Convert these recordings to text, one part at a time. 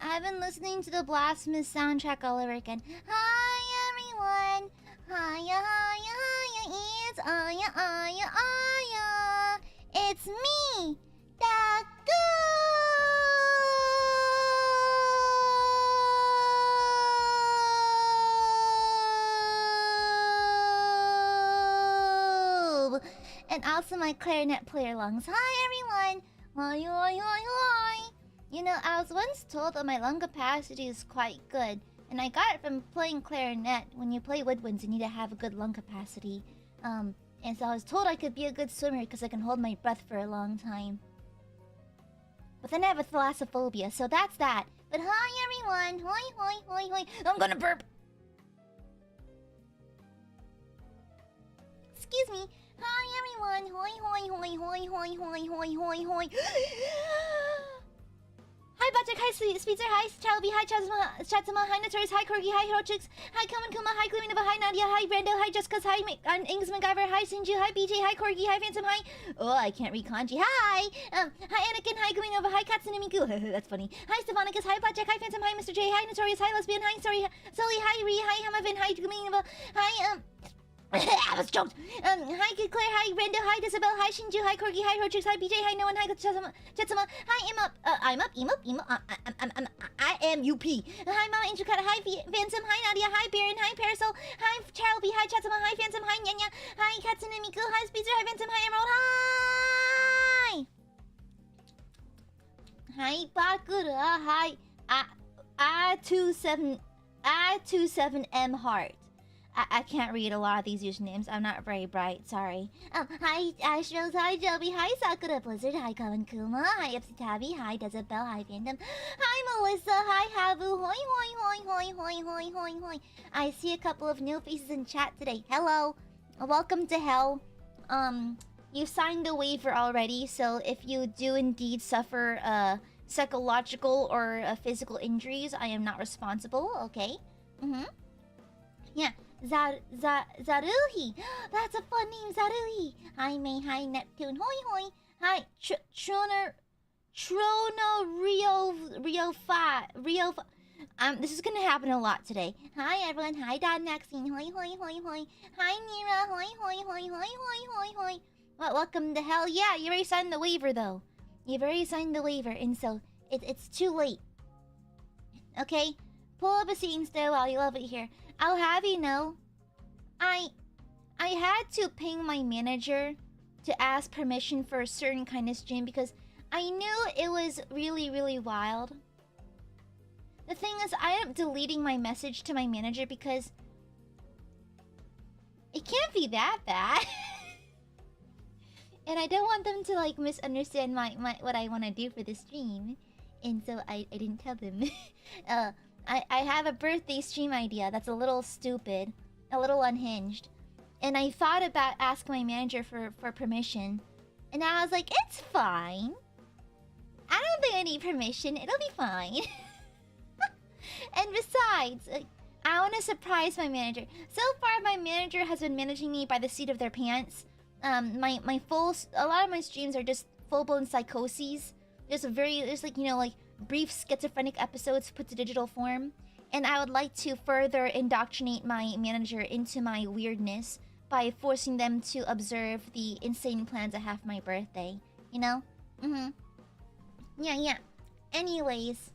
I've been listening to the Blasphemous soundtrack all over again. Hi everyone! Hiya, hiya, hiya! It's Aya, Aya, Aya! It's me, Daku! And also my clarinet player lungs. Hi everyone! Hi, hi, hi, hi! You know, I was once told that my lung capacity is quite good. And I got it from playing clarinet. When you play woodwinds, you need to have a good lung capacity. And so I was told I could be a good swimmer because I can hold my breath for a long time. But then I have a thalassophobia, so that's that. But hi everyone! Hoi, hoi, hoi, hoi! I'm gonna burp! Excuse me. Hi everyone! Hoi, hoi, hoi, hoi, hoi, hoi, hoi, hoi, hoi. Hi Bajak, hi Speedster, hi Chalby, hi Chatsuma, hi Notorious, hi Corgi, hi Hirochix, hi Kamen Kuma, hi Gluminova, hi Nadia, hi Brando, hi Jessica's, hi Ings MacGyver, hi Shinju, hi BJ, hi Corgi, hi Phantom, hi... Oh, I can't read kanji. Hi! Hi Anakin, hi Gluminova, hi Katsunemiku. That's funny. Hi Stephanicus, hi Bajak, hi Phantom, hi Mr. J, hi Notorious, hi Lesbian, hi Sully, hi Ree, hi Hamavin, hi Gluminova, hi I was choked. Hi Kid Claire, hi Rando, hi Isabel, hi Shinju, hi Corgi, hi Rotrix, hi BJ, hi No One, hi Jetsuma, hi I'm up, I am UP. Hi Mama Intricata, hi Phantom, hi Nadia, hi Baron, hi Parasol, hi Charlby, hi Jetsuma, hi Phantom, hi Nyanya, hi Katsune Miku, hi Speedster, hi Phantom, hi Emerald, hi! Hi Bakura, hi I27M Heart. I can't read a lot of these usernames. I'm not very bright, sorry. Hi Astros, hi Joby, hi Sakura Blizzard, hi Common Kuma, hi Ipsy Tabby, hi Desert Bell, hi Phantom, hi Melissa, hi Habu, hoi hoi hoi hoi hoi hoi hoi hoi. I see a couple of new faces in chat today. Hello, welcome to hell. You signed the waiver already, so if you do indeed suffer psychological or physical injuries, I am not responsible. Okay. Yeah. Zaruhi! That's a fun name, Zaruhi! Hi May, hi Neptune, hoi hoi! Hi Rio. This is gonna happen a lot today. Hi everyone, hi Dad Maxine, hoi hoi hoi hoi! Hi Mira, hoi hoi hoi hoi hoi hoi hoi! Well, welcome to hell. Yeah, you already signed the waiver though. You've already signed the waiver, and so it's too late. Okay? Pull up a scene still while you love it here. I'll have you know, I had to ping my manager to ask permission for a certain kind of stream because I knew it was really, really wild. The thing is, I am deleting my message to my manager because it can't be that bad. And I don't want them to like misunderstand my what I want to do for the stream. And so I didn't tell them. I have a birthday stream idea that's a little stupid, a little unhinged. And I thought about asking my manager for permission. And I was like, it's fine. I don't think I need permission. It'll be fine. And besides, I want to surprise my manager. So far, my manager has been managing me by the seat of their pants. A lot of my streams are just full-blown psychoses. There's like, you know, like brief schizophrenic episodes put to digital form. And I would like to further indoctrinate my manager into my weirdness by forcing them to observe the insane plans I have for my birthday. You know? Yeah. Anyways.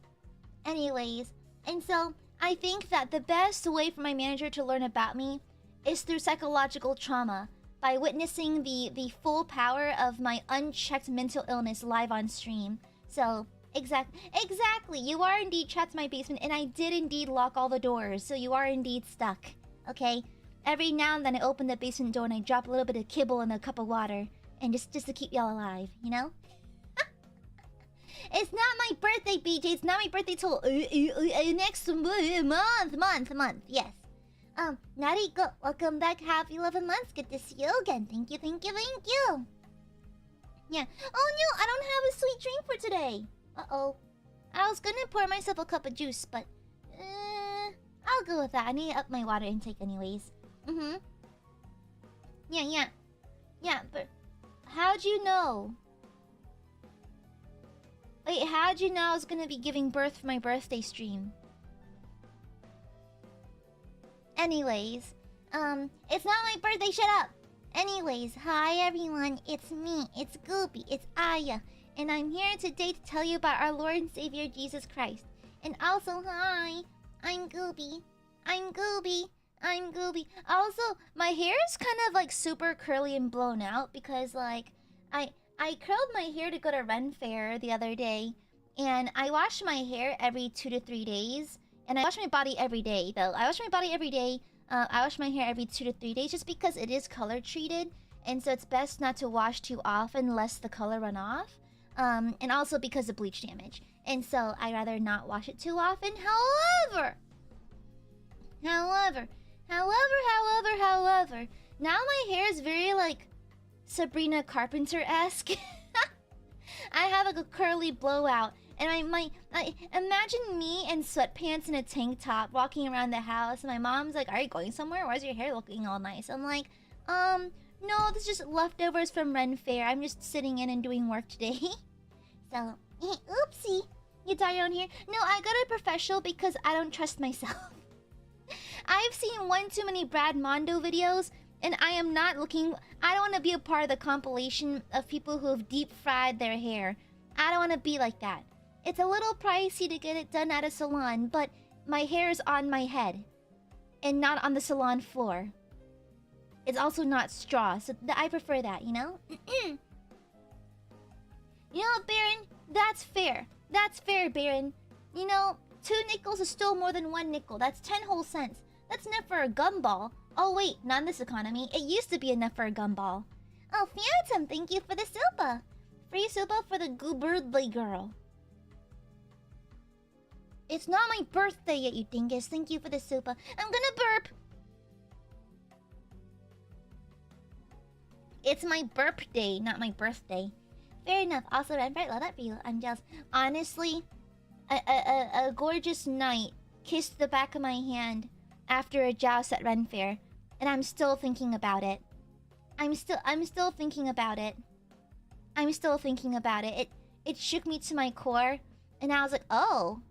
And so, I think that the best way for my manager to learn about me is through psychological trauma. By witnessing the full power of my unchecked mental illness live on stream. So, exactly. You are indeed trapped in my basement, and I did indeed lock all the doors, so you are indeed stuck. Okay? Every now and then I open the basement door and I drop a little bit of kibble in a cup of water. And just to keep y'all alive, you know? It's not my birthday, BJ. It's not my birthday till next month. Yes. Nariko, welcome back. Happy 11 months. Good to see you again. Thank you. Yeah. Oh no, I don't have a sweet drink for today. Uh-oh. I was gonna pour myself a cup of juice, but... I'll go with that. I need to up my water intake anyways. Mm-hmm. Yeah. Yeah, but... How'd you know? Wait, how'd you know I was gonna be giving birth for my birthday stream? Anyways, it's not my birthday, shut up! Anyways, hi everyone, it's me, it's Gooby, it's Aya, and I'm here today to tell you about our Lord and Savior Jesus Christ. And also, hi, I'm Gooby. Also, my hair is kind of like super curly and blown out because like, I curled my hair to go to Renfair the other day, and I wash my hair every 2 to 3 days. And I wash my body every day, though. I wash my body every day. I wash my hair every 2 to 3 days just because it is color treated. And so it's best not to wash too often lest the color run off. And also because of bleach damage. And so I'd rather not wash it too often. However, now my hair is very like Sabrina Carpenter-esque. I have like a curly blowout. And imagine me in sweatpants and a tank top walking around the house. And my mom's like, "Are you going somewhere? Why is your hair looking all nice?" I'm like, no, this is just leftovers from Renfair. I'm just sitting in and doing work today." So, oopsie. You dye your own hair? No, I got a professional because I don't trust myself. I've seen one too many Brad Mondo videos, and I am not looking... I don't want to be a part of the compilation of people who have deep fried their hair. I don't want to be like that. It's a little pricey to get it done at a salon, but my hair is on my head and not on the salon floor. It's also not straw, so I prefer that, you know? You know what, Baron? That's fair. That's fair, Baron. You know, 2 nickels is still more than 1 nickel. That's 10 whole cents. That's enough for a gumball. Oh wait, not in this economy. It used to be enough for a gumball. Oh, Phantom, thank you for the super. Free super for the Goobirdly girl. It's not my birthday yet, you dingus. Thank you for the super. I'm gonna burp. It's my burp day, not my birthday. Fair enough. Also, Renfair, love that for you. I'm jealous. Honestly, a gorgeous knight kissed the back of my hand after a joust at Renfair, and I'm still thinking about it. I'm still thinking about it. It shook me to my core, and I was like, oh.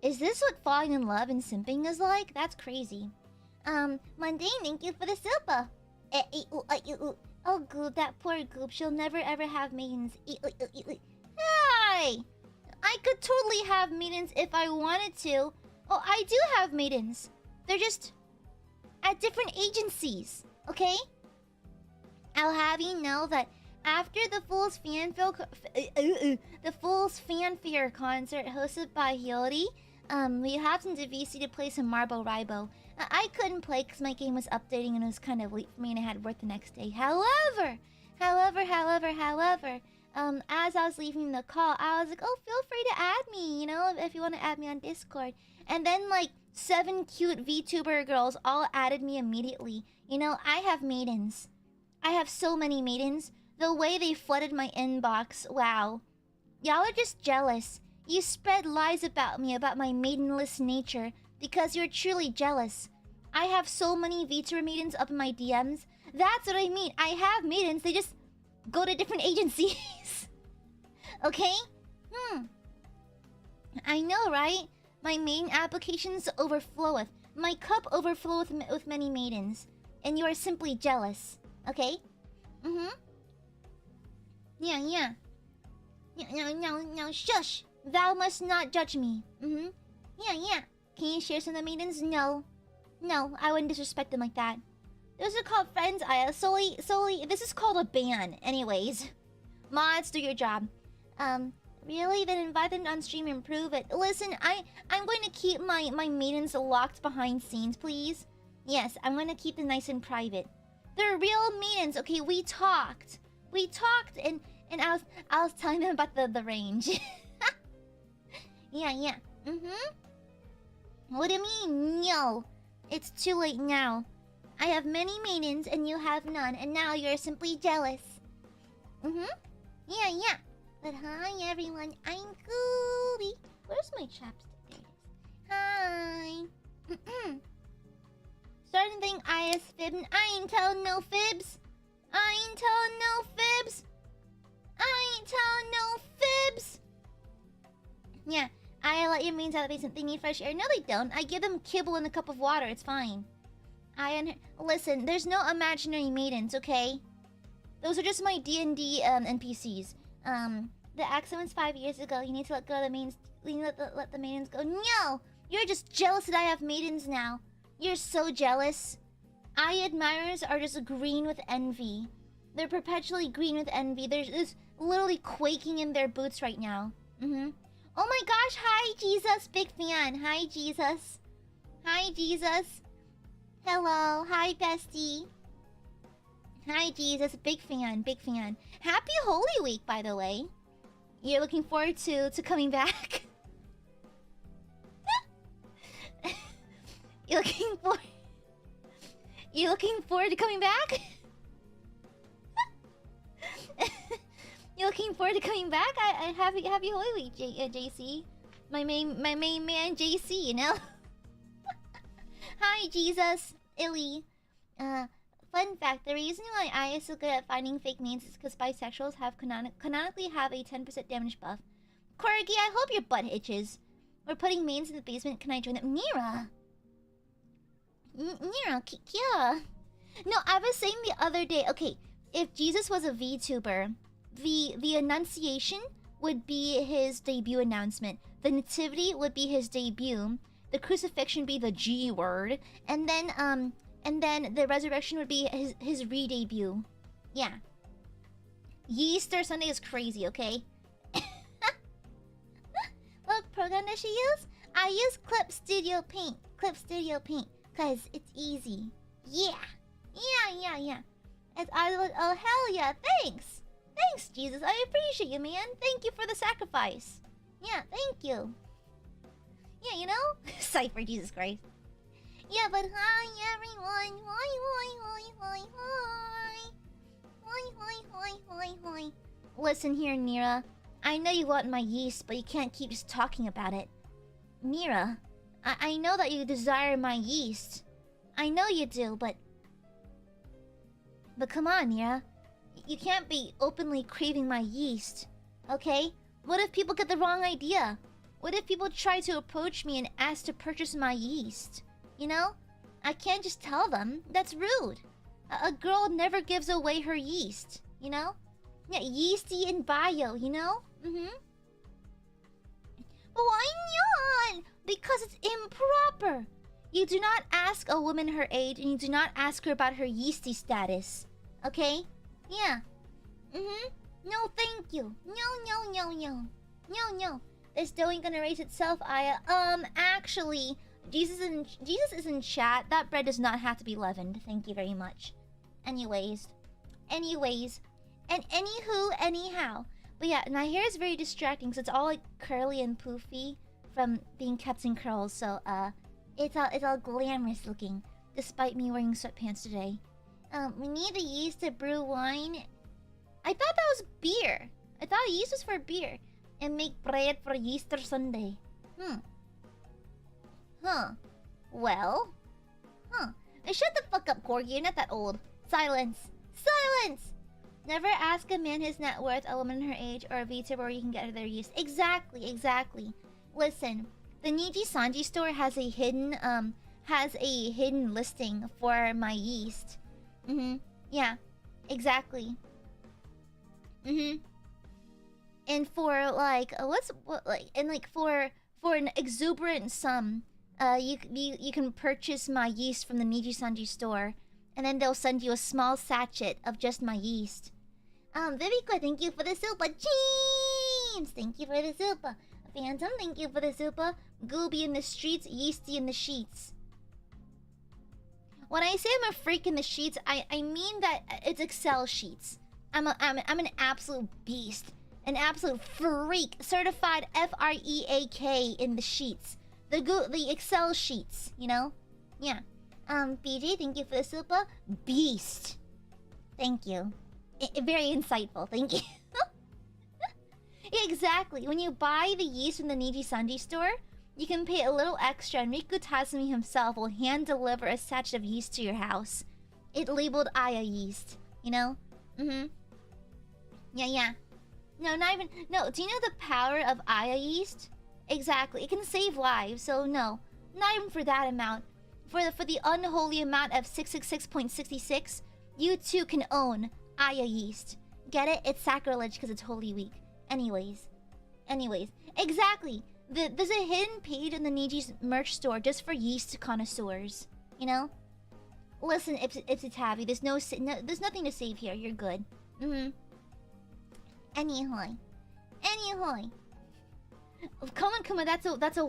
Is this what falling in love and simping is like? That's crazy. Mundane, thank you for the super. Oh, Goob, that poor Goob. She'll never ever have maidens. Hi! I could totally have maidens if I wanted to. Oh, I do have maidens. They're just at different agencies, okay? I'll have you know that after the Fool's Fanfare concert hosted by Hiyori, we hopped into VC to play some Marble Raibo. I couldn't play because my game was updating and it was kind of late for me and I had work the next day. However, as I was leaving the call, I was like, oh, feel free to add me, you know, if you want to add me on Discord. And then, like, 7 cute VTuber girls all added me immediately. You know, I have maidens. I have so many maidens. The way they flooded my inbox, wow. Y'all are just jealous. You spread lies about me, about my maidenless nature, because you're truly jealous. I have so many VTuber maidens up in my DMs. That's what I mean. I have maidens, they just go to different agencies. Okay? I know, right? My maiden applications overfloweth. My cup overfloweth with many maidens. And you are simply jealous. Okay? Yeah. No, shush. Thou must not judge me. Yeah. Can you share some of the maidens? No, I wouldn't disrespect them like that. Those are called friends, Aya. Solely, this is called a ban. Anyways. Mods, do your job. Really? Then invite them on stream and prove it. Listen, I'm going to keep my maidens locked behind scenes, please. Yes, I'm going to keep them nice and private. They're real maidens, okay? We talked, and I was telling them about the range. Yeah. What do you mean, no? It's too late now. I have many maidens and you have none, and now you're simply jealous. Yeah. But hi everyone, I'm Gooby. Where's my chapstick? There it is. Hi. Starting thing Aia's fibbing. I ain't telling no fibs. I ain't telling no fibs. I ain't telling no fibs. Yeah, I let your mains out of the basement. They need fresh air. No, they don't. I give them kibble in a cup of water. It's fine. Listen, there's no imaginary maidens, okay? Those are just my D&D NPCs. The accident was 5 years ago. You need to let go of the maidens. You need to let the maidens go. No! You're just jealous that I have maidens now. You're so jealous. Aiadmirers are just green with envy. They're perpetually green with envy. They're just literally quaking in their boots right now. Oh my gosh, hi Jesus, big fan. Hi Jesus. Hi Jesus. Hello, hi bestie. Hi Jesus, big fan, big fan. Happy Holy Week, by the way. You're looking forward to coming back? You're looking forward to coming back? You looking forward to coming back? I happy Holy Week, JC. My main man, JC. You know. Hi, Jesus, Illy. Fun fact: the reason why Aia is so good at finding fake names is because bisexuals have canonically have a 10% damage buff. Corgi, I hope your butt itches. We're putting mains in the basement. Can I join them? Nira. Nira, Kia. No, I was saying the other day. Okay, if Jesus was a VTuber, the Annunciation would be his debut announcement. The Nativity would be his debut. The Crucifixion would be the G word, and then the Resurrection would be his re-debut. Yeah. Easter Sunday is crazy, okay? What program does she use? I use Clip Studio Paint. Clip Studio Paint, cause it's easy. Yeah. Yeah. Oh hell yeah! Thanks. Thanks, Jesus. I appreciate you, man. Thank you for the sacrifice. Yeah, thank you. Yeah, you know? Cypher, Jesus Christ. Yeah, but hi, everyone. Hi. Listen here, Nira. I know you want my yeast, but you can't keep just talking about it. Nira, I know that you desire my yeast. I know you do, but come on, Nira. You can't be openly craving my yeast, okay? What if people get the wrong idea? What if people try to approach me and ask to purchase my yeast? You know? I can't just tell them. That's rude. A girl never gives away her yeast, you know? Yeah, yeasty in bio, you know? But why not? Because it's improper. You do not ask a woman her age, and you do not ask her about her yeasty status. Okay? Yeah. No, thank you. No. This dough ain't gonna raise itself, Aya. Actually, Jesus is in chat. That bread does not have to be leavened. Thank you very much. Anyways. And anywho, anyhow. But yeah, my hair is very distracting, so it's all like curly and poofy from being kept in curls. So it's all glamorous looking, despite me wearing sweatpants today. We need the yeast to brew wine. I thought that was beer. I thought yeast was for beer. And make bread for Easter Sunday. Well. Shut the fuck up, Corgi. You're not that old. Silence. Never ask a man his net worth, a woman her age, or a VTuber where you can get their yeast. Exactly. Listen, the Nijisanji store has a hidden listing for my yeast. Yeah. Exactly. And for like for an exuberant sum, you can purchase my yeast from the Nijisanji store, and then they'll send you a small sachet of just my yeast. Viviko, thank you for the super. James, thank you for the super. Phantom, thank you for the super. Gooby in the streets, yeasty in the sheets. When I say I'm a freak in the sheets, I mean that it's Excel sheets. I'm an absolute beast. An absolute freak. Certified FREAK in the sheets. The Excel sheets, you know? Yeah. BJ, thank you for the super. Beast. Thank you. Very insightful, thank you. Yeah, exactly. When you buy the yeast in the Nijisanji store, you can pay a little extra, and Riku Tatsumi himself will hand deliver a sachet of yeast to your house. It labeled Aia yeast, you know? Yeah. No, not even. No, do you know the power of Aia yeast? Exactly. It can save lives, so no. Not even for that amount. For the unholy amount of 666.66, you too can own Aia yeast. Get it? It's sacrilege because it's Holy Week. Anyways. Exactly. There's a hidden page in the Niji's merch store just for yeast connoisseurs. You know? Listen, Ipsy Tabby, there's nothing to save here. You're good. Anyhoy. Kuma, that's a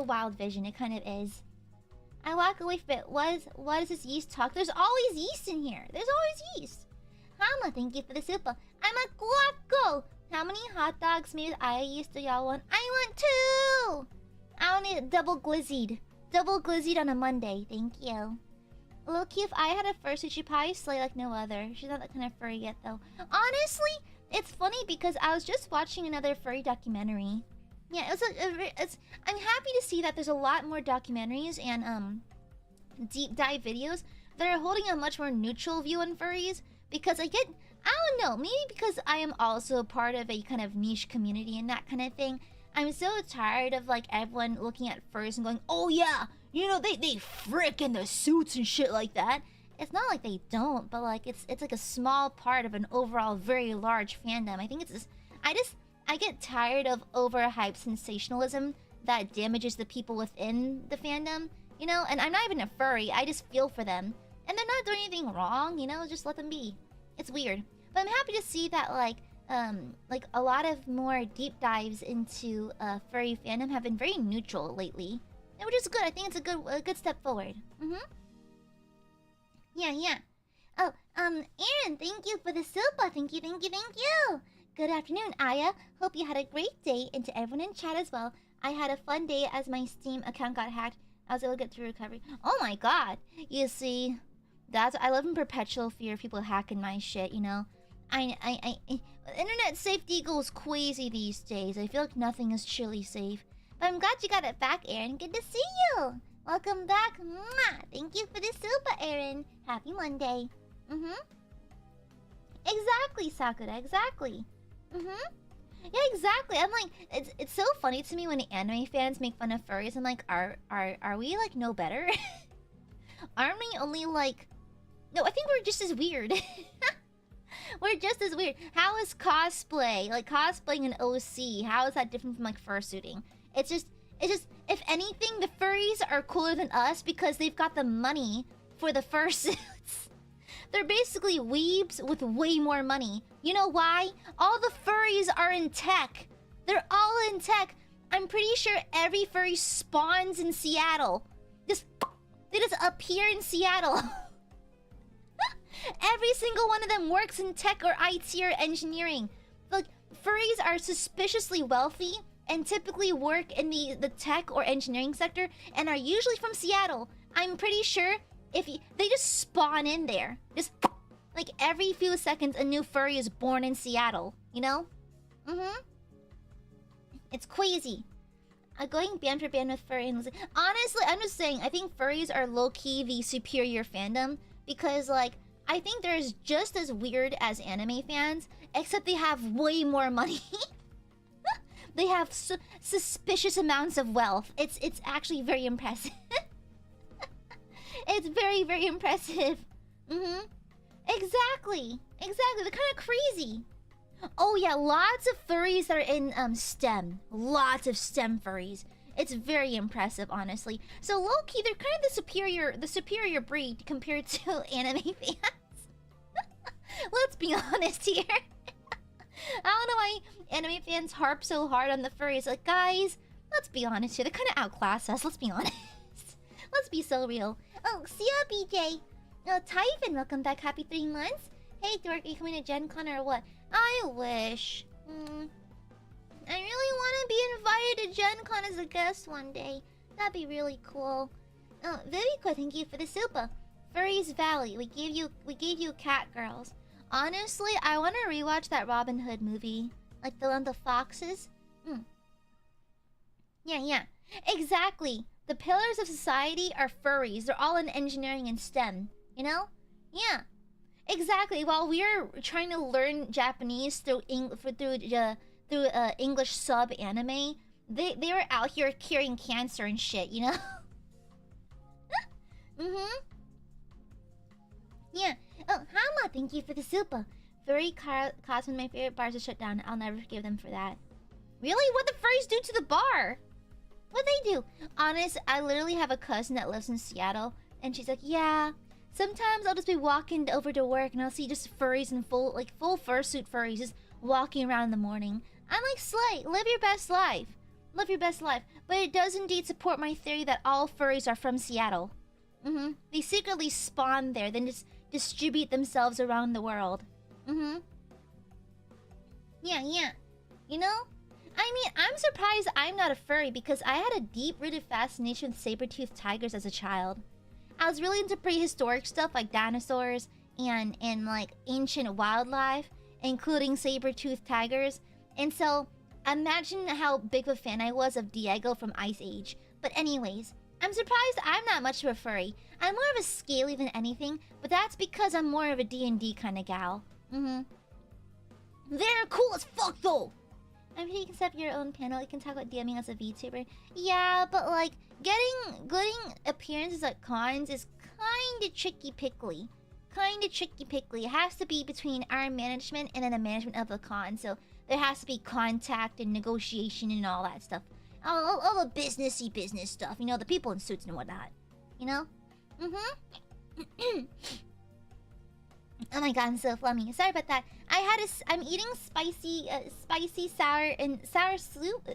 wild vision. It kind of is. I walk away from it. What is this yeast talk? There's always yeast in here. There's always yeast. Hama, thank you for the super. I'm a guaco. How many hot dogs made with Aia yeast do y'all want? I want 2. I want it double glizzied. Double glizzied on a Monday. Thank you. Low-key, if I had a fursuit, she'd probably slay like no other. She's not that kind of furry yet, though. Honestly, it's funny because I was just watching another furry documentary. Yeah, I'm happy to see that there's a lot more documentaries and deep dive videos that are holding a much more neutral view on furries. Because I don't know, maybe because I am also part of a kind of niche community and that kind of thing. I'm so tired of like everyone looking at furries and going, oh yeah, you know, they frick in the suits and shit like that. It's not like they don't, but like it's like a small part of an overall very large fandom. I think it's just, I get tired of overhyped sensationalism that damages the people within the fandom, you know? And I'm not even a furry, I just feel for them. And they're not doing anything wrong, you know? Just let them be. It's weird. But I'm happy to see that like a lot of more deep dives into furry fandom have been very neutral lately. Which is good. I think it's a good step forward. Yeah. Oh, Aaron, thank you for the super. Thank you. Good afternoon, Aya. Hope you had a great day, and to everyone in chat as well. I had a fun day as my Steam account got hacked. I was able to get through recovery. Oh my god. You see, I live in perpetual fear of people hacking my shit, you know? Internet safety goes crazy these days. I feel like nothing is truly safe. But I'm glad you got it back, Aaron. Good to see you. Welcome back. Mwah. Thank you for the super, Aaron. Happy Monday. Exactly, Sakura. Exactly. Yeah, exactly. I'm like, it's so funny to me when anime fans make fun of furries. I'm like, are we like no better? Aren't we only like? No, I think we're just as weird. We're just as weird. How is cosplay, like cosplaying an OC? How is that different from like fursuiting? It's just, if anything, the furries are cooler than us because they've got the money for the fursuits. They're basically weebs with way more money. You know why? All the furries are in tech. They're all in tech. I'm pretty sure every furry spawns in Seattle. They just appear in Seattle. Every single one of them works in tech or IT or engineering. Like, furries are suspiciously wealthy and typically work in the tech or engineering sector and are usually from Seattle. I'm pretty sure they just spawn in there. Just like every few seconds a new furry is born in Seattle, you know? It's crazy. Going band for band with furry and honestly, I'm just saying, I think furries are low-key the superior fandom because like I think they're just as weird as anime fans, except they have way more money. They have suspicious amounts of wealth. It's actually very impressive. It's very, very impressive. Exactly. They're kind of crazy. Oh yeah, lots of furries that are in STEM. Lots of STEM furries. It's very impressive, honestly. So low-key, they're kind of the superior breed compared to anime fans. Let's be honest here. I don't know why anime fans harp so hard on the furries. Like, guys, let's be honest here. They kind of outclass us. Let's be honest. Let's be so real. Oh, see ya, BJ. Typhon, welcome back. Happy 3 months. Hey, Dork, are you coming to Gen Con or what? I wish. I really want to be invited to Gen Con as a guest one day. That'd be really cool. Oh, Vivico, thank you for the super. Furry's Valley. We gave you cat girls. Honestly, I want to rewatch that Robin Hood movie. Like the one the foxes? Mm. Yeah. Exactly. The pillars of society are furries. They're all in engineering and STEM. You know? Yeah. Exactly. While we're trying to learn Japanese through English sub anime, they were out here curing cancer and shit, you know? Yeah. Oh, Hama, thank you for the super. Furry caused one of my favorite bars to shut down. I'll never forgive them for that. Really? What the furries do to the bar? What'd they do? Honest, I literally have a cousin that lives in Seattle, and she's like, yeah, sometimes I'll just be walking over to work and I'll see just furries in full fursuit furries just walking around in the morning. I'm like, slay, live your best life. Live your best life. But it does indeed support my theory that all furries are from Seattle. They secretly spawn there, then just distribute themselves around the world. Yeah. You know? I mean, I'm surprised I'm not a furry because I had a deep-rooted fascination with saber-toothed tigers as a child. I was really into prehistoric stuff like dinosaurs and like ancient wildlife, including saber-toothed tigers. And so, imagine how big of a fan I was of Diego from Ice Age. But anyways, I'm surprised I'm not much of a furry. I'm more of a scaly than anything, but that's because I'm more of a D&D kind of gal. They're cool as fuck though! I'm sure you can set up your own panel. You can talk about DMing as a VTuber. Yeah, but like, getting appearances at cons is kinda tricky pickly. It has to be between our management and then the management of the con. So there has to be contact and negotiation and all that stuff. All the businessy business stuff. You know, the people in suits and whatnot. You know? Oh my god, I'm so flummy. Sorry about that. I'm eating spicy sour soup.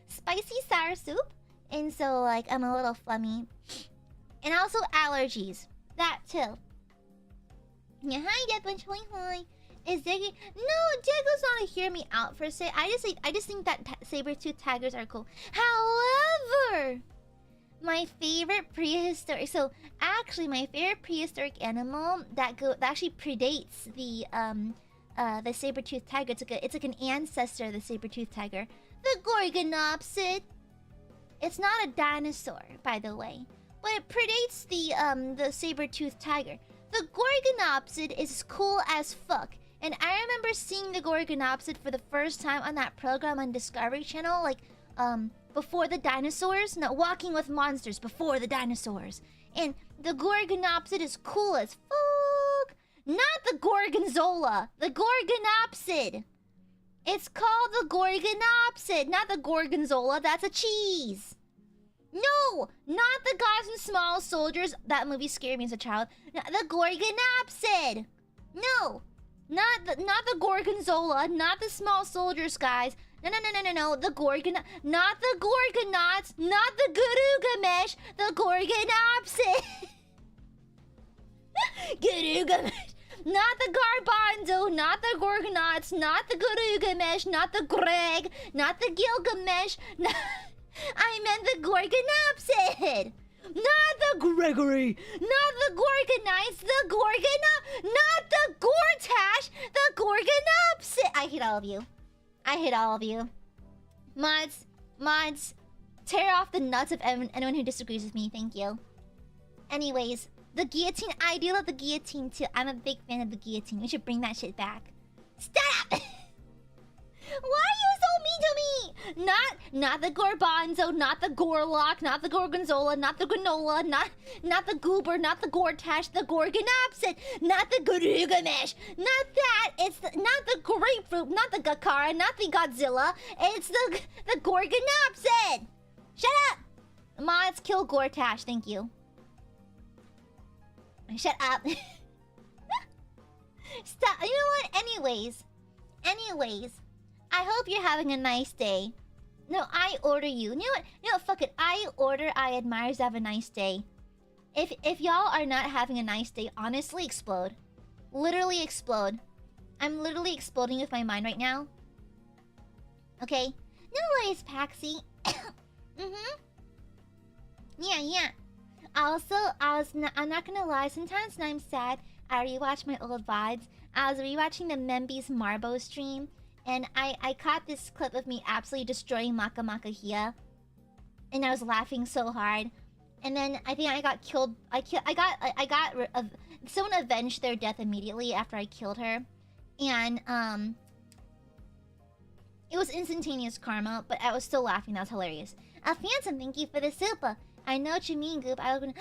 Spicy sour soup. And so like I'm a little flummy. And also allergies. That too. Yeah, hi Deathbunch, hi. Is Diggy? No, Diego's not a hear me out for say. I just think that saber-toothed tigers are cool. However, my favorite prehistoric. So actually, my favorite prehistoric animal that actually predates the saber-toothed tiger. It's like an ancestor of the saber-toothed tiger. The Gorgonopsid. It's not a dinosaur, by the way, but it predates the saber-toothed tiger. The Gorgonopsid is cool as fuck. And I remember seeing the Gorgonopsid for the first time on that program on Discovery Channel, like, before the dinosaurs. No, Walking with Monsters before the dinosaurs. And the Gorgonopsid is cool as fuck. Not the Gorgonzola. The Gorgonopsid. It's called the Gorgonopsid, not the Gorgonzola. That's a cheese. No, not the guys from Small Soldiers. That movie scared me as a child. The Gorgonopsid. No. Not the Gorgonzola, not the Small Soldiers, guys. No. The not the Gorgonauts, not the Gurugamesh, the Gorgonopsid. Gurugamesh. Not the Garbanzo, not the Gorgonauts, not the Gurugamesh, not the Greg, not the Gilgamesh. I meant the Gorgonopsid. Not the Gregory, not the Gorgonites, the not the Gortash, the Gorgonopsid. I hate all of you. Mods, tear off the nuts of anyone who disagrees with me, thank you. Anyways, the guillotine, I do love the guillotine too. I'm a big fan of the guillotine. We should bring that shit back. Stop! Why are you so mean to me? Not the Gorbanzo, not the Gorlock, not the Gorgonzola, not the Granola, not the Goober, not the Gortash, the Gorgonopsid, not the Gurugamesh, not that. It's not the grapefruit, not the Gakara, not the Godzilla. It's the Gorgonopsid. Shut up. Mods, kill Gortash, thank you. Shut up. Stop. You know what? Anyways. I hope you're having a nice day. No, I order you. You know what? Fuck it. I order Aiadmirers to have a nice day. If y'all are not having a nice day, honestly explode. Literally explode. I'm literally exploding with my mind right now. Okay? No worries, Paxi. Yeah. Also, I'm not gonna lie. Sometimes when I'm sad, I rewatch my old VODs. I was rewatching the Membi's Marbo stream. And I caught this clip of me absolutely destroying Maka Maka here. And I was laughing so hard. And then I think I got killed. Someone avenged their death immediately after I killed her. And it was instantaneous karma, but I was still laughing. That was hilarious. Phantom, thank you for the super. I know what you mean, Goop. Honestly,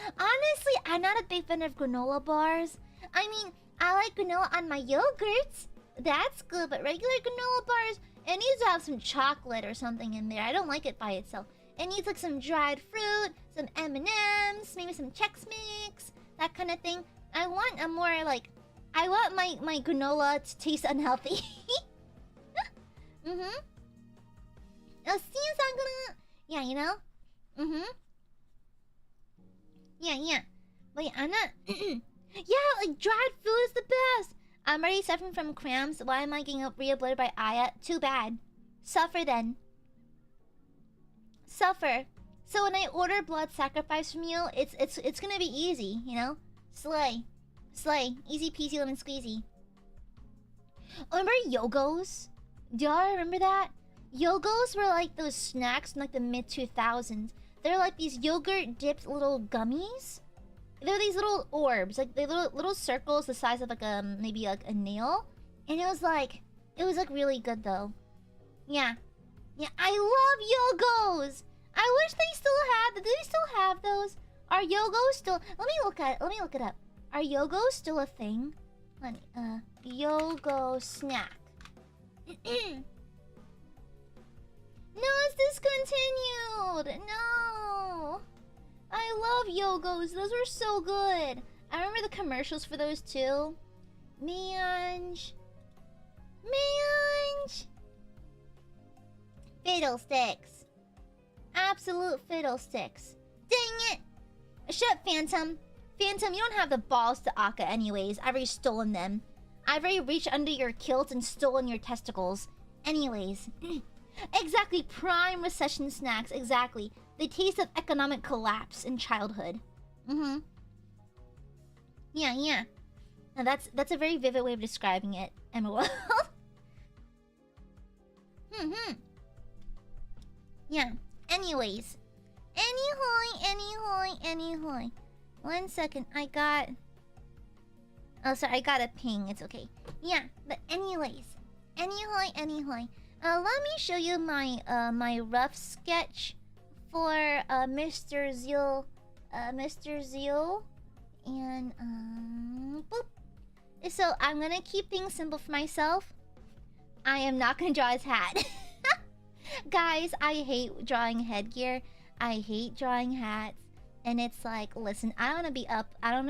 I'm not a big fan of granola bars. I mean, I like granola on my yogurts. That's good, but regular granola bars, it needs to have some chocolate or something in there. I don't like it by itself. It needs like some dried fruit, some M&Ms, maybe some Chex Mix, that kind of thing. I want a more like, I want my granola to taste unhealthy. Mm-hmm. Yeah, you know? Mm-hmm. Yeah. Wait, I'm not... Yeah, like dried food is the best. I'm already suffering from cramps. Why am I getting re-uploaded by Aya? Too bad. Suffer then. Suffer. So when I order blood sacrifice from you, it's gonna be easy, you know? Slay. Easy peasy lemon squeezy. Oh, remember Yogos? Do y'all remember that? Yogos were like those snacks in like the mid-2000s. They're like these yogurt dipped little gummies. They're these little orbs, like they little circles the size of like maybe like a nail. And it was like really good though. Yeah, I love Yogos. I wish they still had. Do they still have those? Are Yogos still? Let me look it up. Are Yogos still a thing? Honey, Yogo snack. No, it's discontinued. No. I love Yogos. Those were so good. I remember the commercials for those too. Meange. Fiddlesticks. Absolute fiddlesticks. Dang it. Shut up, Phantom. Phantom, you don't have the balls to Akka anyways. I've already stolen them. I've already reached under your kilt and stolen your testicles. Anyways. Exactly, prime recession snacks. Exactly. The taste of economic collapse in childhood. Mm-hmm. Yeah. Now that's a very vivid way of describing it, Emerald. Yeah. Anyways. Anyhoy. 1 second. I got a ping. It's okay. Yeah, but anyways. Anyhoy. Let me show you my my rough sketch for Mr. Zeal. And boop. So I'm gonna keep things simple for myself. I am not gonna draw his hat. Guys, I hate drawing headgear. I hate drawing hats. And it's like, listen, I don't wanna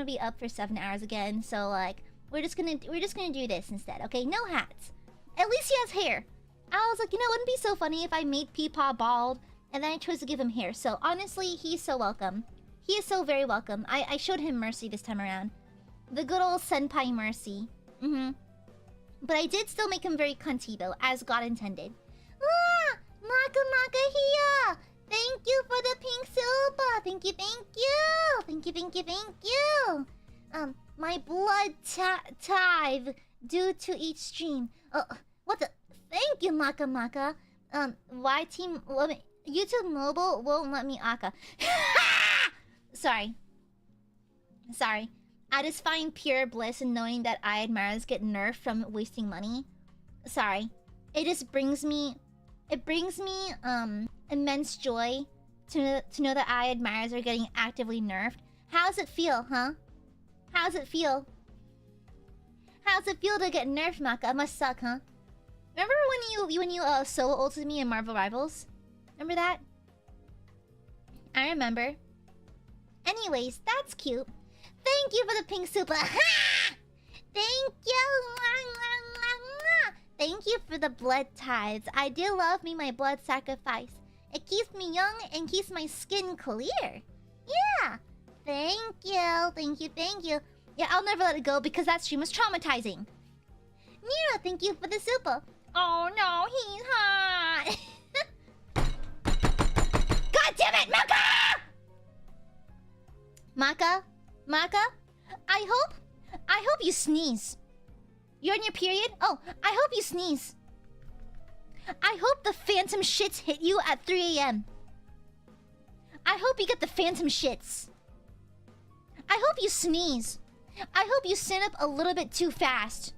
be up for 7 hours again. So like we're just gonna do this instead, okay? No hats. At least he has hair. I was like, you know, it wouldn't be so funny if I made Peepaw bald and then I chose to give him hair. So honestly, he's so welcome. He is so very welcome. I showed him mercy this time around. The good old senpai mercy. But I did still make him very cunty though, as God intended. Ah! Maka here! Thank you for the pink super! Thank you! My blood tithe due to each stream. What the? Thank you, Maka. YouTube Mobile won't let me Akka. Sorry. I just find pure bliss in knowing that Aiadmirers get nerfed from wasting money. Sorry. It just brings me... immense joy to know that Aiadmirers are getting actively nerfed. How's it feel, huh? How's it feel to get nerfed, Maka? It must suck, huh? Remember when you solo ulted me in Marvel Rivals? Remember that? I remember. Anyways, that's cute. Thank you for the pink super. Thank you. Thank you for the blood tithes. I do love me my blood sacrifice. It keeps me young and keeps my skin clear. Yeah. Thank you. Yeah, I'll never let it go because that stream was traumatizing. Nero, thank you for the super. Oh no, he's hot. God damn it, Maka! Maka? I hope you sneeze. You're on your period? Oh, I hope you sneeze. I hope the phantom shits hit you at 3 a.m. I hope you get the phantom shits. I hope you sneeze. I hope you stand up a little bit too fast.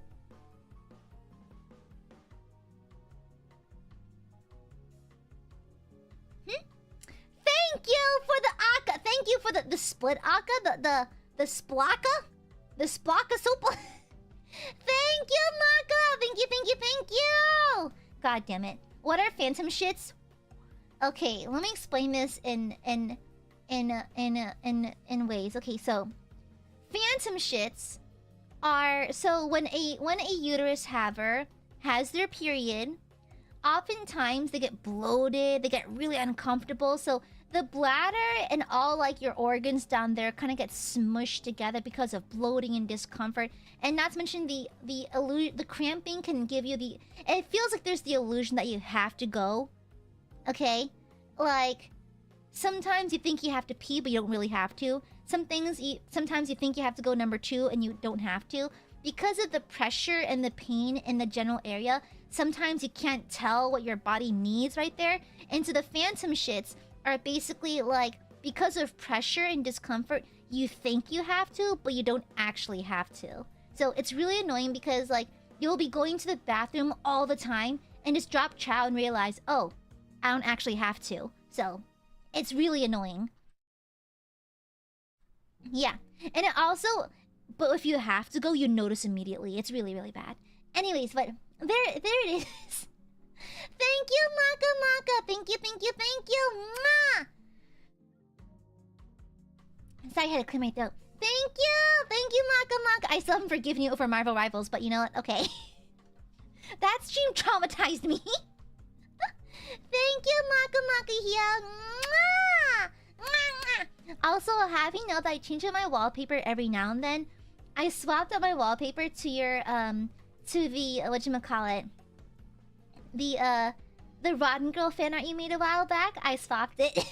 Thank you for the Aka. Thank you for the split Aka. The splaka. The splaka soap. Thank you, Maka. Thank you, thank you, thank you. God damn it. What are phantom shits? Okay, let me explain this in ways. Okay, so phantom shits are so when a uterus haver has their period, oftentimes they get bloated, they get really uncomfortable. So the bladder and all like your organs down there kind of get smushed together because of bloating and discomfort. And not to mention the cramping can give you the... It feels like there's the illusion that you have to go. Okay? Like, sometimes you think you have to pee, but you don't really have to. Sometimes you think you have to go number 2 and you don't have to. Because of the pressure and the pain in the general area, sometimes you can't tell what your body needs right there. And so the phantom shits are basically like, because of pressure and discomfort, you think you have to, but you don't actually have to. So it's really annoying because like, you'll be going to the bathroom all the time and just drop chow and realize, oh, I don't actually have to. So it's really annoying. Yeah. And it also, but if you have to go, you notice immediately. It's really, really bad. Anyways, but there it is. Thank you, Maka. Thank you, thank you, thank you. Mwah! Sorry, I had to clear my throat. Thank you, Maka. I still haven't forgiven you over Marvel Rivals, but you know what? Okay. That stream traumatized me. Thank you, Maka here. Mwah! Mwah! Also, have you know that I change up my wallpaper every now and then? I swapped out my wallpaper to your to the whatchamacallit, the Rotten Girl fan art you made a while back. I swapped it.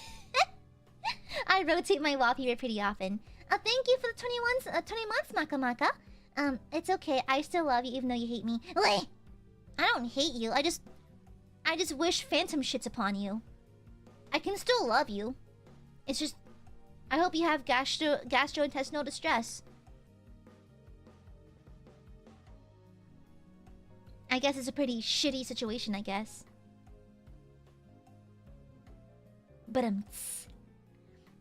I rotate my wallpaper pretty often. Thank you for the 20 months, Maka. It's okay. I still love you even though you hate me. Wait, I don't hate you. I just wish phantom shits upon you. I can still love you. It's just, I hope you have gastrointestinal distress. I guess it's a pretty shitty situation, I guess. But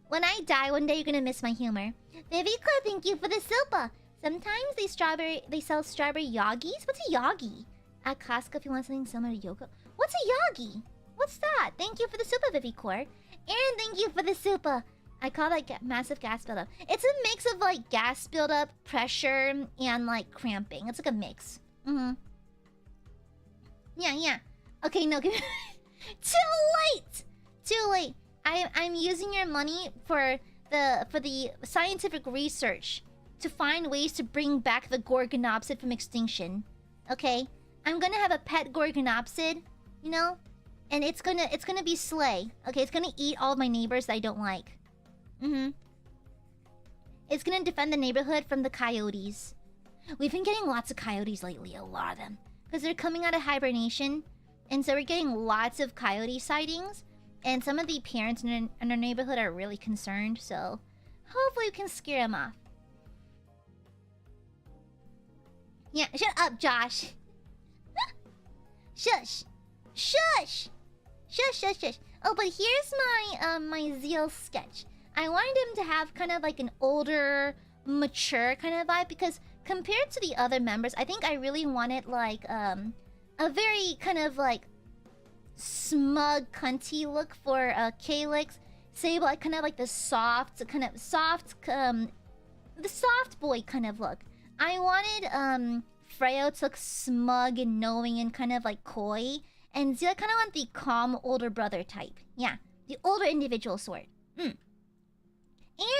when I die one day, you're gonna miss my humor. Vivica, thank you for the silpa. Sometimes they sell strawberry yogis. What's a yogi? At Costco if you want something similar to yogurt. What's a yogi? What's that? Thank you for the super, Vivicor. And thank you for the super. I call that massive gas buildup. It's a mix of like gas buildup, pressure, and like cramping. It's like a mix. Yeah. Okay, no. Too late. I'm using your money for the scientific research to find ways to bring back the Gorgonopsid from extinction. Okay? I'm gonna have a pet Gorgonopsid, you know? And it's gonna be slay. Okay, it's gonna eat all of my neighbors that I don't like. It's gonna defend the neighborhood from the coyotes. We've been getting lots of coyotes lately, a lot of them. Because they're coming out of hibernation. And so we're getting lots of coyote sightings. And some of the parents in our neighborhood are really concerned. So hopefully we can scare them off. Yeah, shut up, Josh. Shush. Oh, but here's my my Zeal sketch. I wanted him to have kind of like an older, mature kind of vibe because compared to the other members, I think I really wanted like a very kind of like smug, cunty look for Calyx. Sable, like kind of like the soft boy kind of look. I wanted Freo to look smug and knowing and kind of like coy. And Zeal kind of want the calm older brother type. Yeah, the older individual sort. And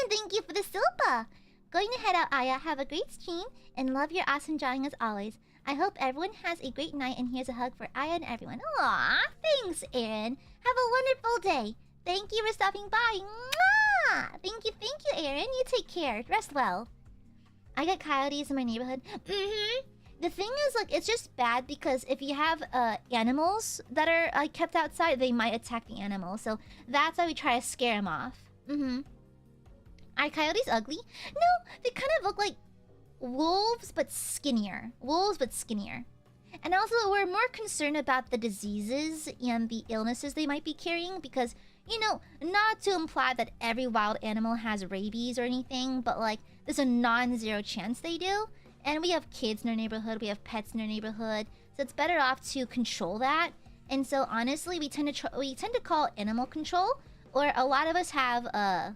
thank you for the silpa. Going to head out, Aya. Have a great stream and love your awesome drawing as always. I hope everyone has a great night and here's a hug for Aya and everyone. Aw, thanks, Aaron. Have a wonderful day. Thank you for stopping by. Mwah! Thank you, Aaron. You take care. Rest well. I got coyotes in my neighborhood. The thing is, like, it's just bad because if you have animals that are kept outside, they might attack the animals. So that's why we try to scare them off. Are coyotes ugly? No, they kind of look like wolves, but skinnier. Wolves, but skinnier. And also, we're more concerned about the diseases and the illnesses they might be carrying because, you know, not to imply that every wild animal has rabies or anything, but, like, there's a non-zero chance they do. And we have kids in our neighborhood, we have pets in our neighborhood, so it's better off to control that. And so, honestly, we tend to call animal control, or a lot of us have,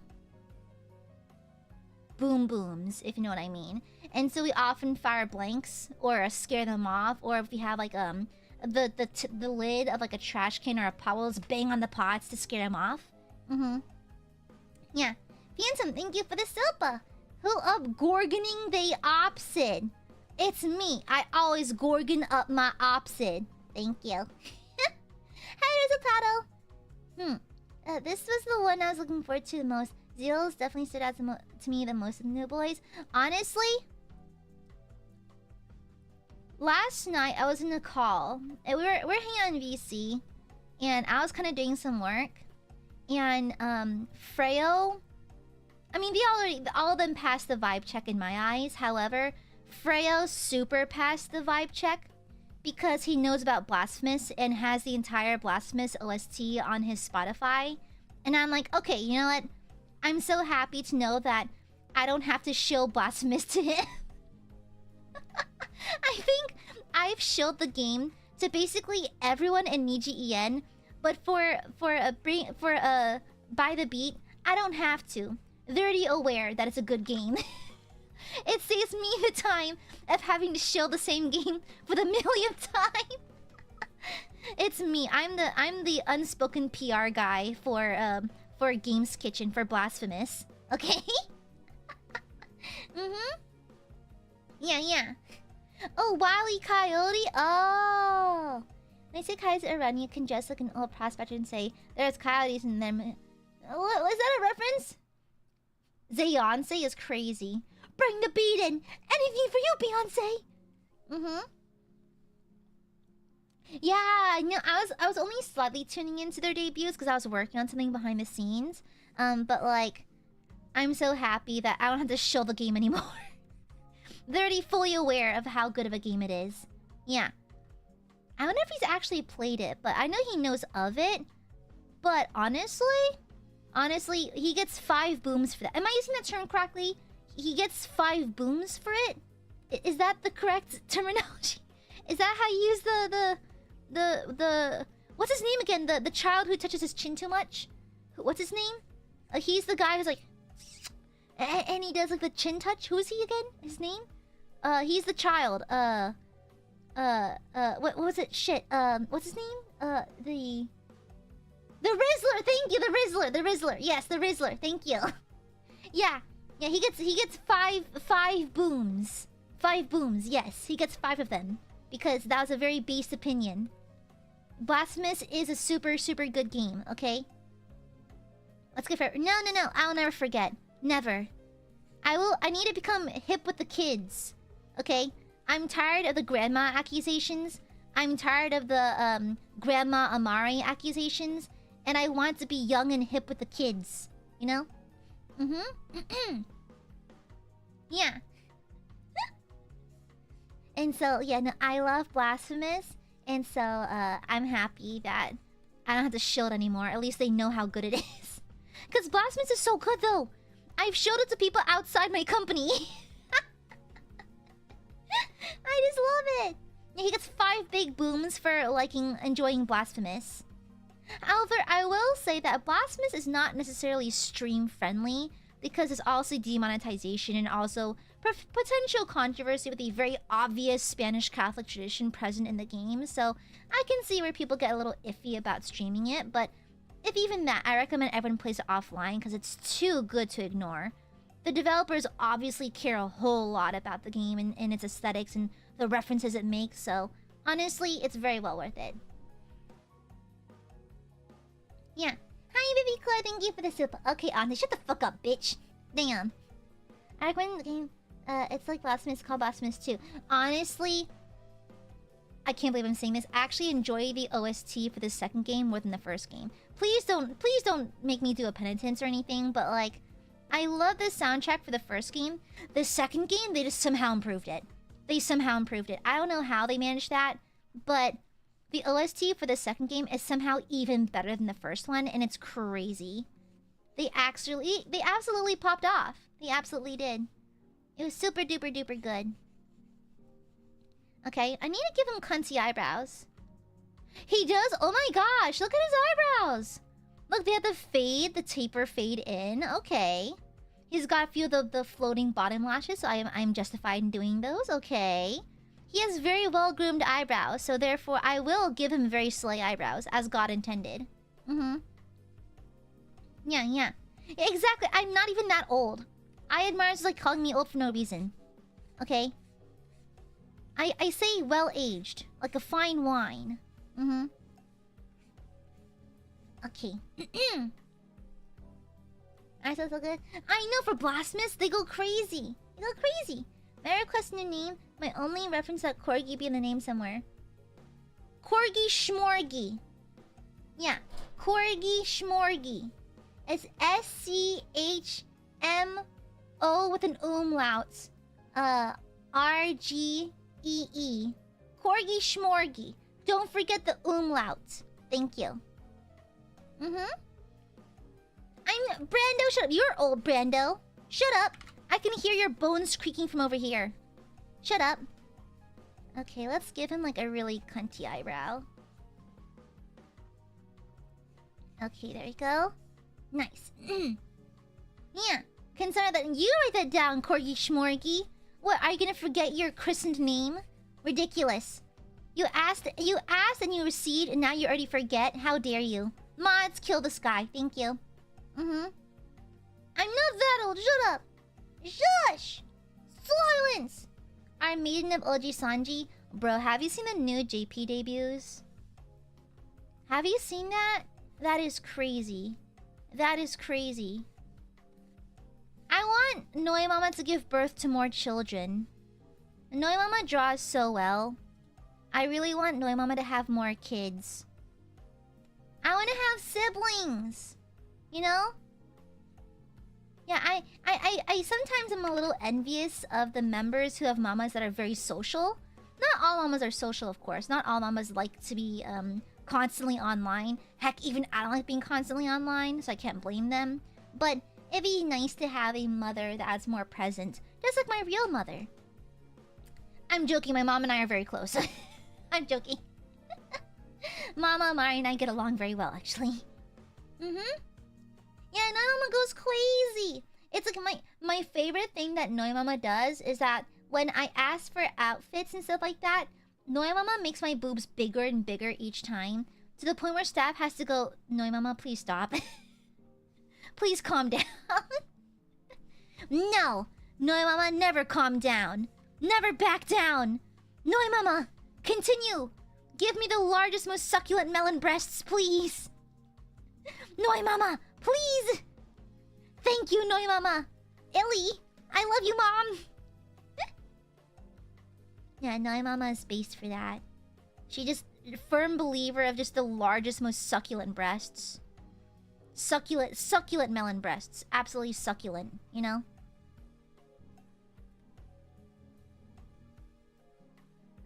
boom booms, if you know what I mean. And so we often fire blanks or scare them off, or if we have like the lid of like a trash can or a pot, we'll just bang on the pots to scare them off. Yeah. Phantom, thank you for the sopa. Who up gorgoning the opsid? It's me. I always gorgon up my opsid. Thank you. Hi, Resultado. This was the one I was looking forward to the most. Zeal's definitely stood out to me the most of the new boys. Honestly, last night I was in a call. And we're hanging out in VC, and I was kind of doing some work. And Freyo, I mean, all of them passed the vibe check in my eyes. However, Freyo super passed the vibe check because he knows about Blasphemous and has the entire Blasphemous OST on his Spotify. And I'm like, okay, you know what? I'm so happy to know that I don't have to shill Blasphemous to him. I think I've shilled the game to basically everyone in Nijisanji, but for by the beat, I don't have to. They're already aware that it's a good game. It saves me the time of having to shill the same game for the millionth time. It's me. I'm the unspoken PR guy for Games Kitchen for Blasphemous. Okay? Yeah. Oh, Wily Coyote. Oh. When I say coyotes around, you can just like an old prospector and say there's coyotes in them. Was that a reference? Beyonce is crazy. Bring the beat in. Anything for you, Beyonce. Yeah, no, I was only slightly tuning into their debuts because I was working on something behind the scenes. But like, I'm so happy that I don't have to show the game anymore. They're already fully aware of how good of a game it is. Yeah. I wonder if he's actually played it, but I know he knows of it. But honestly, he gets 5 booms for that. Am I using that term correctly? He gets 5 booms for it? Is that the correct terminology? Is that how you use the what's his name again? The child who touches his chin too much? What's his name? He's the guy who's like, and he does like the chin touch. Who's he again? His name? He's the child. What was it? Shit. What's his name? The Rizzler. Thank you, the Rizzler. Yes, the Rizzler. Thank you. Yeah. He gets 5 booms. 5 booms. Yes, he gets 5 of them because that was a very based opinion. Blasphemous is a super good game. Okay. Let's get fair. No. I'll never forget. Never. I need to become hip with the kids. Okay? I'm tired of the grandma accusations. I'm tired of the Grandma Amare accusations. And I want to be young and hip with the kids. You know? Yeah. And so, yeah, no, I love Blasphemous. And so, I'm happy that I don't have to shield anymore. At least they know how good it is. Because Blasphemous is so good, though. I've showed it to people outside my company. I just love it. Yeah, he gets 5 big booms for enjoying Blasphemous. However, I will say that Blasphemous is not necessarily stream friendly because there's also demonetization and also potential controversy with a very obvious Spanish Catholic tradition present in the game. So I can see where people get a little iffy about streaming it, but if even that, I recommend everyone plays it offline because it's too good to ignore. The developers obviously care a whole lot about the game and its aesthetics and the references it makes, so honestly, it's very well worth it. Yeah. Hi, Baby Claire, thank you for the soup. Okay, Anya, shut the fuck up, bitch. Damn. I recommend the game. It's like Blasphemous, called Blasphemous too. Honestly, I can't believe I'm saying this. I actually enjoy the OST for the second game more than the first game. Please don't make me do a penitence or anything, but like, I love the soundtrack for the first game. The second game, they just somehow improved it. I don't know how they managed that, but the OST for the second game is somehow even better than the first one, and it's crazy. They absolutely popped off. They absolutely did. It was super duper duper good. Okay, I need to give him cunty eyebrows. He does? Oh my gosh, look at his eyebrows! Look, they have the fade, the taper fade in. Okay. He's got a few of the floating bottom lashes, so I'm justified in doing those. Okay. He has very well-groomed eyebrows, so therefore I will give him very slay eyebrows, as God intended. Yeah. Exactly, I'm not even that old. Aiadmirers is like calling me old for no reason. Okay? I say well-aged, like a fine wine. Okay. I so good. I know, for Blasphemous, they go crazy. May I request a new name? My only reference that Corgi be in the name somewhere. Corgi Schmorgy. Yeah. Corgi Schmorgy. It's S-C-H-M-O with an umlaut. R-G-E-E. Corgi Schmorgy. Don't forget the umlaut. Thank you. I'm... Brando, shut up. You're old, Brando. Shut up. I can hear your bones creaking from over here. Shut up. Okay, let's give him like a really cunty eyebrow. Okay, there we go. Nice. Yeah. Consider that you write that down, Corgi Schmorgy. What, are you gonna forget your christened name? Ridiculous. You asked and you received, and now you already forget? How dare you? Mods, kill this guy. Thank you. I'm not that old. Shut up. Shush! Silence! Our maiden of Nijisanji. Bro, have you seen the new JP debuts? Have you seen that? That is crazy. That is crazy. I want Noi Mama to give birth to more children. Noi Mama draws so well. I really want Noi Mama to have more kids. I want to have siblings. You know? Yeah, I sometimes am a little envious of the members who have mamas that are very social. Not all mamas are social, of course. Not all mamas like to be constantly online. Heck, even I don't like being constantly online, so I can't blame them. But it'd be nice to have a mother that's more present, just like my real mother. I'm joking, my mom and I are very close. I'm joking. Mama Amare and I get along very well, actually. Yeah, Noi Mama goes crazy. It's like my favorite thing that Noi Mama does is that when I ask for outfits and stuff like that, Noi Mama makes my boobs bigger and bigger each time, to the point where staff has to go, Noi Mama, please stop. Please calm down. No! Noi Mama, never calm down. Never back down. Noi Mama, continue. Give me the largest, most succulent melon breasts, please. Noi Mama, please. Thank you, Noi Mama. Illy, I love you, Mom. Yeah, Noi Mama is based for that. She just a firm believer of just the largest, most succulent breasts. Succulent melon breasts. Absolutely succulent, you know?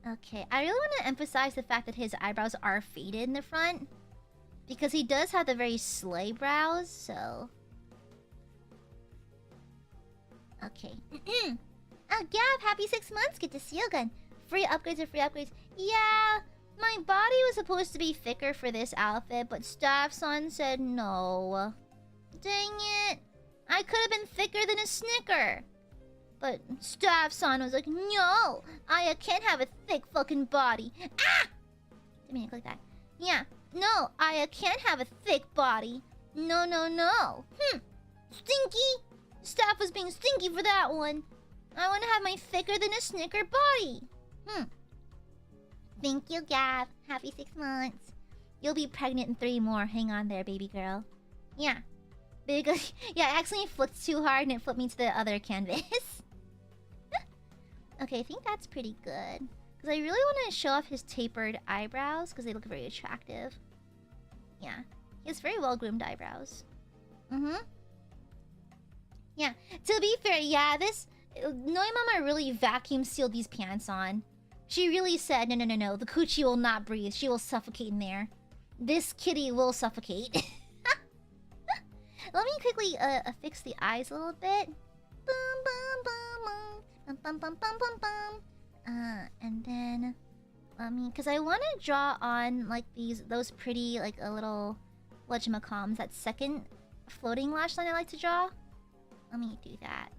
Okay, I really want to emphasize the fact that his eyebrows are faded in the front. Because he does have the very slay brows, so... Okay. Oh, Gab, happy 6 months. Good to see you again. Free upgrades are free upgrades. Yeah, my body was supposed to be thicker for this outfit, but Staff-san said no. Dang it. I could have been thicker than a Snicker. But Staff-san was like, no, Aya can't have a thick fucking body. Ah! Didn't mean to click that. Yeah, no, Aya can't have a thick body. No, no, no. Stinky. Staff was being stinky for that one. I want to have my thicker than a Snicker body. Thank you, Gav. Happy 6 months. You'll be pregnant in 3 more. Hang on there, baby girl. Yeah. Baby girl. Yeah, I accidentally flipped too hard and it flipped me to the other canvas. Okay, I think that's pretty good. Because I really want to show off his tapered eyebrows because they look very attractive. Yeah, he has very well-groomed eyebrows. Yeah, to be fair, yeah, this... Noimama really vacuum sealed these pants on. She really said, no, the coochie will not breathe. She will suffocate in there. This kitty will suffocate. Let me quickly fix the eyes a little bit. And then let me, because I want to draw on like those pretty like a little whatchamacallits, that second floating lash line I like to draw. Let me do that.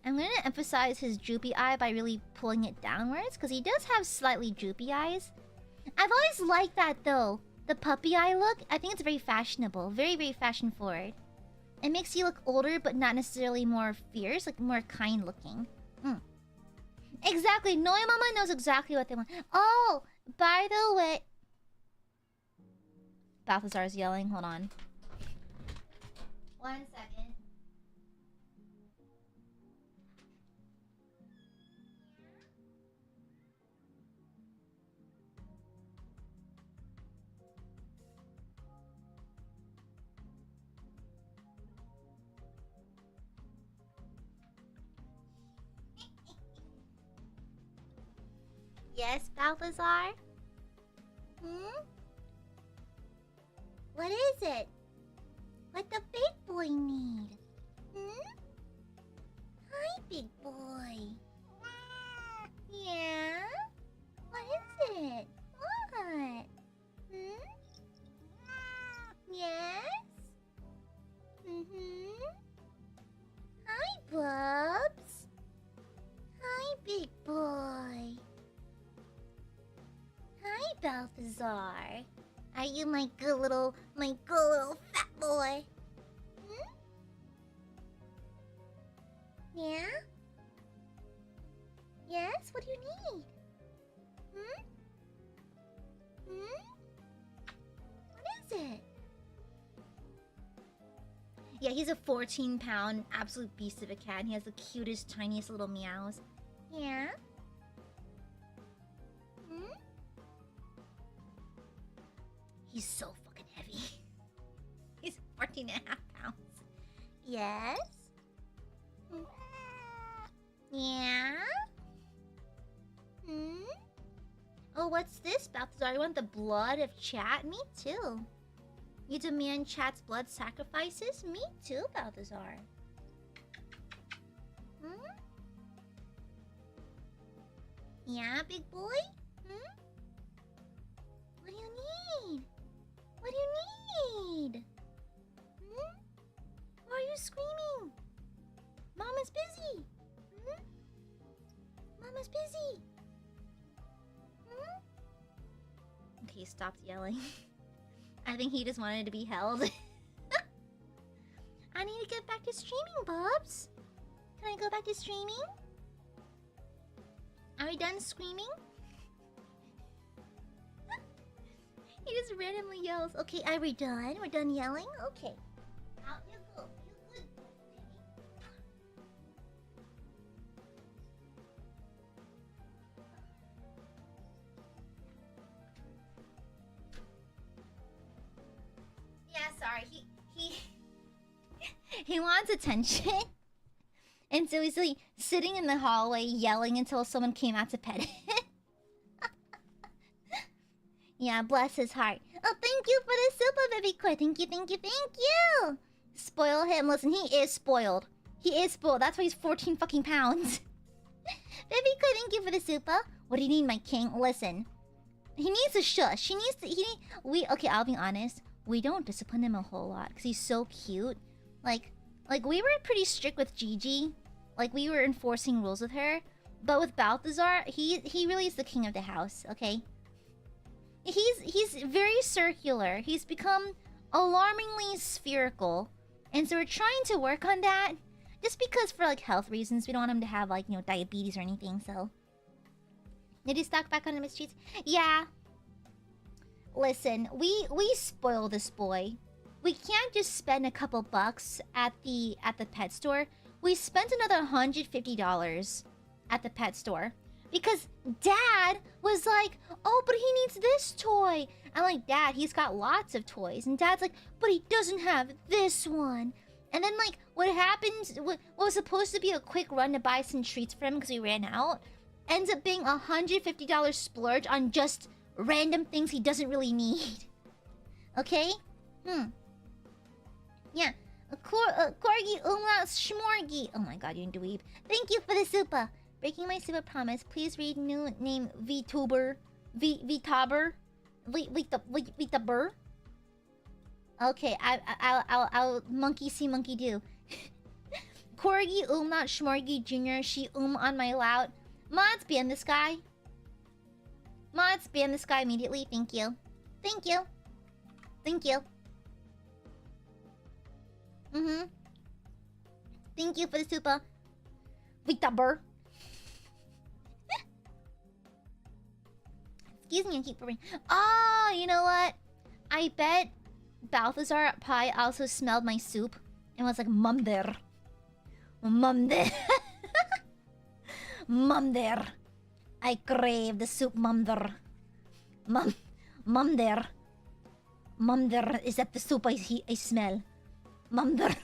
I'm going to emphasize his droopy eye by really pulling it downwards because he does have slightly droopy eyes. I've always liked that though. The puppy eye look, I think it's very fashionable. Very, very fashion forward. It makes you look older but not necessarily more fierce, like more kind looking. Exactly, Noimama knows exactly what they want. Oh, by the way... Balthazar's yelling, hold on. 1 second. Yes, Balthazar? What is it? What the big boy need? Hi, big boy. Yeah? What is it? What? Yes? Hi, Bubs. Hi, big boy. Hi, Balthazar. Are you my good little fat boy? Yeah? Yes? What do you need? What is it? Yeah, he's a 14-pound absolute beast of a cat. He has the cutest, tiniest little meows. Yeah? He's so fucking heavy. He's 14.5 pounds. Yes? Yeah? Oh, what's this, Balthazar? You want the blood of chat? Me too. You demand chat's blood sacrifices? Me too, Balthazar. Yeah, big boy? What do you need? What do you need? Why are you screaming? Mama's busy. Mama's busy. Okay, he stopped yelling. I think he just wanted to be held. I need to get back to streaming, Bubs. Can I go back to streaming? Are we done screaming? He just randomly yells. Okay, are we done? We're done yelling? Okay. Out you go. You good, baby. Yeah, sorry. He wants attention. And so he's like sitting in the hallway yelling until someone came out to pet it. Yeah, bless his heart. Oh, thank you for the super, baby Koi. Thank you, thank you, thank you. Spoil him. Listen, he is spoiled. He is spoiled. That's why he's 14 fucking pounds. Baby Koi, thank you for the super. What do you need, my king? Listen. He needs a shush. Okay, I'll be honest. We don't discipline him a whole lot because he's so cute. Like we were pretty strict with Gigi. Like we were enforcing rules with her. But with Balthazar, he really is the king of the house, okay? He's very circular. He's become alarmingly spherical. And so we're trying to work on that. Just because for like health reasons, we don't want him to have like, you know, diabetes or anything, so. Did he stock back on the mistreats? Yeah. Listen, we spoil this boy. We can't just spend a couple bucks at the pet store. we spent another $150 at the pet store. Because Dad was like, oh, but he needs this toy. I'm like, Dad, he's got lots of toys. And Dad's like, but he doesn't have this one. And then, like, what happened, what was supposed to be a quick run to buy some treats for him because we ran out, ends up being a $150 splurge on just random things he doesn't really need. Okay? Yeah. Corgi umlaut schmorgi. Oh my god, you dweeb. Thank you for the super. Breaking my super promise. Please read new name VTuber. VTuber. VTuber. Okay, I'll monkey see monkey do. Corgi umlaut schmorgi junior. She on my loud. Mods ban this guy. Mods ban this guy immediately. Thank you. Thank you. Thank you. Thank you for the super. VTuber. Excuse me, I keep burping. Oh, you know what? I bet Balthazar Pie also smelled my soup and was like, Mum there. Mum there. Mum there. I crave the soup, Mum there. Mum there. Mum there. Is that the soup I smell? Mum there.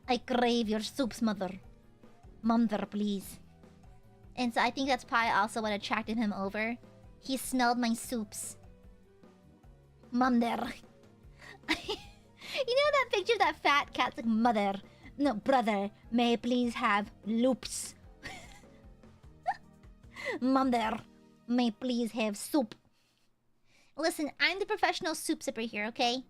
I crave your soups, mother. Mum there, please. And so I think that's probably also what attracted him over. He smelled my soups. Mum there. You know that picture of that fat cat's like, mother. No, brother. May I please have loops? Mum there. May I please have soup? Listen, I'm the professional soup sipper here, okay?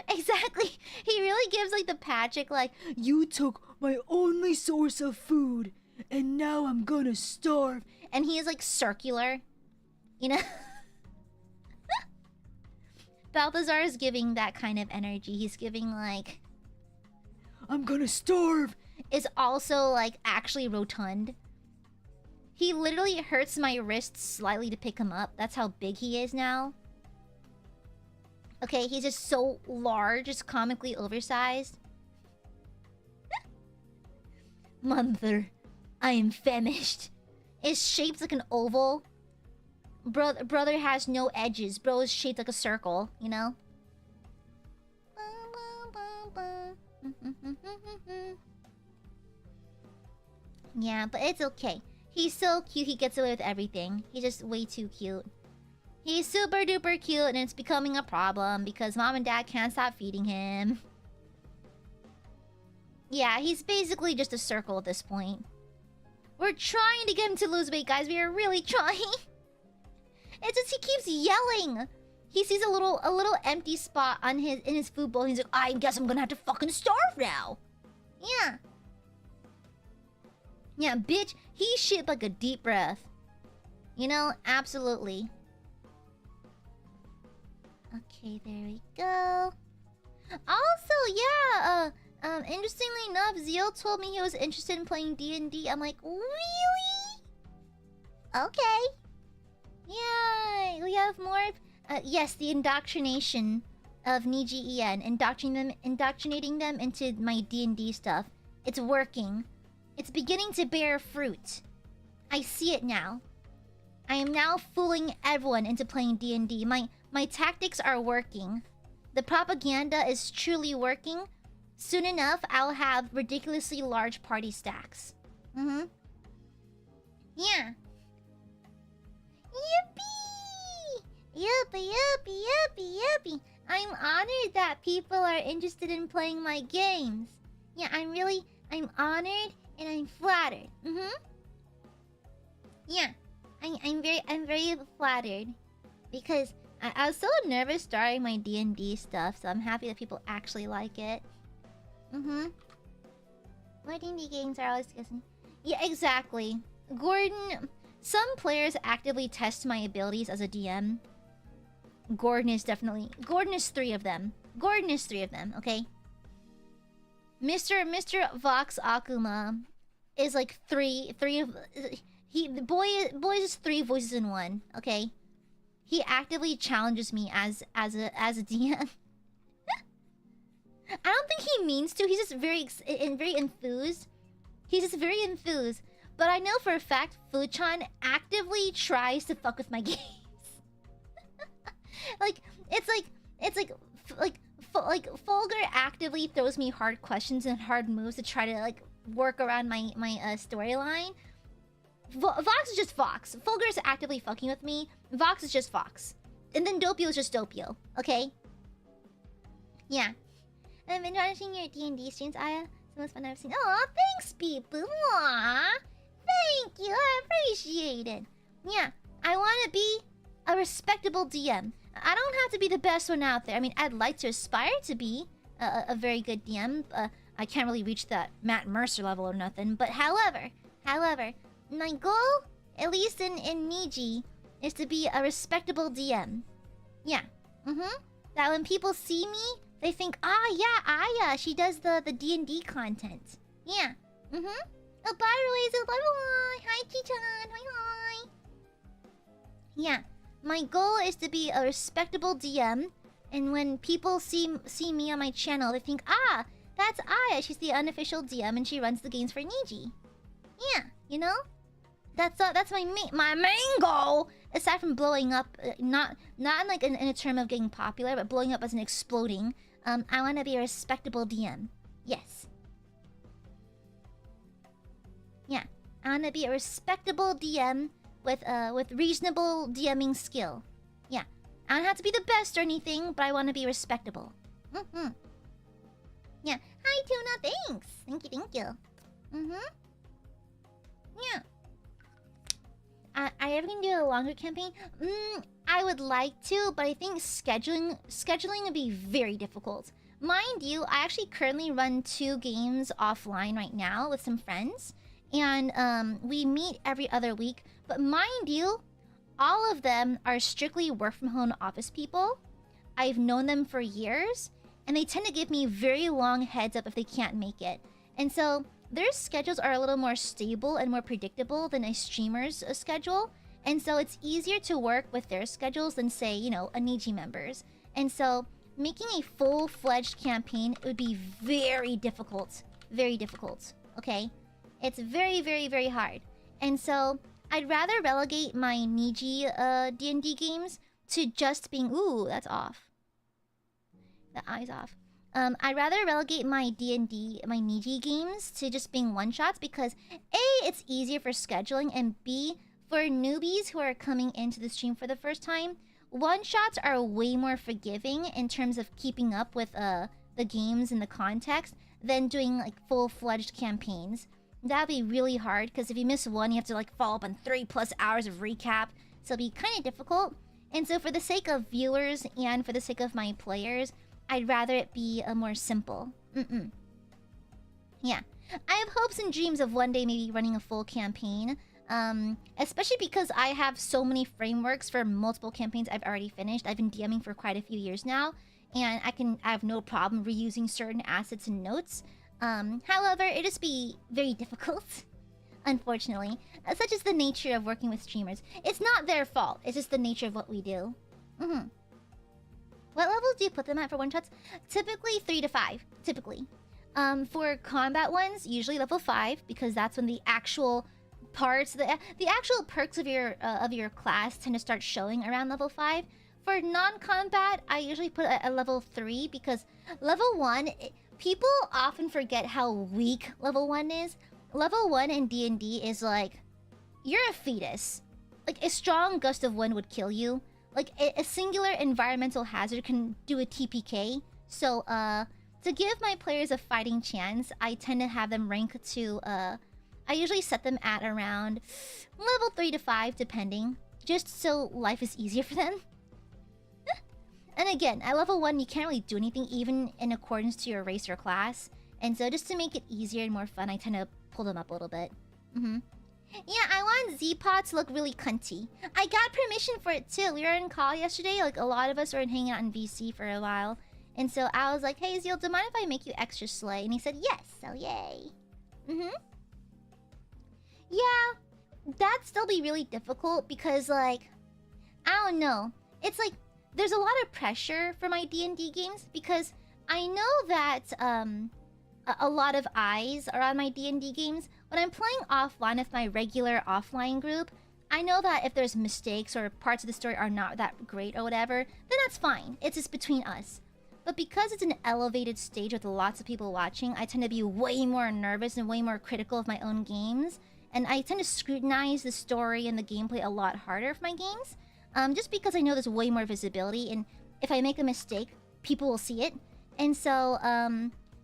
Exactly. He really gives like the Patrick like, you took my only source of food and now I'm gonna starve. And he is like circular. You know? Balthazar is giving that kind of energy. He's giving like, I'm gonna starve. Is also like actually rotund. He literally hurts my wrists slightly to pick him up. That's how big he is now. Okay, he's just so large, just comically oversized. Mother, I am famished. It's shaped like an oval. Brother has no edges. Bro is shaped like a circle, you know? Yeah, but it's okay. He's so cute, he gets away with everything. He's just way too cute. He's super duper cute and it's becoming a problem because mom and dad can't stop feeding him. Yeah, he's basically just a circle at this point. We're trying to get him to lose weight, guys. We are really trying. It's just he keeps yelling. He sees a little empty spot on in his food bowl. He's like, I guess I'm gonna have to fucking starve now. Yeah. Yeah, bitch. He shit like a deep breath. You know, absolutely. Okay, there we go. Also, yeah, interestingly enough, Zeal told me he was interested in playing D&D. I'm like, really? Okay. Yeah, we have more. Yes, the indoctrination of Nijisanji, indoctrinating them into my D&D stuff. It's working. It's beginning to bear fruit. I see it now. I am now fooling everyone into playing D&D. My tactics are working. The propaganda is truly working. Soon enough, I'll have ridiculously large party stacks. Yeah. Yippee! Yippee, yippee, yippee, yippee. I'm honored that people are interested in playing my games. Yeah, I'm honored and I'm flattered. Yeah. I'm very flattered. Because I was so nervous starting my D&D stuff, so I'm happy that people actually like it. My D&D games are always guessing. Yeah, exactly. Gordon... Some players actively test my abilities as a DM. Gordon is 3 of them. Gordon is 3 of them, okay? Mr. Vox Akuma is like three of... The boy is 3 voices in 1, okay? He actively challenges me as a DM. I don't think he he means to. He's just very very enthused. He's just very enthused. But I know for a fact Fuchan actively tries to fuck with my games. like Fulgur actively throws me hard questions and hard moves to try to like work around my storyline. Vox is just Vox. Fulgur is actively fucking with me. Vox is just Vox. And then Doppio is just Doppio. Okay? Yeah. I've been watching your D&D streams, Aya. It's the most fun I've seen. Aw, thanks, people. Aw. Thank you. I appreciate it. Yeah. I want to be a respectable DM. I don't have to be the best one out there. I mean, I'd like to aspire to be a very good DM. I can't really reach that Matt Mercer level or nothing. But however, my goal, at least in Niji, is to be a respectable DM. Yeah. That when people see me, they think, ah, yeah, Aya, she does the D&D content. Yeah. Oh, bye, Ruizu. Bye-bye. Hi, Chichan. Hi. Yeah. My goal is to be a respectable DM. And when people see me on my channel, they think, ah, that's Aya. She's the unofficial DM and she runs the games for Niji. Yeah, you know? That's my main goal. Aside from blowing up, not like in a term of getting popular, but blowing up as an exploding. I want to be a respectable DM. Yes. Yeah, I want to be a respectable DM with reasonable DMing skill. Yeah, I don't have to be the best or anything, but I want to be respectable. Yeah. Hi, Tuna. Thanks. Thank you. Yeah. Are you ever gonna do a longer campaign? I would like to, but I think scheduling would be very difficult. Mind you, I actually currently run 2 games offline right now with some friends. And we meet every other week. But mind you, all of them are strictly work from home office people. I've known them for years. And they tend to give me very long heads up if they can't make it. And so their schedules are a little more stable and more predictable than a streamer's schedule. And so it's easier to work with their schedules than, say, you know, a Niji member's. And so making a full-fledged campaign would be very difficult. Very difficult. Okay? It's very, very, very hard. And so I'd rather relegate my Niji D&D games to just being... Ooh, that's off. The eye's off. I'd rather relegate my D&D, my Niji games to just being one-shots because A, it's easier for scheduling, and B, for newbies who are coming into the stream for the first time, one-shots are way more forgiving in terms of keeping up with the games and the context than doing like full-fledged campaigns. That'd be really hard because if you miss one, you have to like follow up on 3+ hours of recap, so it'd be kind of difficult. And so for the sake of viewers and for the sake of my players, I'd rather it be a more simple. Yeah. I have hopes and dreams of one day maybe running a full campaign. Especially because I have so many frameworks for multiple campaigns I've already finished. I've been DMing for quite a few years now. And I have no problem reusing certain assets and notes. However, it'd just be very difficult. Unfortunately. Such is the nature of working with streamers. It's not their fault. It's just the nature of what we do. What levels do you put them at for one-shots? Typically 3 to 5. Typically. For combat ones, usually level 5, because that's when the actual parts, the actual perks of your class tend to start showing around level 5. For non-combat, I usually put a level 3 because level 1, people often forget how weak level 1 is. Level 1 in D&D is like, you're a fetus. Like, a strong gust of wind would kill you. Like, a singular environmental hazard can do a TPK. So, to give my players a fighting chance, I tend to have them rank to, I usually set them at around level 3 to 5, depending. Just so life is easier for them. And again, at level 1, you can't really do anything, even in accordance to your race or class. And so just to make it easier and more fun, I tend to pull them up a little bit. Yeah, I want Z-Pod to look really cunty. I got permission for it too. We were in call yesterday. Like, a lot of us were hanging out in VC for a while. And so I was like, hey, Zeal, do you mind if I make you extra slay? And he said, yes. So, yay. Yeah, that'd still be really difficult because, like, I don't know. It's like, there's a lot of pressure for my D&D games because I know that a lot of eyes are on my D&D games. When I'm playing offline with my regular offline group, I know that if there's mistakes or parts of the story are not that great or whatever, then that's fine. It's just between us. But because it's an elevated stage with lots of people watching, I tend to be way more nervous and way more critical of my own games. And I tend to scrutinize the story and the gameplay a lot harder for my games. Just because I know there's way more visibility, and if I make a mistake, people will see it. And so,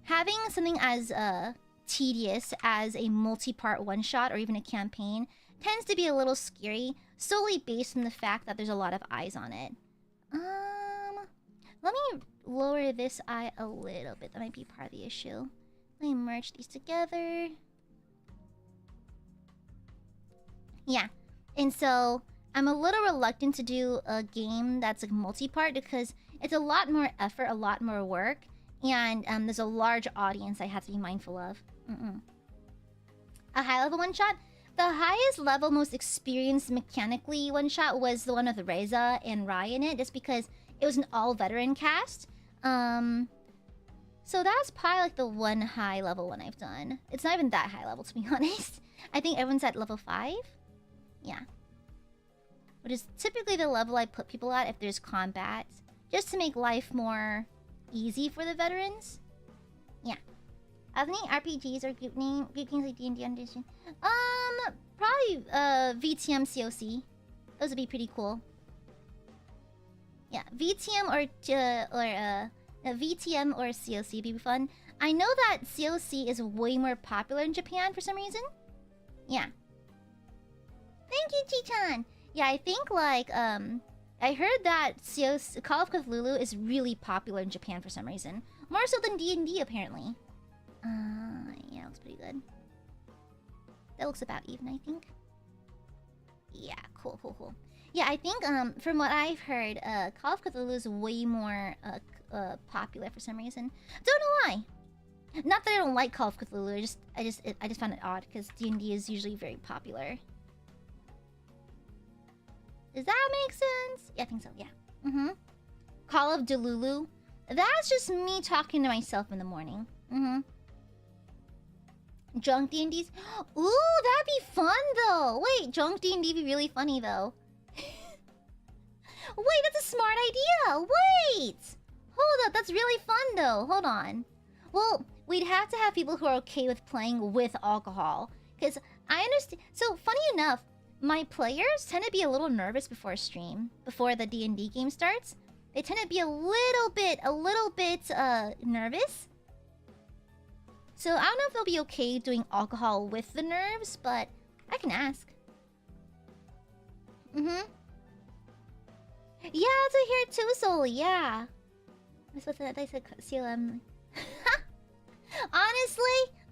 having something as tedious as a multi-part one-shot or even a campaign tends to be a little scary, solely based on the fact that there's a lot of eyes on it. Let me lower this eye a little bit. That might be part of the issue. Let me merge these together. Yeah, and so I'm a little reluctant to do a game that's like multi-part because it's a lot more effort, a lot more work, and there's a large audience I have to be mindful of. A high-level one-shot? The highest level, most experienced mechanically one-shot was the one with Reza and Rai in it, just because it was an all-veteran cast. So that's probably like the one high-level one I've done. It's not even that high level, to be honest. I think everyone's at level 5? Yeah. Which is typically the level I put people at if there's combat, just to make life more easy for the veterans. Yeah. Have any RPGs or group games like D&D Edition? Probably VTM COC. Those would be pretty cool. Yeah, VTM or COC would be fun. I know that COC is way more popular in Japan for some reason. Yeah. Thank you, Chichan. Yeah, I think like I heard that COC, Call of Cthulhu is really popular in Japan for some reason, more so than D&D apparently. Yeah, looks pretty good. That looks about even, I think. Yeah, cool. Yeah, I think from what I've heard, Call of Cthulhu is way more popular for some reason. Don't know why. Not that I don't like Call of Cthulhu. I just found it odd because D&D is usually very popular. Does that make sense? Yeah, I think so. Yeah. Call of Delulu. That's just me talking to myself in the morning. Drunk D&Ds. Ooh, that'd be fun though. Wait, drunk D&D be really funny though. Wait, that's a smart idea. Wait. Hold up, that's really fun though. Hold on. Well, we'd have to have people who are okay with playing with alcohol. Because I understand. So, funny enough, my players tend to be a little nervous before a stream. Before the D&D game starts. They tend to be a little bit nervous. So, I don't know if they'll be okay doing alcohol with the nerves, but I can ask. Yeah, it's a here too, Soli, yeah. I said CLM.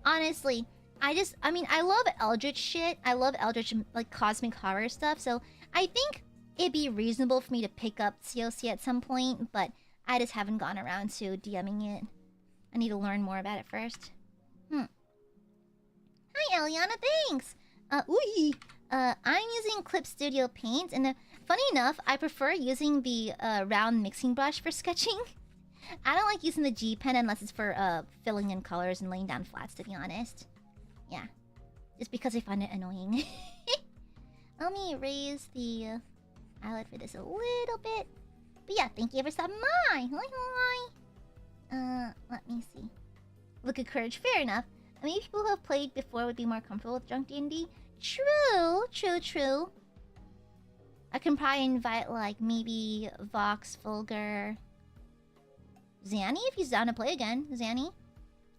Honestly, I mean, I love Eldritch shit. I love Eldritch, like, cosmic horror stuff, so I think it'd be reasonable for me to pick up COC at some point, but I just haven't gone around to DMing it. I need to learn more about it first. Hi, Eliana, thanks! I'm using Clip Studio Paint, and funny enough, I prefer using the round mixing brush for sketching. I don't like using the G pen unless it's for filling in colors and laying down flats, to be honest. Yeah. Just because I find it annoying. Let me raise the eyelid for this a little bit. But yeah, thank you for stopping by. Let me see. Look at Courage, fair enough. Maybe people who have played before would be more comfortable with drunk D&D. True. I can probably invite, like, maybe Vox, Fulgur, Zanny, if he's down to play again. Zanny.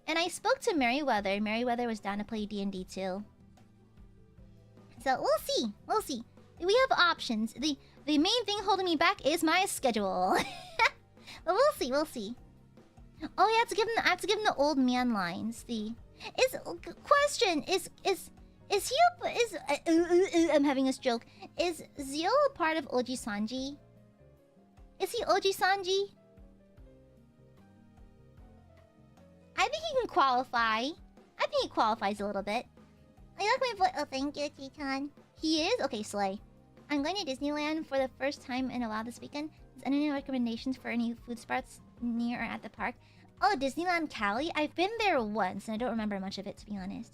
And I spoke to Merryweather. Merryweather was down to play D&D too. So, we'll see. We have options. The main thing holding me back is my schedule. But we'll see. Oh, yeah, I have to give him the old man lines. I'm having a stroke. Is Zeal a part of Ojisanji? Is he Ojisanji? I think he can qualify. I think he qualifies a little bit. I like my voice. Oh, thank you, Titan. He is? Okay, Slay. I'm going to Disneyland for the first time in a while this weekend. Does anyone have recommendations for any food spots near or at the park? Oh, Disneyland Cali? I've been there once, and I don't remember much of it, to be honest.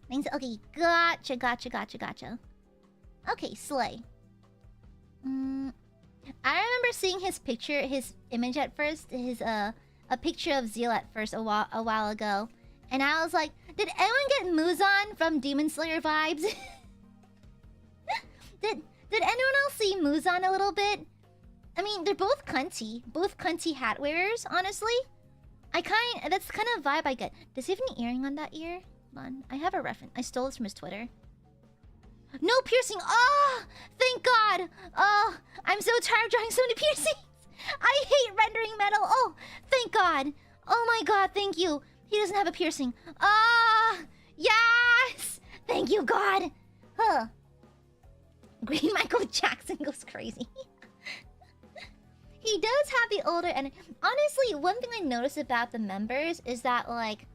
Thanks. Okay, gotcha. Okay, slay. I remember seeing his picture, his image at first, a picture of Zeal at first a while ago, and I was like, did anyone get Muzan from Demon Slayer vibes? Did anyone else see Muzan a little bit? I mean, they're both cunty hat wearers, honestly. That's the kind of vibe I get. Does he have an earring on that ear? Hold on, I have a reference. I stole this from his Twitter. No piercing! Oh! Thank God! Oh, I'm so tired of drawing so many piercings! I hate rendering metal! Oh, thank God! Oh my God, thank you! He doesn't have a piercing. Ah! Yes! Thank you, God! Huh. Green Michael Jackson goes crazy. He does have the older... And honestly, one thing I noticed about the members is that, like...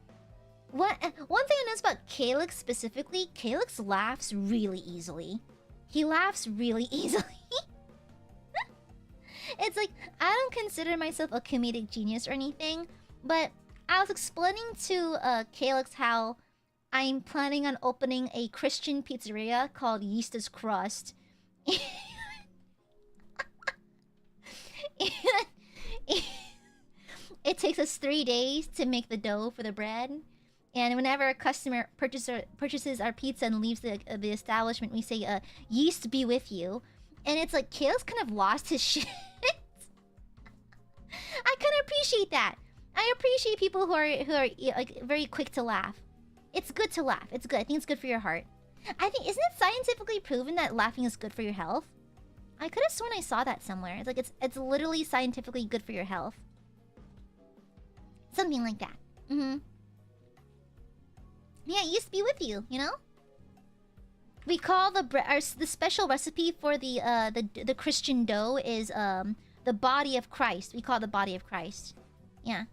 One thing I noticed about Calyx specifically, Calyx laughs really easily. He laughs really easily. It's like, I don't consider myself a comedic genius or anything, but I was explaining to Calyx how I'm planning on opening a Christian pizzeria called Yeast's Crust. It takes us 3 days to make the dough for the bread. And whenever a customer purchases our pizza and leaves the establishment, we say, yeast be with you. And it's like, Kale's kind of lost his shit. I kind of appreciate that. I appreciate people who are like very quick to laugh. It's good to laugh. It's good. I think it's good for your heart. I think, isn't it scientifically proven that laughing is good for your health? I could have sworn I saw that somewhere. It's like, it's literally scientifically good for your health. Something like that. Yeah, it used to be with you, you know? We call the special recipe for the Christian dough is the body of Christ. We call it the body of Christ. Yeah.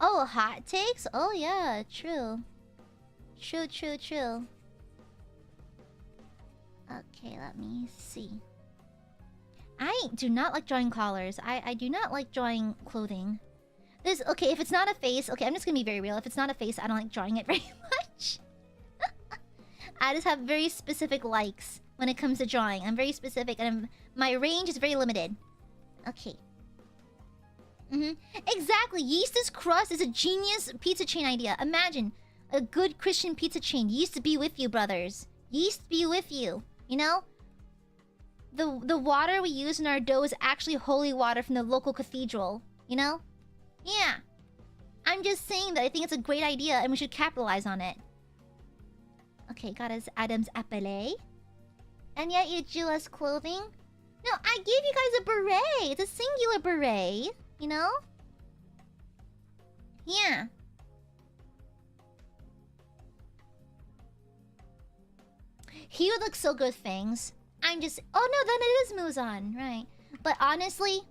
Oh, hot takes? Oh yeah, true. True. Okay, let me see. I do not like drawing collars. I do not like drawing clothing. Okay, if it's not a face... Okay, I'm just gonna be very real. If it's not a face, I don't like drawing it very much. I just have very specific likes when it comes to drawing. I'm very specific, and my range is very limited. Okay. Exactly. Yeast's Crust is a genius pizza chain idea. Imagine a good Christian pizza chain. Yeast be with you, brothers. Yeast be with you. You know? The water we use in our dough is actually holy water from the local cathedral. You know? Yeah. I'm just saying that I think it's a great idea and we should capitalize on it. Okay, got us Adam's appelé. And yet you drew us clothing? No, I gave you guys a beret. It's a singular beret. You know? Yeah. He would look so good with fangs. I'm just... Oh no, then it is Muzan. Right. But honestly...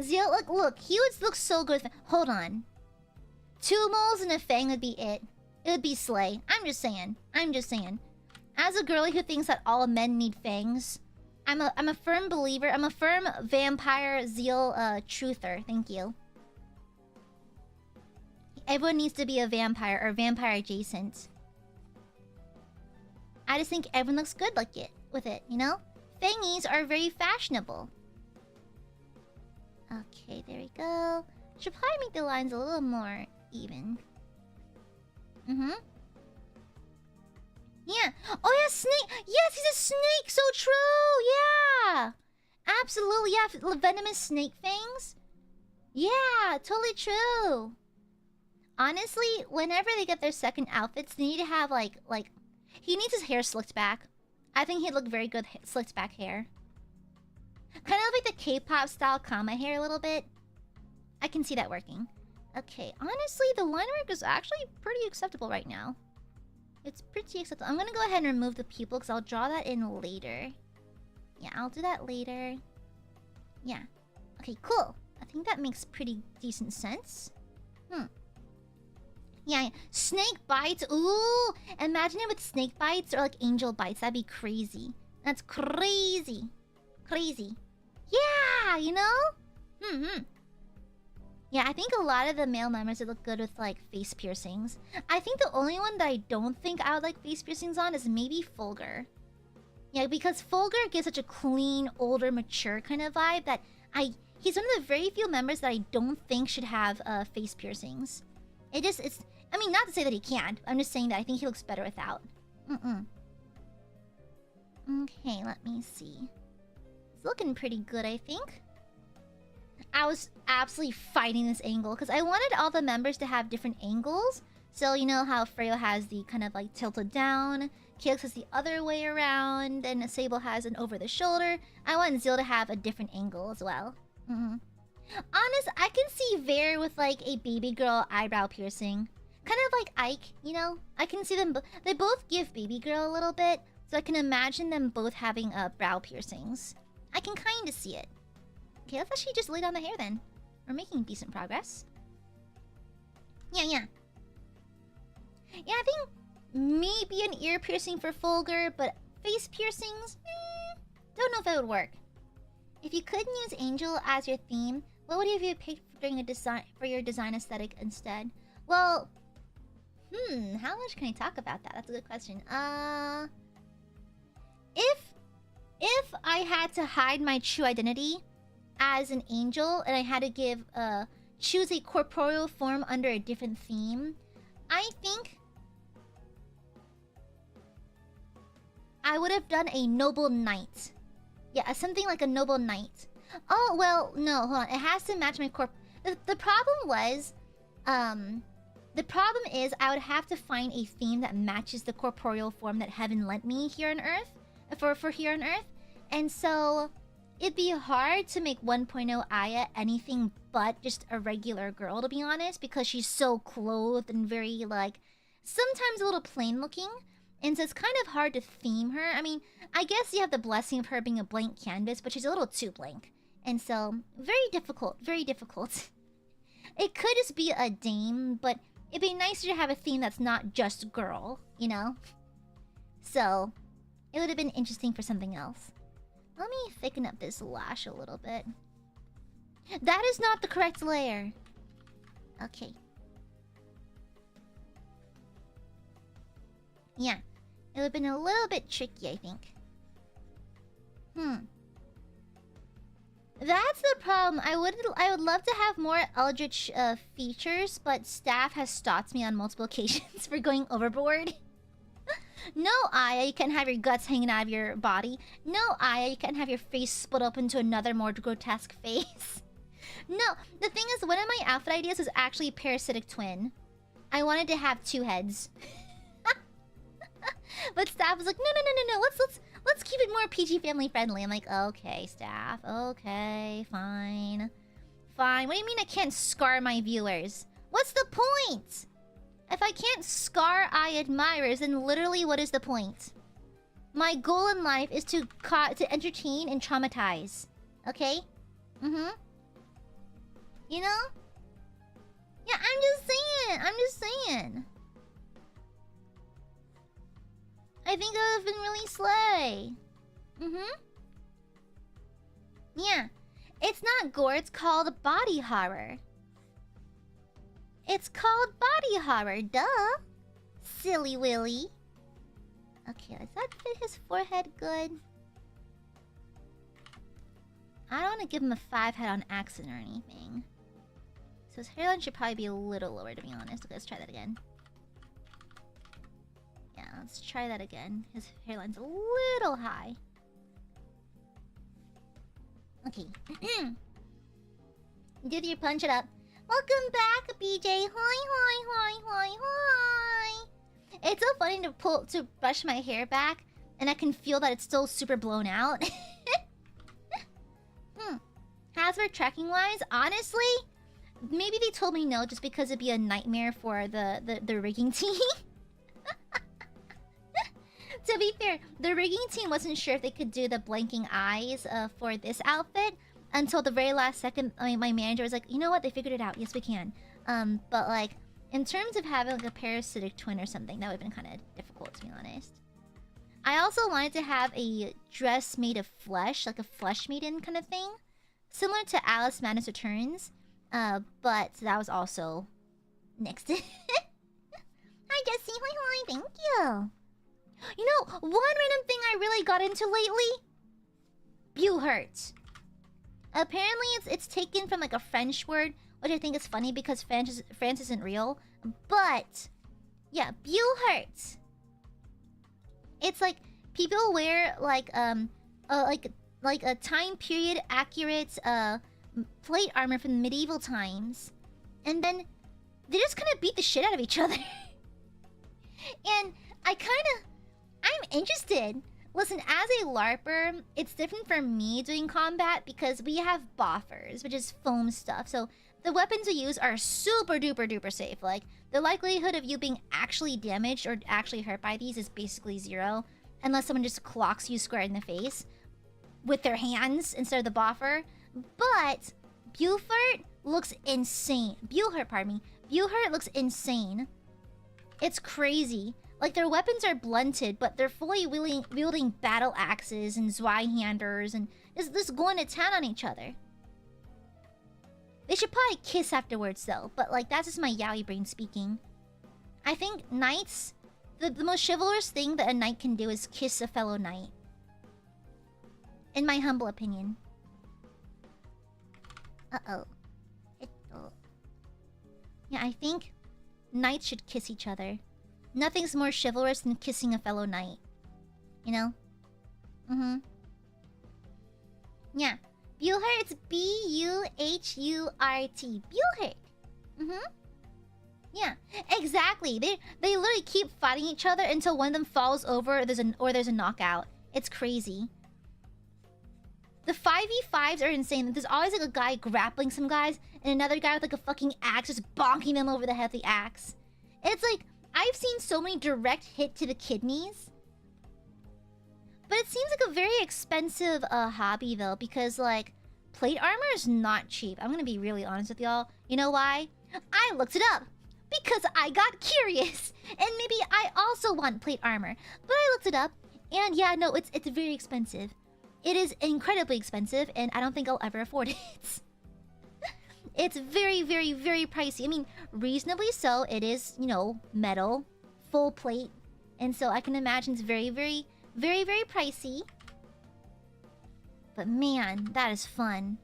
Zeal, look, he would look so good with... Hold on. 2 moles and a fang would be it. It would be slay. I'm just saying. As a girly who thinks that all men need fangs, I'm a firm believer. I'm a firm vampire Zeal truther. Thank you. Everyone needs to be a vampire or vampire adjacent. I just think everyone looks good like it with it, you know? Fangies are very fashionable. Okay, there we go. Should probably make the lines a little more even. Yeah. Oh yeah, snake. Yes, he's a snake. So true. Yeah. Absolutely. Yeah, venomous snake fangs. Yeah, totally true. Honestly, whenever they get their second outfits, they need to have like he needs his hair slicked back. I think he'd look very good slicked back hair. Kind of like the K-pop style Kama hair a little bit. I can see that working. Okay, honestly, the line work is actually pretty acceptable right now. It's pretty acceptable. I'm gonna go ahead and remove the pupil because I'll draw that in later. Yeah, I'll do that later. Yeah. Okay, cool. I think that makes pretty decent sense. Yeah, snake bites. Ooh! Imagine it with snake bites or like angel bites. That'd be crazy. That's crazy. Crazy. Yeah, you know? Yeah, I think a lot of the male members would look good with, like, face piercings. I think the only one that I don't think I would like face piercings on is maybe Fulgur. Yeah, because Fulgur gives such a clean, older, mature kind of vibe that he's one of the very few members that I don't think should have face piercings. It's... I mean, not to say that he can't. I'm just saying that I think he looks better without. Okay, let me see. It's looking pretty good, I think. I was absolutely fighting this angle because I wanted all the members to have different angles. So, you know how Freyo has the kind of like tilted down, Kix has the other way around, and Sable has an over the shoulder. I want Zeal to have a different angle as well. Honest, I can see Vare with like a baby girl eyebrow piercing. Kind of like Ike, you know? I can see them they both give baby girl a little bit, so I can imagine them both having brow piercings. I can kind of see it. Okay, let's actually just lay down the hair then. We're making decent progress. Yeah, I think maybe an ear piercing for Fulgur, but face piercings? Don't know if it would work. If you couldn't use Angel as your theme, what would you have picked during for your design aesthetic instead? Well, how much can I talk about that? That's a good question. If I had to hide my true identity as an angel and I had to choose a corporeal form under a different theme, I think I would have done a noble knight. Yeah, something like a noble knight. Oh, well, no, hold on. It has to match my corp... The problem was... The problem is I would have to find a theme that matches the corporeal form that Heaven lent me here on Earth. For here on Earth. And so... it'd be hard to make 1.0 Aya anything but just a regular girl, to be honest. Because she's so clothed and very, like... sometimes a little plain looking. And so it's kind of hard to theme her. I mean, I guess you have the blessing of her being a blank canvas, but she's a little too blank. And so, very difficult, very difficult. It could just be a dame, but it'd be nicer to have a theme that's not just girl, you know? So, it would have been interesting for something else. Let me thicken up this lash a little bit. That is not the correct layer. Okay. Yeah, it would have been a little bit tricky, I think. That's the problem. I would love to have more Eldritch features, but staff has stopped me on multiple occasions for going overboard. No, Aya, you can't have your guts hanging out of your body. No, Aya, you can't have your face split up into another more grotesque face. No, the thing is, one of my outfit ideas was actually parasitic twin. I wanted to have two heads. But staff was like, no, let's keep it more PG family friendly. I'm like, okay, staff, okay, fine. What do you mean I can't scar my viewers? What's the point? If I can't scar Aiadmirers, then literally what is the point? My goal in life is to entertain and traumatize. Okay? You know? Yeah, I'm just saying. I think it would have been really slay. Yeah. It's not gore, it's called body horror. It's called body horror, duh. Silly Willy. Okay, does that fit his forehead good? I don't want to give him a 5 head on accident or anything. So his hairline should probably be a little lower, to be honest. Okay, let's try that again. Yeah, let's try that again. His hairline's a little high. Okay. Did you punch it up? Welcome back, BJ. Hi. It's so funny to brush my hair back, and I can feel that it's still super blown out. Hasbro tracking wise, honestly, maybe they told me no just because it'd be a nightmare for the rigging team. To be fair, the rigging team wasn't sure if they could do the blinking eyes for this outfit until the very last second. I mean, my manager was like, you know what? They figured it out. Yes, we can. But like, in terms of having like a parasitic twin or something, that would have been kind of difficult, to be honest. I also wanted to have a dress made of flesh, like a flesh maiden kind of thing. Similar to Alice Madness Returns. But that was also next. Hi, Jesse. Hi, thank you. You know, one random thing I really got into lately? Buhurt. Apparently, it's taken from like a French word, which I think is funny because France isn't real. But yeah, Buhurt. It's like people wear like a time period accurate plate armor from medieval times, and then they just kind of beat the shit out of each other. And I'm interested. Listen, as a LARPer, it's different for me doing combat because we have boffers, which is foam stuff. So the weapons we use are super duper duper safe. Like, the likelihood of you being actually damaged or actually hurt by these is basically 0. Unless someone just clocks you square in the face with their hands instead of the boffer. But Buhurt looks insane. Buhurt looks insane. It's crazy. Like, their weapons are blunted, but they're fully wielding battle axes and Zweihanders and just going to town on each other. They should probably kiss afterwards, though. But, like, that's just my yaoi brain speaking. I think knights... The most chivalrous thing that a knight can do is kiss a fellow knight. In my humble opinion. Uh-oh. Yeah, I think knights should kiss each other. Nothing's more chivalrous than kissing a fellow knight. You know? Mm-hmm. Yeah. Buhurt, it's B-U-H-U-R-T. Buhurt. Mm-hmm. Yeah, exactly. They literally keep fighting each other until one of them falls over or there's a knockout. It's crazy. The 5v5s are insane. There's always like a guy grappling some guys and another guy with like a fucking axe just bonking them over the head with the axe. It's like, I've seen so many direct hit to the kidneys. But it seems like a very expensive hobby though, because like plate armor is not cheap. I'm gonna be really honest with y'all. You know why? I looked it up. Because I got curious. And maybe I also want plate armor. But I looked it up. And yeah, no, it's very expensive. It is incredibly expensive. And I don't think I'll ever afford it. It's very, very, very pricey. I mean, reasonably so. It is, you know, metal. Full plate. And so I can imagine it's very, very, very, very pricey. But man, that is fun.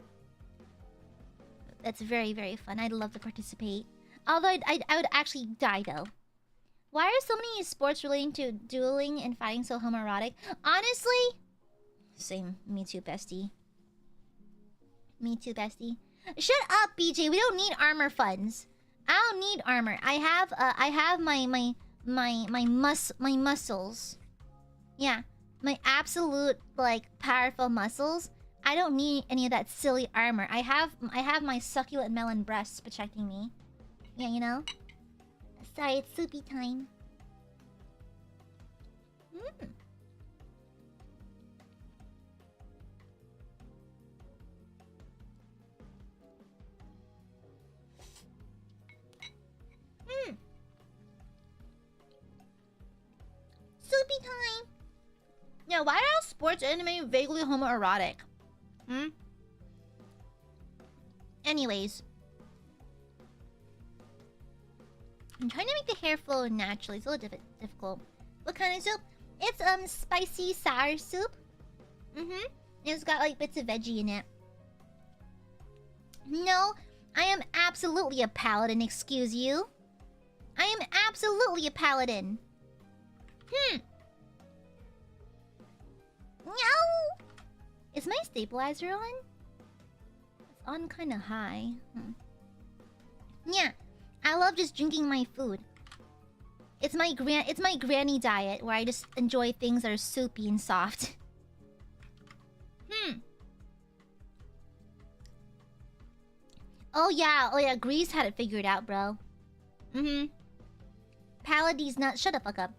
That's very, very fun. I'd love to participate. Although I would actually die though. Why are so many sports relating to dueling and fighting so homoerotic? Honestly, same. Me too, bestie. Me too, bestie. Shut up, BJ. We don't need armor funds. I don't need armor. I have my muscles. Yeah, my absolute like powerful muscles. I don't need any of that silly armor. I have my succulent melon breasts protecting me. Yeah, you know? Sorry, it's soupy time. Soupy time! Yeah, why are all sports anime vaguely homoerotic? Anyways. I'm trying to make the hair flow naturally. It's a little difficult. What kind of soup? It's spicy sour soup. It's got like bits of veggie in it. No, I am absolutely a paladin, excuse you. I am absolutely a paladin. No! Is my stabilizer on? It's on kind of high. Yeah. I love just drinking my food. It's my granny diet where I just enjoy things that are soupy and soft. Oh yeah, Grease had it figured out, bro. Paladin's not. Shut the fuck up.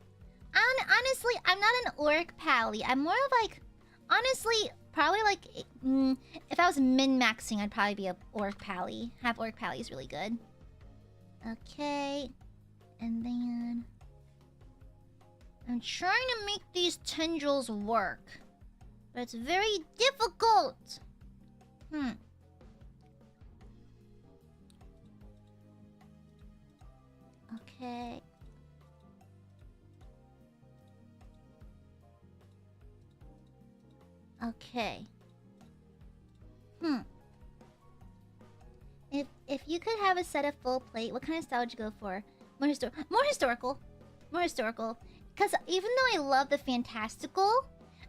Honestly, I'm not an orc pally. I'm more of like, honestly, probably like, if I was min-maxing, I'd probably be a orc pally. Half orc pally is really good. Okay, and then I'm trying to make these tendrils work, but it's very difficult. Okay. Okay. If you could have a set of full plate, what kind of style would you go for? More historical. More historical. Because even though I love the fantastical,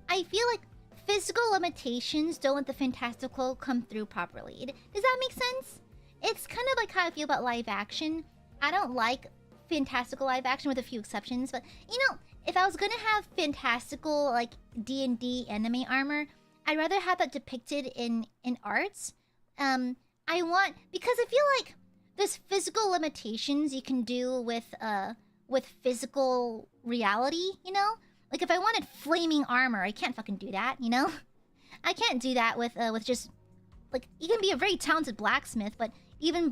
I feel like physical limitations don't let the fantastical come through properly. Does that make sense? It's kind of like how I feel about live action. I don't like fantastical live action with a few exceptions, but you know, if I was gonna have fantastical like D&D anime armor, I'd rather have that depicted in arts. I want, because I feel like there's physical limitations you can do with physical reality, you know? Like if I wanted flaming armor, I can't fucking do that, you know? I can't do that with just like, you can be a very talented blacksmith, but even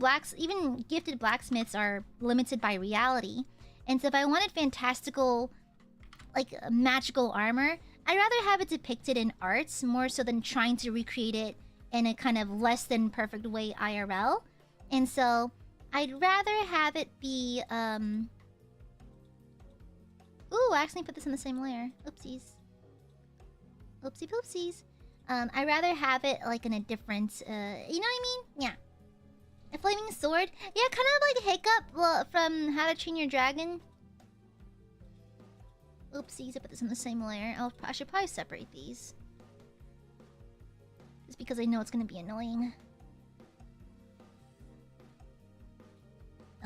gifted blacksmiths are limited by reality. And so if I wanted fantastical, like magical armor, I'd rather have it depicted in arts more so than trying to recreate it in a kind of less than perfect way IRL. And so I'd rather have it be ooh, I accidentally put this in the same layer. Oopsies. Oopsie poopsies. I'd rather have it like in a different, you know what I mean? Yeah. A flaming sword? Yeah, kind of like Hiccup from How to Train Your Dragon. Oopsies, I put this in the same layer. I should probably separate these. Just because I know it's gonna be annoying.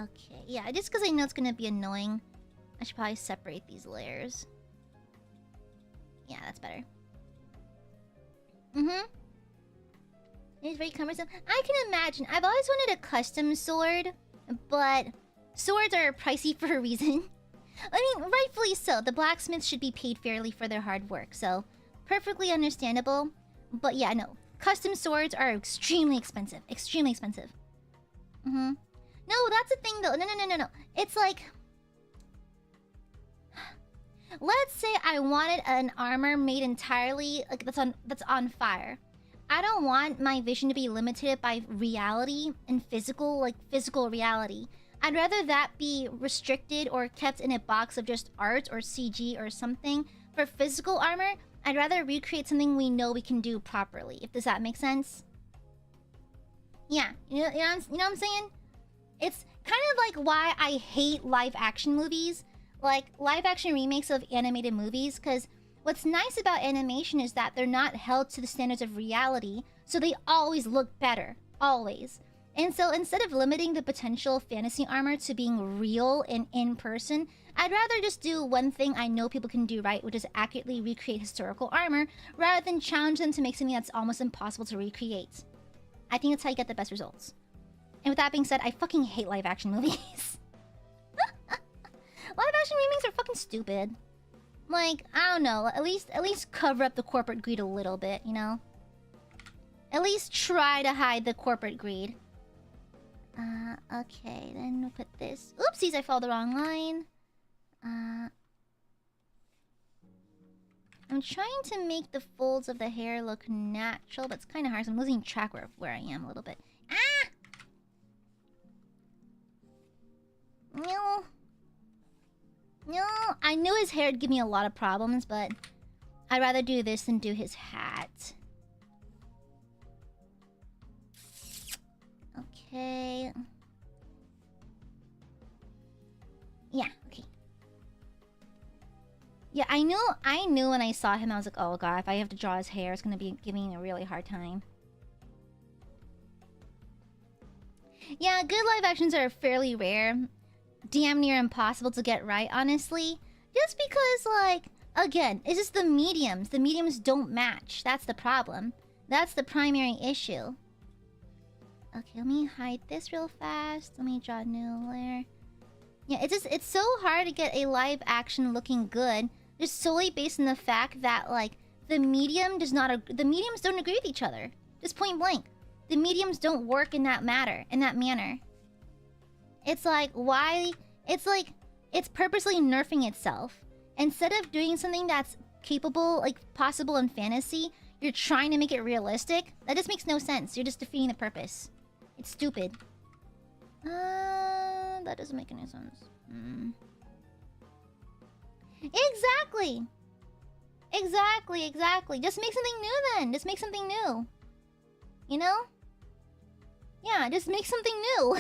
Okay, yeah, just because I know it's gonna be annoying, I should probably separate these layers. Yeah, that's better. It's very cumbersome. I can imagine. I've always wanted a custom sword, but swords are pricey for a reason. I mean, rightfully so. The blacksmiths should be paid fairly for their hard work, so perfectly understandable. But yeah, no. Custom swords are extremely expensive. Extremely expensive. No, that's the thing though. No. It's like, let's say I wanted an armor made entirely like that's on fire. I don't want my vision to be limited by reality and physical reality. I'd rather that be restricted or kept in a box of just art or CG or something. For physical armor, I'd rather recreate something we know we can do properly. Does that make sense? Yeah, you know what I'm saying? It's kind of like why I hate live action movies, like live action remakes of animated movies, because what's nice about animation is that they're not held to the standards of reality, so they always look better. Always. And so instead of limiting the potential fantasy armor to being real and in person, I'd rather just do one thing I know people can do right, which is accurately recreate historical armor, rather than challenge them to make something that's almost impossible to recreate. I think that's how you get the best results. And with that being said, I fucking hate live action movies. Live action remakes are fucking stupid. Like, I don't know, at least cover up the corporate greed a little bit, you know? At least try to hide the corporate greed. Okay, then we'll put this. Oopsies, I followed the wrong line. I'm trying to make the folds of the hair look natural, but it's kind of hard, so I'm losing track of where I am a little bit. Ah! No. No, I knew his hair would give me a lot of problems, but I'd rather do this than do his hat. Okay. Yeah, okay. Yeah, I knew when I saw him, I was like, oh god, if I have to draw his hair, it's gonna be giving me a really hard time. Yeah, good live actions are fairly rare. Damn near impossible to get right, honestly. Just because, like, again, it's just the mediums. The mediums don't match. That's the problem. That's the primary issue. Okay, let me hide this real fast. Let me draw a new layer. Yeah, it's so hard to get a live action looking good, just solely based on the fact that, like, the mediums don't agree with each other. Just point blank. The mediums don't work in that manner. It's like, why? It's like, it's purposely nerfing itself. Instead of doing something that's capable, like possible in fantasy, you're trying to make it realistic. That just makes no sense. You're just defeating the purpose. It's stupid. That doesn't make any sense. Exactly. Exactly. Just make something new then. Just make something new. You know? Yeah, just make something new.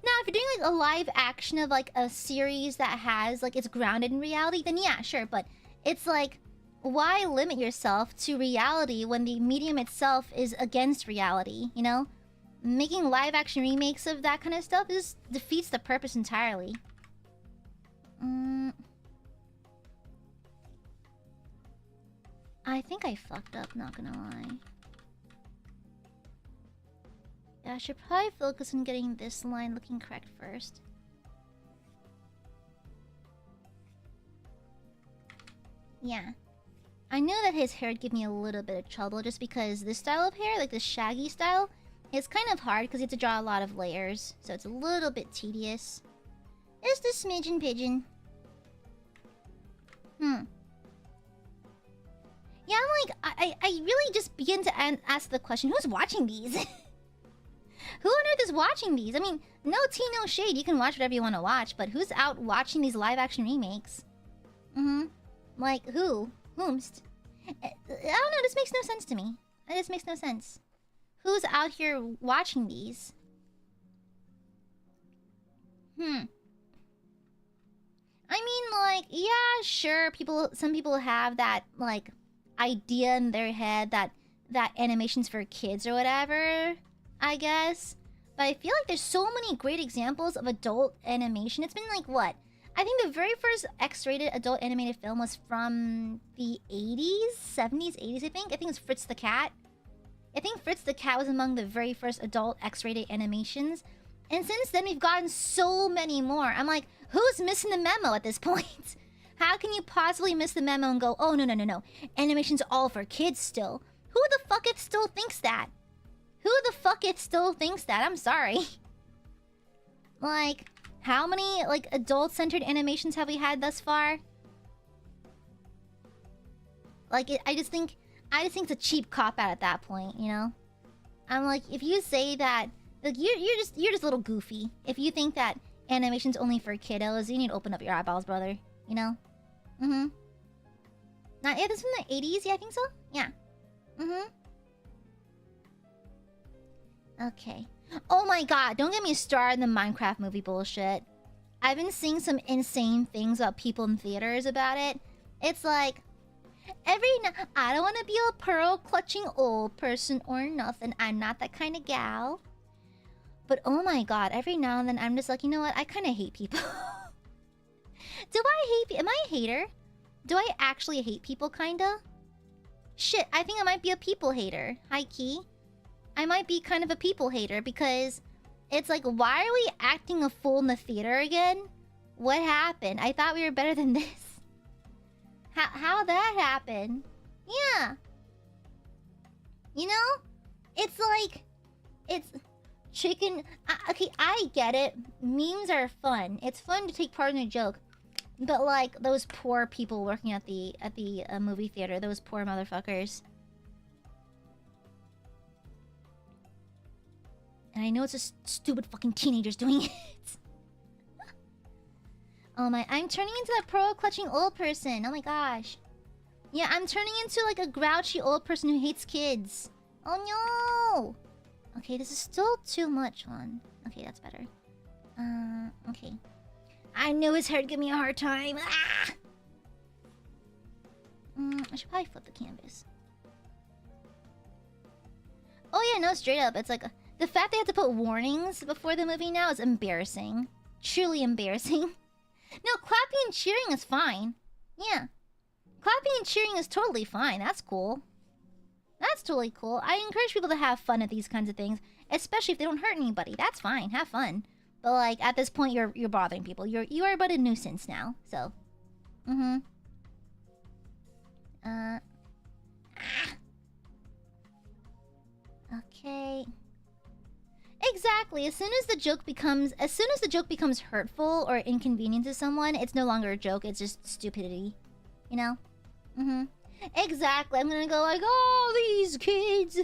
Now, if you're doing like a live action of like a series that has like it's grounded in reality, then yeah, sure. But it's like, why limit yourself to reality when the medium itself is against reality? You know, making live action remakes of that kind of stuff just defeats the purpose entirely. I think I fucked up, not gonna lie. Yeah, I should probably focus on getting this line looking correct first. Yeah. I knew that his hair would give me a little bit of trouble just because this style of hair, like the shaggy style, is kind of hard because you have to draw a lot of layers. So it's a little bit tedious. Just a smidgen pigeon. Yeah, I'm like, I really just begin to ask the question, who's watching these? Who on earth is watching these? I mean, no tea, no shade. You can watch whatever you want to watch, but who's out watching these live-action remakes? Like, who? Whomst? I don't know, this makes no sense to me. This makes no sense. Who's out here watching these? I mean, like, yeah, sure, some people have that, like, idea in their head that animation's for kids or whatever, I guess. But I feel like there's so many great examples of adult animation. It's been like, what? I think the very first X-rated adult animated film was from the 80s? 70s, 80s, I think. I think it's Fritz the Cat. I think Fritz the Cat was among the very first adult X-rated animations. And since then, we've gotten so many more. I'm like, who's missing the memo at this point? How can you possibly miss the memo and go, oh, no. Animation's all for kids still. Who the fuck it still thinks that? Who the fuck it still thinks that? I'm sorry. Like, how many, like, adult-centered animations have we had thus far? Like, I just think it's a cheap cop-out at that point, you know? I'm like, if you say that, like, you're just a little goofy. If you think that animation's only for kiddos, you need to open up your eyeballs, brother. You know? Yeah, this is from the 80s? Yeah, I think so? Yeah. Okay. Oh my god, don't get me started in the Minecraft movie bullshit. I've been seeing some insane things about people in theaters about it. It's like, I don't want to be a pearl-clutching old person or nothing. I'm not that kind of gal. But oh my god, every now and then I'm just like, you know what? I kind of hate people. Do I hate... Am I a hater? Do I actually hate people, kinda? Shit, I think I might be a people hater. High-key. I might be kind of a people hater because it's like, why are we acting a fool in the theater again? What happened? I thought we were better than this. How that happened? Yeah. You know? It's like... It's... Chicken... okay, I get it. Memes are fun. It's fun to take part in a joke. But like, those poor people working at the movie theater. Those poor motherfuckers. And I know it's just stupid fucking teenagers doing it. Oh my... I'm turning into that pearl-clutching old person. Oh my gosh. Yeah, I'm turning into like a grouchy old person who hates kids. Oh no! Okay, this is still too much on. Okay, that's better. Okay. I knew his hair would give me a hard time. Ah! I should probably flip the canvas. Oh yeah, no, straight up. It's like... the fact they have to put warnings before the movie now is embarrassing. Truly embarrassing. No, clapping and cheering is fine. Yeah. Clapping and cheering is totally fine. That's cool. That's totally cool. I encourage people to have fun at these kinds of things. Especially if they don't hurt anybody. That's fine. Have fun. But like, at this point, you're bothering people. You are but a nuisance now. So. Okay. Exactly. As soon as the joke becomes hurtful or inconvenient to someone, it's no longer a joke. It's just stupidity. You know? Exactly. I'm gonna go like, oh, these kids.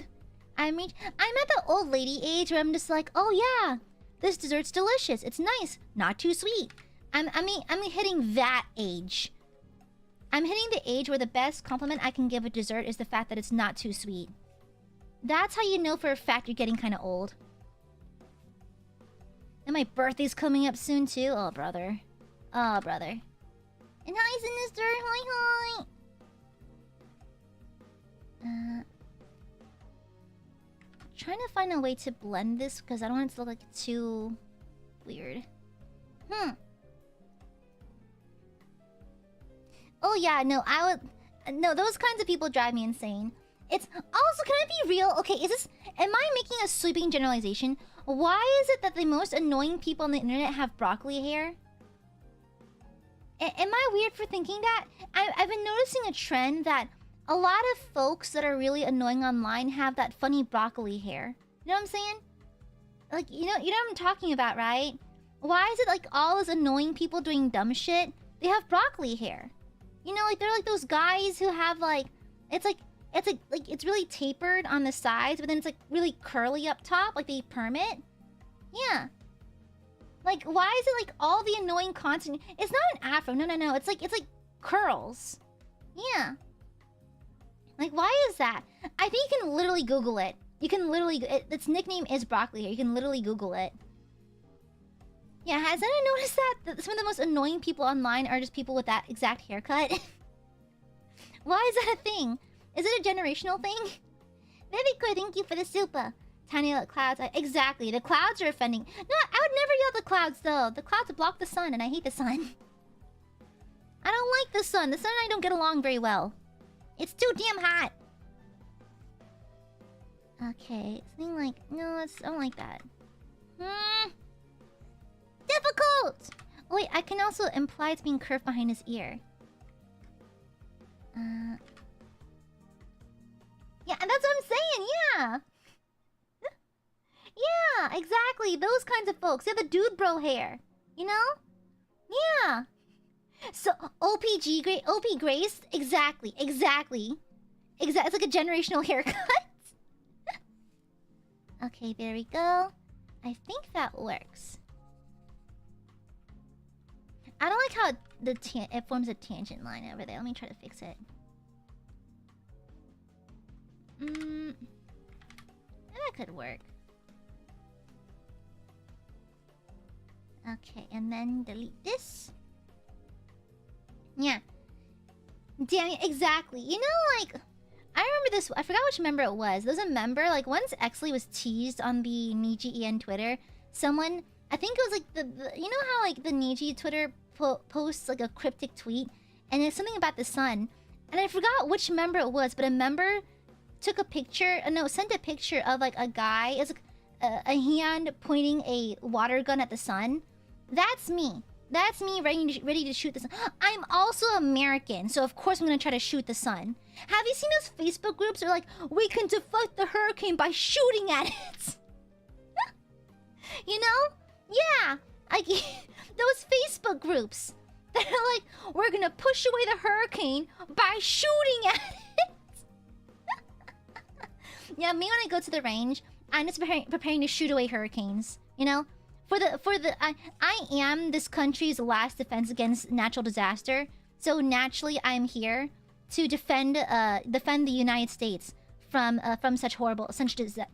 I'm at the old lady age where I'm just like, oh yeah, this dessert's delicious. It's nice, not too sweet. I'm hitting that age. I'm hitting the age where the best compliment I can give a dessert is the fact that it's not too sweet. That's how you know for a fact you're getting kind of old. And my birthday's coming up soon too. Oh brother, oh brother. And hi Sinister, hi hi. Trying to find a way to blend this because I don't want it to look like too weird. Oh yeah, no, those kinds of people drive me insane. It's also, can I be real? Okay, am I making a sweeping generalization? Why is it that the most annoying people on the internet have broccoli hair? Am I weird for thinking that? I've been noticing a trend that a lot of folks that are really annoying online have that funny broccoli hair. You know what I'm saying? Like, you know what I'm talking about, right? Why is it like all those annoying people doing dumb shit, they have broccoli hair? You know, like they're like those guys who have like it's really tapered on the sides, but then it's like really curly up top, like they perm it. Yeah. Like, why is it like all the annoying content? It's not an afro. No. It's like curls. Yeah. Like, why is that? I think you can literally Google it. You can literally... its nickname is broccoli hair. You can literally Google it. Yeah, has anyone noticed that some of the most annoying people online are just people with that exact haircut? Why is that a thing? Is it a generational thing? Very good, thank you for the super. Tiny little clouds. Exactly, the clouds are offending. No, I would never yell at the clouds, though. The clouds block the sun, and I hate the sun. I don't like the sun. The sun and I don't get along very well. It's too damn hot. Okay, something like... No, I don't like that. Difficult! Oh, wait, I can also imply it's being curved behind his ear. Yeah, and that's what I'm saying, yeah! Yeah, exactly, those kinds of folks. They have the dude bro hair, you know? Yeah. So, OP Grace? Exactly. It's like a generational haircut. Okay, there we go. I think that works. I don't like how it forms a tangent line over there. Let me try to fix it. That could work. Okay, and then delete this. Yeah. Damn it, exactly. You know, like... I remember this... I forgot which member it was. There was a member, like, once Exley was teased on the Niji Twitter, someone... I think it was, like, the you know how, like, the Niji Twitter posts, like, a cryptic tweet? And it's something about the sun. And I forgot which member it was, but a member took a picture... sent a picture of, like, a guy... It's like a hand pointing a water gun at the sun. That's me. That's me ready to shoot the sun. I'm also American, so of course I'm gonna try to shoot the sun. Have you seen those Facebook groups that are like, we can deflect the hurricane by shooting at it? You know? Yeah. Like, those Facebook groups that are like, we're gonna push away the hurricane by shooting at it. Yeah, me when I go to the range, I'm just preparing to shoot away hurricanes, you know? I am this country's last defense against natural disaster. So naturally, I'm here to defend the United States from such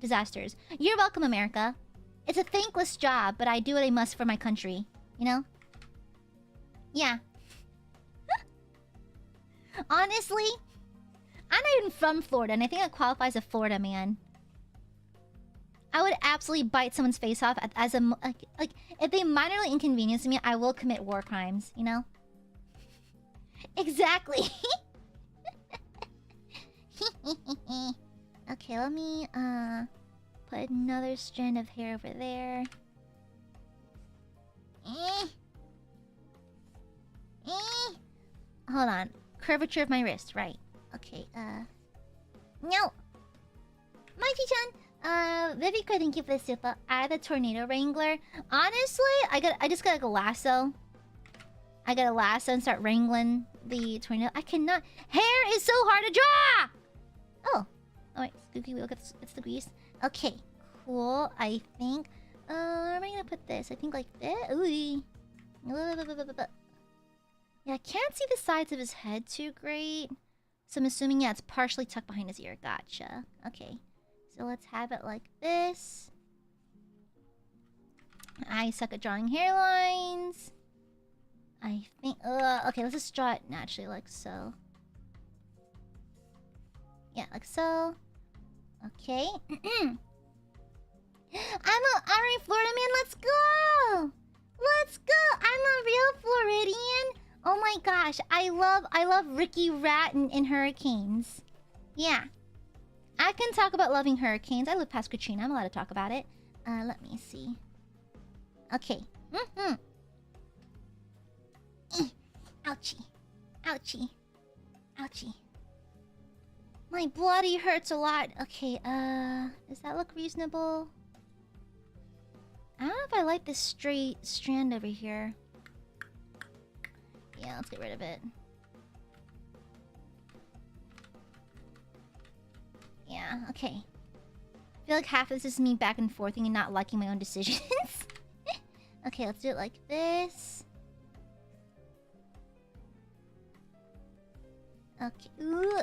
disasters. You're welcome, America. It's a thankless job, but I do what I must for my country. You know? Yeah. Honestly, I'm not even from Florida, and I think that qualifies as Florida man. I would absolutely bite someone's face off as a... Like, if they minorly inconvenience me, I will commit war crimes, you know? Exactly. Okay, let me, put another strand of hair over there. Hold on. Curvature of my wrist, right. Okay, no! Mikey-chan! Viviko, thank you for the super. I the tornado wrangler. Honestly, I just got like a lasso. I got a lasso and start wrangling the tornado. I cannot. Hair is so hard to draw. Oh, wait, squeaky wheel gets the grease. Okay, cool. I think. Where am I gonna put this? I think like this. Ooh. Yeah, I can't see the sides of his head too great. So I'm assuming, yeah, it's partially tucked behind his ear. Gotcha. Okay. So let's have it like this. I suck at drawing hairlines. I think... okay, let's just draw it naturally like so. Yeah, like so. Okay. I'm a alright, Florida man, let's go! Let's go! I'm a real Floridian. Oh my gosh, I love Ricky Rat and hurricanes. Yeah. I can talk about loving hurricanes. I live past Katrina. I'm allowed to talk about it. Let me see. Okay. Ouchie. Ouchie. Ouchie. My body hurts a lot. Okay, does that look reasonable? I don't know if I like this straight strand over here. Yeah, let's get rid of it. Yeah, okay. I feel like half of this is me back and forthing and not liking my own decisions. Okay, let's do it like this. Okay. Ooh.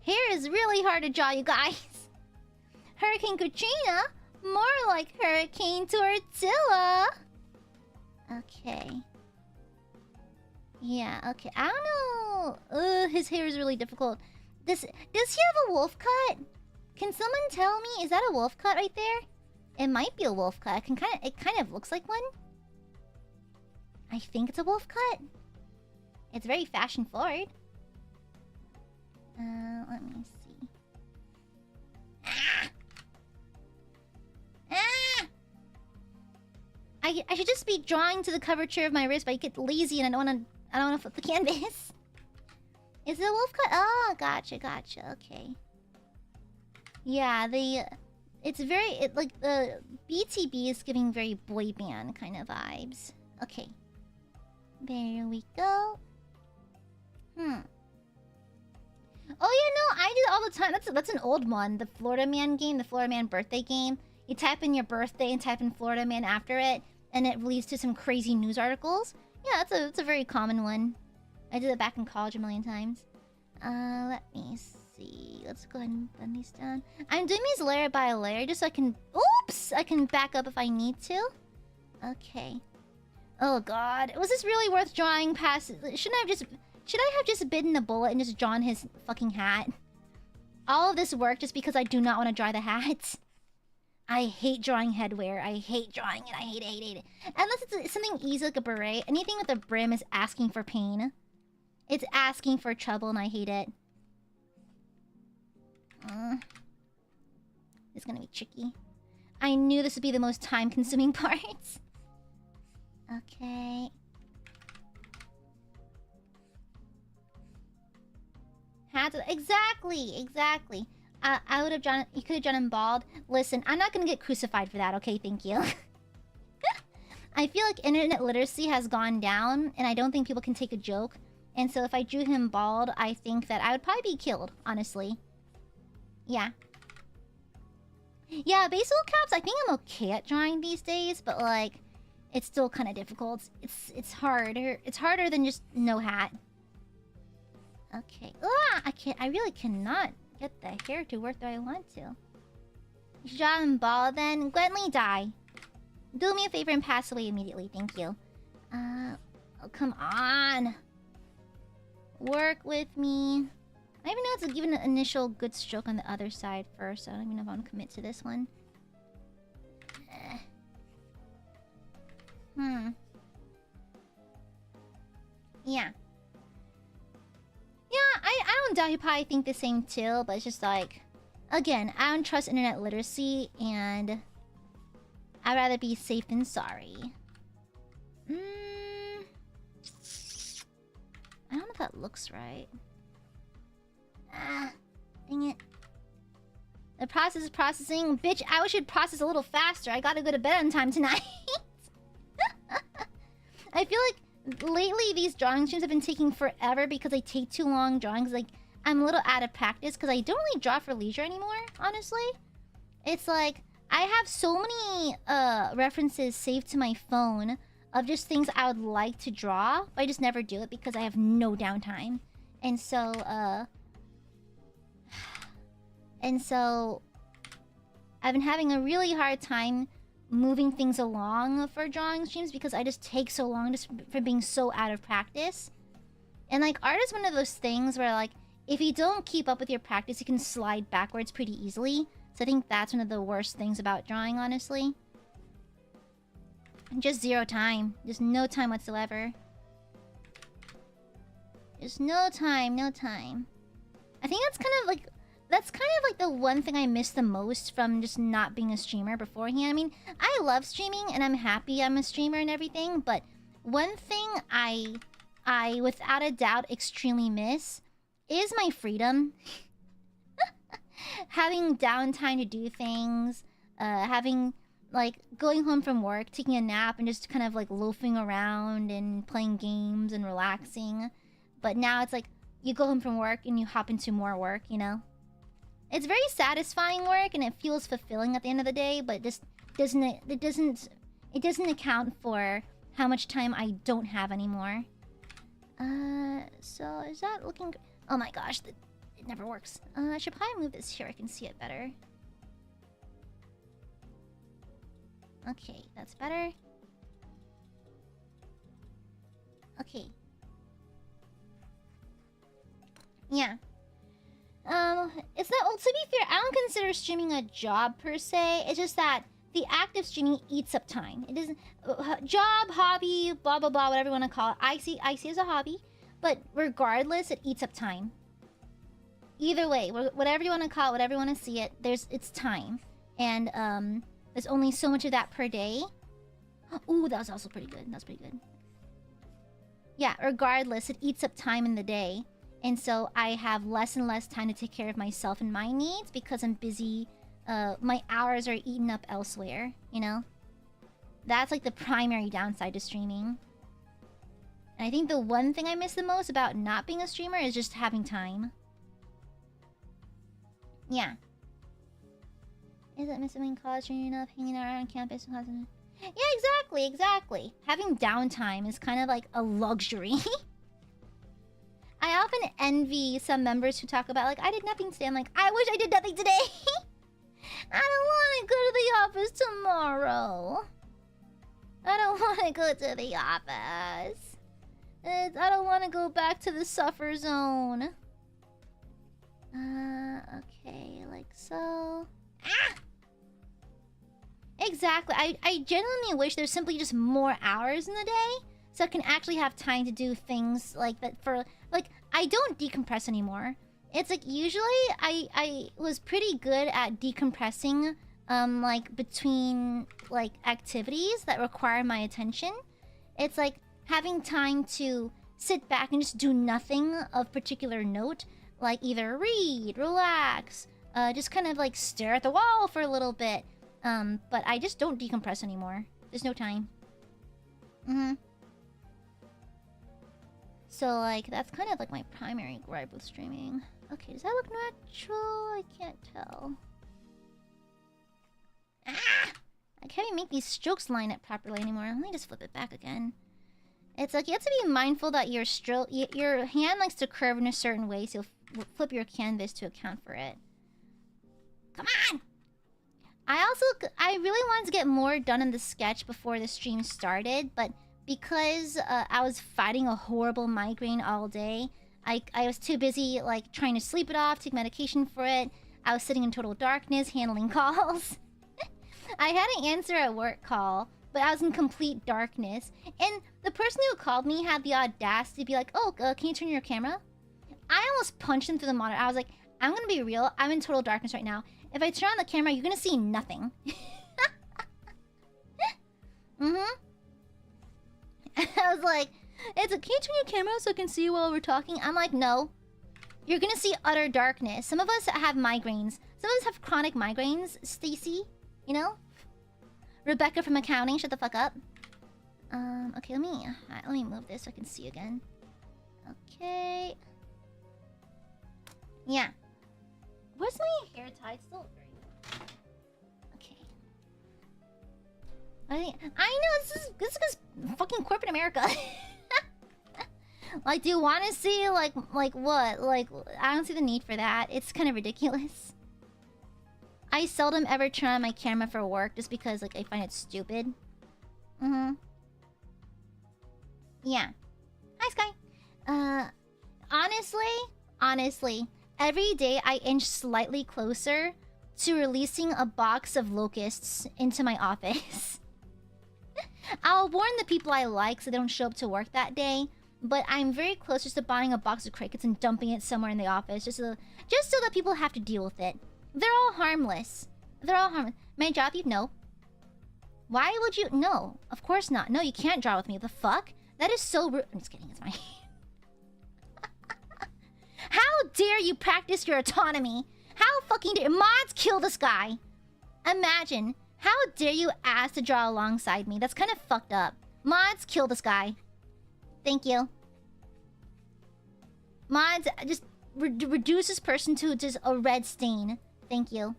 Hair is really hard to draw, you guys. Hurricane Katrina? More like Hurricane Tortilla. Okay. Yeah, okay. I don't know. His hair is really difficult. Does he have a wolf cut? Can someone tell me? Is that a wolf cut right there? It might be a wolf cut. It kind of looks like one. I think it's a wolf cut. It's very fashion forward. Let me see. Ah! Ah! I should just be drawing to the curvature of my wrist, but I get lazy and I don't wanna flip the canvas. Is it a wolf cut? Oh, gotcha. Okay. Yeah, it's very like the BTB is giving very boy band kind of vibes. Okay. There we go. Oh yeah, no, I do it all the time. That's an old one. The Florida Man game, the Florida Man birthday game. You type in your birthday and type in Florida Man after it, and it leads to some crazy news articles. Yeah, that's a very common one. I did it back in college a million times. Let me see. Let's go ahead and bend these down. I'm doing these layer by layer just so I can... Oops! I can back up if I need to. Okay. Oh god. Was this really worth drawing past... Should I have just bitten the bullet and just drawn his fucking hat? All of this work just because I do not want to draw the hat. I hate drawing headwear. I hate drawing it. I hate it. Unless it's something easy like a beret. Anything with a brim is asking for pain. It's asking for trouble and I hate it. It's gonna be tricky. I knew this would be the most time-consuming part. Okay. Exactly. I would have drawn... You could have drawn him bald. Listen, I'm not gonna get crucified for that, okay? Thank you. I feel like internet literacy has gone down, and I don't think people can take a joke. And so if I drew him bald, I think that I would probably be killed, honestly. Yeah. Yeah, baseball caps, I think I'm okay at drawing these days, but like... It's still kind of difficult. It's harder. It's harder than just no hat. Okay. I really cannot get the hair to work the way I want to. You should draw him bald then. Gladly die. Do me a favor and pass away immediately. Thank you. Oh, come on. Work with me. I don't even know if to give an initial good stroke on the other side first. I don't even know if I want to commit to this one. Yeah. Yeah, I don't doubt you probably think the same too, but it's just like... Again, I don't trust internet literacy, and... I'd rather be safe than sorry. I don't know if that looks right. Dang it. The process is processing. Bitch, I should process a little faster. I gotta go to bed on time tonight. I feel like lately these drawing streams have been taking forever because I take too long drawings. Like, I'm a little out of practice because I don't really draw for leisure anymore, honestly. It's like, I have so many references saved to my phone of just things I would like to draw, but I just never do it because I have no downtime. And so, I've been having a really hard time moving things along for drawing streams because I just take so long just for being so out of practice. And like, art is one of those things where like, if you don't keep up with your practice, you can slide backwards pretty easily. So I think that's one of the worst things about drawing, honestly. Just zero time. Just no time whatsoever. Just no time, no time. I think that's kind of like the one thing I miss the most from just not being a streamer beforehand. I mean, I love streaming and I'm happy I'm a streamer and everything, but one thing I without a doubt extremely miss is my freedom. Having downtime to do things, having like going home from work, taking a nap and just kind of like loafing around and playing games and relaxing. But now it's like you go home from work and you hop into more work, you know? It's very satisfying work and it feels fulfilling at the end of the day, but it doesn't account for how much time I don't have anymore. So is that looking... Oh my gosh, it never works. I should probably move this here, I can see it better. Okay, that's better. Okay. Yeah. It's not... Well, to be fair, I don't consider streaming a job per se. It's just that the act of streaming eats up time. It doesn't... job, hobby, blah, blah, blah, whatever you want to call it. I see it as a hobby. But regardless, it eats up time. Either way, whatever you want to call it, whatever you want to see it, it's time. And, there's only so much of that per day. Ooh, that was also pretty good. That's pretty good. Yeah, regardless, it eats up time in the day. And so I have less and less time to take care of myself and my needs because I'm busy. My hours are eaten up elsewhere, you know? That's like the primary downside to streaming. And I think the one thing I miss the most about not being a streamer is just having time. Yeah. Is it missing college enough, hanging out on campus? Yeah, exactly. Having downtime is kind of like a luxury. I often envy some members who talk about, like, I did nothing today. I'm like, I wish I did nothing today. I don't want to go to the office tomorrow. I don't want to go to the office. I don't want to go back to the suffer zone. Okay, like so. Ah! Exactly. I genuinely wish there's simply just more hours in the day so I can actually have time to do things like that for... Like, I don't decompress anymore. It's like, usually I was pretty good at decompressing, like, between, like, activities that require my attention. It's like having time to sit back and just do nothing of particular note. Like, either read, relax, just kind of, like, stare at the wall for a little bit. But I just don't decompress anymore. There's no time. So, like, that's kind of like my primary gripe with streaming. Okay, does that look natural? I can't tell. Ah! I can't even make these strokes line up properly anymore. Let me just flip it back again. It's like, you have to be mindful that your hand likes to curve in a certain way, so you'll flip your canvas to account for it. Come on! I really wanted to get more done in the sketch before the stream started, but because I was fighting a horrible migraine all day, I was too busy, like, trying to sleep it off, take medication for it. I was sitting in total darkness, handling calls. I had an answer at work call, but I was in complete darkness. And the person who called me had the audacity to be like, oh, can you turn your camera? I almost punched him through the monitor. I was like, I'm gonna be real, I'm in total darkness right now. If I turn on the camera, you're gonna see nothing. I was like, can you turn your camera so I can see you while we're talking? I'm like, no. You're gonna see utter darkness. Some of us have migraines. Some of us have chronic migraines, Stacy. You know? Rebecca from accounting, shut the fuck up. Okay, let me move this so I can see again. Okay. Yeah. Where's my hair tie? It's still very good. Okay. I know this is because fucking corporate America. Like, do you want to see like what? Like, I don't see the need for that. It's kind of ridiculous. I seldom ever turn on my camera for work just because like I find it stupid. Yeah. Hi, Sky. Honestly, every day I inch slightly closer to releasing a box of locusts into my office. I'll warn the people I like so they don't show up to work that day, but I'm very close just to buying a box of crickets and dumping it somewhere in the office just so that people have to deal with it. They're all harmless. My job, you'd know. Why would you? No, of course not. No, you can't draw with me. The fuck? That is so rude. I'm just kidding. It's my... How dare you practice your autonomy? How fucking dare... Mods, kill this guy. Imagine. How dare you ask to draw alongside me? That's kind of fucked up. Mods, kill this guy. Thank you. Mods, just reduce this person to just a red stain. Thank you.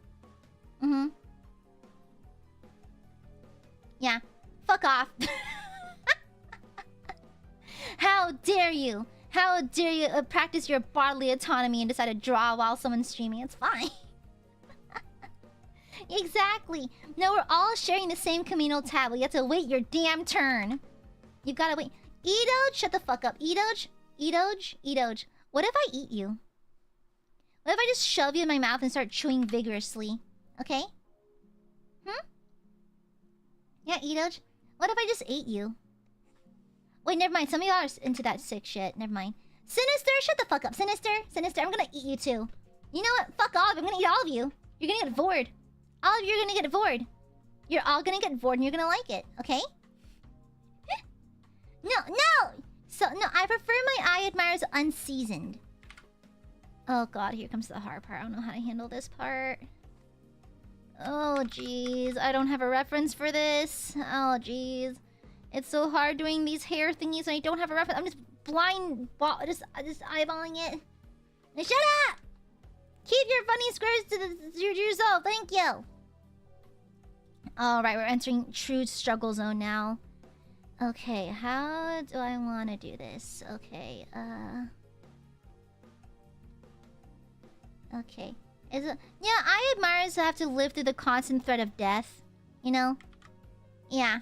Yeah. Fuck off. How dare you? How dare you practice your bodily autonomy and decide to draw while someone's streaming? It's fine. Exactly. No, we're all sharing the same communal tab. You have to wait your damn turn. You gotta wait. Edoj, shut the fuck up. Edoj. What if I eat you? What if I just shove you in my mouth and start chewing vigorously? Okay? Yeah, Edoj. What if I just ate you? Wait, never mind. Some of you are into that sick shit. Never mind. Sinister, shut the fuck up. Sinister, I'm gonna eat you too. You know what? Fuck off. I'm gonna eat all of you. You're gonna get bored. All of you are gonna get bored. You're all gonna get bored and you're gonna like it. Okay? No! So, no, I prefer my Aiadmirers unseasoned. Oh god, here comes the hard part. I don't know how to handle this part. Oh, jeez. I don't have a reference for this. Oh, jeez. It's so hard doing these hair thingies and I don't have a reference. I'm just just eyeballing it. Now shut up! Keep your funny squares to yourself. Thank you. Alright, we're entering true struggle zone now. Okay, how do I want to do this? Okay, okay. Is it... Yeah, Aiadmirers have to live through the constant threat of death. You know? Yeah.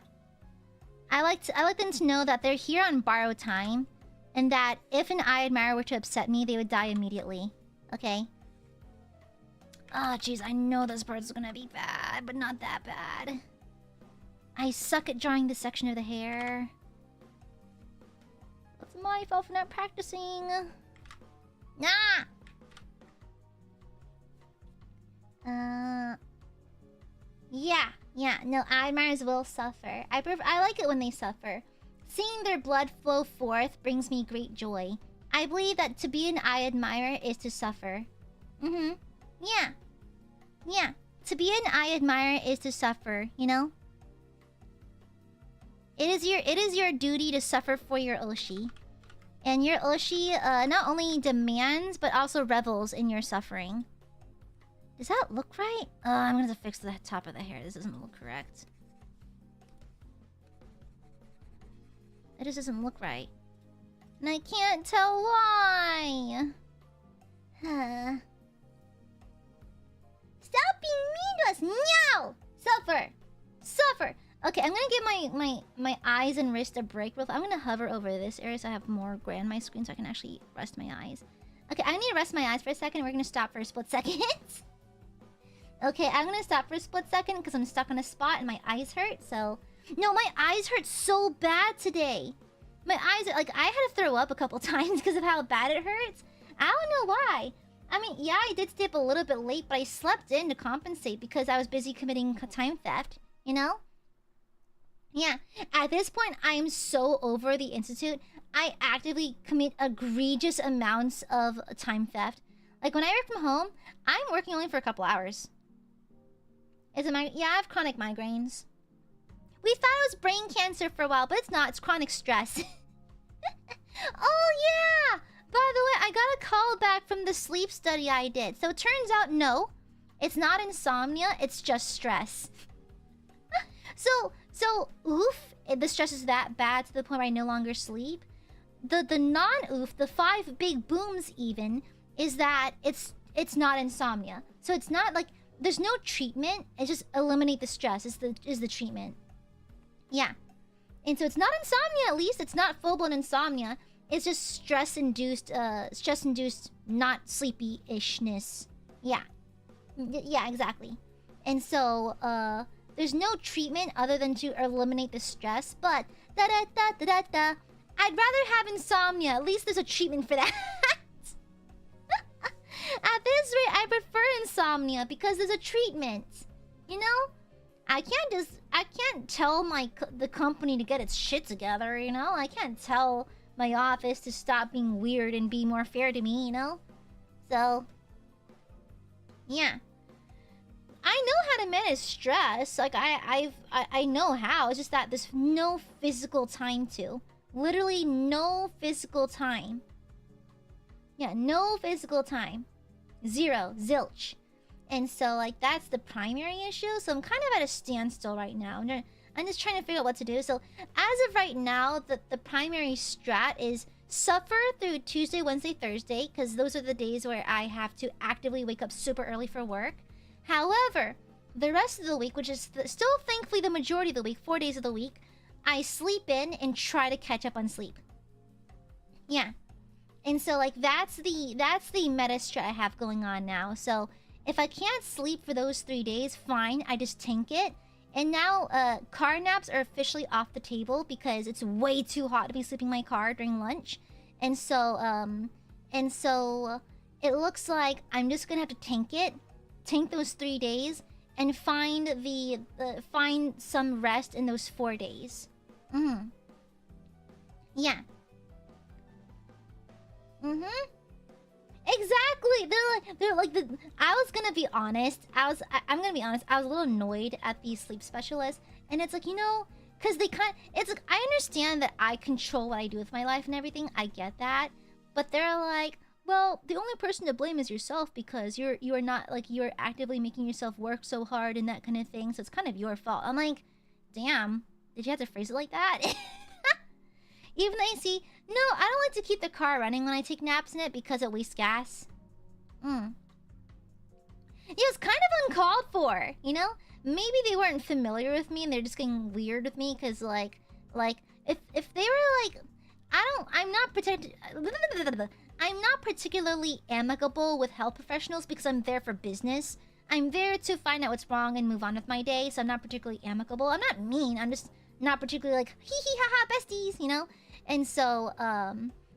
I like them to know that they're here on borrowed time. And that if an Aiadmirer were to upset me, they would die immediately. Okay? Oh, jeez, I know this part's gonna be bad, but not that bad. I suck at drawing this section of the hair. It's my fault for not practicing. Nah! Yeah, no, Aiadmirers will suffer. I like it when they suffer. Seeing their blood flow forth brings me great joy. I believe that to be an Aiadmirer is to suffer. Yeah. To be an Aiadmirer is to suffer, you know? It is your duty to suffer for your Oshi. And your Oshi not only demands, but also revels in your suffering. Does that look right? I'm gonna have to fix the top of the hair. This doesn't look correct. It just doesn't look right. And I can't tell why. Stop being mean to us! No! Suffer! Okay, I'm gonna give my eyes and wrist a break. I'm gonna hover over this area so I have more gray on my screen so I can actually rest my eyes. Okay, I need to rest my eyes for a second. We're gonna stop for a split second. Okay, I'm gonna stop for a split second because I'm stuck on a spot and my eyes hurt, so... No, my eyes hurt so bad today. My eyes, like, I had to throw up a couple times because of how bad it hurts. I don't know why. I mean, yeah, I did stay up a little bit late, but I slept in to compensate because I was busy committing time theft, you know? Yeah, at this point, I am so over the Institute. I actively commit egregious amounts of time theft. Like when I work from home, I'm working only for a couple hours. Is it yeah, I have chronic migraines. We thought it was brain cancer for a while, but it's not. It's chronic stress. Oh, yeah! By the way, I got a call back from the sleep study I did. So it turns out, no. It's not insomnia. It's just stress. So, oof. The stress is that bad to the point where I no longer sleep. The non-oof, the 5 big booms even, is that it's not insomnia. So it's not like... There's no treatment. It's just eliminate the stress is the treatment. Yeah. And so it's not insomnia, at least. It's not full-blown insomnia. It's just stress-induced not sleepy-ishness. Yeah. Yeah, exactly. And so, there's no treatment other than to eliminate the stress, but I'd rather have insomnia. At least there's a treatment for that. At this rate, I prefer insomnia because there's a treatment. You know? I can't tell the company to get its shit together, you know? I can't tell my office to stop being weird and be more fair to me, you know? So, yeah. I know how to manage stress. Like, I know how. It's just that there's no physical time to. Literally no physical time. Yeah, no physical time. Zero. Zilch. And so, like, that's the primary issue. So I'm kind of at a standstill right now. I'm just trying to figure out what to do. So as of right now, the primary strat is suffer through Tuesday, Wednesday, Thursday, because those are the days where I have to actively wake up super early for work. However, the rest of the week, which is still thankfully the majority of the week, 4 days of the week, I sleep in and try to catch up on sleep. Yeah. And so, like, that's the meta strat I have going on now. So if I can't sleep for those 3 days, fine, I just tank it. And now, car naps are officially off the table because it's way too hot to be sleeping in my car during lunch. And so it looks like I'm just gonna have to tank those 3 days, and find find some rest in those 4 days. Yeah. Exactly. They're like I was gonna be honest. I'm gonna be honest. I was a little annoyed at these sleep specialists, and it's like, you know, because it's like, I understand that I control what I do with my life and everything. I get that, but they're like, well, the only person to blame is yourself because you are not, like, you're actively making yourself work so hard and that kind of thing. So it's kind of your fault. I'm like, damn, did you have to phrase it like that? Even though, you see, no, I don't like to keep the car running when I take naps in it because it wastes gas. Yeah, it's kind of uncalled for, you know? Maybe they weren't familiar with me and they're just getting weird with me because, like, if they were like, I'm not particularly amicable with health professionals because I'm there for business. I'm there to find out what's wrong and move on with my day, so I'm not particularly amicable. I'm not mean, I'm just not particularly like, hee hee ha ha besties, you know? And so,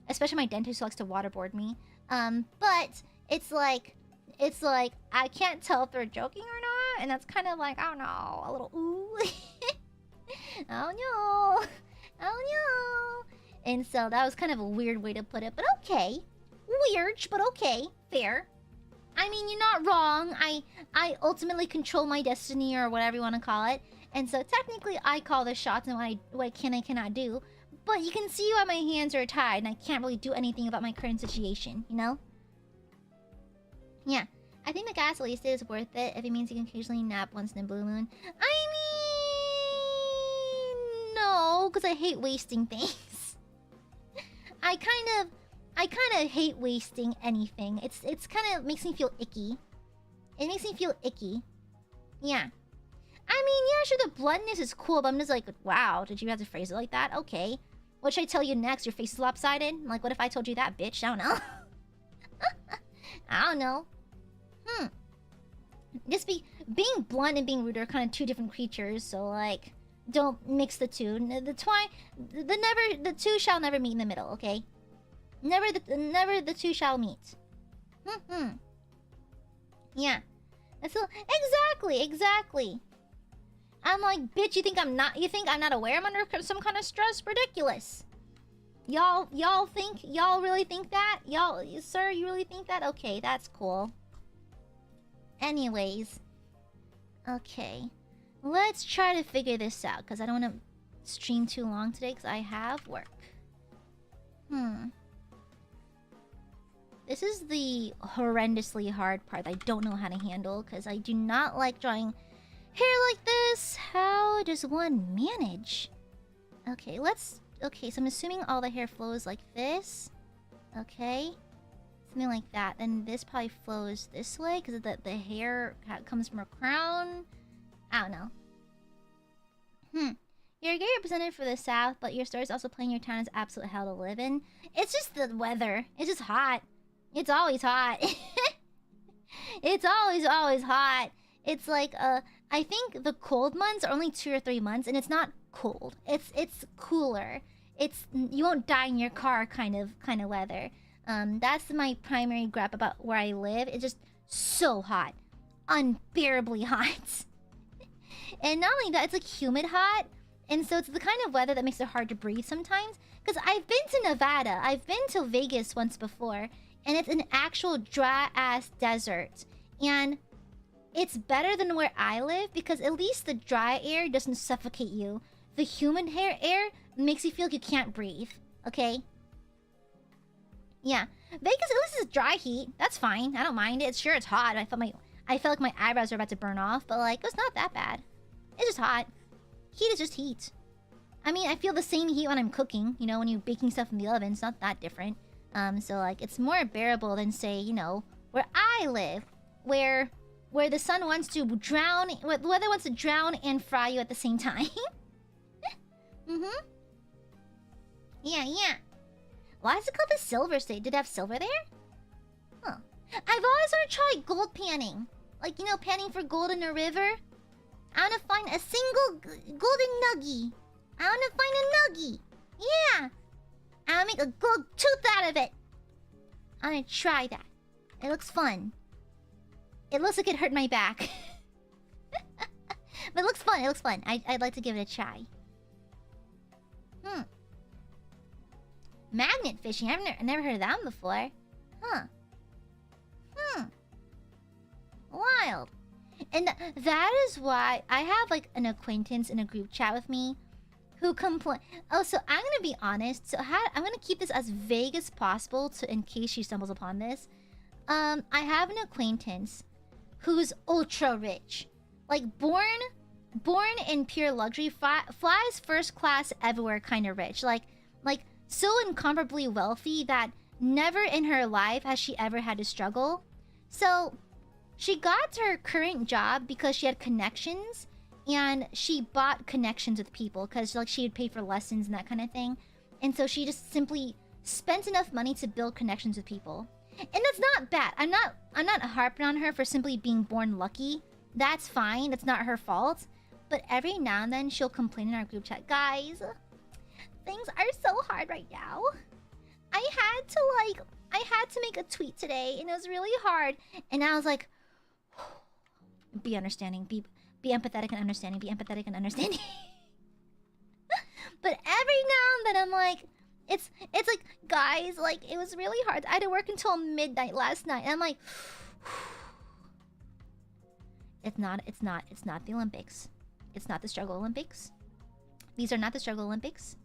especially my dentist who likes to waterboard me. But it's like, I can't tell if they're joking or not, and that's kind of like, I don't know, a little ooh. Oh no. Oh no. And so that was kind of a weird way to put it, but okay. Weird, but okay. Fair. I mean, you're not wrong. I ultimately control my destiny, or whatever you want to call it. And so technically I call the shots and what I can and cannot do. But you can see why my hands are tied and I can't really do anything about my current situation, you know? Yeah. I think the gas at least is worth it if it means you can occasionally nap once in a blue moon. I mean, no, because I hate wasting things. I kind of hate wasting anything. It's kind of makes me feel icky. It makes me feel icky. Yeah. I mean, yeah, sure, the bluntness is cool, but I'm just like, wow, did you have to phrase it like that? Okay. What should I tell you next? Your face is lopsided? Like, what if I told you that, bitch? I don't know. I don't know. Just being blunt and being rude are kind of two different creatures, so, like, don't mix the two. The two shall never meet in the middle, okay? Never the two shall meet. Yeah. That's exactly. I'm like, bitch, you think I'm not aware I'm under some kind of stress? Ridiculous. Y'all really think that? Sir, you really think that? Okay, that's cool. Anyways. Okay. Let's try to figure this out, because I don't want to stream too long today, because I have work. This is the horrendously hard part that I don't know how to handle, because I do not like drawing hair like this. How does one manage? Okay, okay, so I'm assuming all the hair flows like this. Okay. Something like that. Then this probably flows this way, because the hair comes from a crown. I don't know. You're a great representative for the South, but your story is also playing your town as absolute hell to live in. It's just the weather. It's just hot. It's always hot. It's always hot. It's like, I think the cold months are only 2 or 3 months, and it's not cold. It's cooler. It's, you won't die in your car kind of weather. That's my primary gripe about where I live. It's just so hot. Unbearably hot. And not only that, it's like humid hot. And so it's the kind of weather that makes it hard to breathe sometimes. Because I've been to Nevada. I've been to Vegas once before. And it's an actual dry-ass desert. And it's better than where I live because at least the dry air doesn't suffocate you. The humid air makes you feel like you can't breathe. Okay? Yeah. Vegas at least is dry heat. That's fine. I don't mind it. Sure, it's hot. I felt like my eyebrows were about to burn off. But like, it's not that bad. It's just hot. Heat is just heat. I mean, I feel the same heat when I'm cooking. You know, when you're baking stuff in the oven. It's not that different. So like, it's more bearable than, say, you know, where I live. Where the sun wants to drown... Where the weather wants to drown and fry you at the same time. Yeah. Why is it called the Silver State? Did it have silver there? Huh. I've always wanted to try gold panning. Like, you know, panning for gold in a river. I want to find a single golden nuggie. I want to find a nuggie. Yeah. I want to make a gold tooth out of it. I want to try that. It looks fun. It looks like it hurt my back. But it looks fun. It looks fun. I'd like to give it a try. Magnet fishing. I've never heard of that before. Huh. Wild. And that is why I have like an acquaintance in a group chat with me who complain. Oh, so I'm gonna be honest. So I'm gonna keep this as vague as possible in case she stumbles upon this. I have an acquaintance who's ultra rich, like born in pure luxury, flies first class everywhere, kind of rich, like so incomparably wealthy that never in her life has she ever had to struggle. So she got her current job because she had connections, and she bought connections with people because like she would pay for lessons and that kind of thing. And so she just simply spent enough money to build connections with people. And that's not bad. I'm not harping on her for simply being born lucky. That's fine. That's not her fault. But every now and then she'll complain in our group chat, guys, things are so hard right now. I had to make a tweet today and it was really hard. And I was like, be understanding, be empathetic and understanding, be empathetic and understanding. But every now and then I'm like, it's like, guys, like it was really hard. I had to work until midnight last night. And I'm like, it's not the Olympics. It's not the struggle Olympics. These are not the struggle Olympics.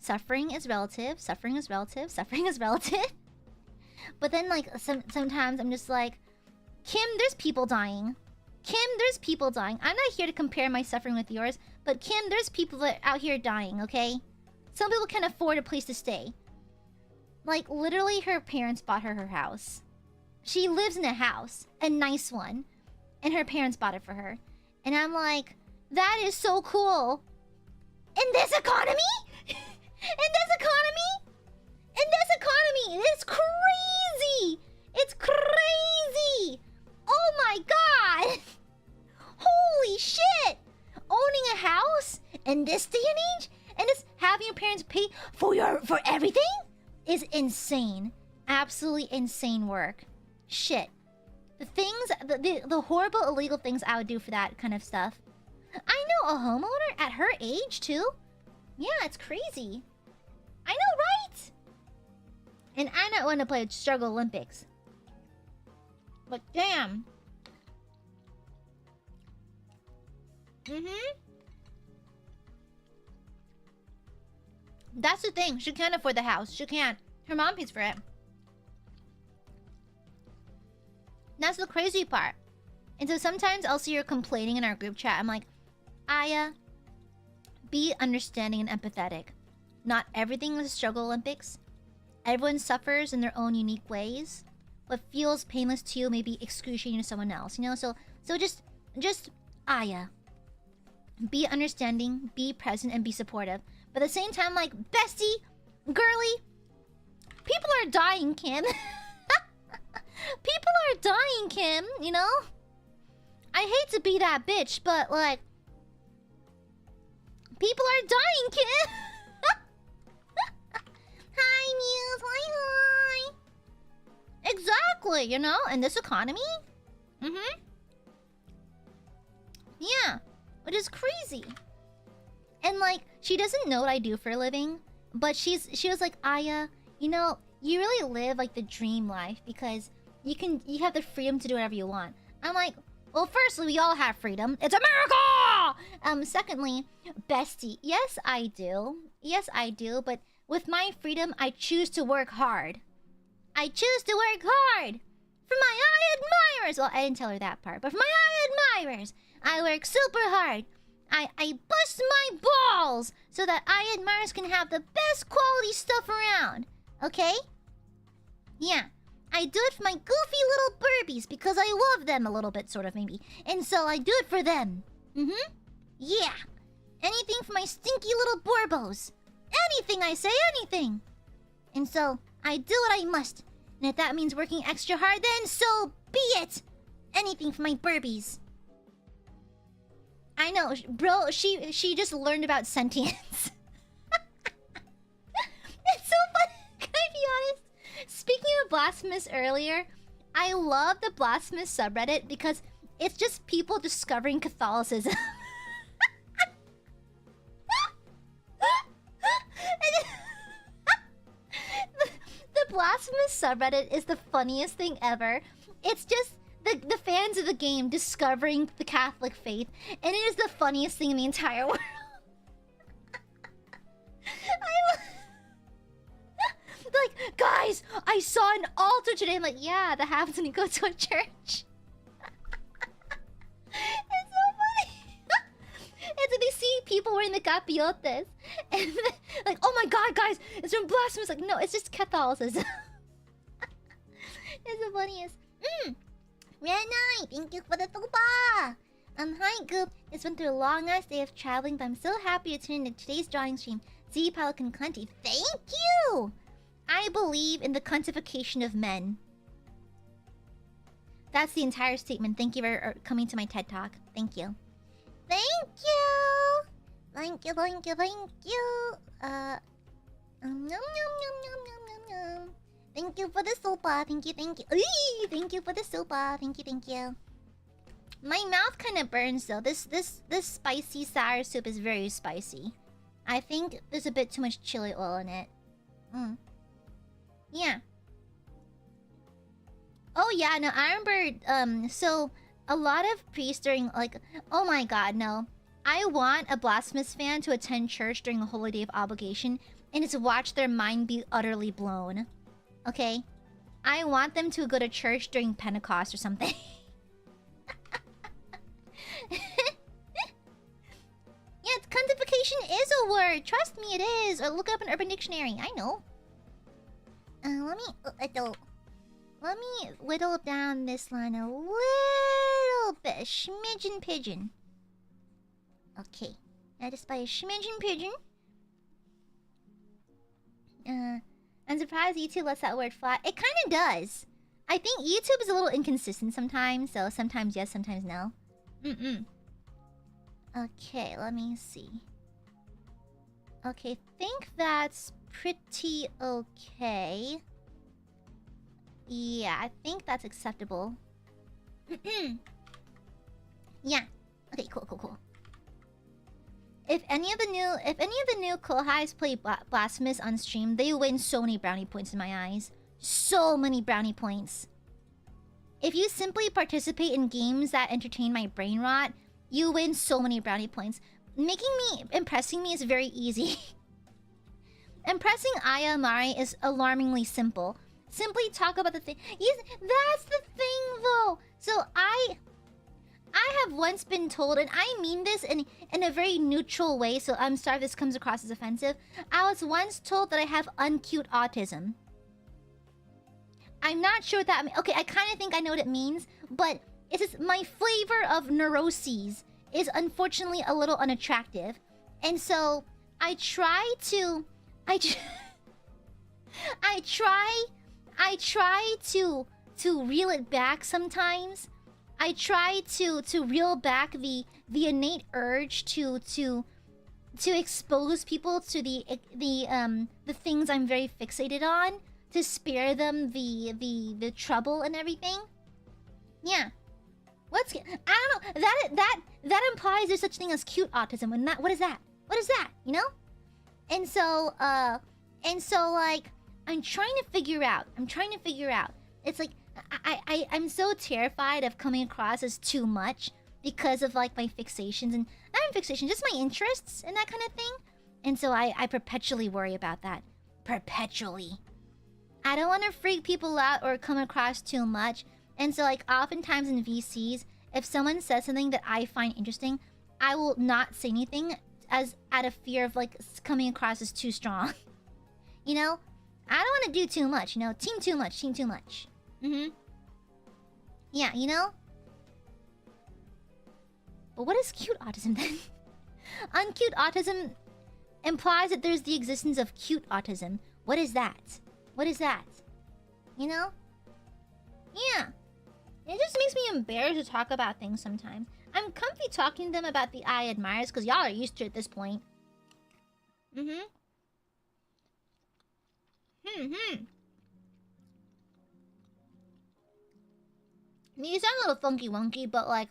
Suffering is relative. Suffering is relative. Suffering is relative. But then like sometimes I'm just like, Kim, there's people dying. Kim, there's people dying. I'm not here to compare my suffering with yours, but Kim, there's people that are out here dying, okay? Some people can't afford a place to stay. Like, literally, her parents bought her house. She lives in a house, a nice one, and her parents bought it for her. And I'm like, that is so cool. In this economy? It's crazy! It's crazy! Oh my god! Holy shit! Owning a house in this day and age, and just having your parents pay for everything is insane. Absolutely insane work. Shit. The horrible illegal things I would do for that kind of stuff. I know a homeowner at her age too. Yeah, it's crazy. I know, right? And I not want to play Struggle Olympics. But damn. That's the thing. She can't afford the house. She can't. Her mom pays for it. That's the crazy part. And so sometimes I'll see her complaining in our group chat. I'm like, Aya, be understanding and empathetic. Not everything is a Struggle Olympics. Everyone suffers in their own unique ways. What feels painless to you may be excruciating to someone else, you know? So just Aya, be understanding, be present, and be supportive. But at the same time, like, bestie, girly, people are dying, Kim. People are dying, Kim, you know? I hate to be that bitch, but, like, people are dying, Kim. Hi, Muse. Hi. Exactly, you know? In this economy? Yeah. Which is crazy. And, like, she doesn't know what I do for a living. But she was like, Aya, you know, you really live, like, the dream life. Because you have the freedom to do whatever you want. I'm like, well, firstly, we all have freedom. It's America! Secondly, bestie, yes, I do. Yes, I do. But with my freedom, I choose to work hard. I choose to work hard. For my Aiadmirers. Well, I didn't tell her that part. But for my Aiadmirers, I work super hard. I bust my balls so that Aiadmirers can have the best quality stuff around. Okay? Yeah. I do it for my goofy little burbies because I love them a little bit, sort of, maybe. And so I do it for them. Yeah. Anything for my stinky little borbos. Anything, I say, anything. And so I do what I must. And if that means working extra hard, then so be it. Anything for my burbies. I know, bro, she just learned about sentience. It's so funny. Can I be honest? Speaking of Blasphemous earlier, I love the Blasphemous subreddit because it's just people discovering Catholicism. The Blasphemous subreddit is the funniest thing ever. It's just the fans of the game discovering the Catholic faith, and it is the funniest thing in the entire world. Like, guys, I saw an altar today. I'm like, yeah, that happens when you go to a church. It's so funny. It's like they see people wearing the capiotes, and like, oh my god, guys, it's from Blasphemous. Like, no, it's just Catholicism. It's the funniest. Renai, thank you for the soba. Hi, Goop. It's been through a long ass day of traveling, but I'm so happy to tune in today's drawing stream. Z Pelican Cunty, thank you. I believe in the cuntification of men. That's the entire statement. Thank you for coming to my TED Talk. Thank you. Thank you. Thank you, thank you, thank you. Nom, nom, nom, nom, nom, nom. Thank you for the sopa. Thank you, thank you. Eee, thank you for the sopa. Thank you, thank you. My mouth kind of burns though. This spicy sour soup is very spicy. I think there's a bit too much chili oil in it. Yeah. Oh yeah, no, I remember, so a lot of priests during, like, oh my god, no. I want a Blasphemous fan to attend church during a holy day of obligation and just watch their mind be utterly blown. Okay? I want them to go to church during Pentecost or something. Yeah, cuntification is a word. Trust me, it is. Or look it up in Urban Dictionary. I know. Let me whittle down this line a little bit. A smidgen pigeon. Okay. Now just by a smidgen pigeon. I'm surprised YouTube lets that word fly. It kind of does. I think YouTube is a little inconsistent sometimes. So sometimes yes, sometimes no. Okay, let me see. Okay, think that's pretty okay. Yeah, I think that's acceptable. Yeah. Okay, cool. if any of the new Kohais play Blasphemous on stream, they win so many brownie points in my eyes. So many brownie points. If you simply participate in games that entertain my brain rot, you win so many brownie points. Impressing me is very easy. Impressing Aia Amare is alarmingly simple. Simply talk about the thing. Yes, that's the thing though. So I have once been told, and I mean this in a very neutral way, so I'm sorry if this comes across as offensive. I was once told that I have uncute autism. I'm not sure what that means. Okay, I kind of think I know what it means, but it's just my flavor of neuroses is unfortunately a little unattractive. And so I try to reel it back sometimes. I try to reel back the innate urge to expose people to the things I'm very fixated on, to spare them the trouble and everything. Yeah. I don't know. That implies there's such thing as cute autism. And what is that? What is that? You know? And so like I'm trying to figure out. It's like I'm so terrified of coming across as too much because of like my fixations, and not fixations, just my interests and that kind of thing. And so I perpetually worry about that. Perpetually. I don't want to freak people out or come across too much. And so like oftentimes in VCs, if someone says something that I find interesting, I will not say anything as out of fear of like coming across as too strong. You know? I don't want to do too much, you know? Team too much. Yeah, you know? But what is cute autism then? Uncute autism implies that there's the existence of cute autism. What is that? What is that? You know? Yeah. It just makes me embarrassed to talk about things sometimes. I'm comfy talking to them about the Aiadmirers because y'all are used to it at this point. You sound a little funky wonky, but like,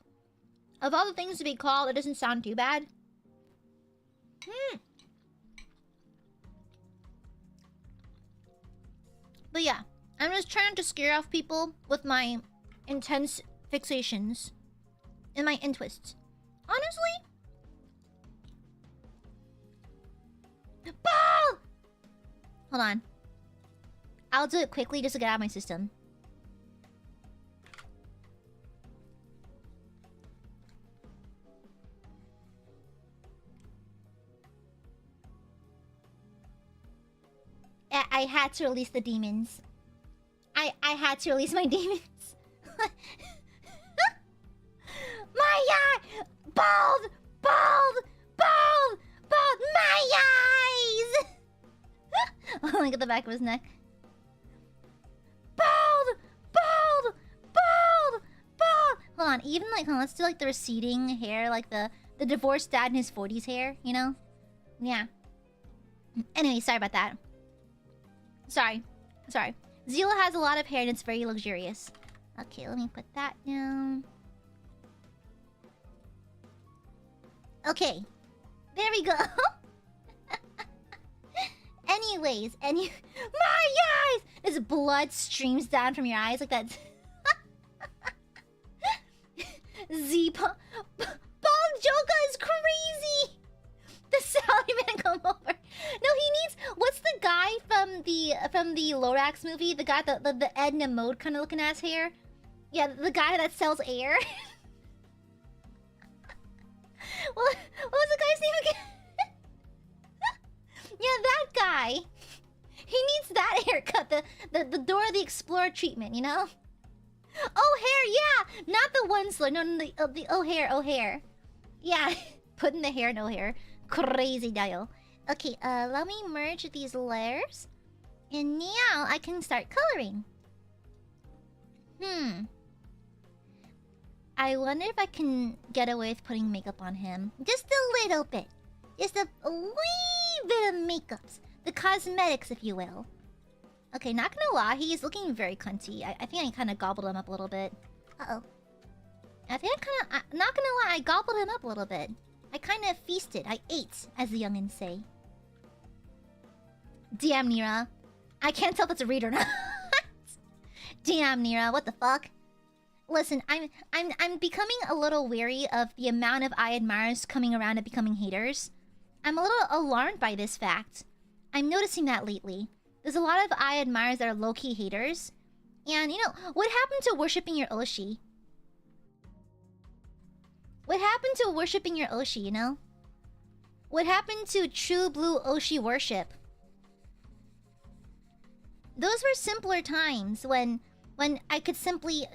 of all the things to be called, it doesn't sound too bad. But yeah, I'm just trying to scare off people with my intense fixations and my intwists. Honestly? Ball! Hold on. I'll do it quickly just to get out of my system. I had to release the demons. I had to release my demons. My eye! Bald! My eyes! Oh, look at the back of his neck. Bald! Hold on, even like, let's do like the receding hair, like the divorced dad in his 40s hair, you know? Yeah. Anyway, sorry about that. Sorry. Zeal has a lot of hair and it's very luxurious. Okay, let me put that down. Okay. There we go. Anyways, my eyes! As blood streams down from your eyes like that. Bald Joka is crazy! The Salaryman come over. No, he needs... What's the guy from the Lorax movie? The guy, the Edna Mode kind of looking ass hair? Yeah, the guy that sells air. What was the guy's name again? Yeah, that guy. He needs that haircut. The Dora the Explorer treatment, you know? Oh, hair, yeah! Not the one slur. No, the hair. Yeah, putting the hair, no hair. Crazy dial. Okay, let me merge these layers. And now I can start coloring. I wonder if I can get away with putting makeup on him. Just a little bit. Just a wee bit of makeups. The cosmetics, if you will. Okay, not gonna lie, he's looking very cunty. I think I kind of gobbled him up a little bit. Uh-oh. I think not gonna lie, I gobbled him up a little bit. I kind of feasted. I ate, as the youngins say. Damn, Nira. I can't tell if it's a read or not. Damn, Nira. What the fuck? Listen, I'm becoming a little wary of the amount of Aiadmirers coming around and becoming haters. I'm a little alarmed by this fact. I'm noticing that lately. There's a lot of Aiadmirers that are low-key haters. And, you know, what happened to worshipping your Oshi? What happened to worshipping your Oshi, you know? What happened to true blue Oshi worship? Those were simpler times when I could simply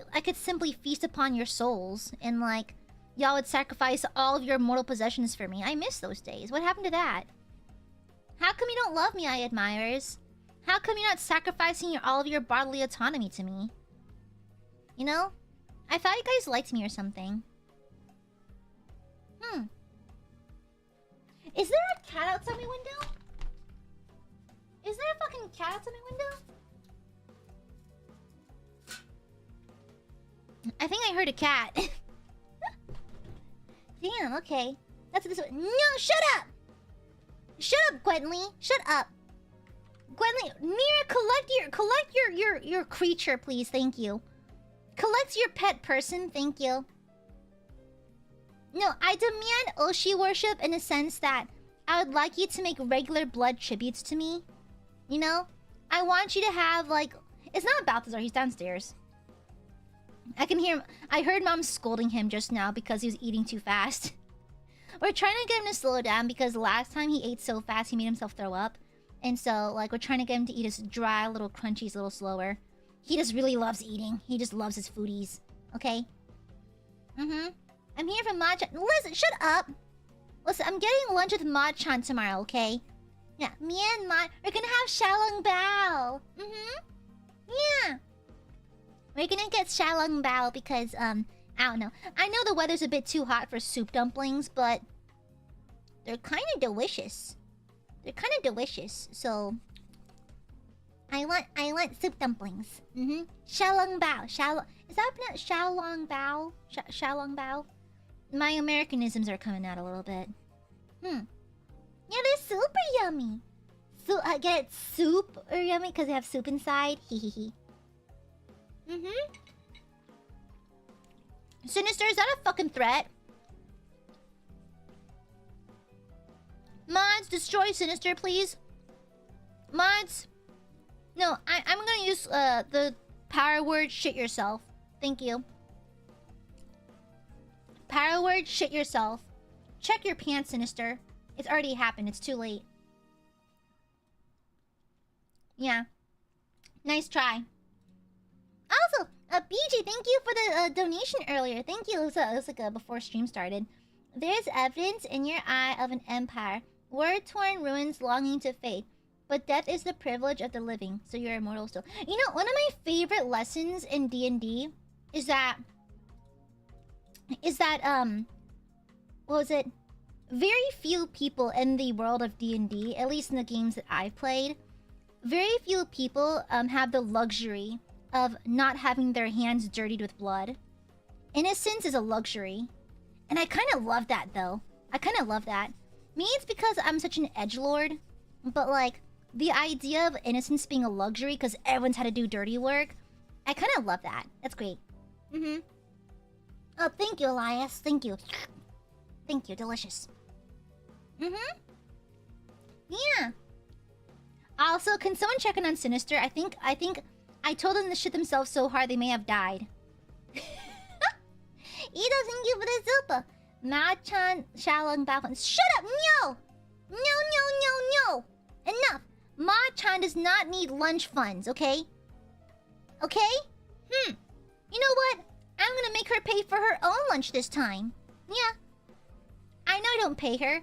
feast upon your souls and like y'all would sacrifice all of your mortal possessions for me. I miss those days. What happened to that? How come you don't love me, Aiadmirers? How come you're not sacrificing all of your bodily autonomy to me? You know? I thought you guys liked me or something. Is there a cat outside my window? Is there a fucking cat outside my window? I think I heard a cat. Damn, okay. That's this way. No, shut up! Shut up, Gwenly. Shut up. Gwenly, Mira, collect your creature, please. Thank you. Collect your pet person, thank you. No, I demand Oshi worship in a sense that I would like you to make regular blood tributes to me. You know? I want you to have, like... It's not Balthazar, he's downstairs. I can hear him. I heard Mom scolding him just now because he was eating too fast. We're trying to get him to slow down because last time he ate so fast he made himself throw up. And so, like, we're trying to get him to eat his dry little crunchies a little slower. He just really loves eating. He just loves his foodies. Okay? I'm here for Machan. Listen, shut up! Listen, I'm getting lunch with Machan tomorrow, okay? Yeah, me and we're gonna have Xiaolong Bao. Yeah. We're gonna get Xiaolong Bao because, I don't know. I know the weather's a bit too hot for soup dumplings, but they're kind of delicious. They're kind of delicious, so I want soup dumplings. Xiaolong Bao. Is that pronounced Xiaolong Bao? Xiaolong Bao? My Americanisms are coming out a little bit. Yeah, they're super yummy. So I get it, soup or yummy because they have soup inside. Hehehe. Sinister, is that a fucking threat? Mods, destroy Sinister, please. Mods. No, I'm gonna use the power word shit yourself. Thank you. Power word shit yourself. Check your pants, Sinister. It's already happened. It's too late. Yeah. Nice try. Also, BG, thank you for the donation earlier. Thank you. It was like before stream started. There's evidence in your eye of an empire. War-torn ruins longing to fade. But death is the privilege of the living, so you're immortal still. You know, one of my favorite lessons in D&D is that... what was it? Very few people in the world of D&D, at least in the games that I've played, very few people have the luxury of not having their hands dirtied with blood. Innocence is a luxury. And I kind of love that, though. I kind of love that. Maybe it's because I'm such an edgelord, but, like, the idea of innocence being a luxury because everyone's had to do dirty work, I kind of love that. That's great. Oh, thank you, Elias. Thank you. Thank you. Delicious. Yeah. Also, can someone check in on Sinister? I think I told them to shit themselves so hard they may have died. Ito, thank you for the super. Ma-chan, Xiaolong Bao. Shut up! No! No! Enough! Ma-chan does not need lunch funds, okay? Okay? You know what? I'm gonna make her pay for her own lunch this time. Yeah. I know I don't pay her.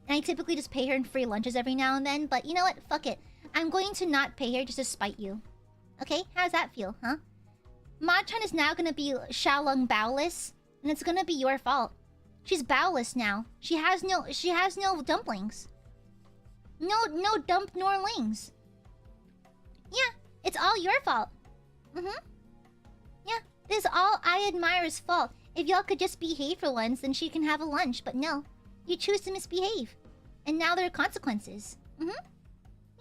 And I typically just pay her in free lunches every now and then. But you know what? Fuck it. I'm going to not pay her just to spite you. Okay? How does that feel, huh? Ma-chan is now gonna be Xiaolong Bao-less. And it's gonna be your fault. She's Bao-less now. She has no dumplings. No dump nor lings. Yeah. It's all your fault. Yeah. This is all Aiadmirers' fault. If y'all could just behave for once, then she can have a lunch. But no. You choose to misbehave. And now there are consequences. Yeah.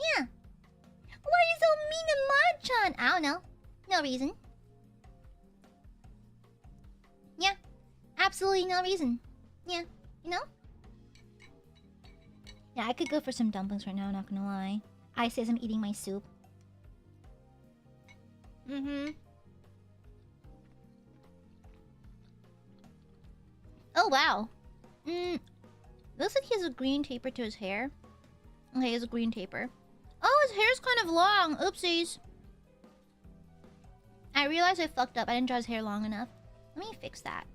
Why are you so mean to Machan? I don't know. No reason. Yeah. Absolutely no reason. Yeah. You know? Yeah, I could go for some dumplings right now, not gonna lie. I says I'm eating my soup. Oh, wow. Looks like he has a green taper to his hair. Okay, he has a green taper. Oh, his hair's kind of long. Oopsies. I realized I fucked up. I didn't draw his hair long enough. Let me fix that.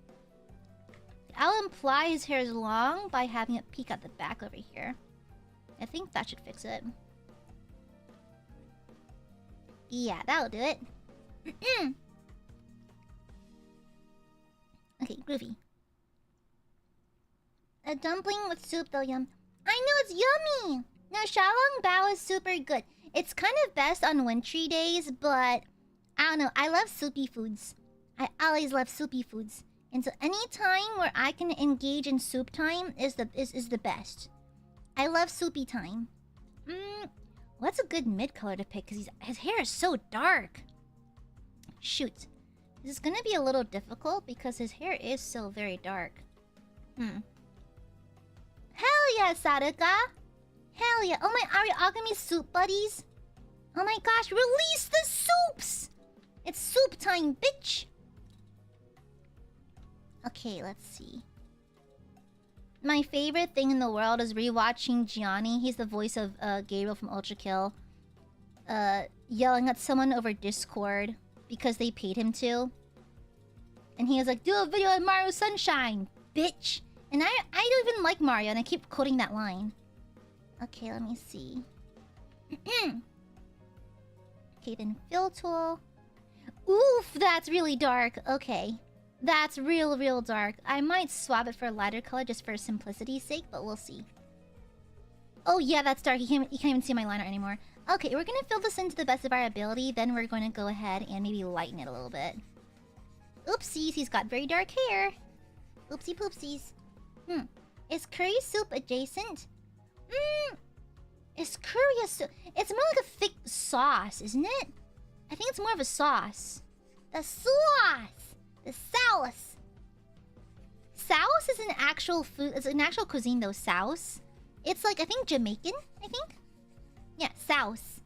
I'll imply his hair is long by having it peek at the back over here. I think that should fix it. Yeah, that'll do it. Okay, groovy. A dumpling with soup though, yum. I know, it's yummy! No, Xiaolong Bao is super good. It's kind of best on wintry days, but... I don't know, I love soupy foods. I always love soupy foods. And so any time where I can engage in soup time is the best. I love soupy time. What's a good mid color to pick? Because his hair is so dark. Shoot. This is gonna be a little difficult because his hair is so very dark. Hell yeah, Saruka! Hell yeah! Oh my AiaAmare soup buddies! Oh my gosh, release the soups! It's soup time, bitch! Okay, let's see. My favorite thing in the world is rewatching Gianni. He's the voice of Gabriel from Ultra Kill. Yelling at someone over Discord because they paid him to. And he was like, do a video on Mario Sunshine, bitch! And I don't even like Mario, and I keep quoting that line. Okay, let me see. Okay, then fill tool. Oof, that's really dark. Okay. That's real dark. I might swap it for a lighter color just for simplicity's sake, but we'll see. Oh yeah, that's dark. You can't even see my liner anymore. Okay, we're gonna fill this in to the best of our ability. Then we're going to go ahead and maybe lighten it a little bit. Oopsies, he's got very dark hair. Oopsie poopsies. Is curry soup adjacent? Is curry a soup? It's more like a thick sauce, isn't it? I think it's more of a sauce. The sauce! The sauce! Sauce is an actual food. It's an actual cuisine though, sauce. It's like, I think Jamaican, I think? Yeah, sauce.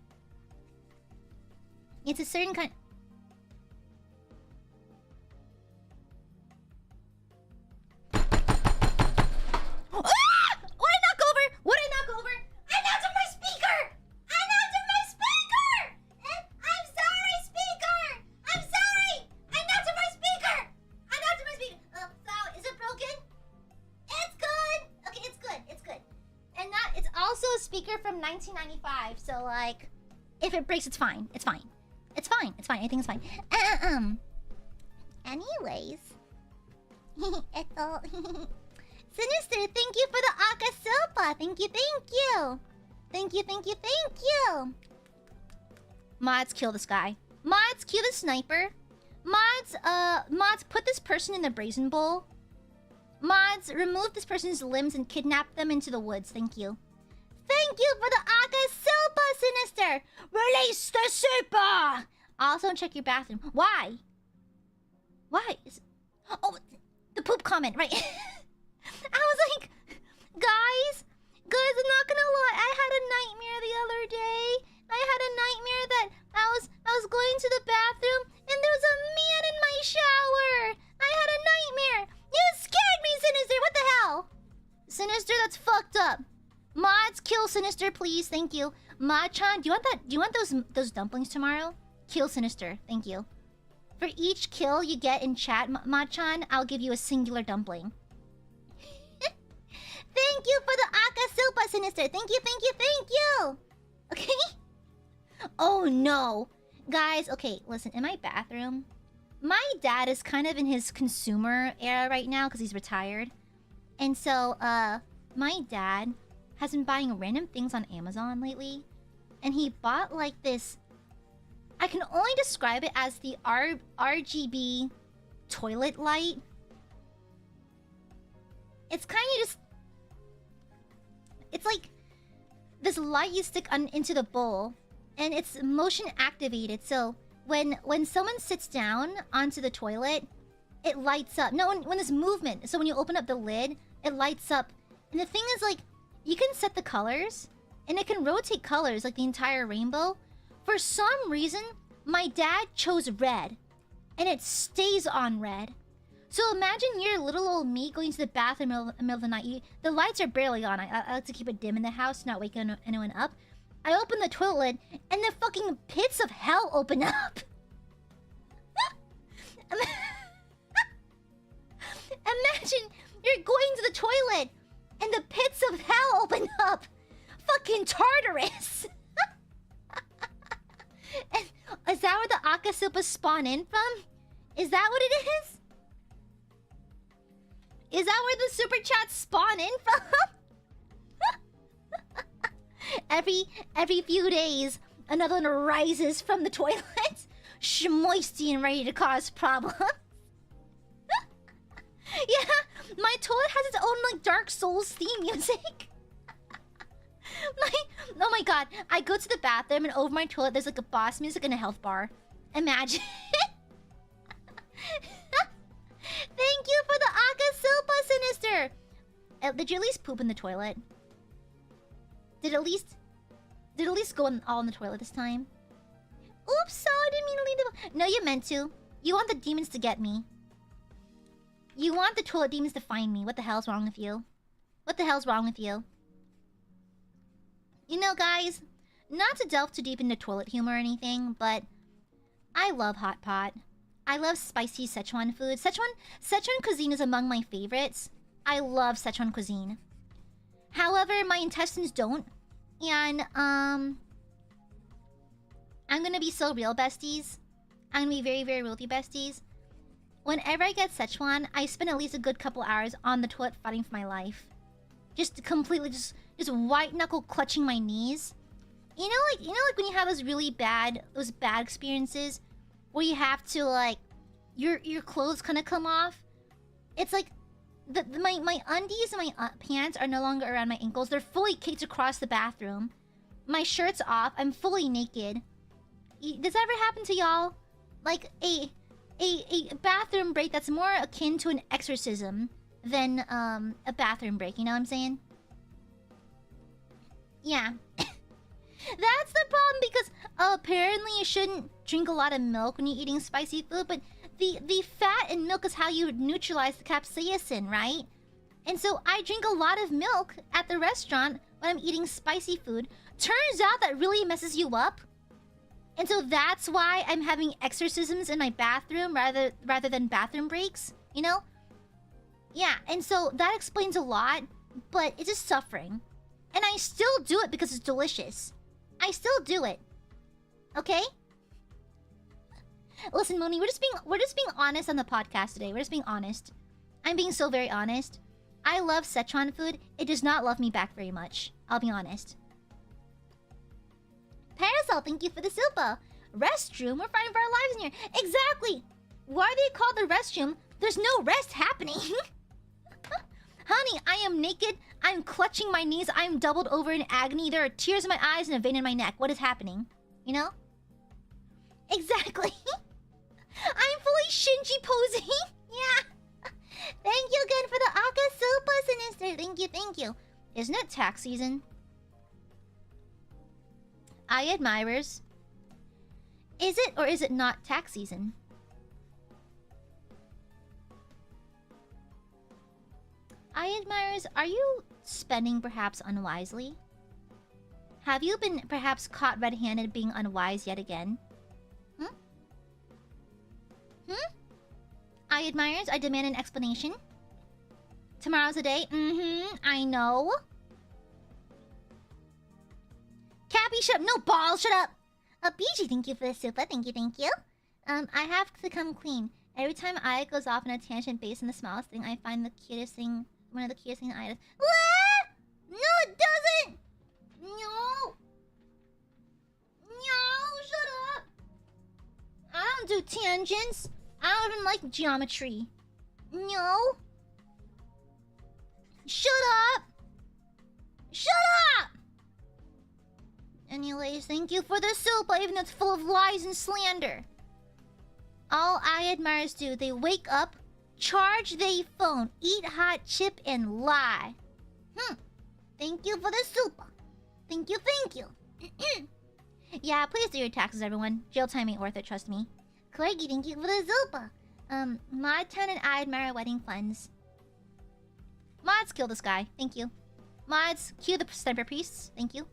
It's a certain kind... from 1995, so like, if it breaks, it's fine. It's fine. It's fine. It's fine. I think it's fine. Anyways, Sinister, thank you for the Akasopa. Thank you. Thank you. Mods, kill this guy. Mods, kill the sniper. Mods, put this person in the brazen bowl. Mods, remove this person's limbs and kidnap them into the woods. Thank you. Thank you for the Akasopa, Sinister! Release the super! Also, check your bathroom. Why? Oh, the poop comment, right? I was like, guys, I'm not gonna lie. I had a nightmare the other day. I had a nightmare that I was going to the bathroom and there was a man in my shower. I had a nightmare. You scared me, Sinister. What the hell? Sinister, that's fucked up. Mods, kill Sinister, please. Thank you. Ma-chan, do you want those dumplings tomorrow? Kill Sinister. Thank you. For each kill you get in chat, Ma-chan, I'll give you a singular dumpling. Thank you for the Akasupa, Sinister. Thank you. Okay? Oh, no. Guys, okay, listen. In my bathroom, my dad is kind of in his consumer era right now because he's retired. And so, my dad has been buying random things on Amazon lately. And he bought like this... I can only describe it as the RGB toilet light. It's kind of just... like this light you stick into the bowl, and it's motion activated. So when someone sits down onto the toilet, it lights up. No, when there's movement. So when you open up the lid, it lights up. And the thing is, like, you can set the colors, and it can rotate colors like the entire rainbow. For some reason, my dad chose red, and it stays on red. So imagine you're little old me going to the bathroom in the middle of the night. The lights are barely on. I like to keep it dim in the house, not wake anyone up. I open the toilet lid, and the fucking pits of hell open up. Imagine you're going to the toilet, and the pits of hell open up. Fucking Tartarus. And is that where the Akasupas spawn in from? Is that what it is? Is that where the super chats spawn in from? every few days, another one rises from the toilet, moisty and ready to cause problems. Yeah, my toilet has its own like Dark Souls theme music. Oh my god, I go to the bathroom and over my toilet there's like a boss music and a health bar. Imagine. Thank you for the Akasupa Sinister! Did you at least poop in the toilet? Did it at least go all in the toilet this time? Oops, so I didn't mean to leave the... No, you meant to. You want the demons to get me. You want the toilet demons to find me. What the hell's wrong with you? What the hell's wrong with you? You know, guys, not to delve too deep into toilet humor or anything, but I love hot pot. I love spicy Szechuan food. Szechuan cuisine is among my favorites. I love Szechuan cuisine. However, my intestines don't. And, I'm gonna be so real, besties. I'm gonna be very, very real with you, besties. Whenever I get Szechuan, I spend at least a good couple hours on the toilet fighting for my life. Just completely, just white knuckle clutching my knees. You know, like when you have those really bad, experiences, where you have to like, your clothes kind of come off. It's like, my undies and my pants are no longer around my ankles. They're fully kicked across the bathroom. My shirt's off. I'm fully naked. Does that ever happen to y'all? Like a bathroom break that's more akin to an exorcism than a bathroom break. You know what I'm saying? Yeah. That's the problem, because apparently you shouldn't drink a lot of milk when you're eating spicy food, but the fat in milk is how you neutralize the capsaicin, right? And so I drink a lot of milk at the restaurant when I'm eating spicy food. Turns out that really messes you up. And so that's why I'm having exorcisms in my bathroom rather than bathroom breaks, you know? Yeah, and so that explains a lot, but it's just suffering. And I still do it because it's delicious. I still do it. Okay? Listen, Moni, we're just being honest on the podcast today. We're just being honest. I'm being so very honest. I love Szechuan food. It does not love me back very much. I'll be honest. Parasol, thank you for the silpa. Restroom? We're fighting for our lives in here. Exactly! Why are they called the restroom? There's no rest happening. Honey, I am naked. I'm clutching my knees. I'm doubled over in agony. There are tears in my eyes and a vein in my neck. What is happening? You know? Exactly. I'm fully Shinji posing. Yeah. Thank you again for the Akasupa Sinister. Thank you. Isn't it tax season? Aiadmirers. Is it or is it not tax season? Aiadmirers, are you spending perhaps unwisely? Have you been perhaps caught red-handed being unwise yet again? Aiadmirers, I demand an explanation. Tomorrow's a day? I know. Cappy, shut up. No balls, shut up. BG, thank you for the super. Thank you. I have to come clean. Every time Aya goes off on a tangent based on the smallest thing, I find the cutest thing, one of the cutest things Aya does. What? No, it doesn't! No! No, shut up! I don't do tangents. I don't even like geometry. No! Shut up! Shut Anyways, thank you for the soup, even though it's full of lies and slander. All Aiadmirers do, they wake up, charge their phone, eat hot chip, and lie. Thank you for the soup. Thank you, thank you. Yeah, please do your taxes, everyone. Jail time ain't worth it, trust me. Craigie, thank you for the soup. Mod 10 and Aiadmire wedding funds. Mods, kill this guy. Thank you. Mods, cue the sniper priests. Thank you.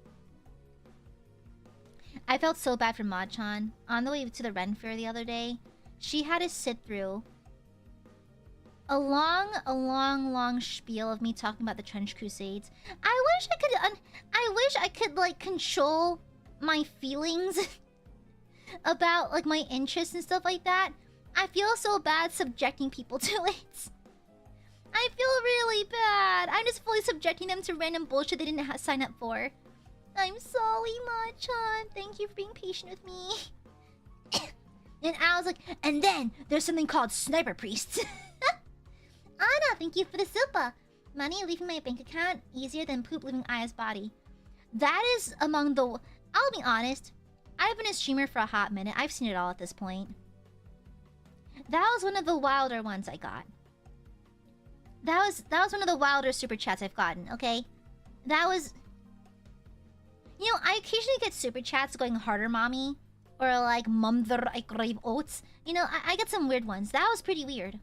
I felt so bad for Mod-chan. On the way to the Renfair the other day, she had to sit through a long spiel of me talking about the Trench Crusades. I wish I could like control my feelings about like my interests and stuff like that. I feel so bad subjecting people to it. I feel really bad. I'm just fully subjecting them to random bullshit they didn't sign up for. I'm sorry, Machan. Thank you for being patient with me. And I was like, and then there's something called Sniper Priests. Anna, thank you for the super. Money leaving my bank account easier than poop leaving Aya's body. That is among the... I'll be honest. I've been a streamer for a hot minute. I've seen it all at this point. That was one of the wilder ones I got. That was one of the wilder super chats I've gotten, okay? That was... You know, I occasionally get super chats going harder, mommy. Or like, mumder I crave oats. You know, I get some weird ones. That was pretty weird.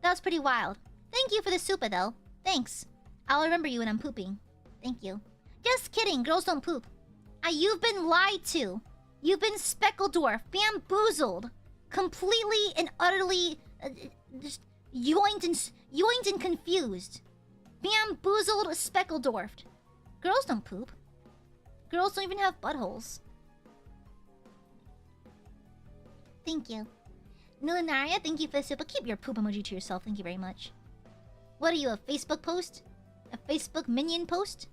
That was pretty wild. Thank you for the super, though. Thanks. I'll remember you when I'm pooping. Thank you. Just kidding. Girls don't poop. You've been lied to. You've been speckled dwarf, bamboozled. Completely and utterly... just yoinked and confused. Bamboozled, speckled dwarfed. Girls don't poop. Girls don't even have buttholes. Thank you. Milinaria, thank you for the super. Keep your poop emoji to yourself. Thank you very much. What are you, a Facebook post? A Facebook minion post?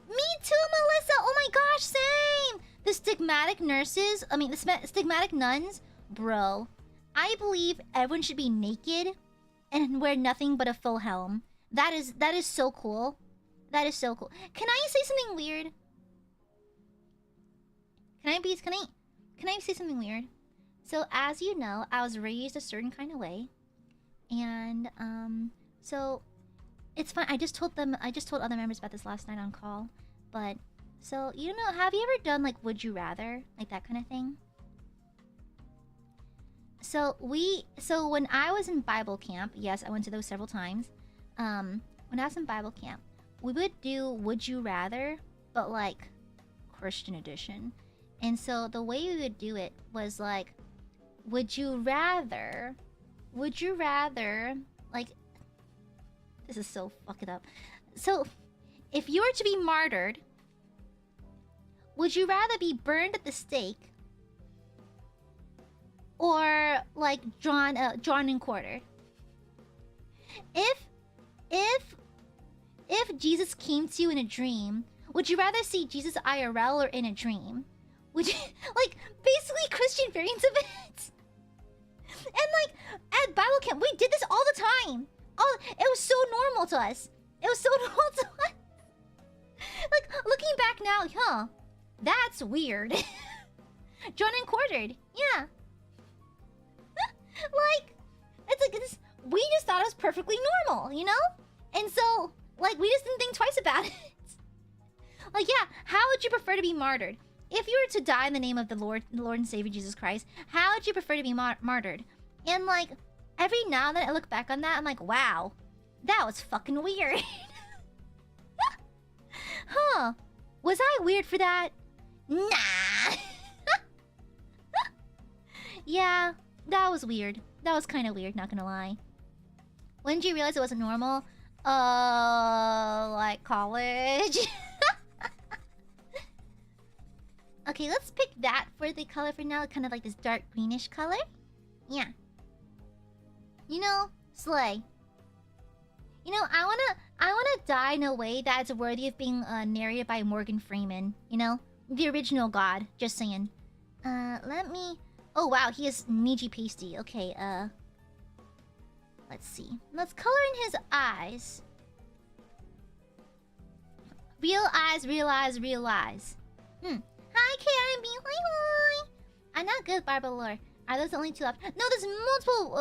Me too, Melissa! Oh my gosh, same! The stigmatic nurses... the stigmatic nuns? Bro. I believe everyone should be naked and wear nothing but a full helm. That is so cool. That is so cool. Can I say something weird? Can I say something weird? So, as you know, I was raised a certain kind of way. And, so... It's fine. I just told other members about this last night on call. But, so, you know, have you ever done, like, would you rather? Like, that kind of thing? So, when I was in Bible camp... Yes, I went to those several times. When I was in Bible camp, we would do would you rather, but, like, Christian edition. And so, the way we would do it was, like... Would you rather... Like... This is so fucked up. So, if you were to be martyred, would you rather be burned at the stake, or like drawn and quartered? If Jesus came to you in a dream, would you rather see Jesus IRL or in a dream? Would you like basically Christian variants of it? And like at Bible camp, we did this all the time. It was so normal to us. It was so normal to us. Like, looking back now, huh? That's weird. Drawn and quartered. Yeah. Like, it's like this. We just thought it was perfectly normal, you know? And so, like, we just didn't think twice about it. Like, yeah, how would you prefer to be martyred? If you were to die in the name of the Lord and Savior Jesus Christ, how would you prefer to be martyred? And, like... Every now and then I look back on that, I'm like, wow, that was fucking weird. Huh. Was I weird for that? Nah. Yeah, that was weird. That was kind of weird, not gonna lie. When did you realize it wasn't normal? Like college. Okay, let's pick that for the color for now. Kind of like this dark greenish color. Yeah. You know, slay. You know, I wanna die in a way that's worthy of being narrated by Morgan Freeman. You know, the original God. Just saying. Let me. Oh wow, he is Niji pasty. Okay, let's see. Let's color in his eyes. Real eyes, real eyes, real eyes. Hi, KRB. Hi. I'm not good, Barbara lore. Are those the only two left? No,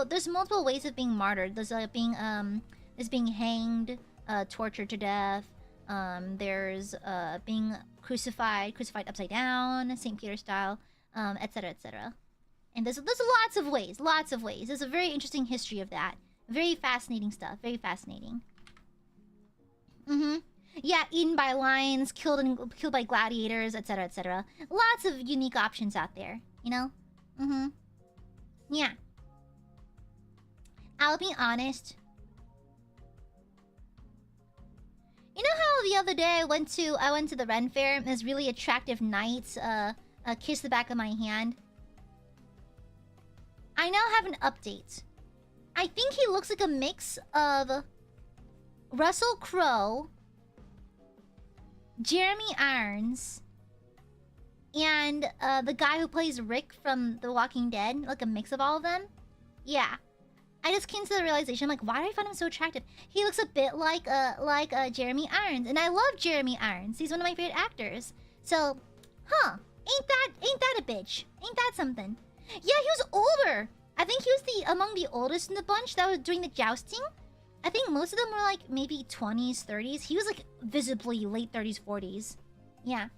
there's multiple ways of being martyred. There's being hanged, tortured to death. There's being crucified upside down, St. Peter style, etc., etc. And there's lots of ways. There's a very interesting history of that. Very fascinating stuff. Very fascinating. Yeah, eaten by lions, killed by gladiators, etc., etc. Lots of unique options out there, you know? Yeah. I'll be honest. You know how the other day I went to the Renfair and this really attractive knight kissed the back of my hand? I now have an update. I think he looks like a mix of Russell Crowe, Jeremy Irons, and the guy who plays Rick from The Walking Dead. Like a mix of all of them. Yeah. I just came to the realization, I'm like, why do I find him so attractive? He looks a bit like Jeremy Irons, and I love Jeremy Irons. He's one of my favorite actors. So, ain't that a bitch? Ain't that something? Yeah, he was older. I think he was among the oldest in the bunch that was doing the jousting. I think most of them were like maybe 20s, 30s. He was like visibly late 30s, 40s. Yeah.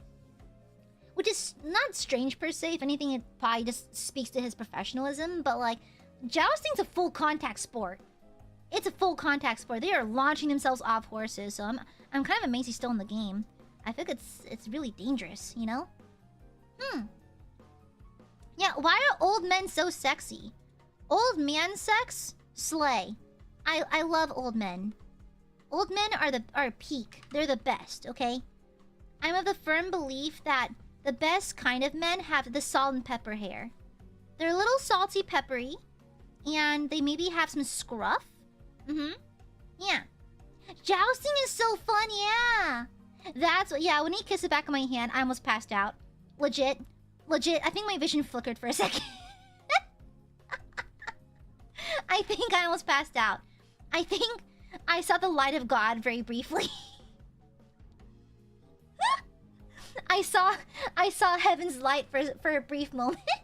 Which is not strange per se. If anything, it probably just speaks to his professionalism. But like, jousting's a full contact sport. It's a full contact sport. They are launching themselves off horses. So I'm kind of amazed he's still in the game. I think it's really dangerous, you know? Yeah, why are old men so sexy? Old man sex? Slay. I love old men. Old men are peak. They're the best, okay? I'm of the firm belief that the best kind of men have the salt and pepper hair. They're a little salty peppery, and they maybe have some scruff. Yeah. Jousting is so fun, yeah. That's what, yeah, when he kissed the back of my hand, I almost passed out. Legit. I think my vision flickered for a second. I think I almost passed out. I think I saw the light of God very briefly. I saw heaven's light for a brief moment. And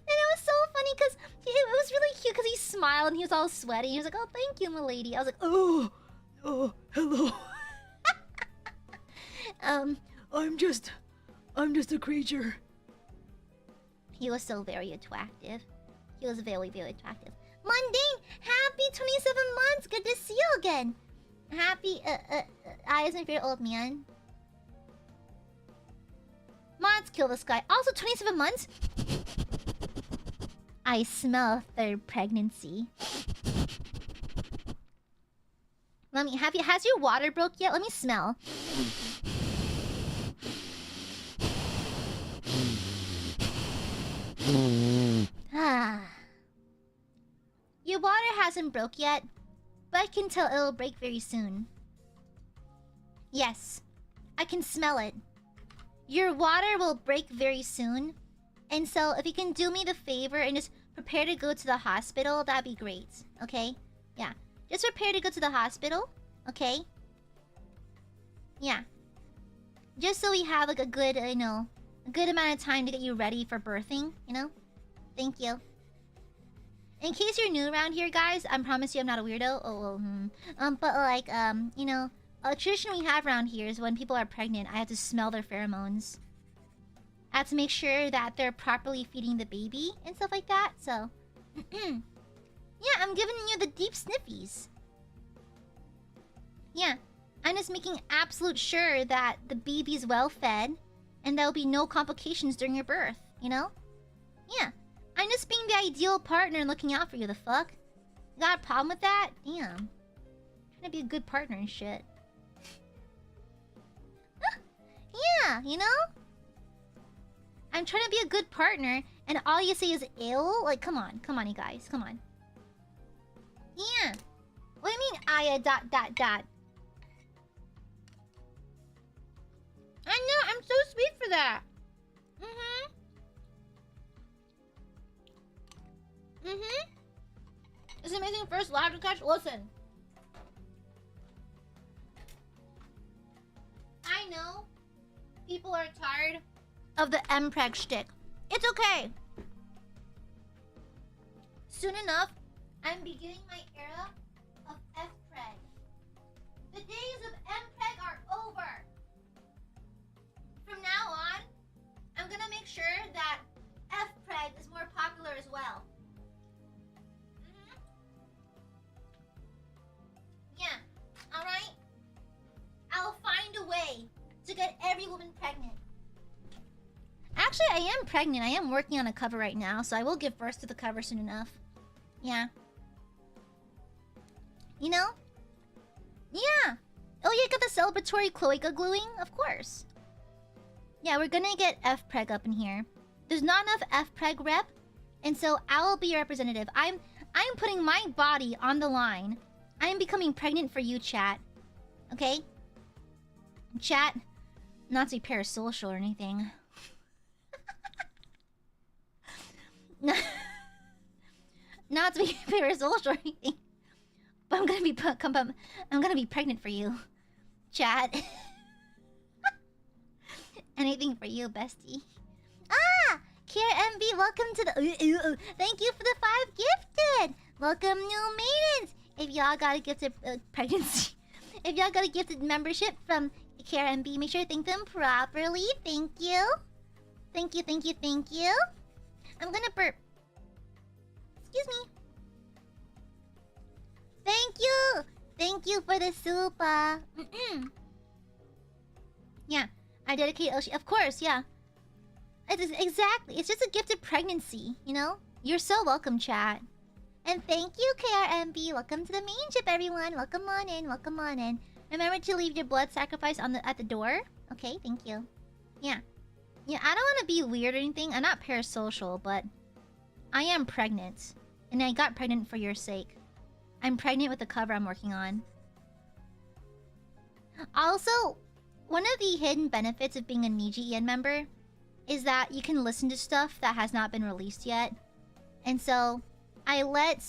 it was so funny because it was really cute because he smiled and he was all sweaty. He was like, "Oh, thank you, milady." I was like, "Oh, hello." I'm just a creature. He was so very attractive. He was very, very attractive. Mundane, happy 27 months. Good to see you again. Happy, Aia's my favorite old man. Mods kill this guy. Also 27 months. I smell third pregnancy. Let me, has your water broke yet? Let me smell. Your water hasn't broke yet, but I can tell it'll break very soon. Yes, I can smell it. Your water will break very soon, and so if you can do me the favor and just prepare to go to the hospital, that'd be great. Okay? Yeah, just prepare to go to the hospital. Okay? Yeah. Just so we have like a good, a good amount of time to get you ready for birthing, you know? Thank you. In case you're new around here, guys, I promise you I'm not a weirdo. But like, a tradition we have around here is when people are pregnant, I have to smell their pheromones. I have to make sure that they're properly feeding the baby and stuff like that, so... yeah, I'm giving you the deep sniffies. Yeah, I'm just making absolute sure that the baby's well fed and there'll be no complications during your birth, you know? Yeah. I'm just being the ideal partner and looking out for you, the fuck? You got a problem with that? Damn. I'm trying to be a good partner and shit. Yeah, you know? I'm trying to be a good partner, and all you say is ill? Like, come on, you guys, come on. Yeah. What do you mean, Aya ... I know, I'm so sweet for that. It's an amazing first live to catch. Listen. I know people are tired of the mpreg shtick. It's okay. Soon enough, I'm beginning my era of fpreg. The days of mpreg are over. From now on, I'm gonna make sure that fpreg is more popular as well. Yeah, alright? I'll find a way to get every woman pregnant. Actually, I am pregnant. I am working on a cover right now, so I will give birth to the cover soon enough. Yeah. You know? Yeah. Oh, yeah, got the celebratory cloaca gluing? Of course. Yeah, we're gonna get fpreg up in here. There's not enough fpreg rep, and so I'll be your representative. I'm putting my body on the line. I am becoming pregnant for you, chat. Okay? Chat, not to be parasocial or anything. Not to be parasocial or anything. But I'm gonna be pregnant for you, chat. Anything for you, bestie. Ah! KRMB, welcome to the... Thank you for the 5 gifted! Welcome, new maidens! If y'all got a gifted pregnancy... If y'all got a gifted membership from KRMB, make sure to thank them properly. Thank you. Thank you, thank you, thank you. I'm gonna burp. Excuse me. Thank you! Thank you for the super. Yeah, I dedicate Oshi. Of course, yeah. Exactly. It's just a gifted pregnancy, you know? You're so welcome, chat. And thank you, KRMB. Welcome to the main ship, everyone. Welcome on in. Welcome on in. Remember to leave your blood sacrifice at the door. Okay, thank you. Yeah. Yeah, I don't want to be weird or anything. I'm not parasocial, but I am pregnant. And I got pregnant for your sake. I'm pregnant with the cover I'm working on. Also, one of the hidden benefits of being a Nijisanji member is that you can listen to stuff that has not been released yet. And so, I let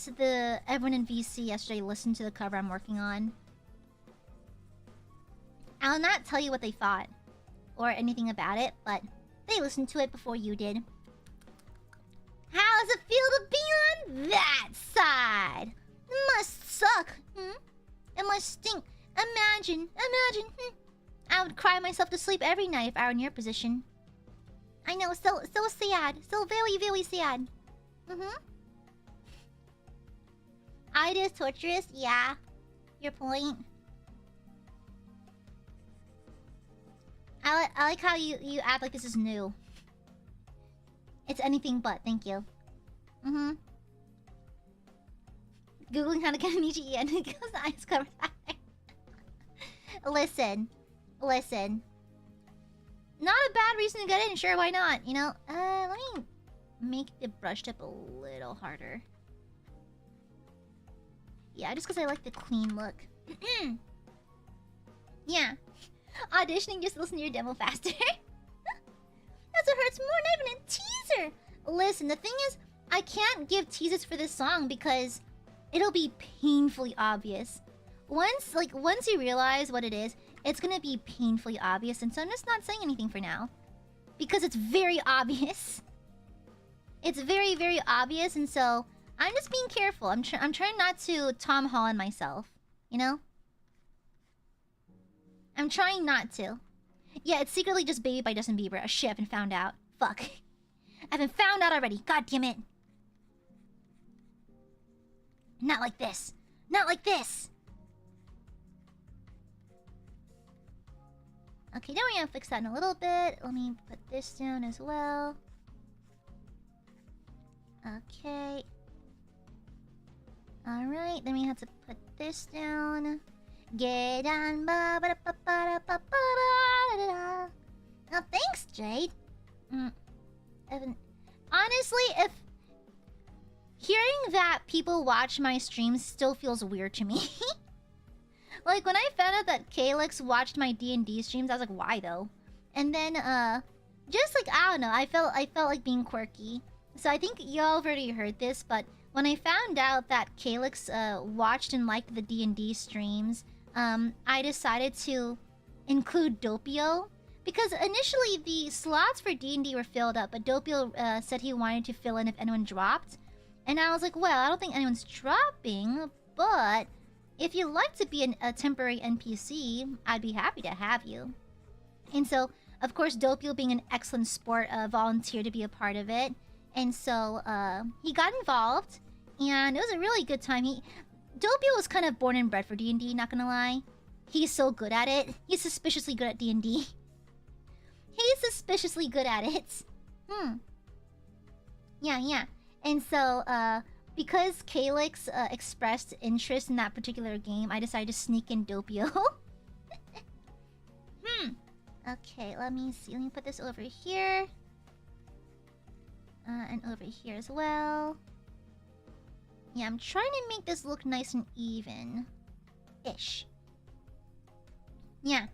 everyone in VC yesterday listen to the cover I'm working on. I'll not tell you what they thought or anything about it, but they listened to it before you did. How does it feel to be on that side? It must suck, It must stink. Imagine, I would cry myself to sleep every night if I were in your position. I know, so sad. So very, very sad. Ida is torturous? Yeah. Your point. I like how you act like this is new. It's anything but, thank you. Googling how to get an Nijisanji because the eyes covered. Listen. Not a bad reason to get in, sure, why not? You know, let me make the brush tip a little harder. Yeah, just because I like the clean look. Yeah. Auditioning just to listen to your demo faster. That's what hurts more, not even a teaser. Listen, the thing is, I can't give teasers for this song because it'll be painfully obvious. Once you realize what it is, it's gonna be painfully obvious, and so I'm just not saying anything for now. Because it's very obvious. It's very, very obvious, and so I'm just being careful. I'm trying not to Tom Holland myself, you know? I'm trying not to. Yeah, it's secretly just Baby by Justin Bieber. Oh shit, I haven't found out. Fuck. I haven't found out already. God damn it. Not like this. Not like this. Okay, now we're gonna fix that in a little bit. Let me put this down as well. Okay. Alright, then we have to put this down. Get on. Oh, thanks, Jade. Honestly, if hearing that people watch my streams still feels weird to me. Like, when I found out that Calyx watched my D&D streams, I was like, why though? And then, just like, I don't know, I felt like being quirky. So I think y'all have already heard this, but when I found out that Calyx watched and liked the D&D streams, I decided to include Doppio. Because initially the slots for D&D were filled up, but Doppio said he wanted to fill in if anyone dropped. And I was like, well, I don't think anyone's dropping, but if you'd like to be a temporary NPC, I'd be happy to have you. And so, of course, Doppio, being an excellent sport, volunteered to be a part of it. And so he got involved, and it was a really good time. Doppio was kind of born and bred for D&D, not gonna lie. He's so good at it. He's suspiciously good at D&D. He's suspiciously good at it. Yeah. And so, because Calyx expressed interest in that particular game, I decided to sneak in Doppio. Okay, let me see. Let me put this over here. And over here as well. Yeah, I'm trying to make this look nice and even. Ish. Yeah.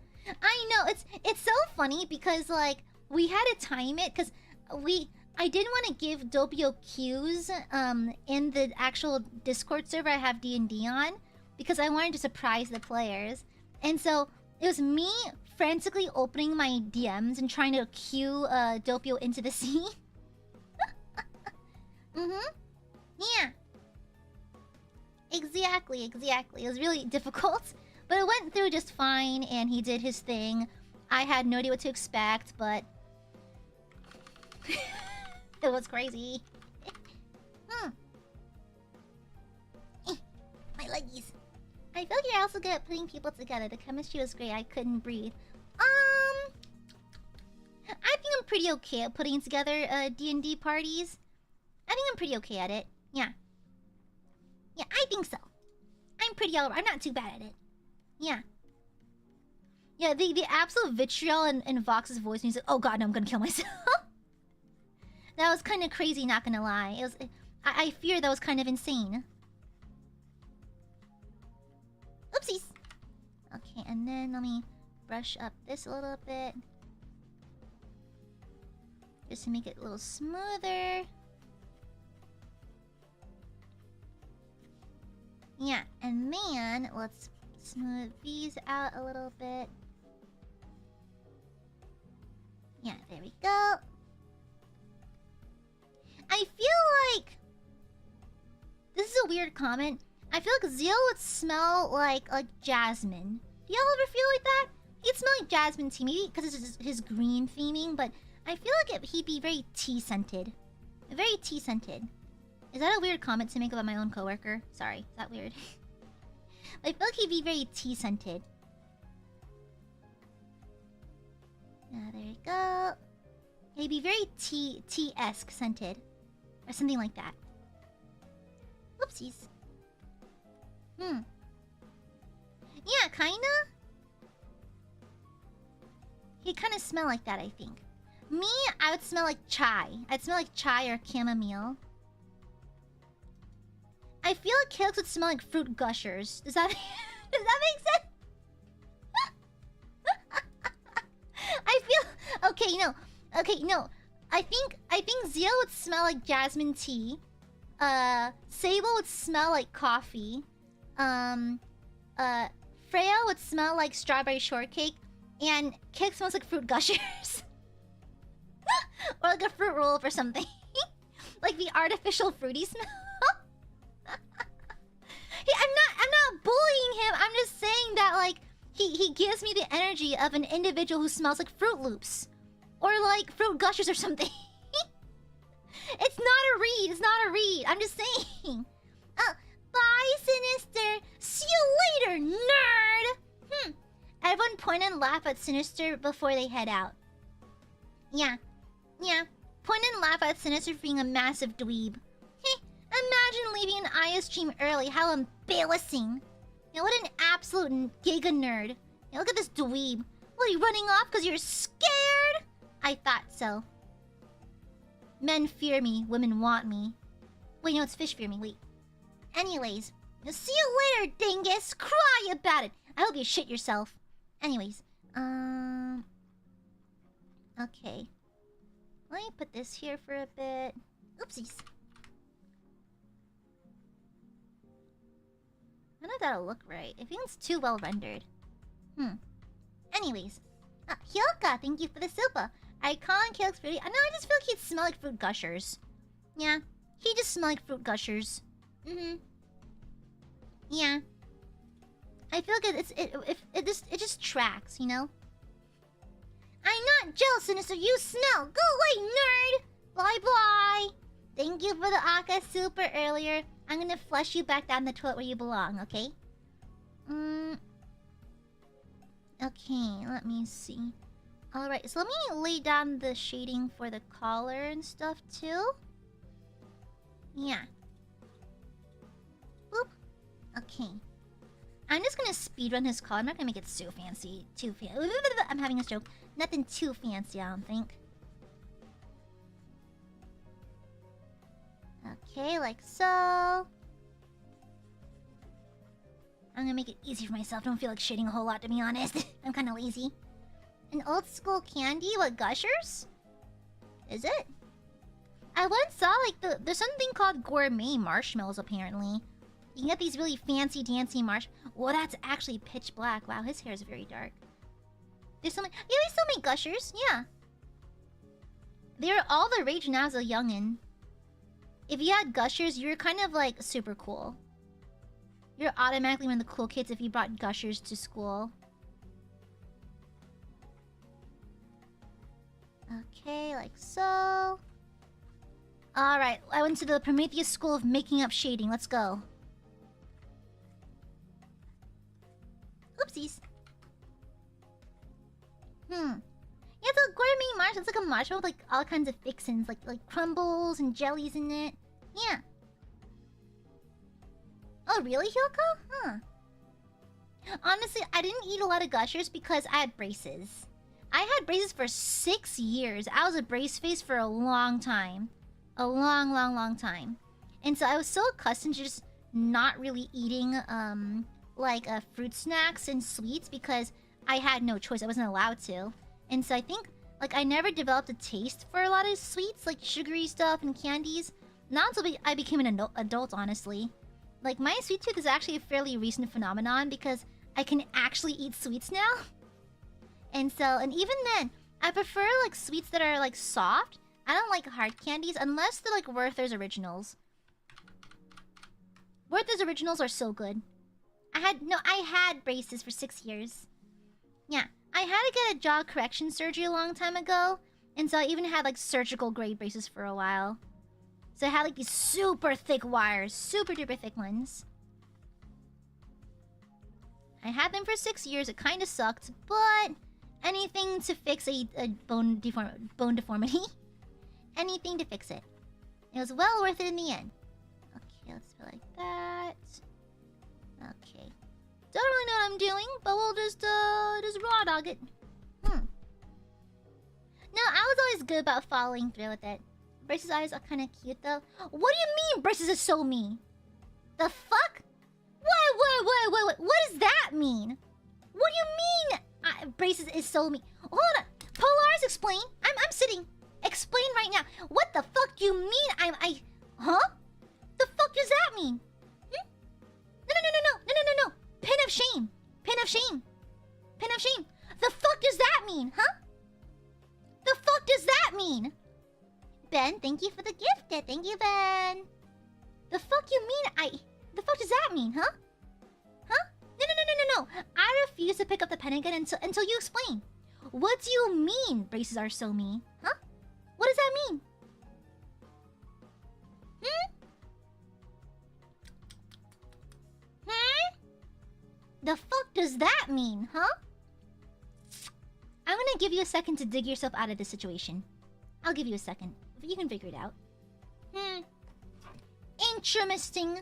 I know, it's so funny because, like, we had to time it because I didn't want to give Doppio cues in the actual Discord server I have D&D on because I wanted to surprise the players. And so it was me frantically opening my DMs and trying to cue Doppio into the scene. Yeah. Exactly. It was really difficult. But it went through just fine, and he did his thing. I had no idea what to expect, but... it was crazy. My leggies. I feel like you're also good at putting people together. The chemistry was great. I couldn't breathe. I think I'm pretty okay at putting together D&D parties. I think I'm pretty okay at it. Yeah. Yeah, I think so. I'm not too bad at it. Yeah. Yeah, the absolute vitriol in Vox's voice, and he's like, oh god, no, I'm gonna kill myself. That was kind of crazy, not gonna lie. I fear that was kind of insane. Oopsies. Okay, and then let me brush up this a little bit. Just to make it a little smoother. Yeah, and then let's smooth these out a little bit. Yeah, there we go. I feel like... This is a weird comment. I feel like Zeal would smell like jasmine. Do y'all ever feel like that? He'd smell like jasmine tea, maybe because it's his green theming, but I feel like he'd be very tea-scented. Very tea-scented. Is that a weird comment to make about my own coworker? Sorry, is that weird? I feel like he'd be very tea-scented. There you go. He'd be very tea-esque scented. Or something like that. Whoopsies. Yeah, kinda. He'd kinda smell like that, I think. Me, I would smell like chai. I'd smell like chai or chamomile. I feel like Calyx would smell like fruit gushers. Does that make sense? I feel okay, no. I think Zeal would smell like jasmine tea. Sable would smell like coffee. Freya would smell like strawberry shortcake, and Calyx smells like fruit gushers. Or like a fruit roll-up or something. Like the artificial fruity smell. I'm not bullying him. I'm just saying that, like, he gives me the energy of an individual who smells like Fruit Loops. Or like Fruit Gushers or something. It's not a read. I'm just saying. Bye, Sinister. See you later, nerd. Everyone point and laugh at Sinister before they head out. Yeah. Point and laugh at Sinister for being a massive dweeb. Imagine leaving an Aya stream early. How embarrassing. You know, what an absolute giga nerd. Yeah, look at this dweeb. What, are you running off because you're scared? I thought so. Men fear me. Women want me. Wait, no, it's fish fear me. Wait. Anyways. See you later, dingus. Cry about it. I hope you shit yourself. Anyways. Okay. Let me put this here for a bit. Oopsies. I don't know if that'll look right. I think it's too well rendered. Anyways, Hyoka, thank you for the super. Icon looks pretty. I know, I just feel like he'd smell like fruit gushers. Yeah, he just smell like fruit gushers. Yeah. I feel like it just tracks, you know? I'm not jealous, Sinister. You smell. Go away, nerd. Bye bye. Thank you for the Aka super earlier. I'm gonna flush you back down the toilet where you belong, okay? Okay, let me see. Alright, so let me lay down the shading for the collar and stuff too. Yeah. Boop. Okay. I'm just gonna speedrun his collar. I'm not gonna make it so fancy. Too fancy. I'm having a stroke. Nothing too fancy, I don't think. Okay, like so. I'm gonna make it easy for myself. Don't feel like shading a whole lot, to be honest. I'm kind of lazy. An old school candy? What, gushers? Is it? I once saw like there's something called gourmet marshmallows apparently. You can get these really fancy dancy Well, that's actually pitch black. Wow, his hair is very dark. There's something. Yeah, they still make gushers. Yeah. They're all the rage now as a youngin'. If you had gushers, you're kind of like super cool. You're automatically one of the cool kids if you brought gushers to school. Okay, like so. Alright, I went to the Prometheus School of Making Up Shading. Let's go. Oopsies. Yeah, it's a gourmet marshmallow. It's like a marshmallow with like all kinds of fixins, like crumbles and jellies in it. Yeah. Oh, really, Hyoko? Huh. Honestly, I didn't eat a lot of gushers because I had braces. I had braces for 6 years. I was a brace face for a long time. A long time. And so I was so accustomed to just not really eating, like, fruit snacks and sweets because I had no choice. I wasn't allowed to. And so I think, like, I never developed a taste for a lot of sweets, like sugary stuff and candies. Not until I became an adult, honestly. Like, my sweet tooth is actually a fairly recent phenomenon because I can actually eat sweets now. And so, and even then, I prefer, like, sweets that are, like, soft. I don't like hard candies unless they're, like, Werther's Originals. Werther's Originals are so good. I had braces for 6 years. Yeah, I had to get a jaw correction surgery a long time ago. And so I even had, like, surgical grade braces for a while. So I had, like, these super thick wires. Super duper thick ones. I had them for 6 years. It kind of sucked. But anything to fix a bone deformity. Anything to fix it. It was well worth it in the end. Okay, let's go like that. Okay. Don't really know what I'm doing, but we'll just raw dog it. No, I was always good about following through with it. Brace's eyes are kind of cute, though. What do you mean Braces is so me? The fuck? What? What does that mean? What do you mean Braces is so me? Hold on. Polaris, explain. I'm sitting. Explain right now. What the fuck do you mean Huh? The fuck does that mean? No. Pin of shame. Pin of shame. Pin of shame. The fuck does that mean, huh? The fuck does that mean? Ben, thank you for the gift. Thank you, Ben. The fuck you mean The fuck does that mean, huh? Huh? No. I refuse to pick up the pen again until you explain. What do you mean braces are so me? Huh? What does that mean? The fuck does that mean, huh? I'm gonna give you a second to dig yourself out of this situation. I'll give you a second. You can figure it out. Interesting.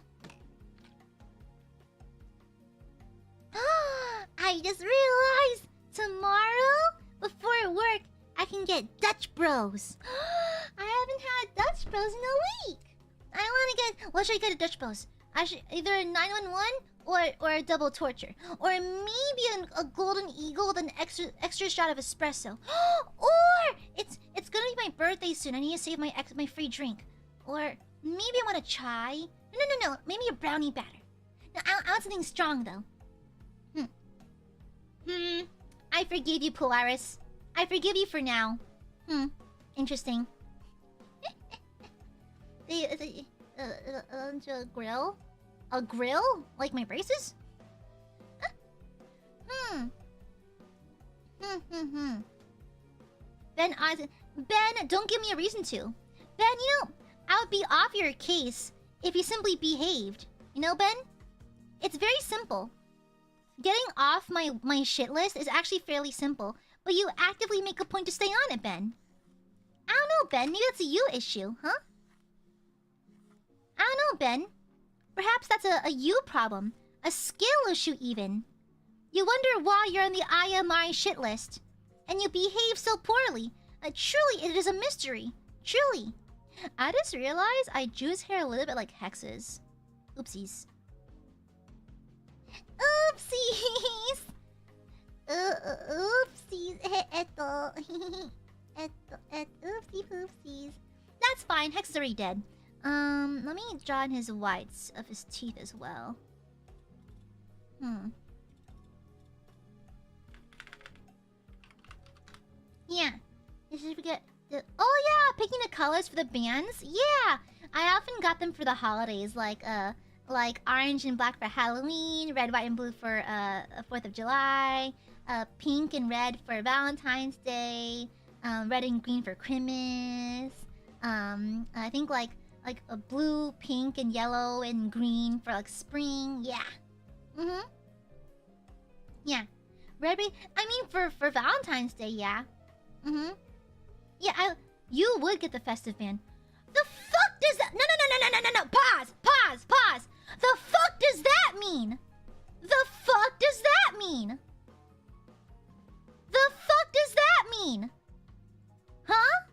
I just realized tomorrow, before work, I can get Dutch Bros. I haven't had Dutch Bros in a week. I want to get... What should I get at Dutch Bros? I should either a 911 or a double torture. Or maybe a golden eagle with an extra shot of espresso. Or it's gonna be my birthday soon. I need to save my free drink. Or maybe I want a chai. No. Maybe a brownie batter. No, I want something strong though. I forgive you, Polaris. I forgive you for now. Interesting. A grill? A grill? Like my braces? Ben, Ben, don't give me a reason to. Ben, you know, I would be off your case if you simply behaved. You know, Ben? It's very simple. Getting off my shit list is actually fairly simple, but you actively make a point to stay on it, Ben. I don't know, Ben. Maybe that's a you issue, huh? I don't know, Ben. Perhaps that's a you problem. A skill issue, even. You wonder why you're on the Aia Amare shit list. And you behave so poorly. Truly, it is a mystery. Truly. I just realized I drew his hair a little bit like Hex's. Oopsies. Oopsies! Oopsies. Oopsie poopsies. That's fine. Hex is already dead. Let me draw in his whites of his teeth as well. Yeah. You should forget the... Oh yeah! Picking the colors for the bands? Yeah! I often got them for the holidays, like orange and black for Halloween, red, white, and blue for 4th of July, pink and red for Valentine's Day, red and green for Christmas. I think like a blue, pink, and yellow and green for like spring. Yeah. Yeah. Red. I mean for Valentine's Day. Yeah. Yeah. You would get the festive band. The fuck does that? No. Pause. The fuck does that mean? The fuck does that mean? The fuck does that mean? Huh?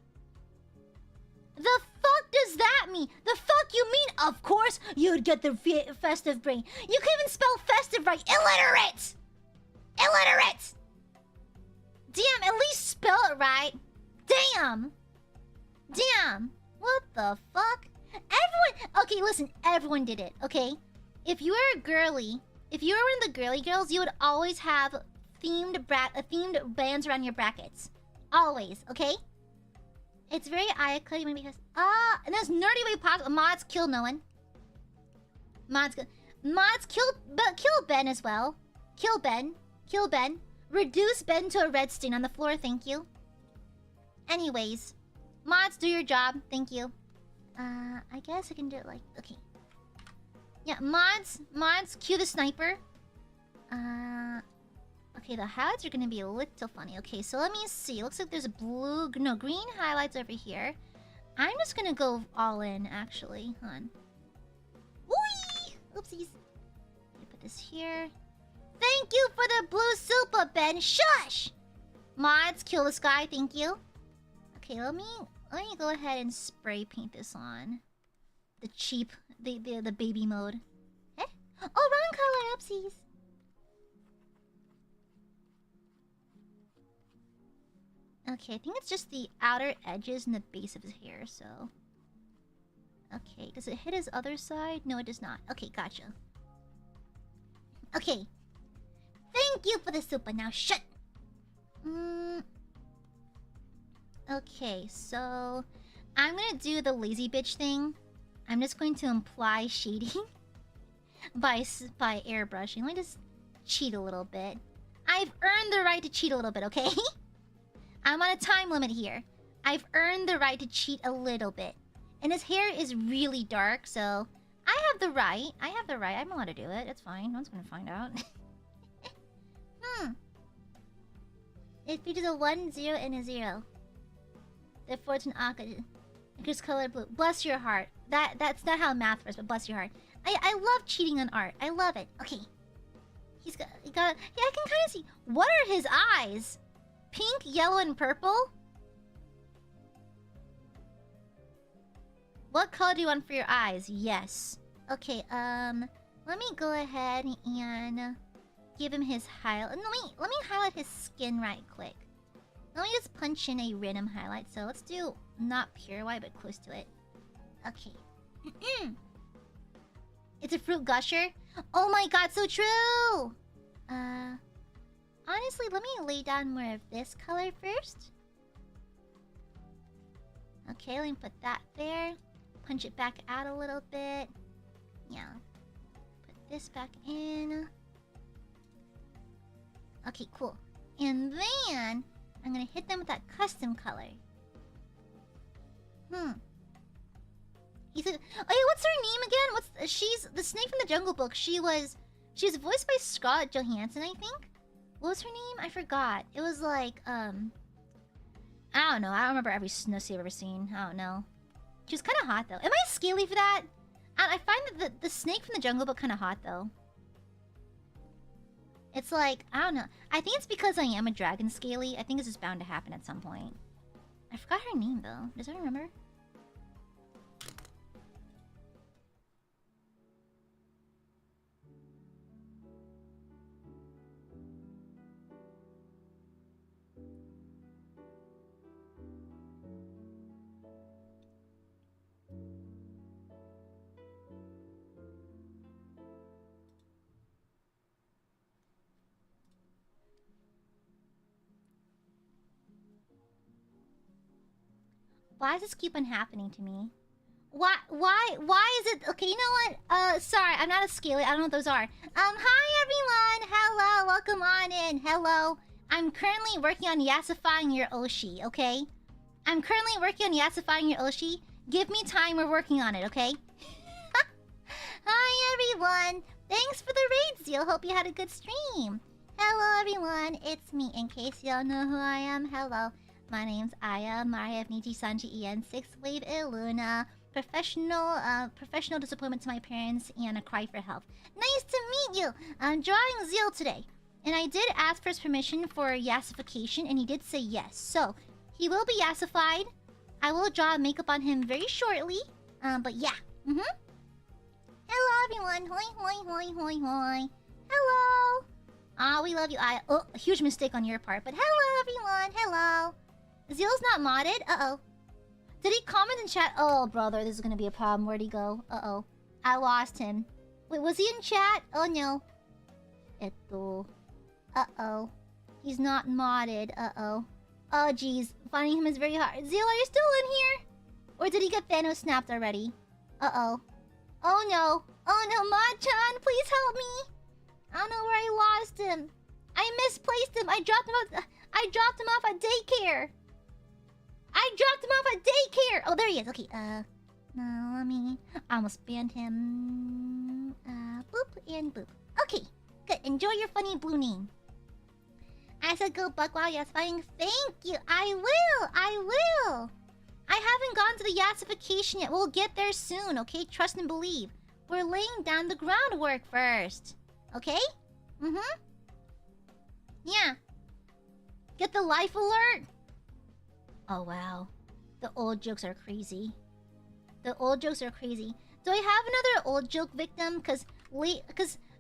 The fuck does that mean? The fuck you mean? Of course you'd get the festive brain. You can't even spell festive right. Illiterate! Damn, at least spell it right. Damn. What the fuck? Everyone... Okay, listen. Everyone did it, okay? If you were a girly... If you were one of the girly girls, you would always have themed bands around your brackets. Always, okay? It's very Ayaka because... and that's nerdy way possible. Mods kill no one. Mods kill Ben as well. Kill Ben. Reduce Ben to a red stain on the floor, thank you. Anyways. Mods, do your job. Thank you. I guess I can do it like... Okay. Yeah, mods, cue the sniper. Okay, the highlights are gonna be a little funny. Okay, so let me see. Looks like there's green highlights over here. I'm just gonna go all in, actually. Hold on. Whee! Oopsies. Let me put this here. Thank you for the blue super, Ben. Shush! Mods, kill this guy. Thank you. Okay, let me go ahead and spray paint this on. The cheap, the baby mode. Eh? Oh, wrong color. Oopsies. Okay, I think it's just the outer edges and the base of his hair, so... Okay, does it hit his other side? No, it does not. Okay, gotcha. Okay. Thank you for the super. Now shut! Okay, so... I'm gonna do the lazy bitch thing. I'm just going to imply shading by airbrushing. Let me just cheat a little bit. I've earned the right to cheat a little bit, okay? I'm on a time limit here. I've earned the right to cheat a little bit. And his hair is really dark, so... I have the right. I'm allowed to do it. It's fine. No one's gonna find out. It features a 1, 0, and a 0. Therefore, it's an Aka. It's colored blue. Bless your heart. That's not how math works, but bless your heart. I love cheating on art. I love it. Okay. He got... Yeah, I can kind of see... What are his eyes? Pink, yellow, and purple? What color do you want for your eyes? Yes. Okay, let me go ahead and give him his highlight. Let me highlight his skin right quick. Let me just punch in a random highlight. So let's do not pure white, but close to it. Okay. It's a fruit gusher. Oh my god, so true! I Honestly, let me lay down more of this color first. Okay, let me put that there. Punch it back out a little bit. Yeah. Put this back in. Okay, cool. And then I'm gonna hit them with that custom color. He's a... Oh yeah, what's her name again? She's the snake from the Jungle Book. She was voiced by Scarlett Johansson, I think. What was her name? I forgot. It was like I don't know. I don't remember every Snussy I've ever seen. I don't know. She was kind of hot though. Am I scaly for that? I find that the snake from the Jungle Book kind of hot though. It's like, I don't know. I think it's because I am a dragon scaly. I think it's just bound to happen at some point. I forgot her name though. Does anyone remember? Why does this keep on happening to me? Why is it... Okay, you know what? Sorry, I'm not a scaly. I don't know what those are. Hi everyone! Hello, welcome on in. Hello. I'm currently working on yasifying your Oshi, okay? I'm currently working on yasifying your Oshi. Give me time, we're working on it, okay? Hi everyone! Thanks for the raid, Zeal. Hope you had a good stream. Hello everyone, it's me. In case you don't know who I am, hello. My name's Aia Amare of Nijisanji EN 6th Wave ILUNA. Professional disappointment to my parents and a cry for help. Nice to meet you! I'm drawing Zeal today. And I did ask for his permission for yassification and he did say yes. So, he will be yassified. I will draw makeup on him very shortly. But yeah. Hello everyone! Hoi hoi hoi hoi hoi. Hello! Ah, we love you, Aia. Oh, a huge mistake on your part. But hello everyone! Hello! Zeal's not modded? Uh-oh. Did he comment in chat? Oh, brother, this is gonna be a problem. Where'd he go? Uh-oh. I lost him. Wait, was he in chat? Oh, no. Uh-oh. He's not modded. Uh-oh. Oh, jeez. Finding him is very hard. Zeal, are you still in here? Or did he get Thanos snapped already? Uh-oh. Oh, no. Oh, no, Mod-chan, please help me. I don't know where I lost him. I misplaced him. I dropped him off at daycare. I dropped him off at daycare! Oh, there he is. Okay, no, let me... I almost banned him. Boop and boop. Okay, good. Enjoy your funny blue name. I said go buck while yassifying. Thank you! I will! I haven't gone to the yassification yet. We'll get there soon, okay? Trust and believe. We're laying down the groundwork first. Okay? Yeah. Get the life alert! Oh, wow. The old jokes are crazy. The old jokes are crazy. Do I have another old joke victim? Because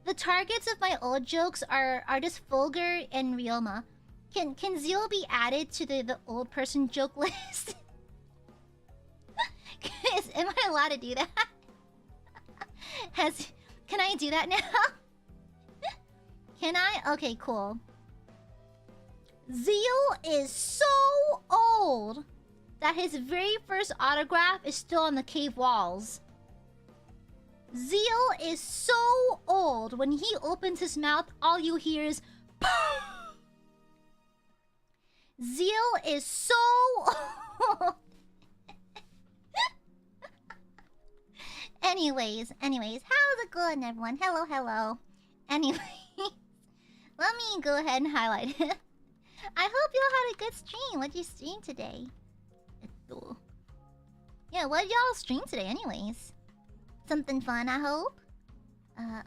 the targets of my old jokes are just Fulgur and Ryoma. Can Zeal be added to the old person joke list? Am I allowed to do that? Can I do that now? Can I? Okay, cool. Zeal is so old that his very first autograph is still on the cave walls. Zeal is so old, when he opens his mouth, all you hear is Zeal is so old. Anyways, how's it going, everyone? Hello. Anyways, let me go ahead and highlight it. I hope y'all had a good stream. What'd you stream today? Yeah, what did y'all stream today anyways? Something fun, I hope?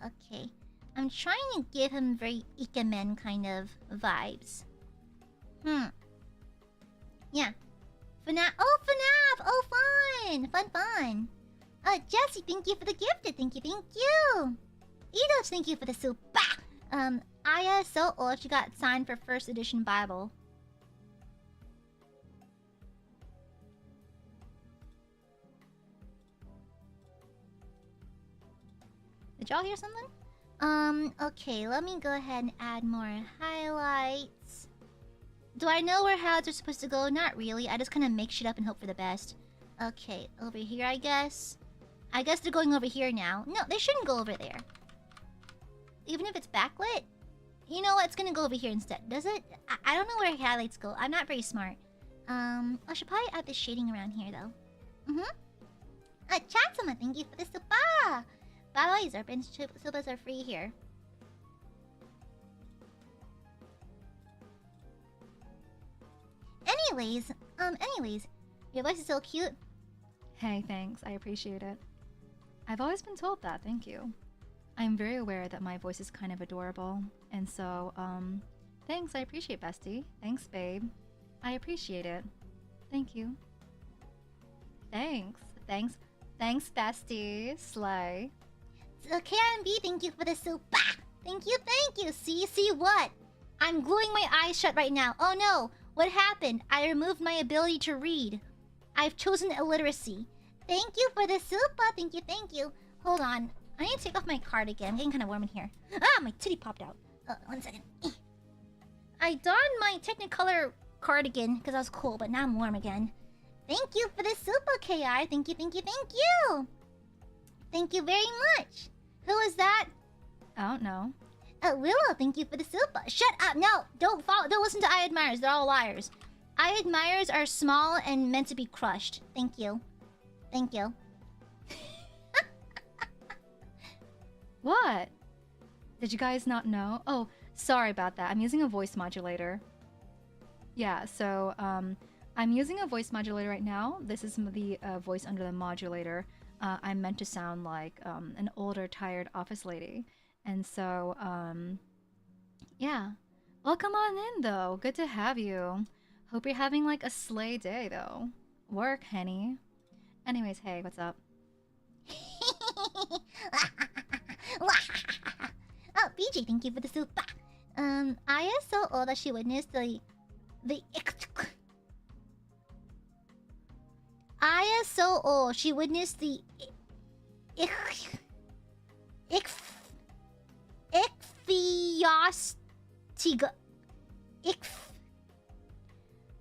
Okay. I'm trying to give him very ikemen kind of vibes. Yeah. FNAF. Oh, FNAF! Oh, fun! Fun. Jessie, thank you for the gifted. Thank you. Eidos, thank you for the soup. Aya is so old she got signed for first edition Bible. Did y'all hear something? Okay, let me go ahead and add more highlights. Do I know where highlights are supposed to go? Not really. I just kind of make shit up and hope for the best. Okay, over here, I guess. I guess they're going over here now. No, they shouldn't go over there. Even if it's backlit? You know what? It's gonna go over here instead. Does it? I don't know where highlights go. I'm not very smart. I should probably add the shading around here, though. Chatsuma, thank you for the super! By the way, Zerpin, subas are free here. Anyways, your voice is so cute. Hey, thanks. I appreciate it. I've always been told that, thank you. I'm very aware that my voice is kind of adorable. And so, thanks, I appreciate bestie. Thanks, babe. I appreciate it. Thank you. Thanks, bestie. Slay. So, KMB, thank you for the super. Thank you. See what? I'm gluing my eyes shut right now. Oh no, what happened? I removed my ability to read. I've chosen illiteracy. Thank you for the super. Thank you. Hold on. I need to take off my cardigan. I'm getting kind of warm in here. Ah, my titty popped out. 1 second. I donned my Technicolor cardigan because I was cool, but now I'm warm again. Thank you for the super, KI. Thank you. Thank you very much. Who is that? I don't know. Willow, thank you for the super. Shut up. No, don't listen to Aiadmirers. They're all liars. Aiadmirers are small and meant to be crushed. Thank you. What? Did you guys not know? Oh, sorry about that. I'm using a voice modulator. Yeah, so, I'm using a voice modulator right now. This is the voice under the modulator. I'm meant to sound like an older, tired office lady. And so, yeah. Welcome on in, though. Good to have you. Hope you're having, like, a slay day, though. Work, Henny. Anyways, hey, what's up? Oh, BJ, thank you for the super. Aya is so old that she witnessed the Aya is so old she witnessed the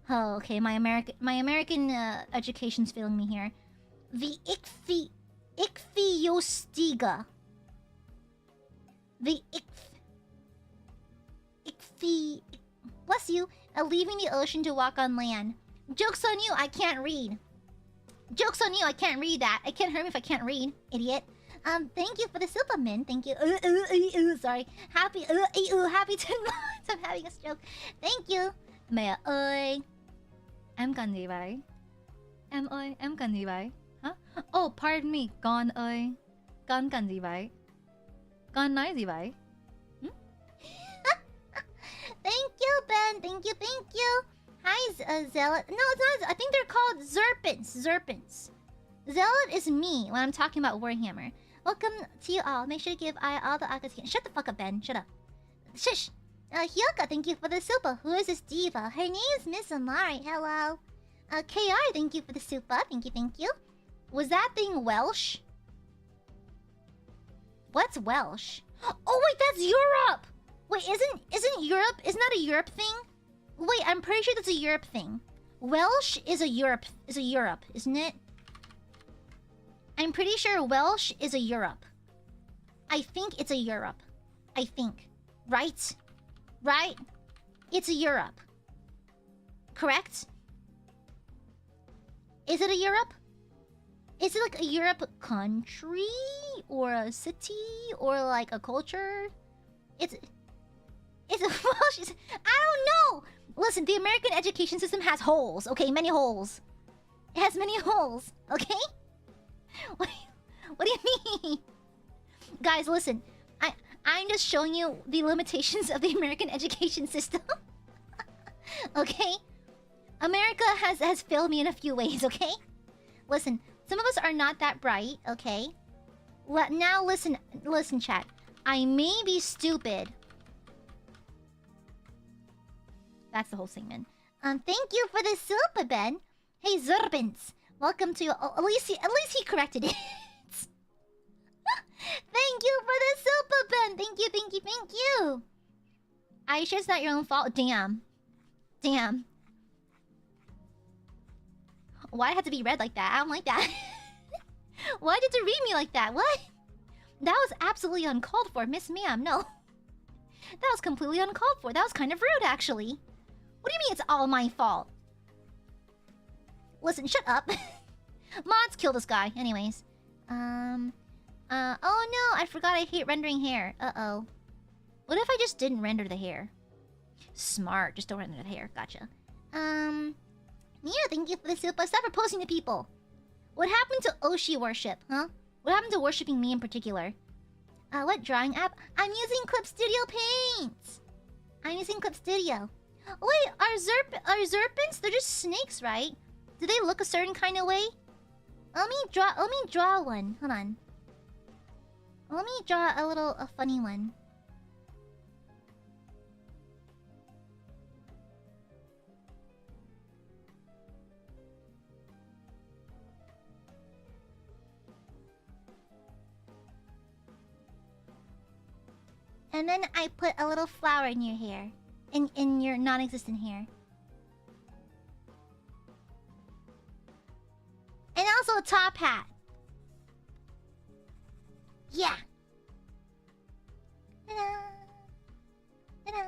Oh, okay, my American education's failing me here. The ichthyostiga. The bless you, leaving the ocean to walk on land. Joke's on you, I can't read. Joke's on you, I can't read that. It can't hurt me if I can't read, idiot. Thank you for the Superman. Thank you. Sorry. Happy 10 months. I'm having a stroke. Thank you. Mẹ ơi. Em cần gì vậy? Em ơi, em cần gì vậy? Hả? Oh, pardon me. Con ơi. Con cần gì vậy? Con nói gì vậy? Thank you, Ben. Thank you. Hi, Zealot. No, it's not. I think they're called Zerpents. Zealot is me when I'm talking about Warhammer. Welcome to you all. Make sure to give Aya all the Akas can. Shut the fuck up, Ben. Shut up. Shush. Hyoka, thank you for the super. Who is this diva? Her name is Miss Amare. Hello. KR, thank you for the super. Thank you. Was that thing Welsh? What's Welsh? Oh wait, that's Europe. Wait, isn't Europe? Isn't that a Europe thing? Wait, I'm pretty sure that's a Europe thing. Welsh is a Europe, isn't it? I'm pretty sure Welsh is a Europe. I think it's a Europe. I think. Right? Right? It's a Europe. Correct? Is it a Europe? Is it like a Europe country? Or a city? Or like a culture? It's a Welsh. I don't know! Listen, the American education system has holes, okay? Many holes. It has many holes, okay? What do you mean? Guys, listen. I'm just showing you the limitations of the American education system. Okay? America has failed me in a few ways, okay? Listen, some of us are not that bright, okay? Now listen, chat. I may be stupid. That's the whole segment. Thank you for the super, Ben. Hey, Zerbins. Welcome to... at least he corrected it. Thank you for the super pen. Thank you, thank you, thank you. Aisha, it's not your own fault. Damn. Damn. Why it had to be read like that? I don't like that. Why did you read me like that? What? That was absolutely uncalled for, Miss Ma'am. No. That was completely uncalled for. That was kind of rude, actually. What do you mean it's all my fault? Listen, shut up. Mods, kill this guy. Anyways. Oh no, I forgot I hate rendering hair. Uh-oh. What if I just didn't render the hair? Smart, just don't render the hair. Gotcha. Yeah, thank you for the super. Stop proposing to people. What happened to Oshi worship, huh? What happened to worshipping me in particular? What drawing app? I'm using Clip Studio Paint! I'm using Clip Studio. Wait, are Zerpents? They're just snakes, right? Do they look a certain kind of way? Let me draw one. Hold on. Let me draw a funny one. And then I put a little flower in your hair. In your non-existent hair. And also a top hat. Yeah. Ta-da. Ta-da.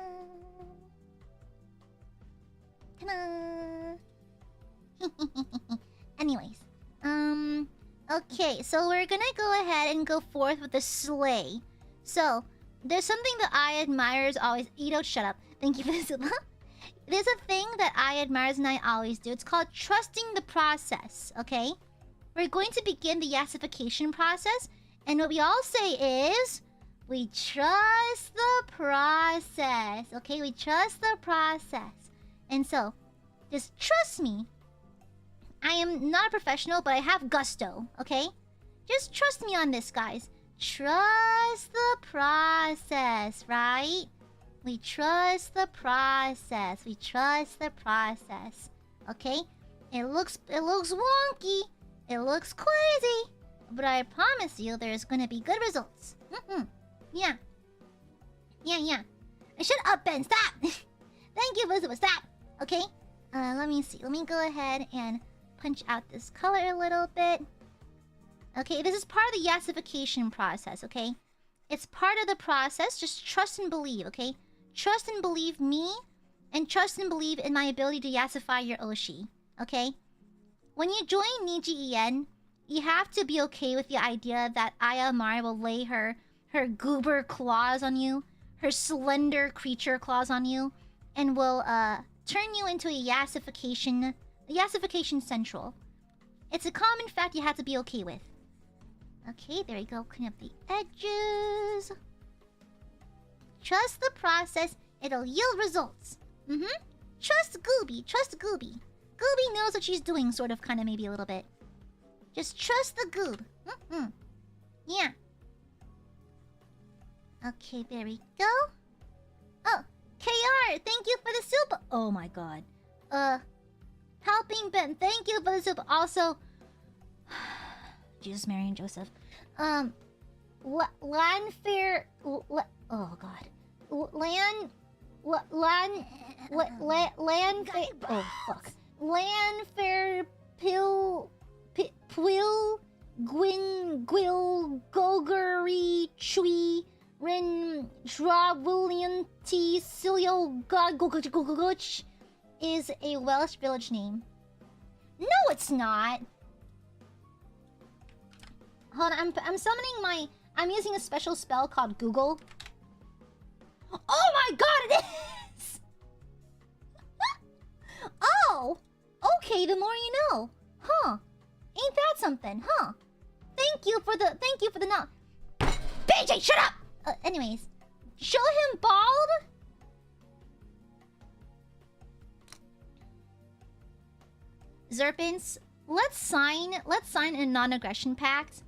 Ta-da. Anyways. Okay, so we're gonna go ahead and go forth with the sleigh. So, there's something that AiaAmareLIVE always... You don't shut up. Thank you for this. There's a thing that AiaAmareLIVE and I always do. It's called trusting the process, okay? We're going to begin the yassification process. And what we all say is... We trust the process, okay? We trust the process. And so, just trust me. I am not a professional, but I have gusto, okay? Just trust me on this, guys. Trust the process, right? We trust the process. We trust the process. Okay? It looks wonky. It looks crazy. But I promise you there's gonna be good results. Yeah. Yeah. Shut up, Ben. Stop! Thank you, Elizabeth. Stop! Okay? Let me see. Let me go ahead and punch out this color a little bit. Okay, this is part of the yassification process, okay? It's part of the process. Just trust and believe, okay? Trust and believe me, and trust and believe in my ability to yassify your Oshi, okay? When you join Niji, you have to be okay with the idea that Aia Amare will lay her goober claws on you, her slender creature claws on you, and will turn you into a yassification central. It's a common fact you have to be okay with. Okay, there we go. Clean up the edges. Trust the process. It'll yield results. Trust Gooby. Trust Gooby. Gooby knows what she's doing, sort of, kind of, maybe a little bit. Just trust the goob. Yeah. Okay, there we go. Oh, KR, thank you for the soup. Oh my god. Helping Ben, thank you for the soup. Also... Jesus, Mary, and Joseph. Landfair... oh, God. Landfair... Oh, fuck. Landfair... Pwil... Gwil... Goguri... Chui... Ren... Drawillianti... Cilio... Gogoch... is a Welsh village name. No, it's not! Hold on, I'm summoning my... I'm using a special spell called Google. Oh my god, it is! Oh! Okay, the more you know. Huh. Ain't that something, huh? Thank you for the no... BJ, shut up! Anyways. Show him bald? Zerpents, let's sign a non-aggression pact.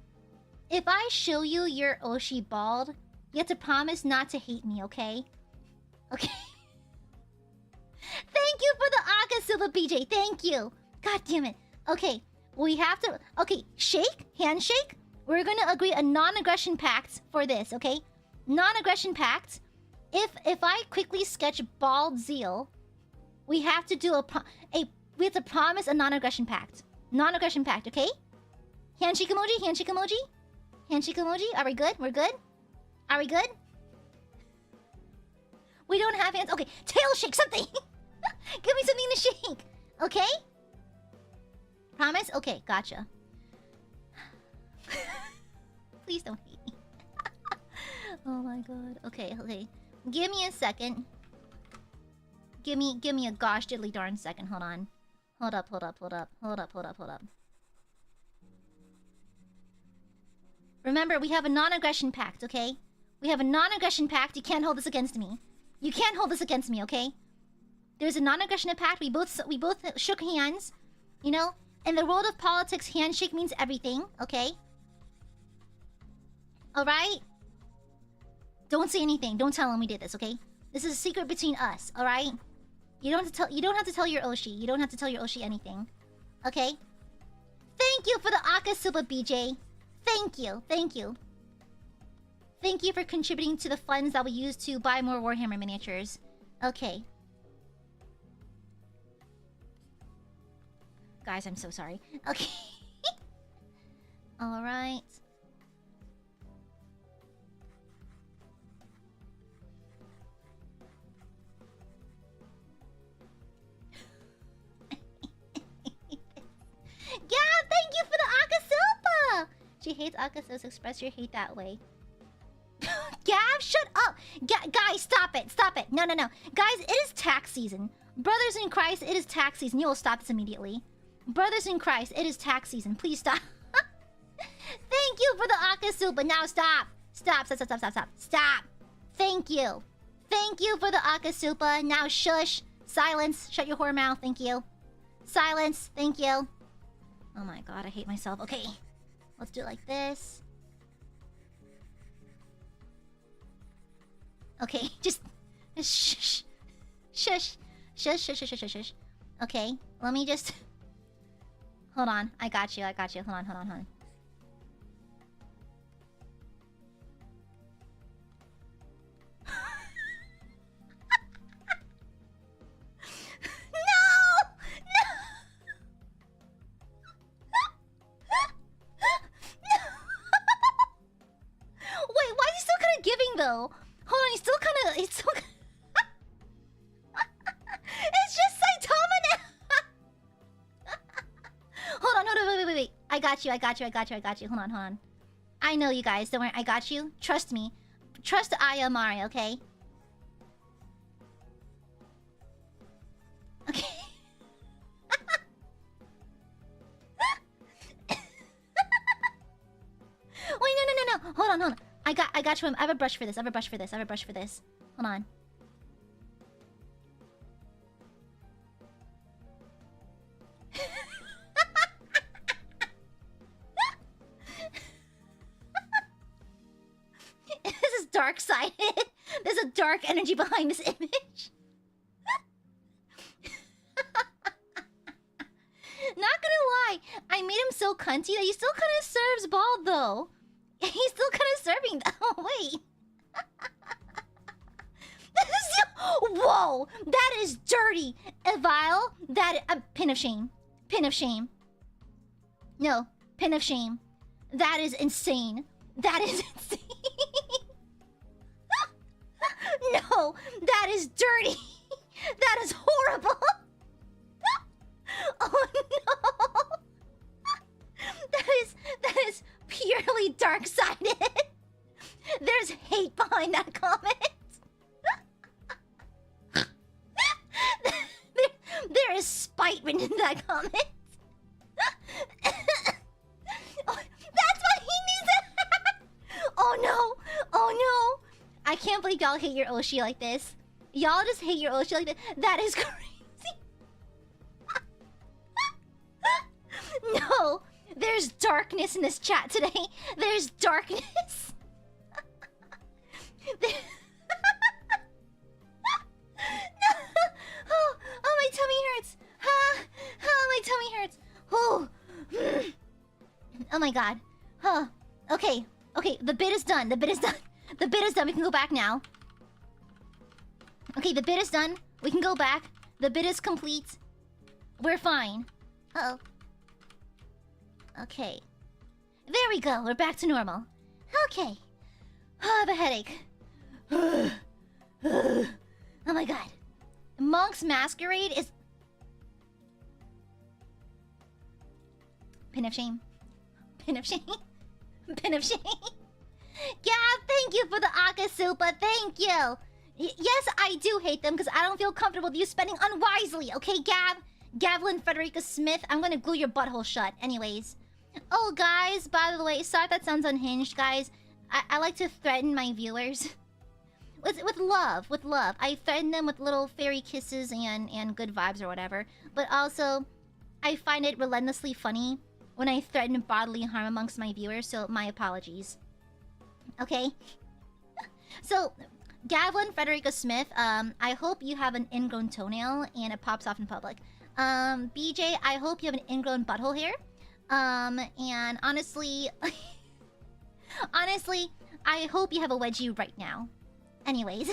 If I show you your Oshi bald, you have to promise not to hate me, okay? Okay. Thank you for the Aka Silva BJ. Thank you. God damn it. Okay, we have to... Okay, shake. Handshake. We're gonna agree a non-aggression pact for this, okay? Non-aggression pact. If I quickly sketch bald Zeal, we have to do we have to promise a non-aggression pact. Non-aggression pact, okay? Handshake emoji, handshake emoji. Handshake emoji. Are we good? We're good? Are we good? We don't have hands. Okay, tail shake something. Give me something to shake. Okay? Promise? Okay, gotcha. Please don't hate me. Oh my god. Okay, okay. Give me a second. Give me a gosh diddly darn second. Hold on. Hold up. Remember, we have a non-aggression pact, okay? We have a non-aggression pact. You can't hold this against me. You can't hold this against me, okay? There's a non-aggression pact. We both shook hands, you know? In the world of politics, handshake means everything, okay? Alright? Don't say anything. Don't tell him we did this, okay? This is a secret between us, alright? You don't have to tell your Oshi. You don't have to tell your Oshi anything. Okay? Thank you for the Akasuba, BJ. Thank you. Thank you. Thank you for contributing to the funds that we use to buy more Warhammer miniatures. Okay. Guys, I'm so sorry. Okay. Alright. Yeah, thank you for the Akasupa! She hates Akasos. Express your hate that way. Gav, shut up! Guys, stop it! Stop it! No. Guys, it is tax season. Brothers in Christ, it is tax season. You will stop this immediately. Brothers in Christ, it is tax season. Please stop. Thank you for the Akasupa. Now stop. Stop. Stop. Thank you. Thank you for the Akasupa. Now shush. Silence. Shut your whore mouth. Thank you. Silence. Thank you. Oh my god, I hate myself. Okay. Let's do it like this. Okay, just shush. Shush. Okay, let me just... Hold on, I got you. Hold on. Wait, why is he still kind of giving though? Hold on, he's still It's just Saitama now. Hold on, wait. I got you. Hold on. I know you guys. Don't worry, I got you. Trust me. Trust Aia Amare, okay? Okay. Wait, no. Hold on. I got you. I have a brush for this. Hold on. This is dark-sided. There's a dark energy behind this image. Not gonna lie, I made him so cunty that he still kind of serves bald though. He's still kind of serving though. Wait. Whoa, that is dirty. Vile. Pin of shame. No, pin of shame. That is insane. No, that is dirty. That is horrible. Oh no! That is purely dark-sided. There's hate behind that comment. There is spite written in that comment. Oh, that's what he needs. Oh no! I can't believe y'all hate your Oshi like this. Y'all just hate your Oshi like this. That is crazy. No, there's darkness in this chat today. There's darkness. Oh, my tummy hurts. My tummy hurts. Oh my god. Okay, okay, the bid is done. The bid is done. The bid is done. We can go back now. Okay, the bid is done. We can go back. The bid is complete. We're fine. Uh-oh. Okay. There we go. We're back to normal. Okay. Oh, I have a headache. Oh my god. Monk's Masquerade is... Pin of shame. Pin of shame. Pin of shame. Gab, thank you for the Akasupa. Thank you. Yes, I do hate them because I don't feel comfortable with you spending unwisely. Okay, Gab? Gavlin Frederica Smith, I'm gonna glue your butthole shut. Anyways. Oh, guys, by the way, sorry if that sounds unhinged, guys. I like to threaten my viewers. With love, with love. I threaten them with little fairy kisses and good vibes or whatever. But also, I find it relentlessly funny when I threaten bodily harm amongst my viewers, so my apologies. Okay? So, Gavlin Frederica Smith, I hope you have an ingrown toenail and it pops off in public. BJ, I hope you have an ingrown butthole hair. And honestly... honestly, I hope you have a wedgie right now. Anyways.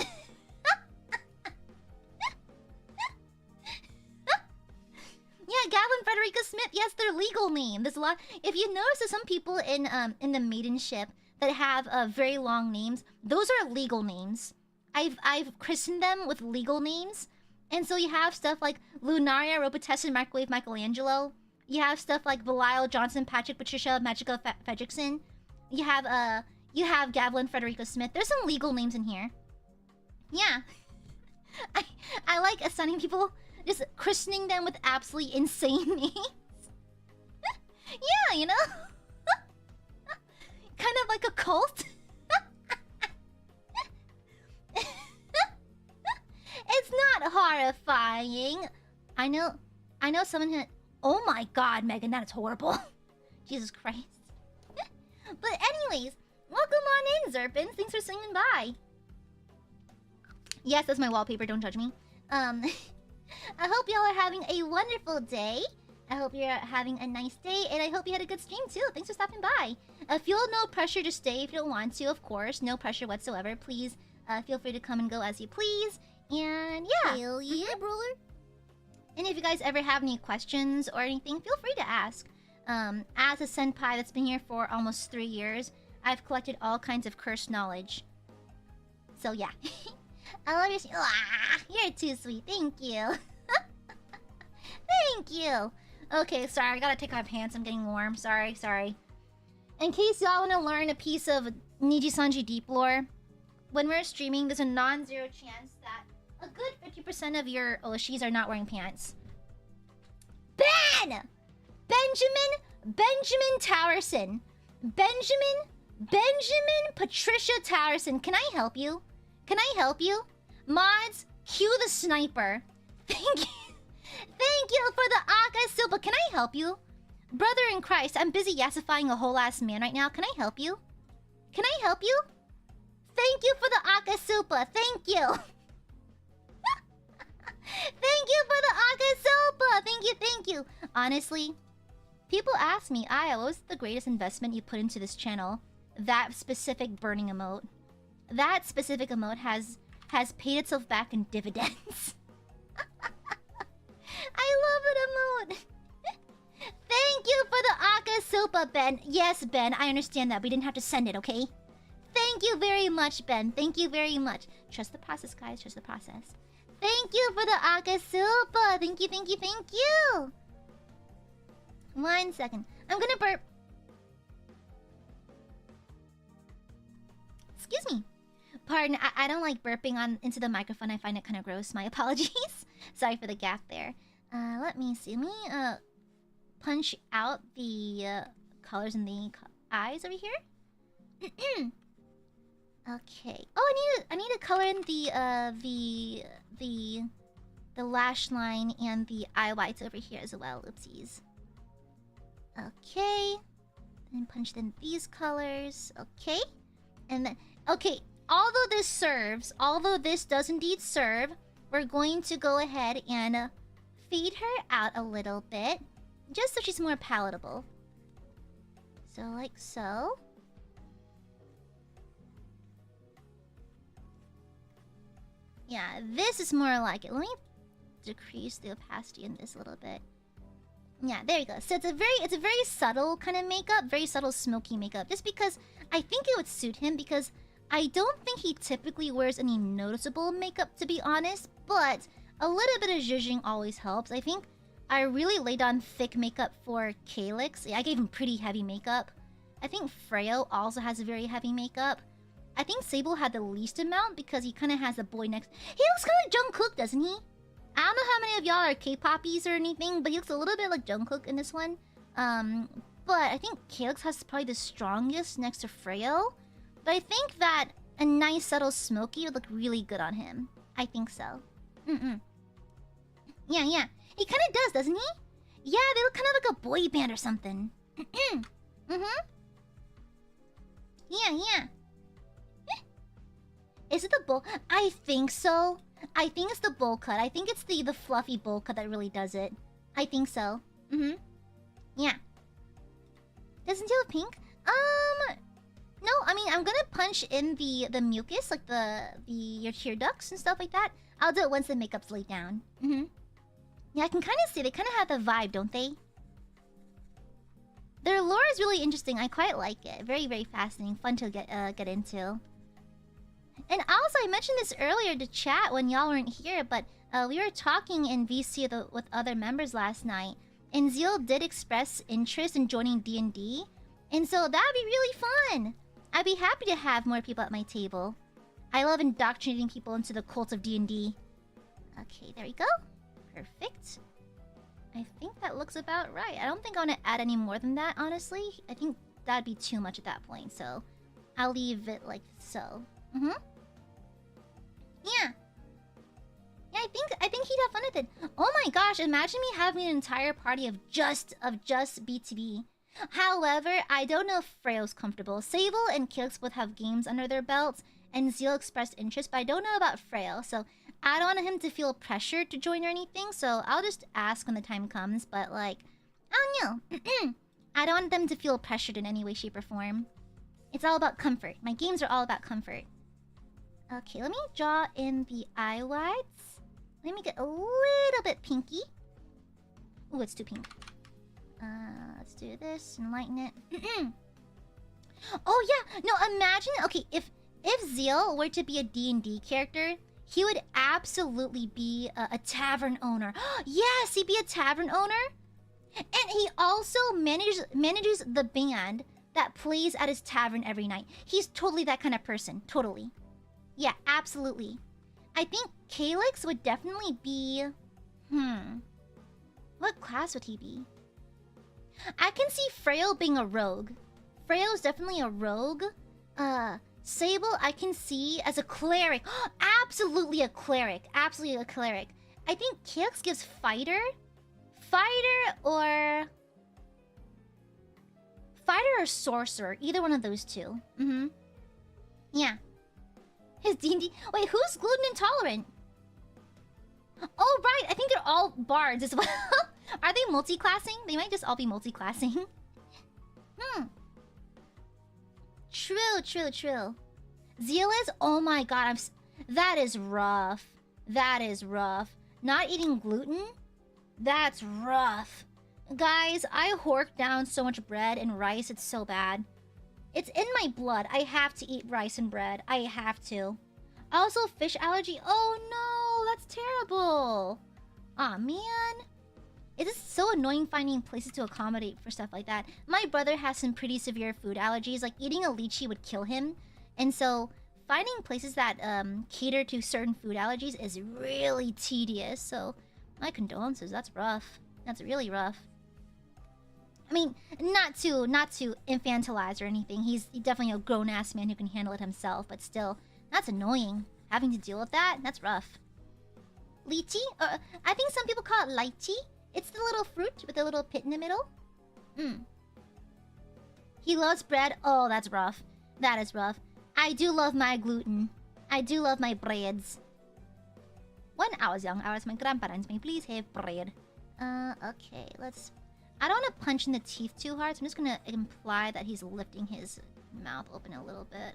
Yeah, Gavin Frederica Smith. Yes, their legal name. There's a lot. If you notice, there's some people in the maidenship that have very long names. Those are legal names. I've christened them with legal names, and so you have stuff like Lunaria, Robotessin, Microwave, Michelangelo. You have stuff like Belial, Johnson, Patrick, Patricia, Magica, Fredrickson. You have Gavlin Frederica Smith. There's some legal names in here. Yeah. I like assigning people, just christening them with absolutely insane names. Yeah, you know? Kind of like a cult. It's not horrifying. I know someone who... Oh my god, Megan, that is horrible. Jesus Christ. But anyways, welcome on in, Zerpins. Thanks for swinging by. Yes, that's my wallpaper. Don't judge me. I hope y'all are having a wonderful day. I hope you're having a nice day, and I hope you had a good stream too. Thanks for stopping by. Feel no pressure to stay if you don't want to, of course. No pressure whatsoever. Please, feel free to come and go as you please. And yeah. Hell yeah, brother. And if you guys ever have any questions or anything, feel free to ask. As a senpai that's been here for almost 3 years, I've collected all kinds of cursed knowledge. So yeah. I love your... Ah, you're too sweet. Thank you. Thank you. Okay, sorry. I gotta take off my pants. I'm getting warm. Sorry. In case y'all want to learn a piece of Nijisanji deep lore, when we're streaming, there's a non-zero chance that a good 50% of your Oshis are not wearing pants. Ben! Benjamin Towerson. Benjamin Patricia Towerson. Can I help you? Mods, cue the sniper. Thank you for the Akasupa. Can I help you? Brother in Christ, I'm busy yassifying a whole ass man right now. Can I help you? Thank you for the Akasupa. Thank you. Thank you for the Akasupa. Thank you. Honestly, people ask me, Aya, what was the greatest investment you put into this channel? That specific burning emote. That specific emote has paid itself back in dividends. I love that emote. Thank you for the Akasupa, Ben. Yes, Ben, I understand that. We didn't have to send it, okay? Thank you very much, Ben. Thank you very much. Trust the process, guys. Trust the process. Thank you for the Akasupa. Thank you. 1 second. I'm gonna burp. Excuse me. Pardon, I don't like burping into the microphone. I find it kind of gross. My apologies. Sorry for the gap there. Let me see. Let me punch out the colors in the eyes over here. Okay. Oh, I need to color in the lash line and the eye whites over here as well. Oopsies. Okay. Then punch in these colors. Okay. And then okay. Although this does indeed serve, we're going to go ahead and fade her out a little bit, just so she's more palatable. So like so. Yeah, this is more like it. Let me decrease the opacity in this a little bit. Yeah, there you go. So it's a very subtle kind of makeup, very subtle smoky makeup. Just because I think it would suit him, because I don't think he typically wears any noticeable makeup, to be honest. But a little bit of zhuzhing always helps. I think I really laid on thick makeup for Calyx. I gave him pretty heavy makeup. I think Freo also has very heavy makeup. I think Sable had the least amount because he kind of has a boy next. He looks kind of like Jungkook, doesn't he? I don't know how many of y'all are K-poppies or anything, but he looks a little bit like Jungkook in this one. But I think Calyx has probably the strongest next to Freo. But I think that a nice subtle smoky would look really good on him. I think so. Yeah, yeah. He kind of does, doesn't he? Yeah, they look kind of like a boy band or something. Yeah, yeah. Is it the bowl? I think so. I think it's the bowl cut. I think it's the fluffy bowl cut that really does it. I think so. Yeah. Doesn't it have pink? No. I mean, I'm gonna punch in the mucus, like your tear ducts and stuff like that. I'll do it once the makeup's laid down. Yeah, I can kind of see they kind of have the vibe, don't they? Their lore is really interesting. I quite like it. Very, very fascinating. Fun to get into. And also, I mentioned this earlier to chat when y'all weren't here, but we were talking in VC with other members last night, and Zeal did express interest in joining D&D, and so that'd be really fun. I'd be happy to have more people at my table. I love indoctrinating people into the cult of D&D. Okay, there we go. Perfect. I think that looks about right. I don't think I want to add any more than that, honestly. I think that'd be too much at that point, so I'll leave it like so. Yeah. Yeah, I think he'd have fun with it. Oh my gosh, imagine me having an entire party of just B2B. However, I don't know if Freyo's comfortable. Sable and Calyx both have games under their belts, and Zeal expressed interest, but I don't know about Freyo, so I don't want him to feel pressured to join or anything, so I'll just ask when the time comes, but like, I don't know. I don't want them to feel pressured in any way, shape, or form. It's all about comfort. My games are all about comfort. Okay, let me draw in the eye whites. Let me get a little bit pinky. Ooh, it's too pink. Let's do this and lighten it. Oh yeah, no, imagine, okay, if Zeal were to be a D&D character, he would absolutely be a tavern owner. Yes, he'd be a tavern owner. And he also manages the band that plays at his tavern every night. He's totally that kind of person, totally. Yeah, absolutely. I think Calyx would definitely be... What class would he be? I can see Freo being a rogue. Freyo's definitely a rogue. Sable, I can see as a cleric. Absolutely a cleric. Absolutely a cleric. I think Calyx gives fighter. Fighter or sorcerer. Either one of those two. Yeah. His D&D... Wait, who's gluten intolerant? Oh, right. I think they're all bards as well. Are they multi-classing? They might just all be multi-classing. True. Zeal is... Oh my god, that is rough. That is rough. Not eating gluten? That's rough. Guys, I hork down so much bread and rice, it's so bad. It's in my blood. I have to eat rice and bread. I have to. Also, fish allergy. Oh no, that's terrible. Aw, man. It is so annoying finding places to accommodate for stuff like that. My brother has some pretty severe food allergies. Like, eating a lychee would kill him. And so, finding places that cater to certain food allergies is really tedious. So, my condolences. That's rough. That's really rough. I mean, not to infantilize or anything. He's definitely a grown-ass man who can handle it himself. But still, that's annoying. Having to deal with that, that's rough. Lychee? I think some people call it lychee. It's the little fruit with a little pit in the middle. He loves bread. Oh, that's rough. That is rough. I do love my gluten. I do love my breads. When I was young, I asked my grandparents, may please have bread. Okay, let's... I don't want to punch in the teeth too hard, so I'm just gonna imply that he's lifting his mouth open a little bit.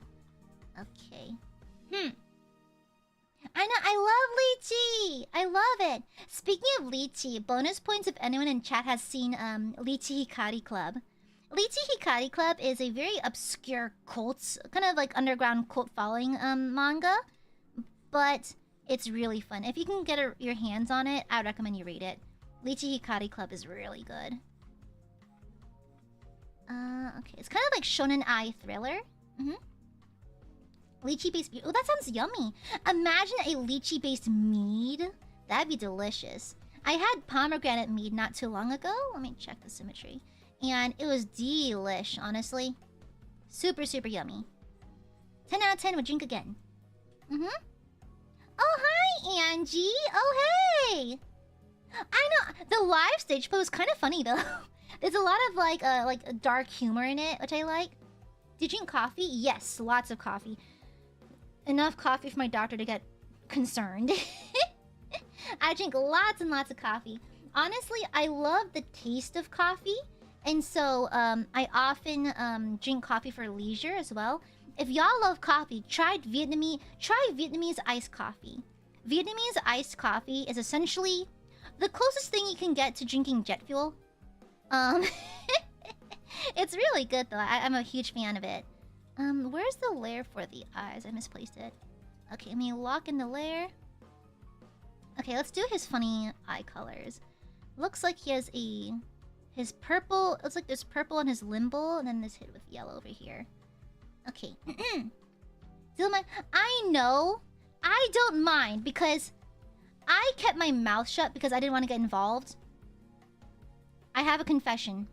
Okay. I know, I lychee! I love it. Speaking of lychee, bonus points if anyone in chat has seen Lychee Hikari Club. Lychee Hikari Club is a very obscure cult, kind of like underground cult following manga, but it's really fun. If you can get your hands on it, I would recommend you read it. Lychee Hikari Club is really good. Okay, it's kind of like shonen ai thriller. Lychee based beer. Oh, that sounds yummy. Imagine a lychee based mead. That'd be delicious. I had pomegranate mead not too long ago. Let me check the symmetry. And it was delish, honestly. Super, super yummy. 10 out of 10 would drink again. Oh, hi, Angie. Oh, hey. I know. The live stage play was kind of funny, though. There's a lot of, like dark humor in it, which I like. Do you drink coffee? Yes, lots of coffee. Enough coffee for my doctor to get concerned. I drink lots and lots of coffee. Honestly, I love the taste of coffee. And so, I often drink coffee for leisure as well. If y'all love coffee, try Vietnamese iced coffee. Vietnamese iced coffee is essentially the closest thing you can get to drinking jet fuel. It's really good though. I'm a huge fan of it. Where's the layer for the eyes? I misplaced it. Okay, let me lock in the layer. Okay, let's do his funny eye colors. Looks like he has his purple. Looks like there's purple on his limbal, and then this hit with yellow over here. Okay. I know. I don't mind because I kept my mouth shut because I didn't want to get involved. I have a confession.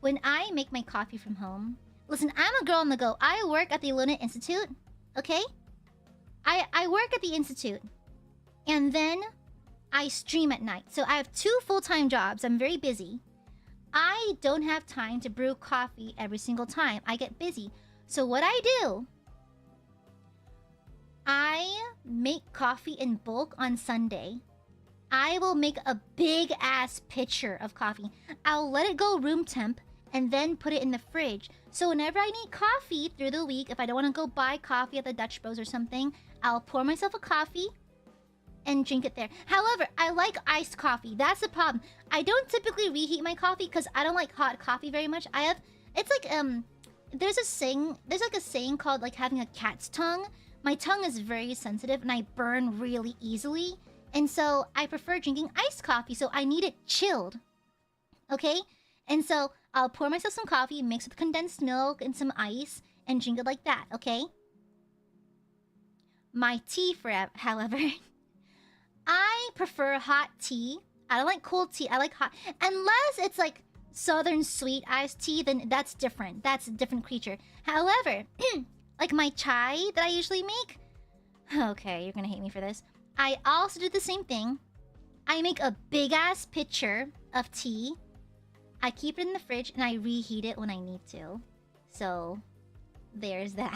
When I make my coffee from home... Listen, I'm a girl on the go. I work at the ILUNA Institute. Okay? I work at the Institute. And then I stream at night. So I have 2 full-time jobs. I'm very busy. I don't have time to brew coffee every single time. I get busy. So what I do... I make coffee in bulk on Sunday. I will make a big-ass pitcher of coffee. I'll let it go room temp and then put it in the fridge. So whenever I need coffee through the week, if I don't want to go buy coffee at the Dutch Bros or something, I'll pour myself a coffee and drink it there. However, I like iced coffee. That's the problem. I don't typically reheat my coffee because I don't like hot coffee very much. It's like, there's like a saying called like having a cat's tongue. My tongue is very sensitive and I burn really easily. And so I prefer drinking iced coffee, so I need it chilled. Okay? And so I'll pour myself some coffee, mix with condensed milk and some ice, and drink it like that, okay? My tea, however, I prefer hot tea. I don't like cold tea, I like hot. Unless it's like southern sweet iced tea, then that's different. That's a different creature. However, like my chai that I usually make... Okay, you're gonna hate me for this. I also do the same thing. I make a big-ass pitcher of tea. I keep it in the fridge, and I reheat it when I need to. So, there's that.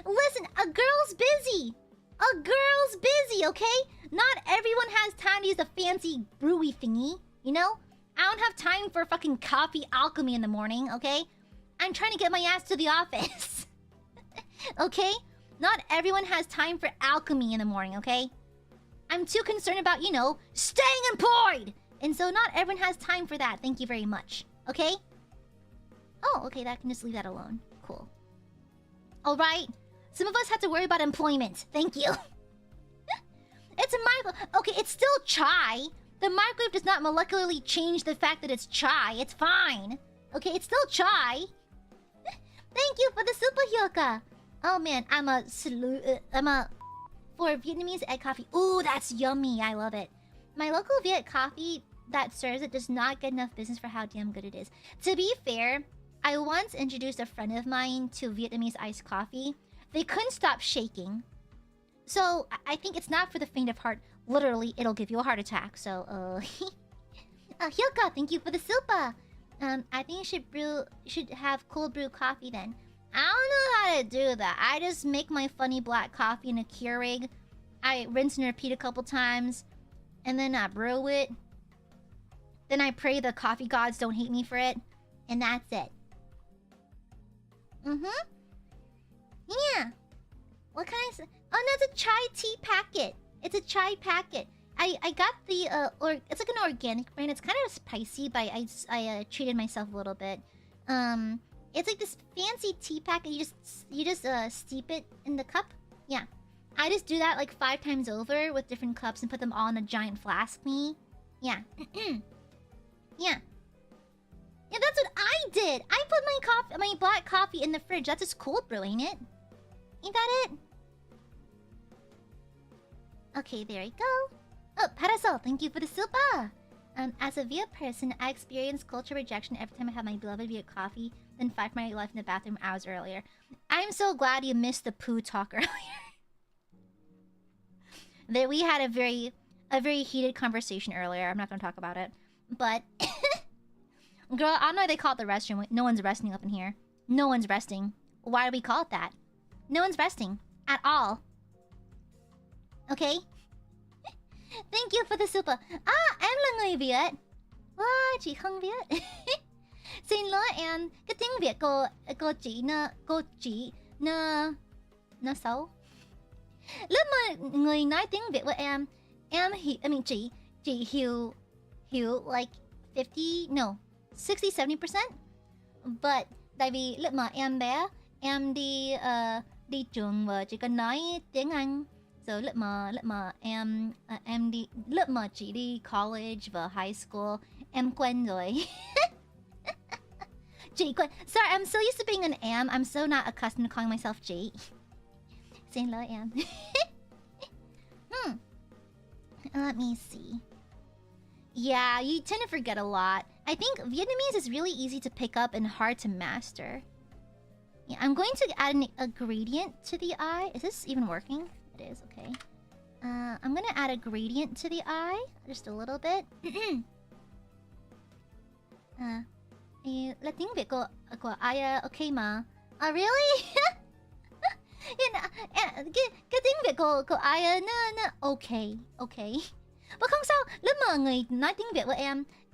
Listen, a girl's busy! A girl's busy, okay? Not everyone has time to use a fancy brewy thingy, you know? I don't have time for fucking coffee alchemy in the morning, okay? I'm trying to get my ass to the office. Okay? Not everyone has time for alchemy in the morning, okay? I'm too concerned about, you know, staying employed! And so not everyone has time for that. Thank you very much. Okay? Oh, okay, that can just leave that alone. Cool. Alright. Some of us have to worry about employment. Thank you. It's a microwave. Okay, it's still chai. The microwave does not molecularly change the fact that it's chai. It's fine. Okay, it's still chai. Thank you for the super Hyoka. Oh man, for Vietnamese egg coffee. Ooh, that's yummy. I love it. My local Viet coffee that serves it does not get enough business for how damn good it is. To be fair, I once introduced a friend of mine to Vietnamese iced coffee. They couldn't stop shaking. So, I think it's not for the faint of heart. Literally, it'll give you a heart attack. So, Hyoka, thank you for the super. I think you should have cold brew coffee then. I don't know how to do that. I just make my funny black coffee in a Keurig. I rinse and repeat a couple times. And then I brew it. Then I pray the coffee gods don't hate me for it. And that's it. What can I say? Oh no, it's a chai tea packet. It's a chai packet. I got the it's like an organic brand. It's kind of spicy, but I treated myself a little bit. It's like this fancy tea packet. You just steep it in the cup. Yeah, I just do that like 5 times over with different cups and put them all in a giant flask. Me, yeah, yeah. Yeah, that's what I did. I put my black coffee in the fridge. That's just cold brew, ain't it? Ain't that it? Okay, there we go. Oh, Parasol, thank you for the super. As a VIA person, I experience culture rejection every time I have my beloved VIA coffee, then fight my life in the bathroom hours earlier. I'm so glad you missed the poo talk earlier. That we had a very heated conversation earlier. I'm not gonna talk about it, but girl, I know they call it the restroom. No one's resting up in here. No one's resting. Why do we call it that? No one's resting at all. Okay. Thank you for the super. À, em là người Việt. Wow, chị không biết. Xin lỗi em. Cái tiếng Việt cô chỉ nó xấu. Lúc mà người nói tiếng Việt với em chị hiểu like 60-70%. But tại vì lúc mà em bé em đi trường và chỉ có nói tiếng Anh. So lúc mà chị đi college và high school em quen rồi. Chị quen. Sorry, I'm so used to being an am. I'm so not accustomed to calling myself chị. Xin lỗi em. Let me see. Yeah, you tend to forget a lot. I think Vietnamese is really easy to pick up and hard to master. Yeah, I'm going to add a gradient to the eye. Is this even working? It is, okay. I'm gonna add a gradient to the eye. Just a little bit. Là tiếng Việt của Aia okay mà. Really? Cái tiếng Việt của Aia nó okay. But không sao. Lúc mà người nói tiếng Việt với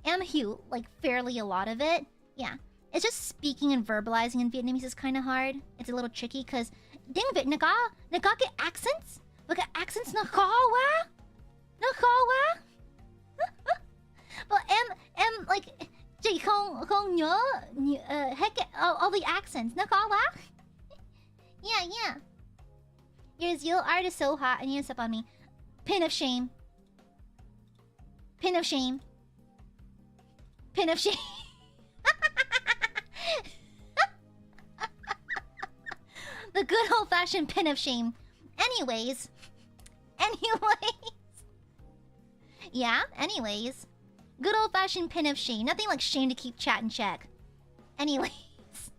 em hiểu like fairly a lot of it. Yeah. It's just speaking and verbalizing in Vietnamese is kind of hard. It's a little tricky because tiếng Việt nó có cái accents. Và cái accents nó khó quá. But em like chị không nhớ hết all the accents. Nó khó quá. Yeah. Your Zeal art is so hot. I need to step on me. Pin of shame. The good old-fashioned pin of shame. Anyways. Yeah, anyways. Good old-fashioned pin of shame. Nothing like shame to keep chat in check. Anyways.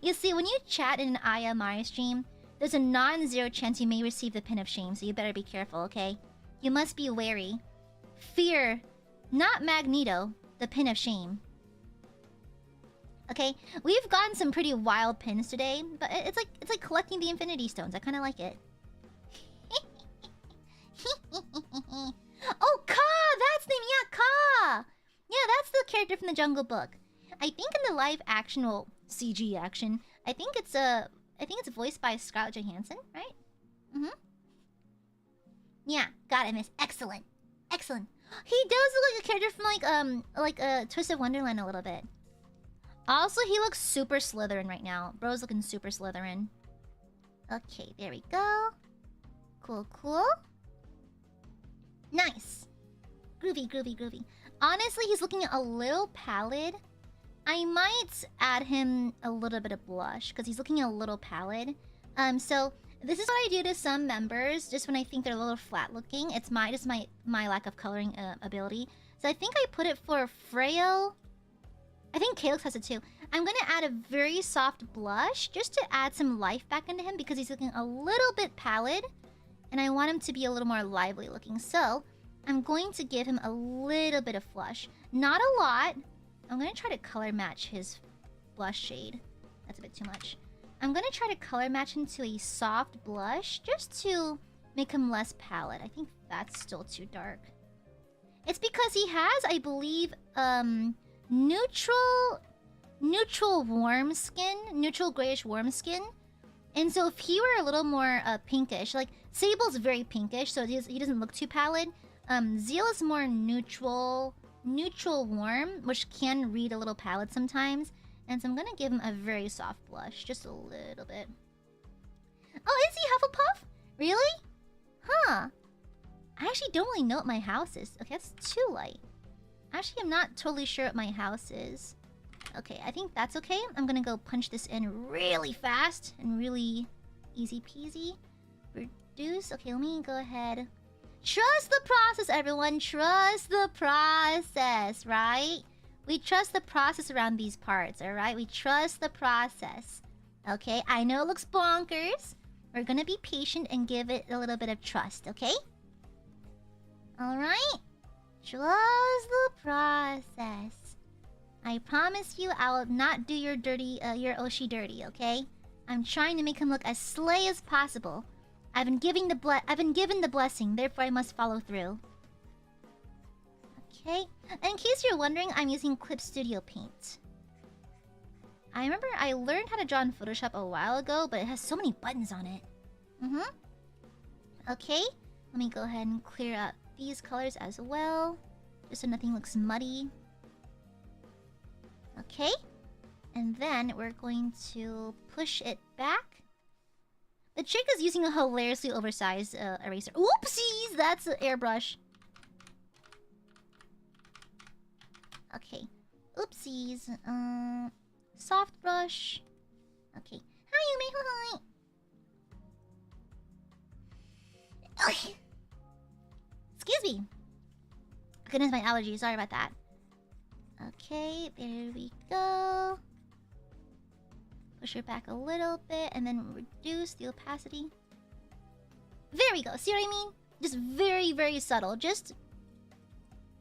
You see, when you chat in an Aia Amare stream, there's a non-zero chance you may receive the pin of shame, so you better be careful, okay? You must be wary. Fear, not Magneto, the pin of shame. Okay, we've gotten some pretty wild pins today, but it's like collecting the Infinity Stones. I kind of like it. Oh, Ka! That's the name. Yeah, Ka. Yeah, that's the character from the Jungle Book. I think in the live action, well, CG action, I think it's voiced by Scarlett Johansson, right? Yeah, got it, miss. Excellent. He does look like a character from like Twisted Wonderland a little bit. Also, he looks super Slytherin right now. Bro's looking super Slytherin. Okay, there we go. Cool. Nice. Groovy. Honestly, he's looking a little pallid. I might add him a little bit of blush because he's looking a little pallid. So this is what I do to some members just when I think they're a little flat looking. It's my lack of coloring ability. So I think I put it for Frail. I think Calyx has it too. I'm gonna add a very soft blush just to add some life back into him because he's looking a little bit pallid. And I want him to be a little more lively looking. So I'm going to give him a little bit of flush. Not a lot. I'm gonna try to color match his blush shade. That's a bit too much. I'm gonna try to color match him to a soft blush just to make him less pallid. I think that's still too dark. It's because he has, I believe, neutral warm skin, neutral grayish warm skin, And so if he were a little more pinkish, like Sable's very pinkish, so he doesn't look too pallid. Zeal is more neutral warm, which can read a little pallid sometimes. And so I'm gonna give him a very soft blush, just a little bit. Oh, is he Hufflepuff? Really? Huh. I actually don't really know what my house is. Okay, that's too light. Actually, I'm not totally sure what my house is. Okay, I think that's okay. I'm gonna go punch this in really fast and really easy peasy. Reduce. Okay, let me go ahead. Trust the process, everyone. Trust the process, right? We trust the process around these parts, alright? We trust the process. Okay, I know it looks bonkers. We're gonna be patient and give it a little bit of trust, okay? Alright? Trust the process. I promise you I will not do your Oshi dirty, okay? I'm trying to make him look as slay as possible. I've been given the blessing, therefore I must follow through. Okay. In case you're wondering, I'm using Clip Studio Paint. I remember I learned how to draw in Photoshop a while ago, but it has so many buttons on it. Okay. Let me go ahead and clear up these colors as well, just so nothing looks muddy. Okay. And then we're going to push it back. The trick is using a hilariously oversized eraser. Oopsies! That's an airbrush. Okay. Oopsies. Soft brush. Okay. Hi, Yume. Okay. Excuse me. Goodness, my allergies. Sorry about that. Okay, there we go. Push it back a little bit and then reduce the opacity. There we go. See what I mean? Just very, very subtle. Just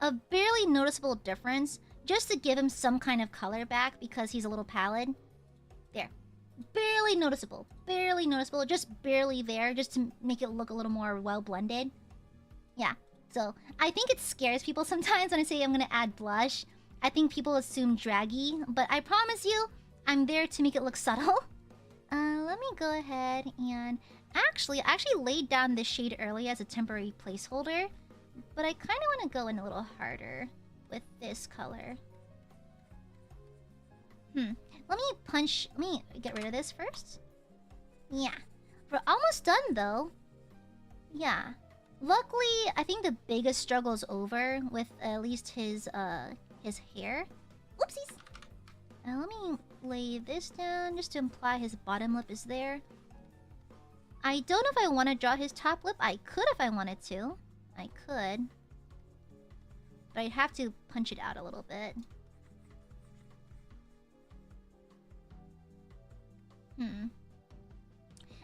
a barely noticeable difference. Just to give him some kind of color back because he's a little pallid. There. Barely noticeable. Barely noticeable. Just barely there. Just to make it look a little more well blended. Yeah. So, I think it scares people sometimes when I say I'm gonna add blush. I think people assume draggy. But I promise you, I'm there to make it look subtle. Let me go ahead and... I actually laid down this shade early as a temporary placeholder. But I kind of want to go in a little harder with this color. Let me get rid of this first. Yeah. We're almost done though. Yeah. Luckily, I think the biggest struggle is over with at least his hair. Oopsies! Let me lay this down just to imply his bottom lip is there. I don't know if I want to draw his top lip. I could if I wanted to. I could. But I'd have to punch it out a little bit.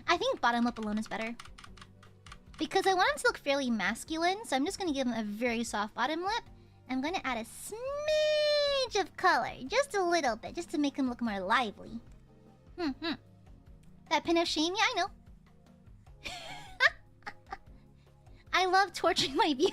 I think bottom lip alone is better. Because I want him to look fairly masculine, so I'm just going to give him a very soft bottom lip. I'm going to add a smidge of color. Just a little bit, just to make him look more lively. That pin of shame? Yeah, I know. I love torturing my viewers.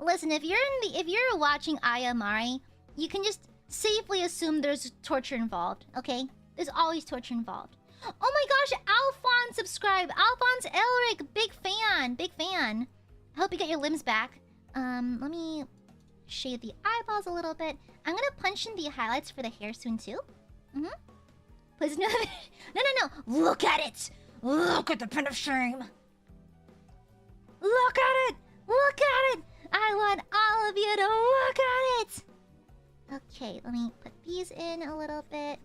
Listen, if you're watching Aia Amare, you can just safely assume there's torture involved, okay? There's always torture involved. Oh my gosh, Alphonse subscribed. Alphonse Elric, big fan, big fan. I hope you get your limbs back. Let me shade the eyeballs a little bit. I'm gonna punch in the highlights for the hair soon too. Please no, no. Look at it. Look at the pin of shame. Look at it. Look at it. I want all of you to look at it. Okay, let me put these in a little bit.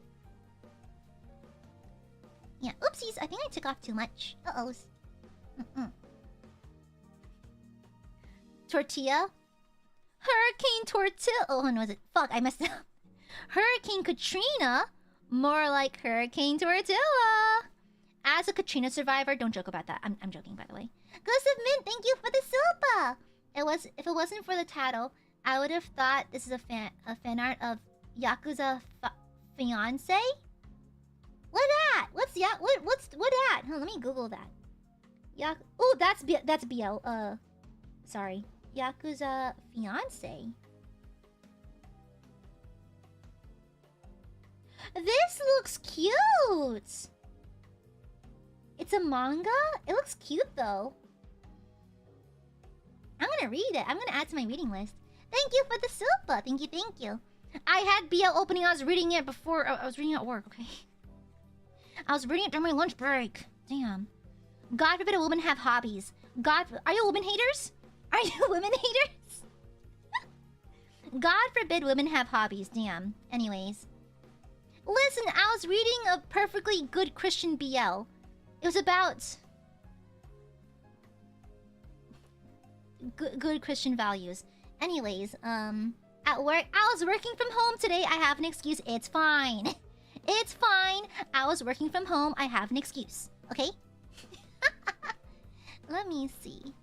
Yeah, oopsies. I think I took off too much. Uh-ohs. Tortilla? Hurricane Tortilla. Oh, when was it? Fuck, I messed up. Hurricane Katrina? More like Hurricane Tortilla. As a Katrina survivor, don't joke about that. I'm joking, by the way. Ghost of Mint, thank you for the silpa. If it wasn't for the title, I would have thought this is a fan art of Yakuza fiance. What at? What's that? Huh, let me Google that. Oh, that's BL. Sorry. Yakuza fiance. This looks cute. It's a manga? It looks cute though. I'm gonna read it. I'm gonna add to my reading list. Thank you for the silpa. Thank you, thank you. I had BL opening. I was reading it before. I was reading it at work, okay? I was reading it during my lunch break. Damn. God forbid a woman have hobbies. Are you women haters? Are you women haters? God forbid women have hobbies. Damn. Anyways. Listen, I was reading a perfectly good Christian BL. It was about good Christian values. Anyways, at work, I was working from home today. I have an excuse. It's fine. It's fine. I was working from home. I have an excuse. Okay? Let me see.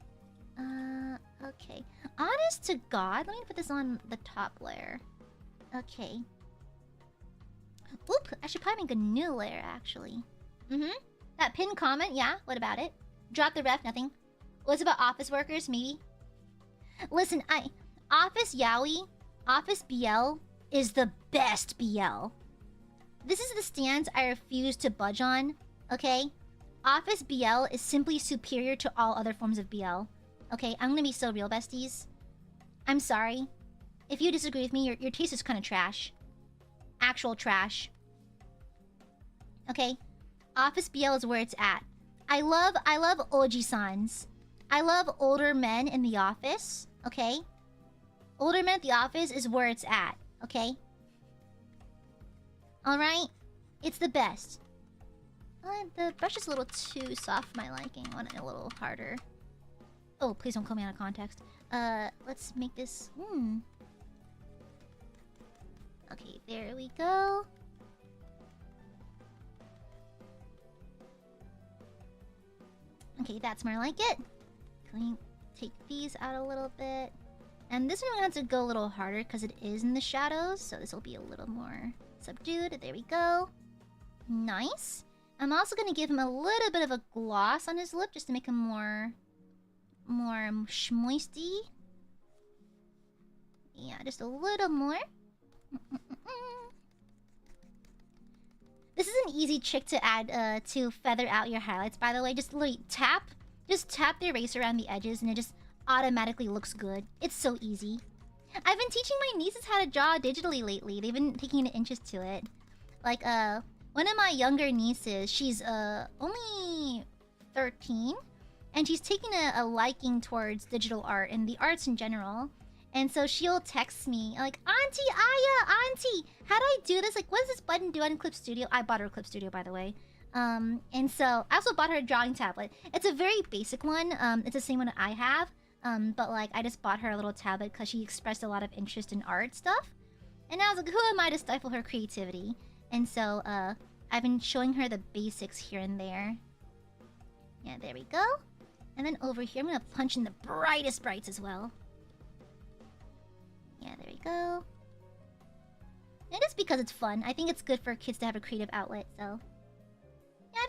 Okay. Honest to God, let me put this on the top layer. Okay. Oop, I should probably make a new layer, actually. That pinned comment, yeah, what about it? Drop the ref, nothing. What's about office workers, maybe? Listen, Office Yaoi, Office BL is the best BL. This is the stance I refuse to budge on, okay? Office BL is simply superior to all other forms of BL. Okay, I'm gonna be so real, besties. I'm sorry. If you disagree with me, your taste is kind of trash. Actual trash. Okay? Office BL is where it's at. I love Oji-sans. I love older men in the office, okay? Older men at the office is where it's at, okay? Alright? It's the best. The brush is a little too soft for my liking. I want it a little harder. Oh, please don't call me out of context. Let's make this... Okay, there we go. Okay, that's more like it. Can we take these out a little bit? And this one we have to go a little harder because it is in the shadows. So this will be a little more subdued. There we go. Nice. I'm also going to give him a little bit of a gloss on his lip just to make him more schmoisty. Yeah, just a little more. This is an easy trick to add to feather out your highlights, by the way. Just literally tap the eraser around the edges and it just automatically looks good. It's so easy. I've been teaching my nieces how to draw digitally lately. They've been taking an interest to it. Like, one of my younger nieces, she's only 13, and she's taking a liking towards digital art and the arts in general. And so she'll text me like, Auntie Aya, Auntie, how do I do this? Like, what does this button do on Clip Studio? I bought her a Clip Studio, by the way. And so I also bought her a drawing tablet. It's a very basic one. It's the same one I have. But like, I just bought her a little tablet because she expressed a lot of interest in art stuff. And I was like, who am I to stifle her creativity? And so, I've been showing her the basics here and there. Yeah, there we go. And then over here, I'm gonna punch in the brightest brights as well. Yeah, there we go. And just because it's fun. I think it's good for kids to have a creative outlet, so... Yeah,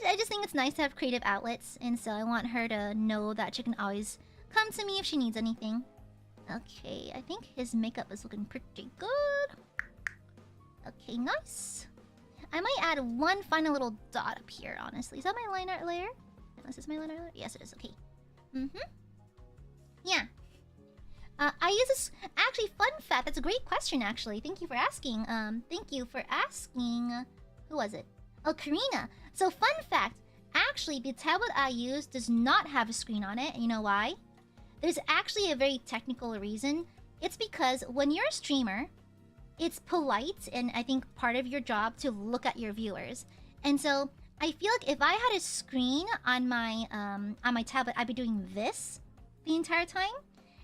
I just think it's nice to have creative outlets. And so I want her to know that she can always come to me if she needs anything. Okay, I think his makeup is looking pretty good. Okay, nice. I might add one final little dot up here, honestly. Is that my line art layer? Unless it's my line art layer? Yes, it is. Okay. Yeah. I use this... Actually, fun fact. That's a great question, actually. Thank you for asking. Thank you for asking... Who was it? Oh, Karina. So, fun fact. Actually, the tablet I use does not have a screen on it. And you know why? There's actually a very technical reason. It's because when you're a streamer... It's polite, and I think part of your job to look at your viewers. And so, I feel like if I had a screen on my tablet, I'd be doing this the entire time.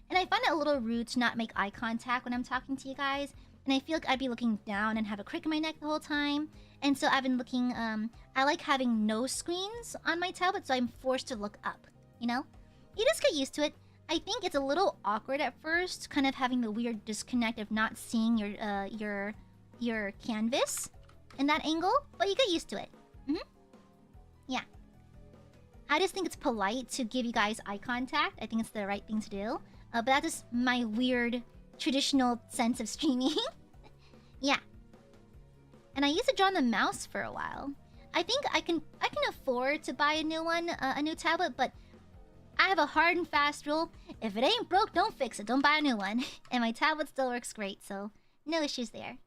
And I find it a little rude to not make eye contact when I'm talking to you guys. And I feel like I'd be looking down and have a crick in my neck the whole time. And so I've been looking, I like having no screens on my tablet, so I'm forced to look up, you know? You just get used to it. I think it's a little awkward at first, kind of having the weird disconnect of not seeing your canvas in that angle, but you get used to it. Yeah. I just think it's polite to give you guys eye contact. I think it's the right thing to do. But that's just my weird, traditional sense of streaming. Yeah. And I used to draw on the mouse for a while. I think I can afford to buy a new one, a new tablet, but I have a hard and fast rule. If it ain't broke, don't fix it. Don't buy a new one. And my tablet still works great, so no issues there.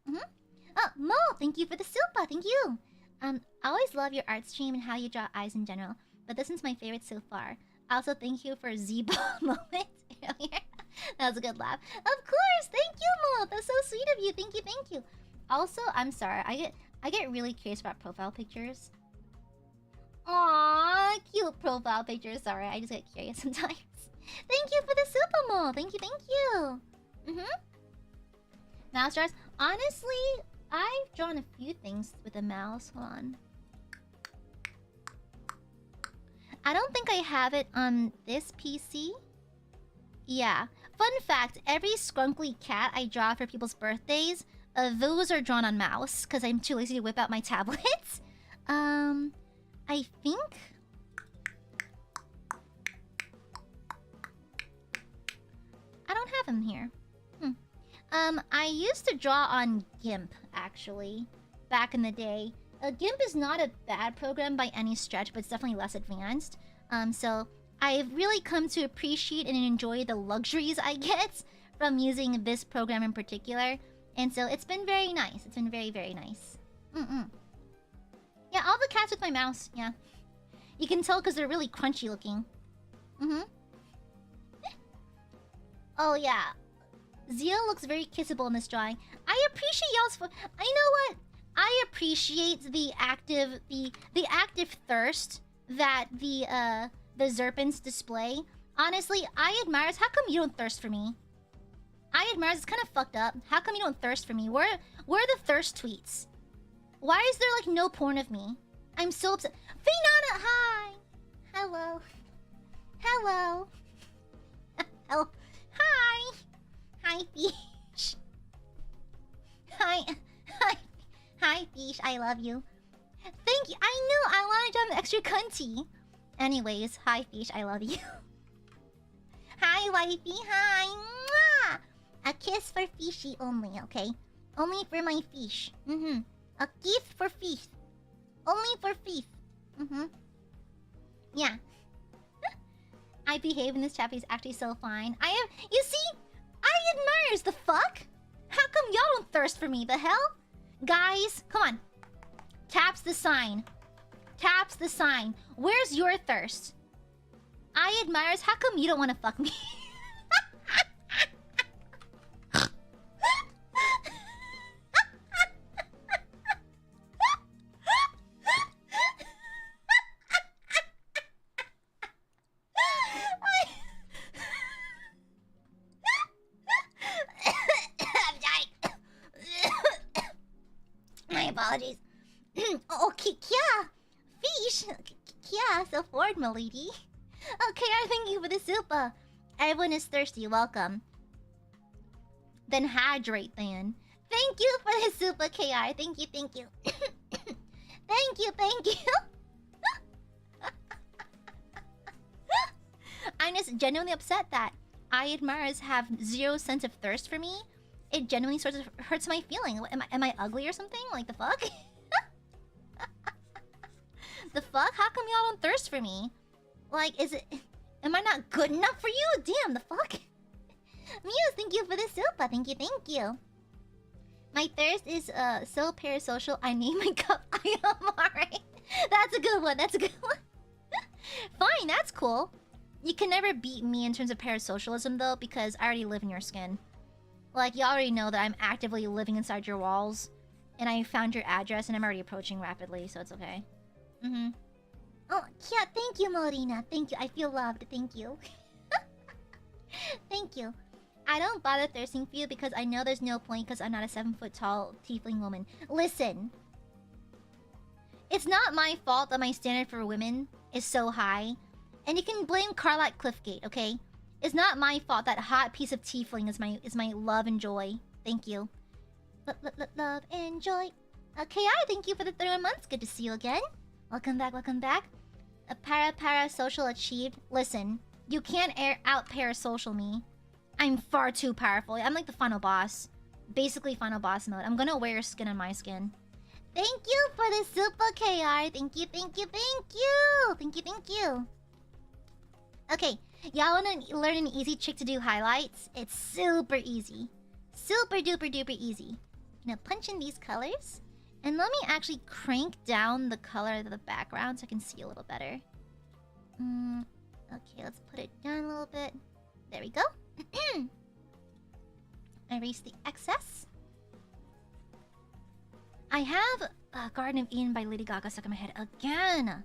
Oh, Mo, thank you for the super. Thank you. I always love your art stream and how you draw eyes in general, but this one's my favorite so far. Also, thank you for Z-ball moment earlier. That was a good laugh. Of course, thank you, Mo. That's so sweet of you. Thank you, thank you. Also, I'm sorry. I get really curious about profile pictures. Aww, cute profile pictures. Sorry, I just get curious sometimes. Thank you for the super, Mo. Thank you, thank you. Mouse jars. Honestly, I've drawn a few things with a mouse. Hold on. I don't think I have it on this PC. Yeah. Fun fact, every skrunkly cat I draw for people's birthdays, those are drawn on mouse, because I'm too lazy to whip out my tablets. I think... I don't have them here. I used to draw on GIMP, actually, back in the day. GIMP is not a bad program by any stretch, but it's definitely less advanced. So I've really come to appreciate and enjoy the luxuries I get from using this program in particular. And so it's been very nice. It's been very, very nice. Yeah, all the cats with my mouse, yeah. You can tell because they're really crunchy looking. Oh, yeah. Zeal looks very kissable in this drawing. I appreciate y'all's... I know what? I appreciate the active thirst that the Zerpents display. Honestly, Aiadmirers, how come you don't thirst for me? Aiadmirers is kind of fucked up. How come you don't thirst for me? Where are the thirst tweets? Why is there like no porn of me? I'm so upset. Finana, hi. Hello. Hello. Hello. Hi. Hi, Fish. Hi. Hi. Hi, Fish. I love you. Thank you. I know. I wanted to have an extra cunty. Anyways, hi, Fish. I love you. Hi, wifey. Hi. Mwah! A kiss for Fishy only, okay? Only for my fish. A kiss for fish. Only for fish. Yeah. I behave in this chapter is actually so fine. You see? Aiadmirers, the fuck? How come y'all don't thirst for me? The hell? Guys, come on. Taps the sign. Taps the sign. Where's your thirst? Aiadmirers, how come you don't want to fuck me? Apologies. Oh, Kia! Fish! Kia, so forward, milady. Okay, thank you for the super. Everyone is thirsty, welcome. Then hydrate, then. Thank you for the super, KI. Thank you, thank you. Thank you, thank you. I'm just genuinely upset that Aiadmirers have zero sense of thirst for me. It genuinely sort of hurts my feeling. Am I ugly or something? Like, the fuck? The fuck? How come y'all don't thirst for me? Like, am I not good enough for you? Damn, the fuck? Muse, thank you for the super. Thank you, thank you. My thirst is so parasocial, I name my cup Aia Amare. That's a good one, that's a good one. Fine, that's cool. You can never beat me in terms of parasocialism, though, because I already live in your skin. Like, you already know that I'm actively living inside your walls. And I found your address and I'm already approaching rapidly, so it's okay. Oh, yeah, thank you, Marina. Thank you. I feel loved. Thank you. Thank you. I don't bother thirsting for you because I know there's no point because I'm not a 7-foot-tall tiefling woman. Listen. It's not my fault that my standard for women is so high. And you can blame Carlac Cliffgate, okay? It's not my fault that hot piece of tiefling is my love and joy. Thank you. Love and joy. Okay, thank you for the 31 months. Good to see you again. Welcome back, welcome back. A parasocial achieved. Listen, you can't out parasocial me. I'm far too powerful. I'm like the final boss. Basically final boss mode. I'm gonna wear your skin on my skin. Thank you for the super KR. Thank you, thank you, thank you. Thank you, thank you. Okay, y'all wanna learn an easy trick to do highlights? It's super easy. Super duper duper easy. I'm gonna punch in these colors. And let me actually crank down the color of the background so I can see a little better. Okay, let's put it down a little bit. There we go. Erase the excess. I have Garden of Eden by Lady Gaga stuck in my head again.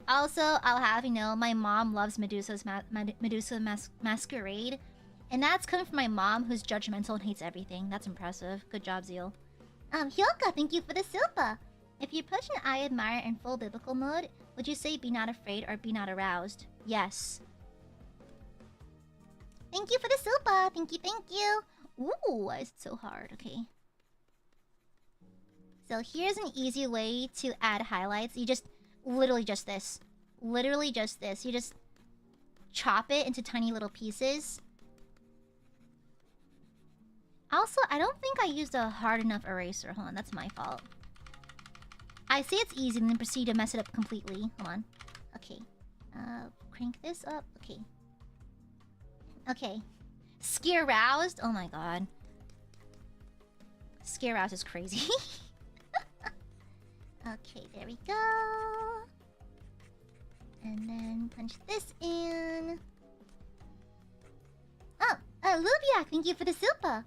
Also, I'll have you know, my mom loves Medusa Masquerade. And that's coming from my mom, who's judgmental and hates everything. That's impressive. Good job, Zeal. Hyoka, thank you for the silpa. If you push an I admire in full biblical mode, would you say be not afraid or be not aroused? Yes. Thank you for the silpa. Thank you, thank you. Ooh, why is it so hard? Okay. So here's an easy way to add highlights. You just, literally just this. Literally just this. You just chop it into tiny little pieces. Also, I don't think I used a hard enough eraser. Hold on, that's my fault. I say it's easy and then proceed to mess it up completely. Hold on. Okay. Crank this up. Okay. Okay. Scare roused? Oh my god. Scare roused is crazy. Okay, there we go. And then punch this in. Oh, Lubiak, thank you for the silpa.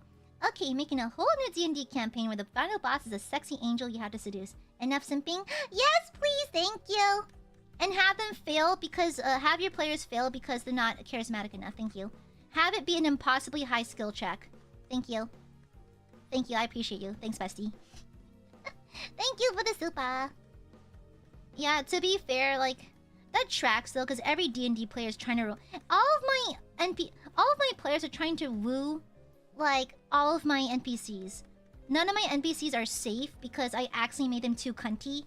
Okay, making a whole new D&D campaign where the final boss is a sexy angel you have to seduce. Enough simping? Yes, please, thank you. And have them fail because, have your players fail because they're not charismatic enough. Thank you. Have it be an impossibly high skill check. Thank you. Thank you, I appreciate you. Thanks, bestie. Thank you for the super. Yeah, to be fair, like, that tracks though, because every D&D player is trying to... All of my players are trying to woo, like, all of my NPCs. None of my NPCs are safe because I accidentally made them too cunty.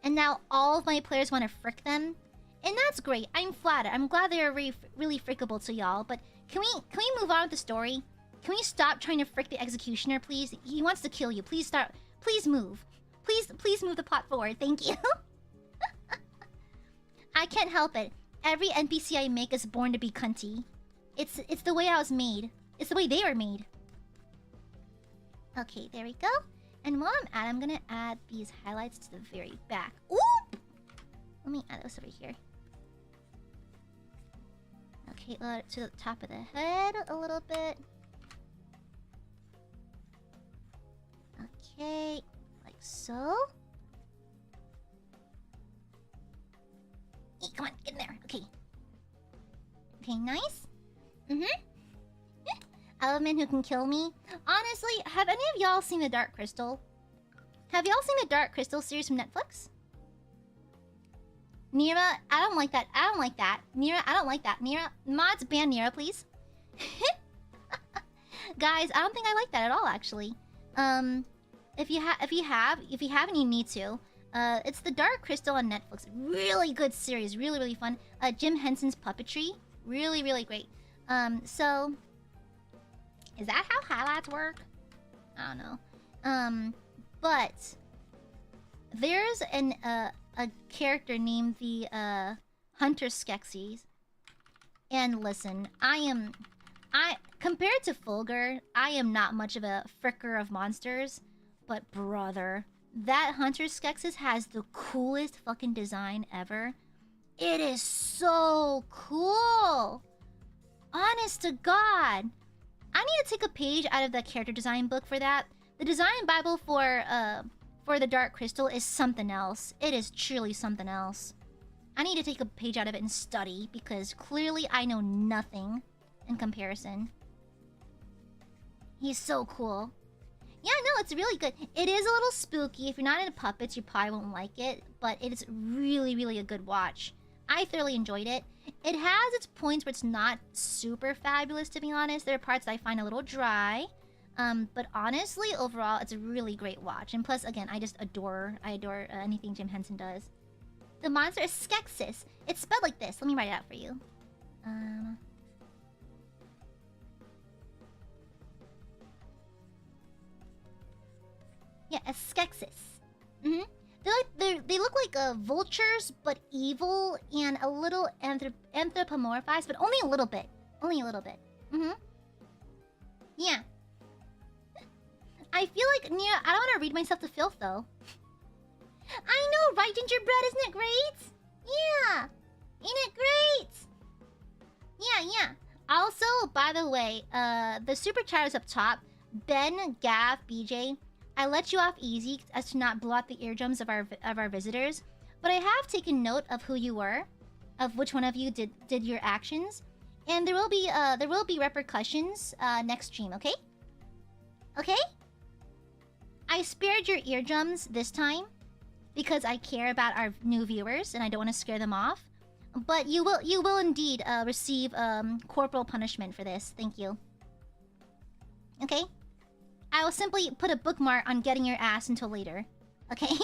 And now all of my players want to frick them. And that's great. I'm flattered. I'm glad they're really frickable to y'all. But can we move on with the story? Can we stop trying to frick the executioner, please? He wants to kill you. Please start. Please move. Please move the plot forward. Thank you. I can't help it. Every NPC I make is born to be cunty. It's the way I was made. It's the way they were made. Okay, there we go. And while I'm at it, I'm gonna add these highlights to the very back. Ooh! Let me add this over here. Okay, to the top of the head a little bit. Okay, like so. Hey, come on, get in there. Okay. Okay, nice. Element who can kill me. Honestly, have any of y'all seen the Dark Crystal? Have y'all seen the Dark Crystal series from Netflix? Nira, I don't like that. I don't like that. Nira, I don't like that. Nira, mods ban Nira, please. Guys, I don't think I like that at all, actually. If you haven't, you need to. It's the Dark Crystal on Netflix. Really good series. Really, really fun. Jim Henson's puppetry. Really, really great. So... Is that how highlights work? I don't know. But... There's a character named the, Hunter Skeksis. And listen, compared to Fulgur, I am not much of a fricker of monsters. But brother, that Hunter Skeksis has the coolest fucking design ever. It is so cool! Honest to God! I need to take a page out of the character design book for that. The design bible for the Dark Crystal is something else. It is truly something else. I need to take a page out of it and study, because clearly I know nothing in comparison. He's so cool. Yeah, no, it's really good. It is a little spooky. If you're not into puppets, you probably won't like it. But it's really, really a good watch. I thoroughly enjoyed it. It has its points where it's not super fabulous, to be honest. There are parts that I find a little dry. But honestly, overall, it's a really great watch. And plus, again, I adore anything Jim Henson does. The monster is Skeksis. It's spelled like this. Let me write it out for you. Yeah, a Skeksis. Mm-hmm. They look like vultures, but evil and a little anthropomorphized, but only a little bit. Only a little bit. Mm-hmm. Yeah. I feel like I don't want to read myself to filth though. I know, right, Gingerbread? Isn't it great? Yeah. Ain't it great? Yeah. Also, by the way, the super chatters up top, Ben, Gav, BJ, I let you off easy as to not blow out the eardrums of our visitors, but I have taken note of who you were, of which one of you did your actions, and there will be repercussions next stream. Okay? Okay? I spared your eardrums this time because I care about our new viewers and I don't want to scare them off. But you will indeed receive corporal punishment for this. Thank you. Okay? I will simply put a bookmark on getting your ass until later. Okay?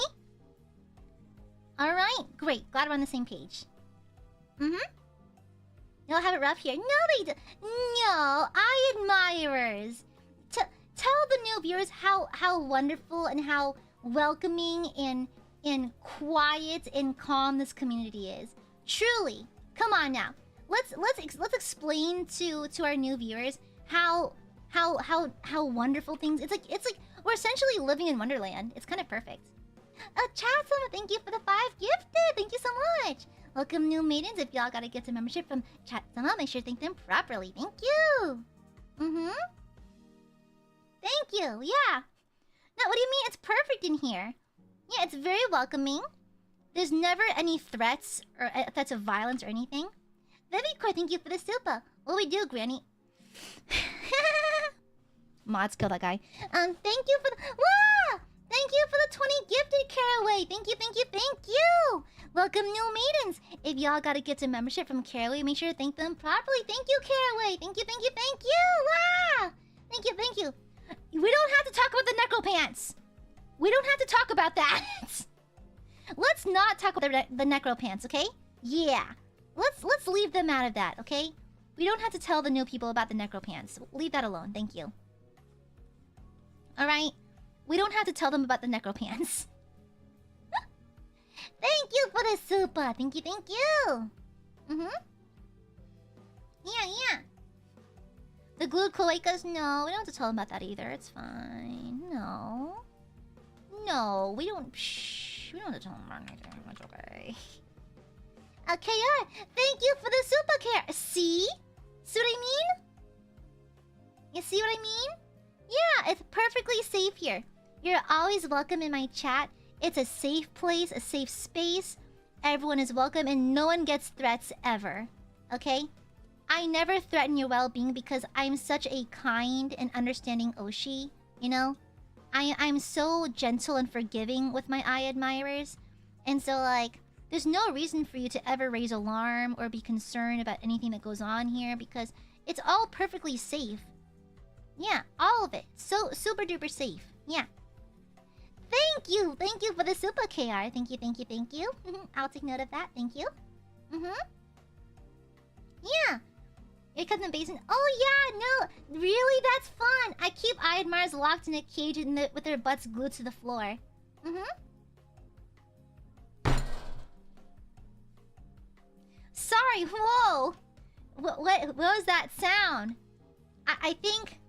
Alright, great. Glad we're on the same page. Mm-hmm. You'll have it rough here. No, they do. No, Aiadmirers. Tell the new viewers how wonderful and how welcoming and quiet and calm this community is. Truly. Come on now. Let's explain to our new viewers how wonderful things. It's like we're essentially living in Wonderland. It's kind of perfect. Chatsama, thank you for the 5 gifted. Thank you so much. Welcome new maidens. If y'all gotta get a membership from Chatsama, make sure to thank them properly. Thank you. Mm-hmm. Thank you. Yeah. No, what do you mean? It's perfect in here. Yeah, it's very welcoming. There's never any threats or threats of violence or anything. Vivicor, thank you for the super. What we do, Granny? Mods, kill that guy. Thank you for the... Wow! Thank you for the 20 gifted Caraway. Thank you. Welcome new maidens. If y'all gotta get to membership from Caraway, make sure to thank them properly. Thank you, Caraway. Thank you. Wow! Thank you. We don't have to talk about the necro pants. We don't have to talk about that. Let's not talk about the necro pants, okay? Yeah. Let's leave them out of that, okay? We don't have to tell the new people about the necro pants. Leave that alone. Thank you. Alright? We don't have to tell them about the necro pants. Thank you for the super. Thank you. Mm-hmm. Yeah. The glued cloacas? No, we don't have to tell them about that either. It's fine. No, we don't... Shh. We don't have to tell them about anything. It's okay. KR, thank you for the super care. See? See what I mean? You see what I mean? Yeah, it's perfectly safe here. You're always welcome in my chat. It's a safe place, a safe space. Everyone is welcome and no one gets threats ever. Okay? I never threaten your well-being because I'm such a kind and understanding Oshi, you know? I'm so gentle and forgiving with my Aiadmirers. And so, like, there's no reason for you to ever raise alarm or be concerned about anything that goes on here because it's all perfectly safe. Yeah, all of it. So super duper safe. Yeah. Thank you for the super KR. Thank you. I'll take note of that. Thank you. Yeah. Here comes the basement. Oh yeah, no, really, that's fun. I keep Aiadmirers locked in a cage with their butts glued to the floor. Sorry, whoa. What was that sound? I think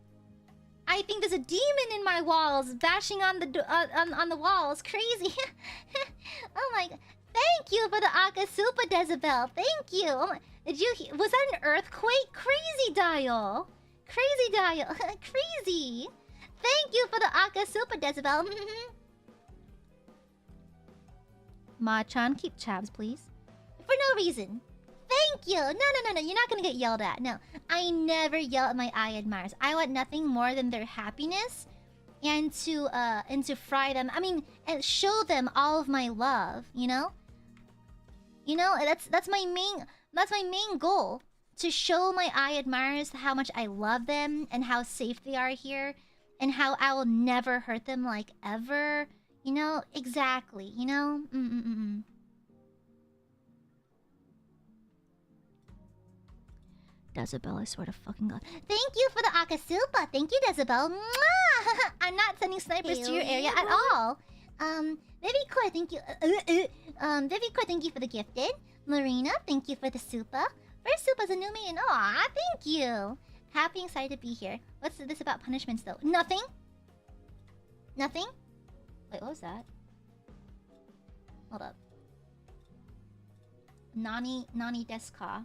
there's a demon in my walls, bashing on the walls. Crazy. Oh my god. Thank you for the Akasupa Decibel. Thank you. Oh my, was that an earthquake? Crazy dial. Crazy. Thank you for the Akasupa Decibel. Ma-chan, keep chavs, please. For no reason. Thank you. No. You're not gonna get yelled at. No. I never yell at my Aiadmirers. I want nothing more than their happiness and to fry them. I mean, and show them all of my love, you know? That's my main goal. To show my Aiadmirers how much I love them and how safe they are here and how I will never hurt them, like, ever. You know? Exactly, you know? Decibel, I swear to fucking god. Thank you for the Akasupa. Thank you, Decibel. Mwah! I'm not sending snipers to your area at all. Vivicor, thank you. Vivicor, thank you for the gifted. Marina, thank you for the super. First Supa's a new maiden. Aw, thank you. Happy and excited to be here. What's this about punishments though? Nothing? Nothing? Wait, what was that? Hold up. Nani desu ka?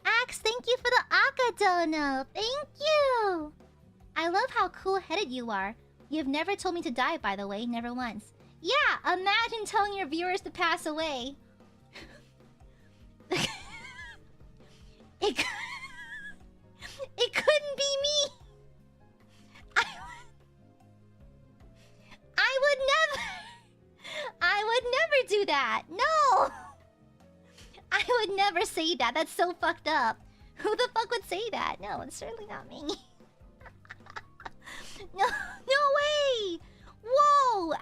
Axe, thank you for the Akadono. Thank you. I love how cool-headed you are. You've never told me to die, by the way. Never once. Yeah, imagine telling your viewers to pass away. It couldn't be me. I would never do that. No. I would never say that. That's so fucked up. Who the fuck would say that? No, it's certainly not me. No way. Whoa.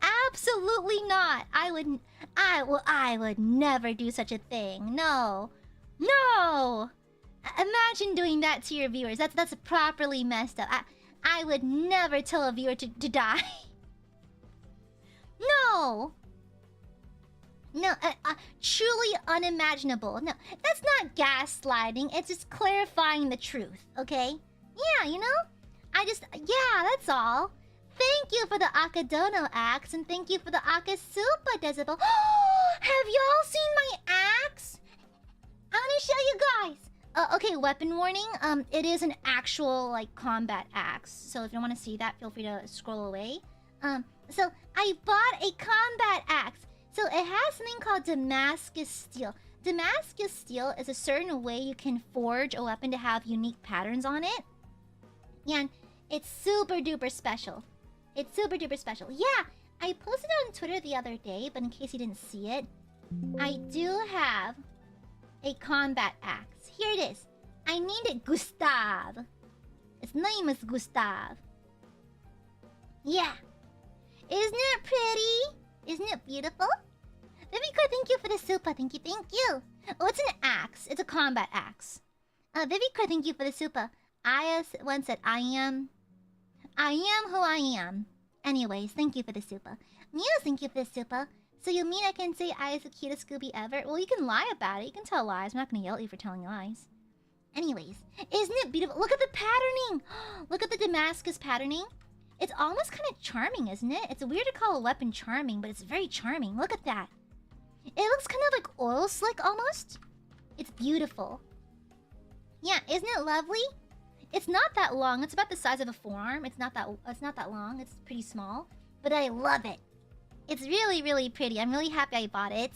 Absolutely not. I would never do such a thing. No. Imagine doing that to your viewers. That's properly messed up. I would never tell a viewer to die. No, truly unimaginable. No, that's not gaslighting. It's just clarifying the truth, okay? Yeah, you know? Yeah, that's all. Thank you for the Akadono axe, and thank you for the Akasupa Decibel. Have y'all seen my axe? I want to show you guys. Okay, weapon warning. It is an actual, like, combat axe. So if you don't want to see that, feel free to scroll away. So I bought a combat axe. So it has something called Damascus Steel. Damascus Steel is a certain way you can forge a weapon to have unique patterns on it. Yeah, and it's super duper special. It's super duper special. Yeah, I posted it on Twitter the other day, but in case you didn't see it, I do have a combat axe. Here it is. I named it Gustav. Its name is Gustav. Yeah. Isn't it pretty? Isn't it beautiful? Vivicor, thank you for the super. Thank you. Oh, it's an axe. It's a combat axe. Vivicor, thank you for the super. Aya once said, I am who I am. Anyways, thank you for the super. Muse, thank you for the super. So you mean I can say I is the cutest Scooby ever? Well, you can lie about it. You can tell lies. I'm not gonna yell at you for telling lies. Anyways, isn't it beautiful? Look at the patterning! Look at the Damascus patterning. It's almost kind of charming, isn't it? It's weird to call a weapon charming, but it's very charming. Look at that. It looks kind of like oil slick almost. It's beautiful. Yeah, isn't it lovely? It's not that long. It's about the size of a forearm. It's not that long. It's pretty small. But I love it. It's really, really pretty. I'm really happy I bought it.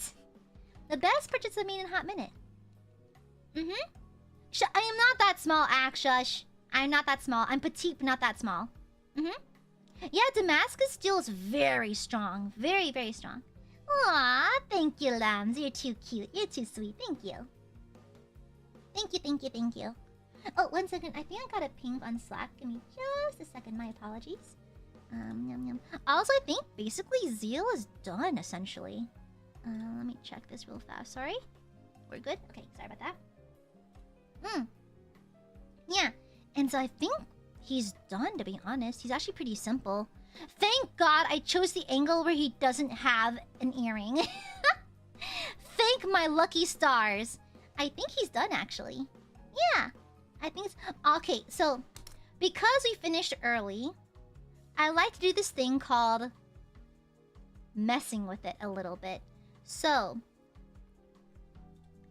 The best purchase I've made in a hot minute. I am not that small, Akshush. I'm not that small. I'm petite, but not that small. Yeah, Damascus Steel is very strong. Very, very strong. Aw, thank you, Lambs. You're too cute. You're too sweet. Thank you. Thank you. Oh, 1 second. I think I got a ping on Slack. Give me just a second. My apologies. Also, I think basically Zeal is done, essentially. Let me check this real fast. Sorry. We're good? Okay, sorry about that. Yeah. And so I think he's done, to be honest. He's actually pretty simple. Thank God I chose the angle where he doesn't have an earring. Thank my lucky stars. I think he's done, actually. Yeah. I think it's... Okay, so... Because we finished early, I like to do this thing called... messing with it a little bit. So...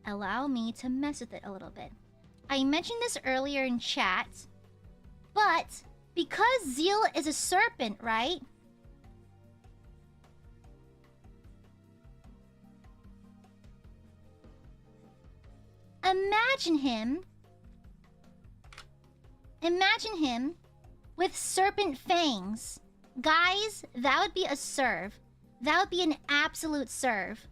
allow me to mess with it a little bit. I mentioned this earlier in chat, but because Zeal is a serpent, right? Imagine him with serpent fangs. Guys, that would be a serve. That would be an absolute serve.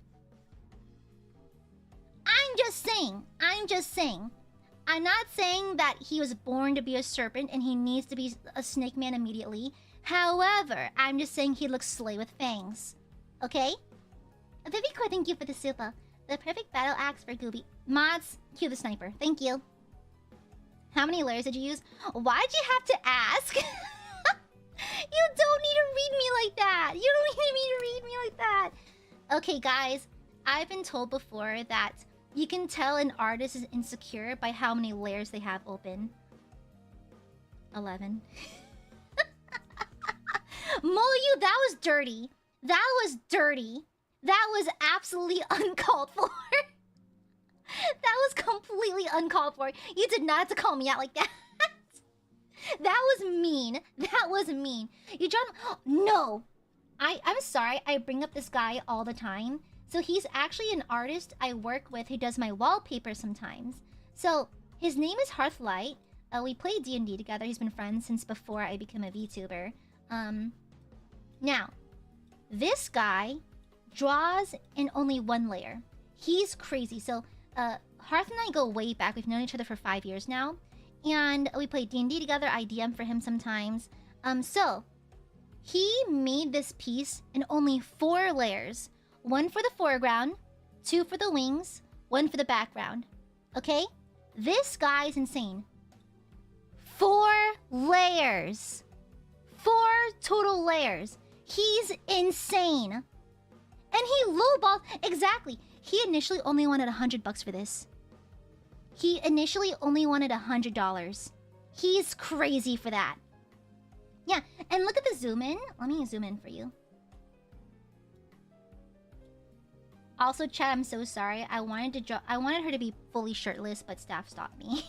I'm just saying. I'm not saying that he was born to be a serpent and he needs to be a snake man immediately. However, I'm just saying he looks slay with fangs. Okay? Vivicor, thank you for the super. The perfect battle axe for Gooby. Mods, cue the sniper. Thank you. How many layers did you use? Why'd you have to ask? You don't need to read me like that. You don't need me to read me like that. Okay, guys. I've been told before that you can tell an artist is insecure by how many layers they have open. 11. Molu, that was dirty. That was dirty. That was absolutely uncalled for. That was completely uncalled for. You did not have to call me out like that. That was mean. That was mean. You dropped... No. I'm sorry. I bring up this guy all the time. So he's actually an artist I work with who does my wallpaper sometimes. So his name is Hearthlight. We play D&D together. He's been friends since before I became a VTuber. Now, this guy draws in only one layer. He's crazy. So Hearth and I go way back. We've known each other for 5 years now. And we play D&D together. I DM for him sometimes. So he made this piece in only 4 layers. 1 for the foreground, 2 for the wings, 1 for the background. Okay? This guy is insane. 4 layers. 4 total layers. He's insane. And he lowballed... Exactly. He initially only wanted $100 for this. He initially only wanted $100. He's crazy for that. Yeah, and look at the zoom in. Let me zoom in for you. Also, chat, I'm so sorry. I wanted her to be fully shirtless, but staff stopped me.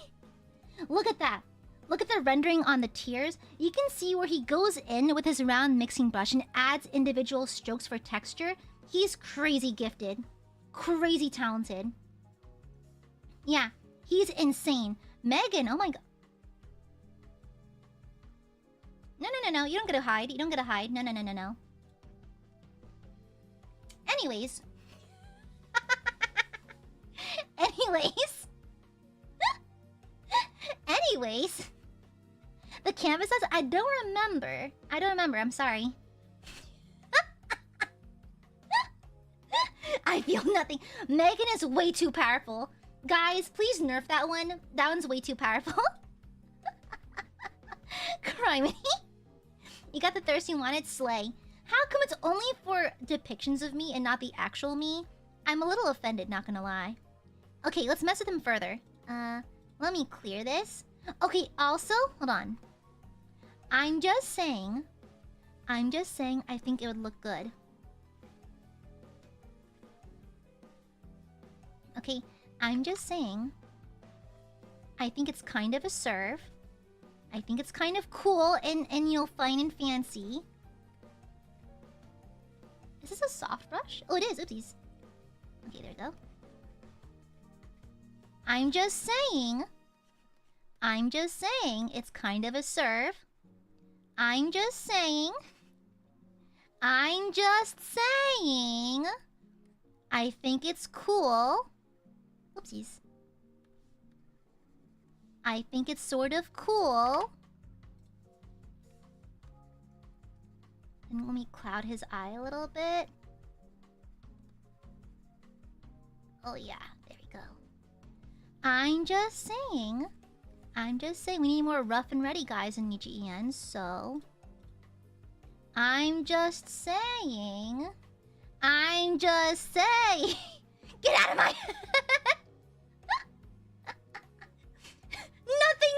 Look at that. Look at the rendering on the tears. You can see where he goes in with his round mixing brush and adds individual strokes for texture. He's crazy gifted. Crazy talented. Yeah, he's insane. Megan, oh my god. No. You don't get to hide. You don't get to hide. No. Anyways. Anyways. The canvas says, I don't remember. I'm sorry. I feel nothing. Megan is way too powerful. Guys, please nerf that one. That one's way too powerful. Criminy. You got the thirst you wanted, slay. How come it's only for depictions of me and not the actual me? I'm a little offended, not gonna lie. Okay, let's mess with him further. Let me clear this. Okay, also, hold on. I'm just saying I think it would look good. Okay, I'm just saying I think it's kind of a serve. I think it's kind of cool and you know, fine and fancy. Is this a soft brush? Oh, it is. Oopsies. Okay, there we go. I'm just saying it's kind of a serve. I'm just saying I think it's cool. Oopsies. I think it's sort of cool. And let me cloud his eye a little bit. Oh yeah, there we go. I'm just saying we need more rough and ready guys in Nijisanji, so... I'm just saying... Get out of my... Nothing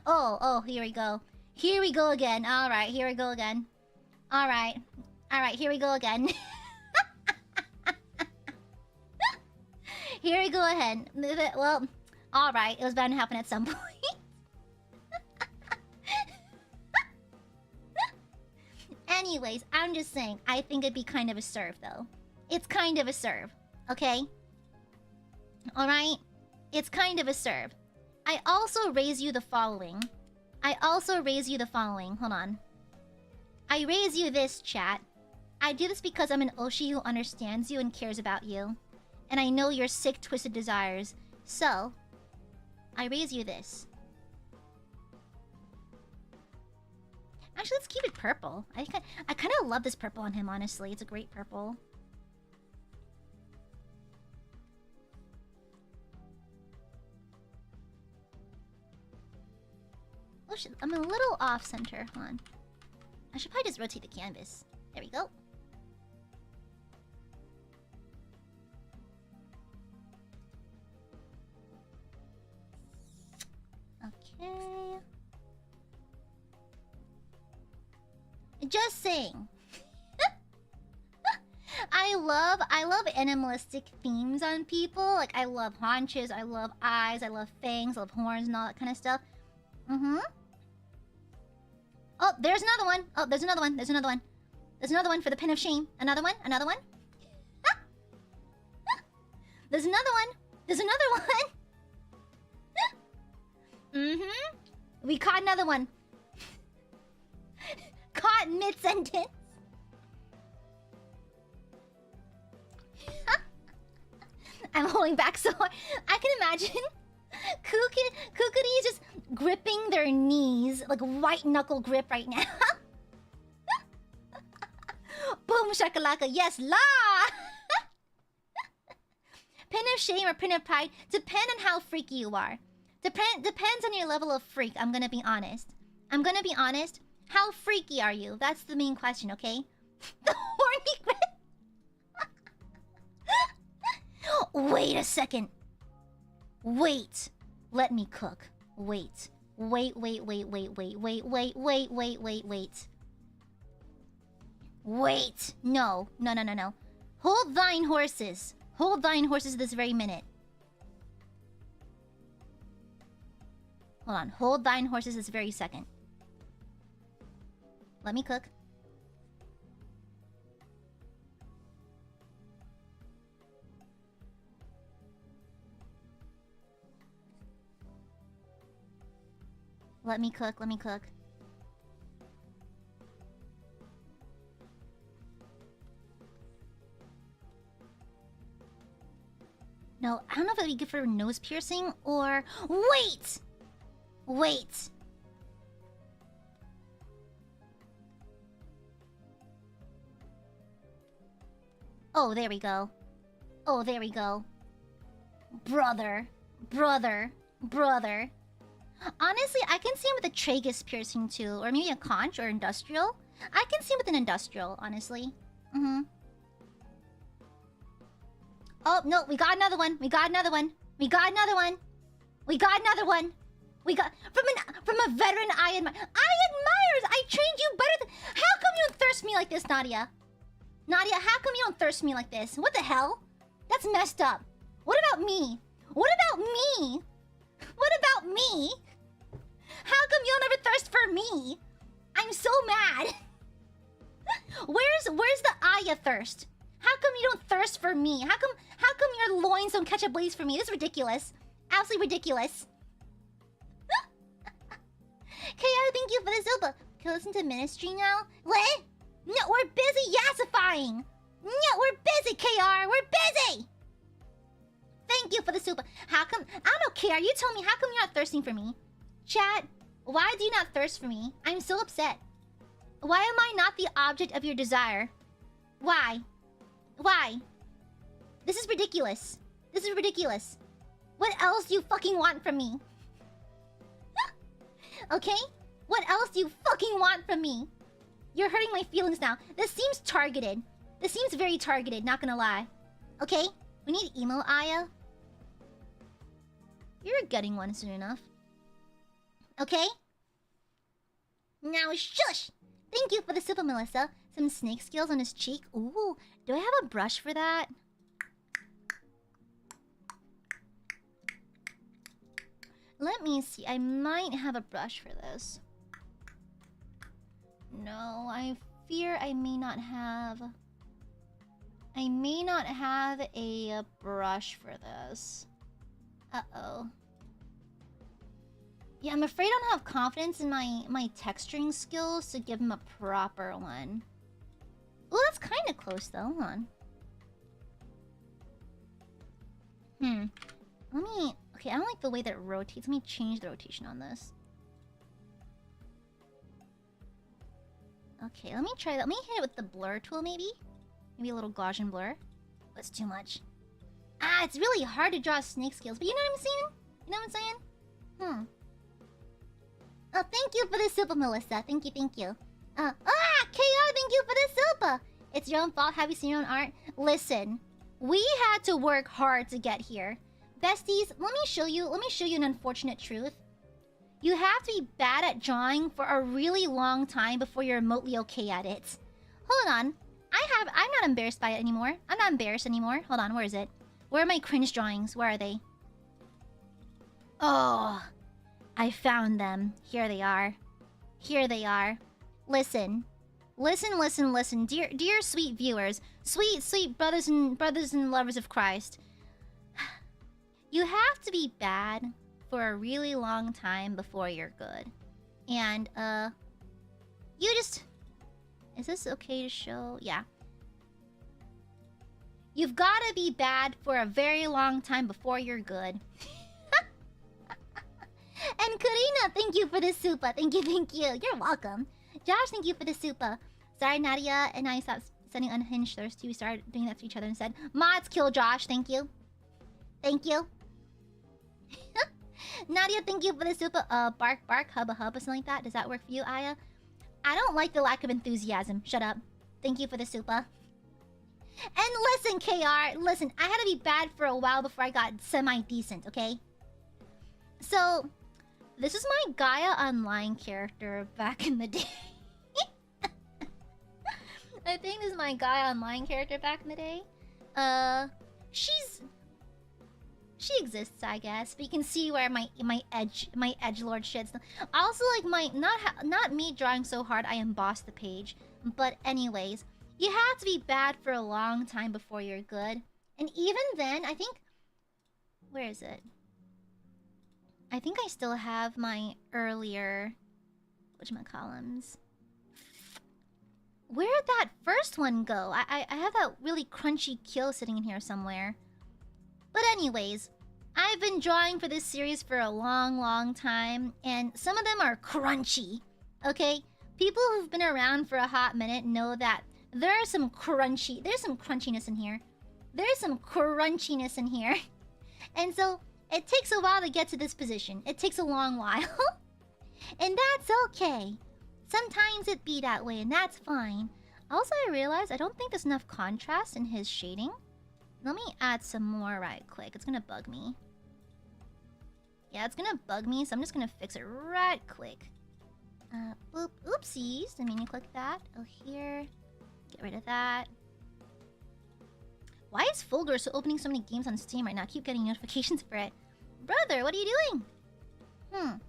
Oh, here we go. Here we go again. Alright, here we go again. Alright, here we go again. Here we go again. Well, alright, it was bound to happen at some point. Anyways, I'm just saying, I think it'd be kind of a serve, though. It's kind of a serve, okay? Alright? It's kind of a serve. I also raise you the following. Hold on. I raise you this, chat. I do this because I'm an Oshi who understands you and cares about you. And I know your sick, twisted desires. So, I raise you this. Actually, let's keep it purple. I kind of love this purple on him, honestly. It's a great purple. I'm a little off center. Hold on. I should probably just rotate the canvas. There we go. Okay. Just saying. I love animalistic themes on people. Like, I love haunches, I love eyes, I love fangs, I love horns and all that kind of stuff. Mm-hmm. Oh, there's another one. Oh, there's another one. There's another one. There's another one for the pin of shame. Another one. Another one. There's another one. There's another one. Mm-hmm. We caught another one. Caught mid-sentence. I'm holding back so hard. I can imagine Kukuri is just gripping their knees, like white knuckle grip right now. Boom shakalaka, yes la! Pin of shame or pin of pride depend on how freaky you are. Depends on your level of freak. I'm gonna be honest. How freaky are you? That's the main question, okay? The horny grip. Wait a second. Wait. Let me cook. Wait. Wait. No. Hold thine horses. Hold thine horses this very minute. Hold on. Hold thine horses this very second. Let me cook. Let me cook. No, I don't know if it would be good for nose piercing or... Wait! Oh, there we go. Brother. Honestly, I can see him with a tragus piercing too. Or maybe a conch or industrial. I can see him with an industrial, honestly. Mm-hmm. Oh, no, we got another one. We got from a veteran AiaAmareLIVE. I trained you better than... How come you don't thirst me like this, Nadia? Nadia, how come you don't thirst me like this? What the hell? That's messed up. What about me? How come you don't ever thirst for me? I'm so mad. Where's the Aya thirst? How come you don't thirst for me? How come your loins don't catch a blaze for me? This is ridiculous. Absolutely ridiculous. KR, thank you for the Zilba. Can I listen to Ministry now? What? No, we're busy yassifying. No, we're busy, KR. We're busy. Thank you for the super. How come... I don't know, KR. You tell me, how come you're not thirsting for me? Chat, why do you not thirst for me? I'm so upset. Why am I not the object of your desire? Why? This is ridiculous. What else do you fucking want from me? Okay? What else do you fucking want from me? You're hurting my feelings now. This seems targeted. This seems very targeted, not gonna lie. Okay? We need emo Aya. You're getting one soon enough. Okay? Now shush! Thank you for the super, Melissa. Some snake scales on his cheek. Ooh, do I have a brush for that? Let me see. I might have a brush for this. No, I fear I may not have... a brush for this. Uh-oh. Yeah, I'm afraid I don't have confidence in my texturing skills to give him a proper one. Ooh, that's kind of close though. Hold on. Let me... Okay, I don't like the way that it rotates. Let me change the rotation on this. Okay, let me try that. Let me hit it with the blur tool maybe. Maybe a little Gaussian blur. That's too much. Ah, it's really hard to draw snake scales, but you know what I'm saying? Oh, thank you for the super, Melissa. Thank you, thank you. KR, thank you for the super. It's your own fault. Have you seen your own art? Listen, we had to work hard to get here. Besties, let me show you an unfortunate truth. You have to be bad at drawing for a really long time before you're remotely okay at it. Hold on. I'm not embarrassed by it anymore. I'm not embarrassed anymore. Hold on, where is it? Where are my cringe drawings? Where are they? Oh, I found them. Here they are. Here they are. Listen. Listen. Dear sweet viewers. Sweet brothers and lovers of Christ. You have to be bad for a really long time before you're good. And, you just... Is this okay to show? Yeah. You've gotta be bad for a very long time before you're good. And Karina, thank you for the super. Thank you. You're welcome. Josh, thank you for the super. Sorry, Nadia and I stopped sending unhinged thirsty. We started doing that to each other instead. Mods, kill Josh. Thank you. Thank you. Nadia, thank you for the super. Bark, hubba, or something like that. Does that work for you, Aya? I don't like the lack of enthusiasm. Shut up. Thank you for the super. And listen, KR. Listen, I had to be bad for a while before I got semi-decent, okay? So, this is my Gaia Online character back in the day. I think this is my Gaia Online character back in the day. She exists, I guess. But you can see where my edgelord shits. Also, like my not me drawing so hard I embossed the page. But anyways, you have to be bad for a long time before you're good. And even then, I think, where is it? I think I still have my earlier whatchamacallums. Where'd that first one go? I have that really crunchy kill sitting in here somewhere. But anyways, I've been drawing for this series for a long time, and some of them are crunchy, okay? People who've been around for a hot minute know that there's some crunchiness in here. There's some crunchiness in here. And so, it takes a while to get to this position. It takes a long while. And that's okay. Sometimes it be that way, and that's fine. Also, I realized I don't think there's enough contrast in his shading. Let me add some more right quick. It's gonna bug me. Yeah, it's gonna bug me, so I'm just gonna fix it right quick. Oopsies. Didn't mean to click that. Oh, here. Get rid of that. Why is Fulgur so opening so many games on Steam right now? I keep getting notifications for it. Brother, what are you doing?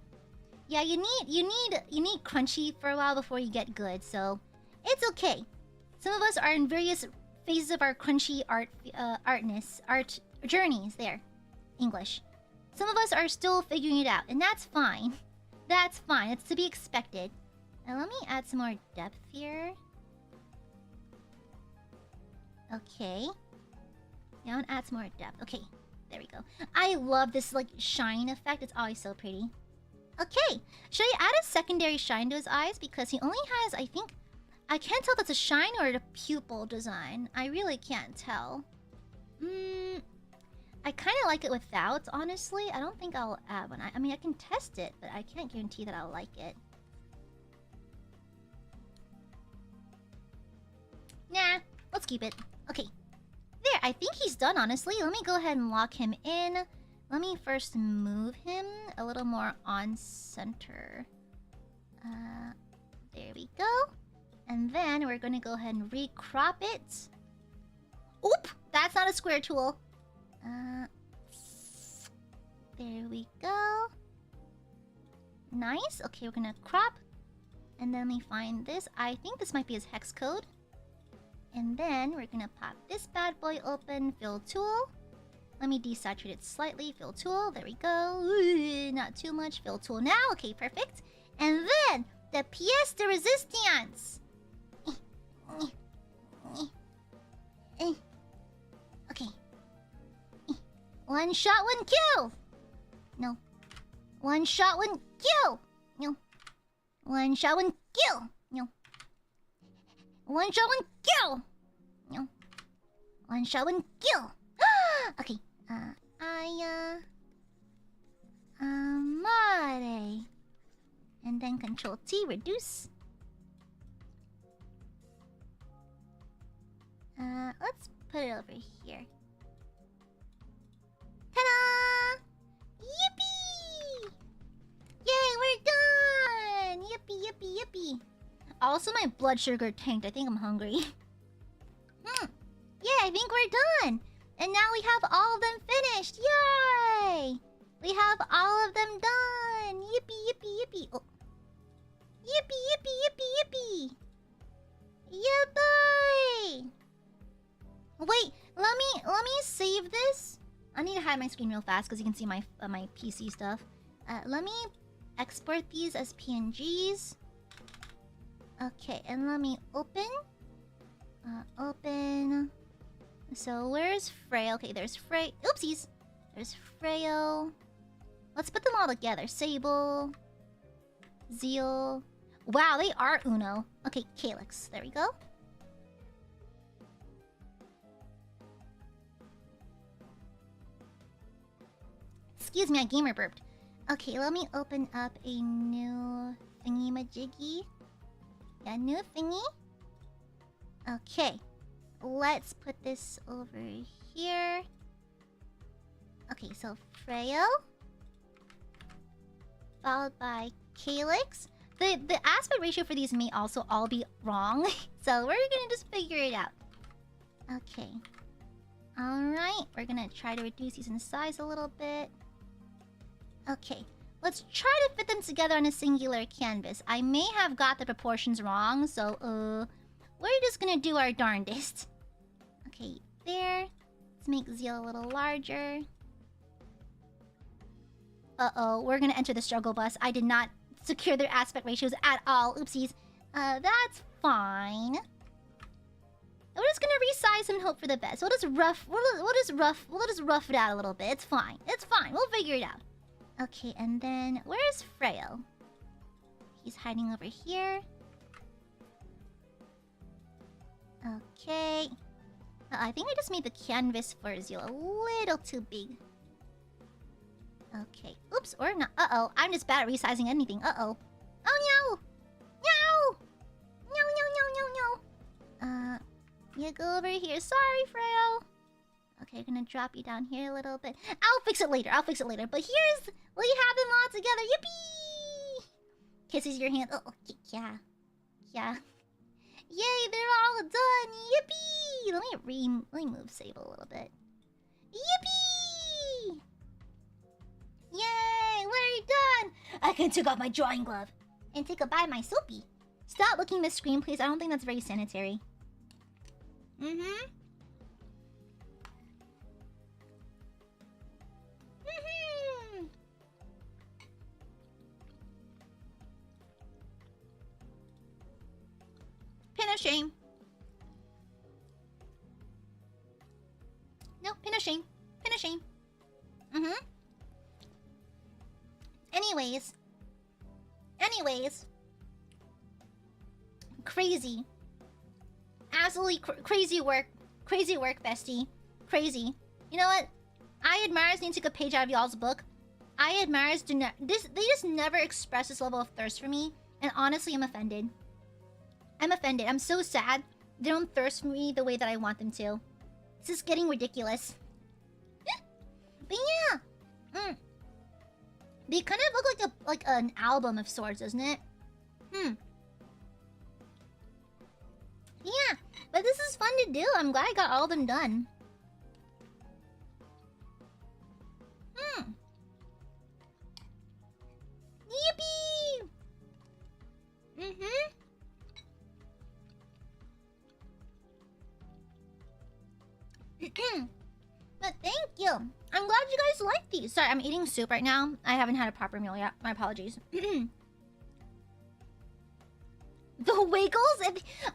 Yeah, you need crunchy for a while before you get good, so it's okay. Some of us are in various phases of our crunchy art journeys. There, English. Some of us are still figuring it out, and that's fine. That's fine. It's to be expected. Now let me add some more depth here. Okay. Now I want to add some more depth. Okay, there we go. I love this like shine effect. It's always so pretty. Okay, should I add a secondary shine to his eyes? Because he only has, I think... I can't tell if that's a shine or a pupil design. I really can't tell. I kind of like it without, honestly. I don't think I'll add one. I mean, I can test it, but I can't guarantee that I'll like it. Nah, let's keep it. Okay. There, I think he's done, honestly. Let me go ahead and lock him in. Let me first move him a little more on center. There we go. And then we're gonna go ahead and recrop it. Oop! That's not a square tool. There we go. Nice. Okay, we're gonna crop. And then we find this. I think this might be his hex code. And then we're gonna pop this bad boy open. Fill tool. Let me desaturate it slightly. Fill tool. There we go. Ooh, not too much. Fill tool now. Okay, perfect. And then the pièce de résistance. Okay. One shot, one kill. No. One shot, one kill. No. One shot, one kill. No. One shot, one kill. No. One shot, one kill. Okay. Aia Amare. And then Control T, reduce. Let's put it over here. Ta-da! Yippee! Yay, we're done! Yippee, yippee, yippee. Also, my blood sugar tanked. I think I'm hungry. Yeah, I think we're done. And now we have all of them finished. Yay! We have all of them done. Yippee, yippee, yippee. Oh. Yippee, yippee, yippee, yippee. Yippee! Wait, let me save this. I need to hide my screen real fast because you can see my my PC stuff. Let me export these as PNGs. Okay, and let me open. Open. So where's Frail? Okay, there's Frail. Oopsies. There's Frail. Let's put them all together. Sable. Zeal. Wow, they are Uno. Okay, Calyx. There we go. Excuse me, I gamer burped. Okay, let me open up a new thingy-majiggy. Yeah, new thingy. Okay. Let's put this over here. Okay, so Frail. Followed by Calyx. The aspect ratio for these may also all be wrong. So we're gonna just figure it out. Okay. Alright, we're gonna try to reduce these in size a little bit. Okay, let's try to fit them together on a singular canvas. I may have got the proportions wrong, so we're just gonna do our darndest. Okay, there. Let's make Zeal a little larger. Uh-oh, we're gonna enter the struggle bus. I did not secure their aspect ratios at all. Oopsies. That's fine. We're just gonna resize and hope for the best. We'll just rough it out a little bit. It's fine. It's fine. We'll figure it out. Okay, and then where's Frail? He's hiding over here. Okay. I think I just made the canvas for Zeal a little too big. Okay. Oops, or not. Uh-oh. I'm just bad at resizing anything. Uh-oh. Oh, no! No! No, no, no, no, no. You go over here. Sorry, Frail. Okay, I'm gonna drop you down here a little bit. I'll fix it later. I'll fix it later. But here's... We have them all together. Yippee! Kisses your hand. Oh, okay, yeah. Yeah. Yay, they're all done. Yippee! Let me move Sable a little bit. Yippee! Yay, we're done! I can take off my drawing glove and take a bite of my soapy. Stop looking at the screen, please. I don't think that's very sanitary. Mm-hmm. Mm-hmm. Pin of shame. No, pin of shame. Pin of shame. Mm-hmm. Anyways. Crazy. Absolutely crazy work. Crazy work, bestie. Crazy. You know what? Aiadmirers need to take a page out of y'all's book. Aiadmirers do not... They just never express this level of thirst for me. And honestly, I'm offended. I'm offended. I'm so sad. They don't thirst for me the way that I want them to. This is getting ridiculous. But yeah. They kind of look like an album of sorts, doesn't it? Yeah, but this is fun to do. I'm glad I got all of them done. Yippee! But thank you. I'm glad you guys like these. Sorry, I'm eating soup right now. I haven't had a proper meal yet. My apologies. The Wiggles?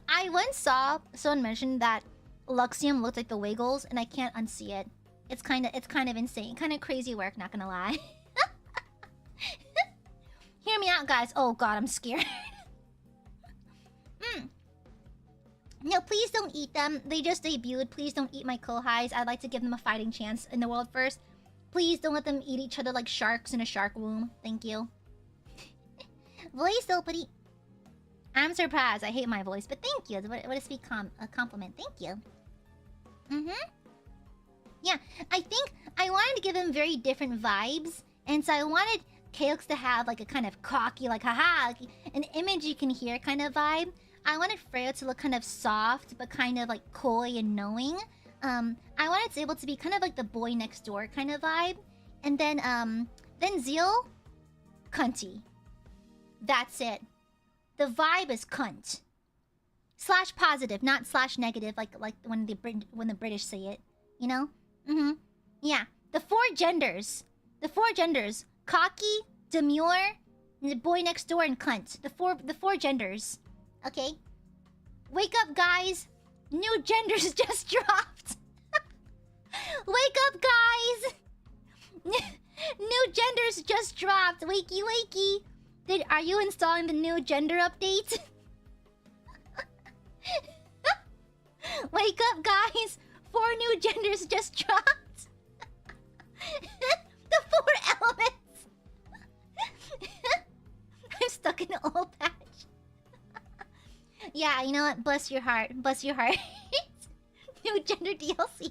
I once saw someone mention that Luxium looked like the Wiggles, and I can't unsee it. It's kind of insane. Kind of crazy work, not gonna lie. Hear me out, guys. Oh god, I'm scared. No, please don't eat them. They just debuted. Please don't eat my Kohais. I'd like to give them a fighting chance in the world first. Please don't let them eat each other like sharks in a shark womb. Thank you. Voice so pretty. I'm surprised. I hate my voice, but thank you. What a sweet compliment. Thank you. Yeah, I think I wanted to give him very different vibes, and so I wanted Kaelix to have like a kind of cocky, like haha, an image you can hear kind of vibe. I wanted Freya to look kind of soft, but kind of like coy and knowing. I wanted Zeal to be kind of like the boy next door kind of vibe, and then Zeal, cunty. That's it. The vibe is cunt. Slash positive, not slash negative, like when the British say it, you know? Yeah. The four genders. Cocky, demure, the boy next door, and cunt. The four genders. Okay? Wake up, guys! New genders just dropped! Wake up, guys! New genders just dropped! Wakey, wakey! Are you installing the new gender update? Wake up, guys! 4 new genders just dropped! The 4 elements! I'm stuck in the old patch. Yeah, you know what? Bless your heart. Bless your heart. New gender DLC.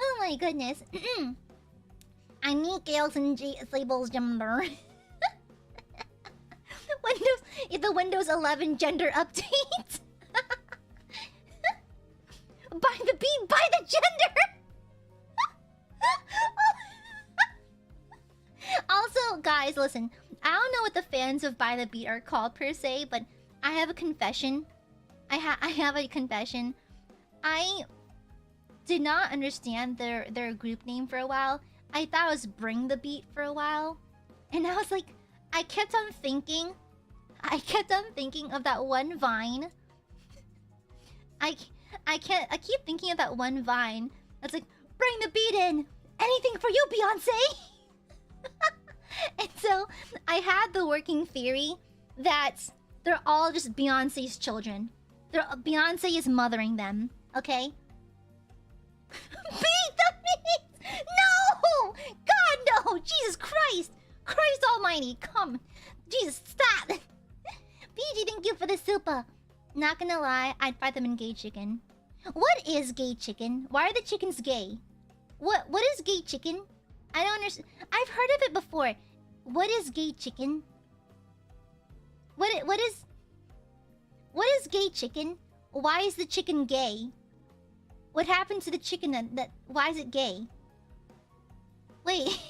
Oh my goodness. I need Gales and Sable's gender. The Windows 11 gender update. By the beat, by the gender. Also, guys, listen. I don't know what the fans of By the Beat are called per se, but I have a confession. I have a confession. I did not understand their group name for a while. I thought it was Bring the Beat for a while. And I was like, I kept on thinking of that one Vine. I keep thinking of that one Vine that's like, bring the beat in! Anything for you, Beyonce! And so, I had the working theory that they're all just Beyonce's children. Beyonce is mothering them, okay? Beat the meat! No! God, no! Jesus Christ! Christ almighty, come! Jesus, stop! PG, thank you for the super. Not gonna lie, I'd fight them in gay chicken. What is gay chicken? Why are the chickens gay? What is gay chicken? I don't understand. I've heard of it before. What is gay chicken? What is gay chicken? Why is the chicken gay? What happened to the chicken that why is it gay? Wait.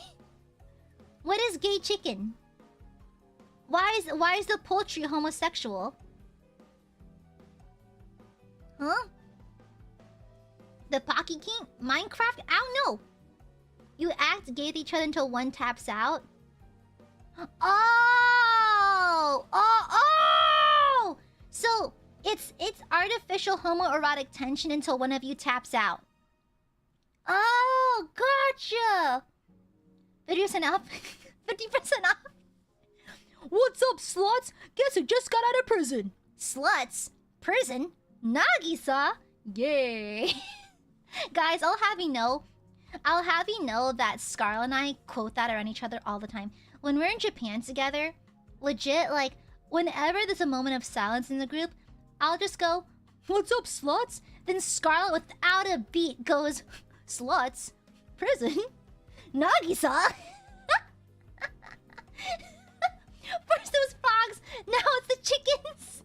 What is gay chicken? Why is the poultry homosexual? Huh? The Pocky King? Minecraft? I don't know. You act gay with each other until one taps out? Oh! So, it's artificial homoerotic tension until one of you taps out. Oh, gotcha! 50% off. 50% off. What's up, sluts? Guess who just got out of prison? Sluts? Prison? Nagisa? Yay! Guys, I'll have you know that Scarlet and I quote that around each other all the time. When we're in Japan together, legit, like, whenever there's a moment of silence in the group, I'll just go, what's up, sluts? Then Scarlet, without a beat, goes, sluts? Prison? Nagisa? First it was frogs, now it's the chickens.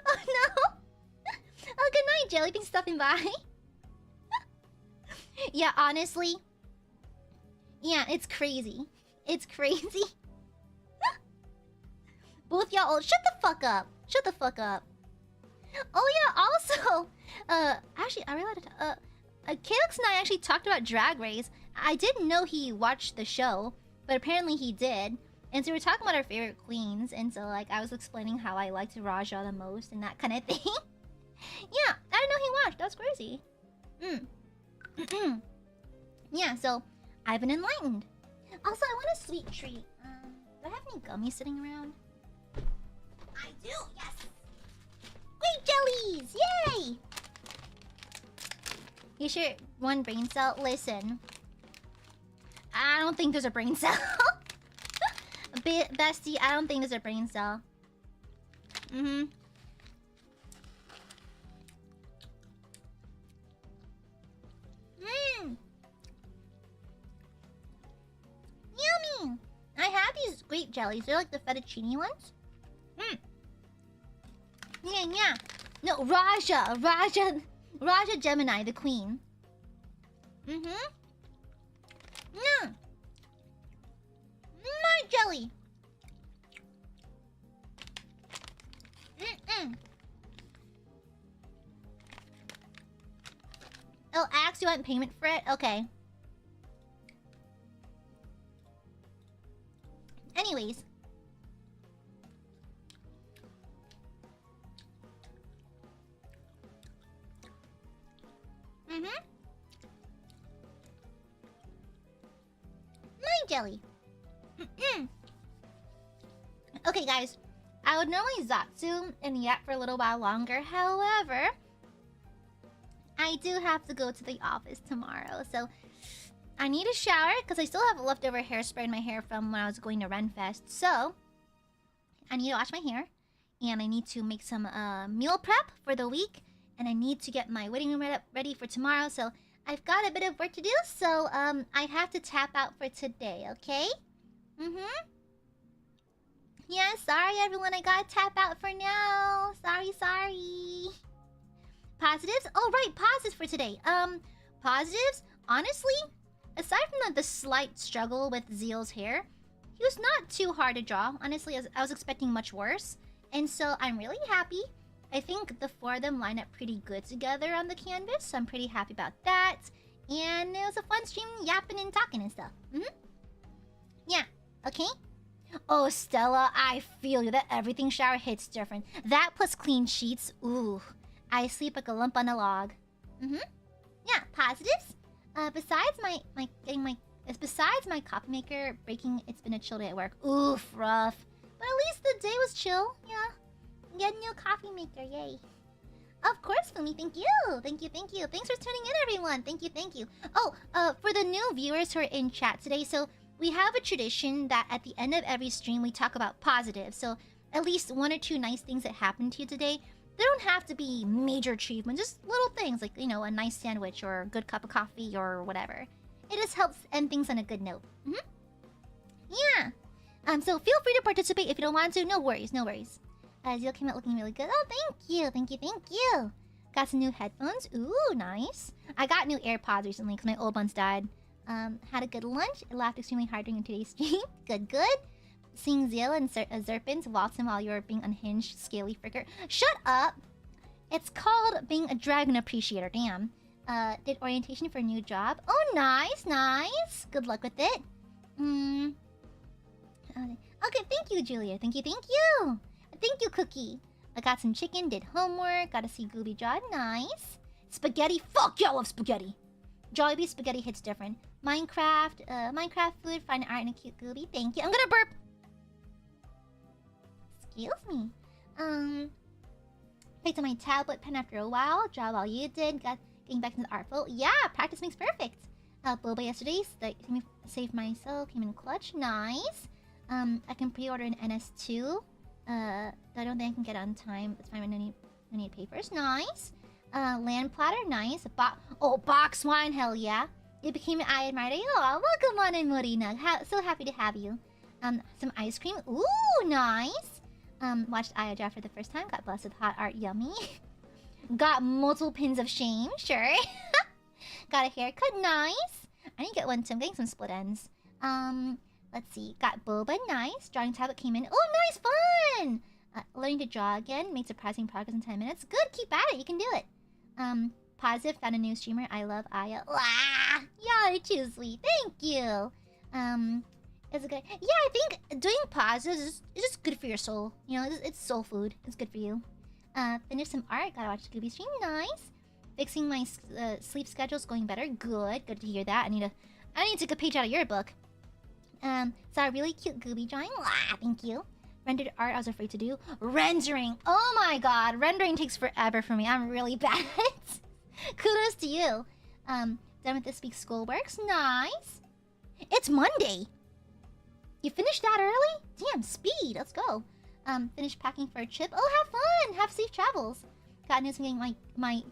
Oh no. Oh, good night, Jelly. Thanks for stopping by. Yeah, honestly. Yeah, it's crazy. It's crazy. Both y'all. Oh, shut the fuck up. Shut the fuck up. Oh yeah, also, actually, I realized, Calyx and I actually talked about Drag Race. I didn't know he watched the show, but apparently he did. And so we were talking about our favorite queens, and so like I was explaining how I liked Raja the most and that kind of thing. Yeah, I didn't know he watched. That's crazy. Yeah, so I've been enlightened. Also, I want a sweet treat. Do I have any gummies sitting around? I do, yes! Great jellies! Yay! You sure one brain cell? Listen. I don't think there's a brain cell. Bestie, I don't think there's a brain cell. Mm-hmm. Mmm. Yummy! I have these grape jellies. They're like the fettuccine ones. Mmm. Yeah, yeah. No, Raja Gemini, the queen. Mm-hmm. Yeah. My jelly. Mm-mm. Oh, Axe, you want payment for it? Okay. Anyways. Mm-hmm. My jelly. Mm-mm. Okay, guys. I would normally Zatsu and yap for a little while longer. However, I do have to go to the office tomorrow. So, I need a shower because I still have leftover hairspray in my hair from when I was going to Renfest. So, I need to wash my hair. And I need to make some meal prep for the week. And I need to get my waiting room ready for tomorrow. So, I've got a bit of work to do. So, I have to tap out for today, okay? Mm-hmm. Yeah, sorry everyone, I gotta tap out for now. Sorry. Positives? Oh, right, positives for today. Positives? Honestly, aside from the slight struggle with Zeal's hair, he was not too hard to draw. Honestly, I was expecting much worse. And so I'm really happy. I think the four of them line up pretty good together on the canvas, so I'm pretty happy about that. And it was a fun stream, yapping and talking and stuff. Mm-hmm. Yeah, okay? Oh, Stella, I feel you. That everything shower hits different. That plus clean sheets. Ooh. I sleep like a lump on a log. Mm-hmm. Yeah, positives? Besides my coffee maker breaking, it's been a chill day at work. Oof, rough. But at least the day was chill. Yeah. Get a new coffee maker, yay. Of course, Fumi, thank you. Thank you. Thanks for tuning in, everyone. Thank you. Oh, for the new viewers who are in chat today, so we have a tradition that at the end of every stream we talk about positives. So at least one or two nice things that happened to you today. They don't have to be major achievements, just little things like, you know, a nice sandwich or a good cup of coffee or whatever. It just helps end things on a good note. Mm-hmm. Yeah. So feel free to participate if you don't want to. No worries. Zeal came out looking really good. Oh, thank you. Got some new headphones. Ooh, nice. I got new AirPods recently because my old ones died. Had a good lunch. I laughed extremely hard during today's stream. Good. Seeing Zeal and Zerpins waltzing while you were being unhinged, scaly fricker. Shut up! It's called being a dragon appreciator, damn. Did orientation for a new job. Oh, nice. Good luck with it. Okay, thank you, Julia. Thank you. Thank you, Cookie. I got some chicken, did homework, got to see Gooby Jaw. Nice. Spaghetti. Fuck, y'all love spaghetti. Jollibee spaghetti hits different. Minecraft food, fine art, and a cute Gooby. Thank you. I'm gonna burp. Excuse me. Picked up my tablet pen after a while. Draw while you did. Getting back to the art flow. Yeah, practice makes perfect. Boba yesterday. Saved myself. Came in clutch. Nice. I can pre-order an NS2. I don't think I can get it on time. It's fine when I need papers. Nice. Land platter. Nice. Box wine. Hell yeah. You became an Aiadmirers. Oh, welcome on in, Morina. So happy to have you. Some ice cream. Ooh, nice. Watched Aya draft for the first time. Got blessed with hot art. Yummy. Got multiple pins of shame. Sure. Got a haircut. Nice. I need to get one too. I'm getting some split ends. Let's see. Got boba. Nice. Drawing tablet came in. Oh, nice. Fun. Learning to draw again. Made surprising progress in 10 minutes. Good. Keep at it. You can do it. Positive. Found a new streamer. I love Aya. Wow. Y'all are too sweet. Thank you. Is it good? Yeah, I think doing pauses is just good for your soul. You know, it's soul food. It's good for you. Finished some art. Gotta watch the Gooby stream. Nice. Fixing my sleep schedule's going better. Good. Good to hear that. I need to take a page out of your book. Saw a really cute Gooby drawing. Wow, thank you. Rendered art I was afraid to do. Rendering. Oh my god. Rendering takes forever for me. I'm really bad. Kudos to you. Done with this week's schoolworks. Nice. It's Monday. You finished that early? Damn, speed. Let's go. Finish packing for a trip. Oh, have fun. Have safe travels. God knows I'm getting my...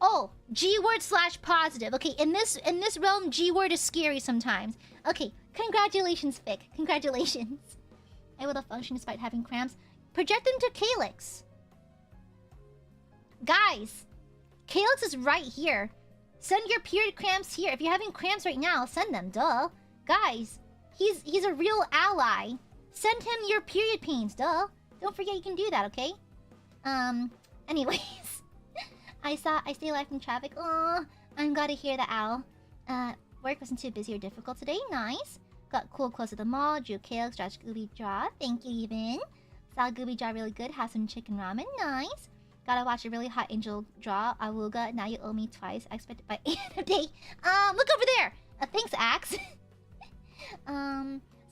Oh, G-word / positive. Okay, in this realm, G-word is scary sometimes. Okay, congratulations, Fick. Congratulations. Able to function despite having cramps. Project them to Calyx. Guys, Calyx is right here. Send your period cramps here. If you're having cramps right now, send them. Duh. Guys, he's a real ally. Send him your period pains. Duh. Don't forget you can do that, okay? Anyways. I stay alive in traffic. Oh, I'm glad to hear that, Owl. Work wasn't too busy or difficult today. Nice. Got cool clothes at the mall. Drew Calyx, Josh Gooby Jaw. Thank you, even. Saw Gooby Jaw really good. Have some chicken ramen. Nice. Gotta watch a really hot angel draw. Awuga, now you owe me twice. I expect it by 8 a day. Look over there! Thanks, Axe.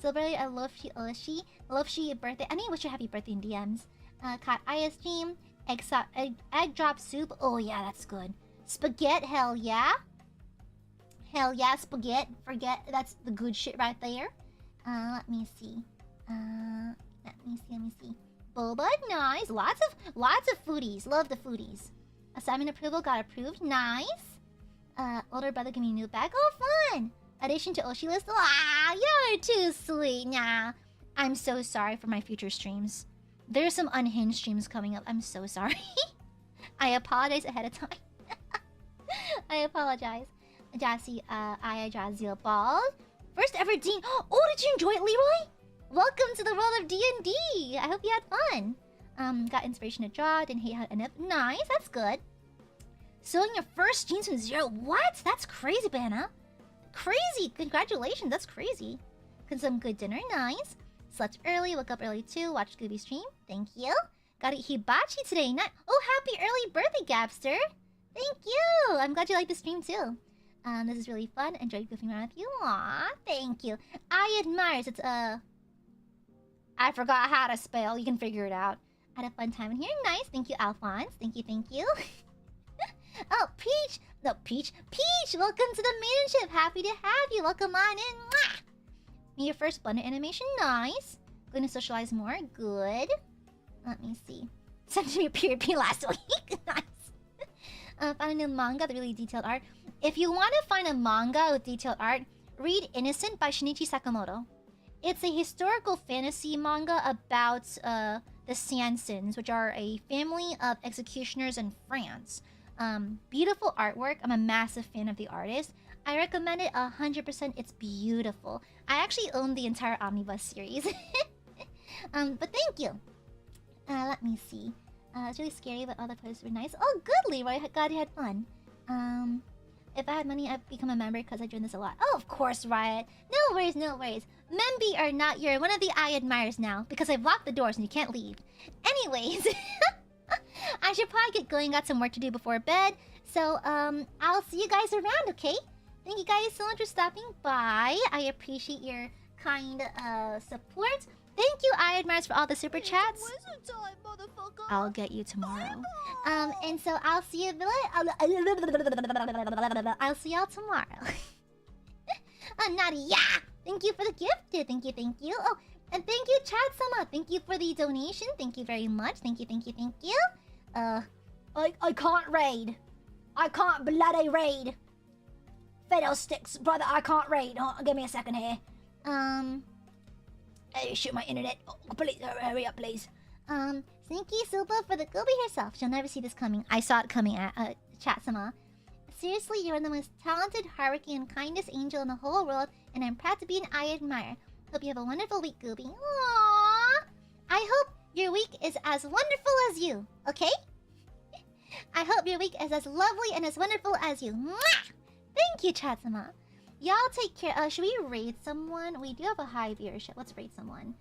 Silverly, I love she birthday. I need to wish you a happy birthday in DMs. Caught Aya stream. Egg drop soup. Oh yeah, that's good. Spaghetti, hell yeah. Hell yeah, spaghetti. Forget, that's the good shit right there. Let me see. Let me see. Boba, nice. Lots of foodies. Love the foodies. Assignment approval got approved. Nice. Older brother give me a new bag. Oh, fun. Addition to Oshi list. Ah, you're too sweet. Nah. I'm so sorry for my future streams. There's some unhinged streams coming up. I'm so sorry. I apologize ahead of time. I apologize. Jassy, Aya Zeal Ball. First ever Dean. Oh, did you enjoy it, Leroy? Welcome to the world of D&D. I hope you had fun. Got inspiration to draw. Didn't hate how it ended up. Nice, that's good. Sewing your first jeans from 0. What? That's crazy, Banna. Crazy. Congratulations. That's crazy. Some good dinner. Nice. Slept early. Woke up early too. Watched Scooby stream. Thank you. Got to eat hibachi today. Oh, happy early birthday, Gapster. Thank you. I'm glad you liked the stream too. This is really fun. Enjoyed goofing around with you. Aw, thank you. Aiadmirers. It's I forgot how to spell. You can figure it out. Had a fun time in here. Nice. Thank you, Alphonse. Thank you. Oh, Peach. No, Peach. Welcome to the maidenship. Happy to have you. Welcome on in. Mwah! Your first bundle animation. Nice. Going to socialize more. Good. Let me see. Sent me a period P last week. Nice. Found a new manga, the really detailed art. If you want to find a manga with detailed art, read Innocent by Shinichi Sakamoto. It's a historical fantasy manga about the Sansons, which are a family of executioners in France. Beautiful artwork. I'm a massive fan of the artist. I recommend it 100%. It's beautiful. I actually own the entire Omnibus series. But thank you. Let me see. It's really scary, but all the players were nice. Oh, good, Leroy. Glad you had fun. If I had money, I'd become a member because I joined this a lot. Oh, of course, Riot. No worries. Memby are not your one of the Aiadmirers now because I've locked the doors and you can't leave. Anyways, I should probably get going. Got some work to do before bed. So, I'll see you guys around, okay? Thank you guys so much for stopping by. I appreciate your kind support. Thank you, Aiadmirers, for all the super chats. I'll get you tomorrow. And so I'll see you. I'll see y'all tomorrow. Nadia, thank you for the gift. Thank you. Oh, and thank you, Chat-sama. Thank you for the donation. Thank you very much. Thank you. I can't raid. I can't bloody raid. Fiddlesticks, brother. I can't raid. Oh, give me a second here. Hey, shoot my internet. Oh, please, hurry up, please. Thank you, Super, for the Gobi herself. She'll never see this coming. I saw it coming at Chat-sama. Seriously, you're the most talented, hardworking, and kindest angel in the whole world, and I'm proud to be an Aiadmirer. Hope you have a wonderful week, Gobi. Aww. I hope your week is as wonderful as you, okay? I hope your week is as lovely and as wonderful as you. Mwah! Thank you, Chat-sama. Y'all take care. Should we raid someone? We do have a high viewership. Let's raid someone.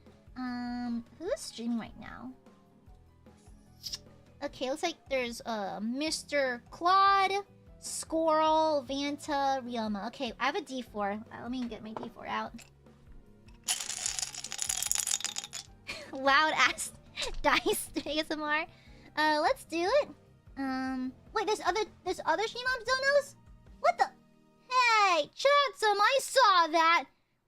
Who's streaming right now? Okay, looks like there's Mr. Claude, Squirrel, Vanta, Ryoma. Okay, I have a D4. Let me get my D4 out. Loud ass dice ASMR. Let's do it. Wait, there's other Shimon donos? What the? Hey, Chatsum, I saw that.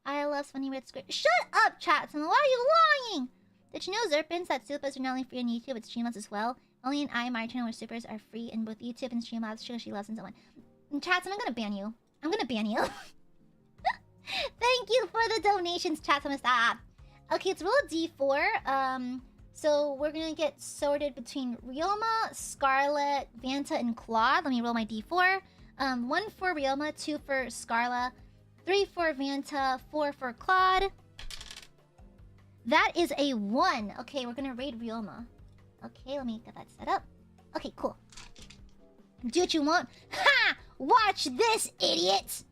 I love funny weird script. Shut up, chat. Why are you lying? Did you know Zerpins that Supers are not only free on YouTube, but Streamlabs as well? Only an AiaAmare channel where Supers are free in both YouTube and Streamlabs shows she loves and so on. Chats, I'm gonna ban you. I'm gonna ban you. Thank you for the donations, chat. I'm gonna stop. Okay, it's roll D4. So we're gonna get sorted between Ryoma, Scarlet, Vanta, and Claude. Let me roll my D4. 1 for Ryoma, 2 for Scarlet, 3 for Vanta, 4 for Claude. That is a 1. Okay, we're gonna raid Ryoma. Okay, let me get that set up. Okay, cool. Do what you want. Ha! Watch this, idiot!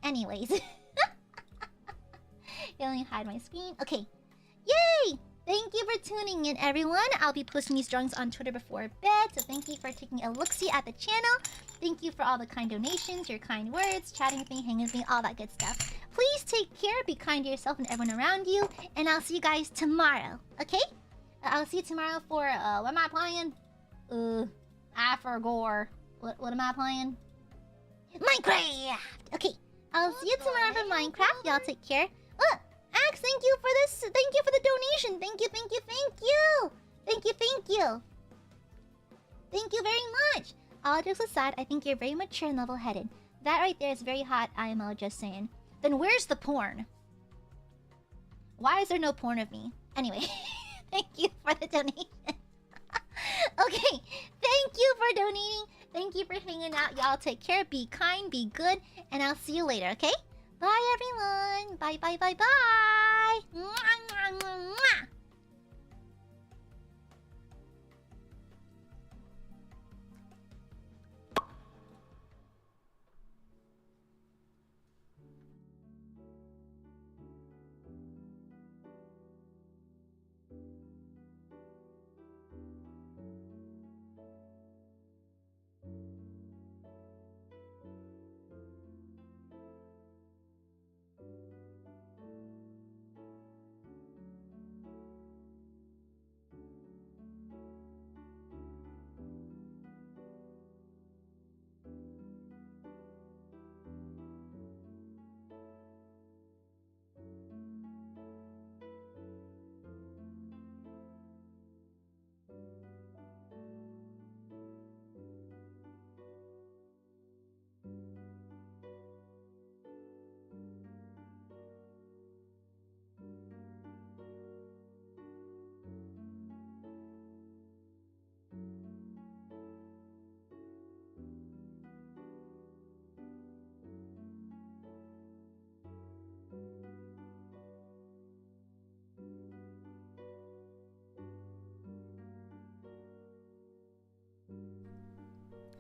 Anyways. Let me hide my screen. Okay. Yay! Thank you for tuning in, everyone. I'll be posting these drawings on Twitter before bed, so thank you for taking a look-see at the channel. Thank you for all the kind donations, your kind words, chatting with me, hanging with me, all that good stuff. Please take care, be kind to yourself and everyone around you, and I'll see you guys tomorrow, okay? I'll see you tomorrow for, what am I playing? I forgot. What am I playing? Minecraft! Okay, I'll see you tomorrow for Minecraft. Y'all take care. Axe, thank you for this. Thank you for the donation. Thank you, thank you, thank you. Thank you, thank you. Thank you very much. All jokes aside, I think you're very mature and level-headed. That right there is very hot, IMO, just saying. Then where's the porn? Why is there no porn of me? Anyway, thank you for the donation. Okay, thank you for donating. Thank you for hanging out. Y'all take care. Be kind, be good, and I'll see you later, okay? Bye, everyone. Bye, bye, bye, bye. Mwah, mwah, mwah, mwah.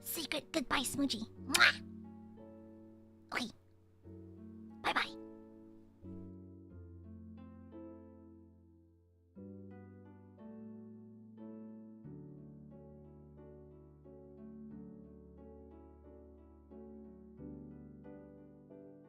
Secret goodbye smoochie. Mwah! Okay.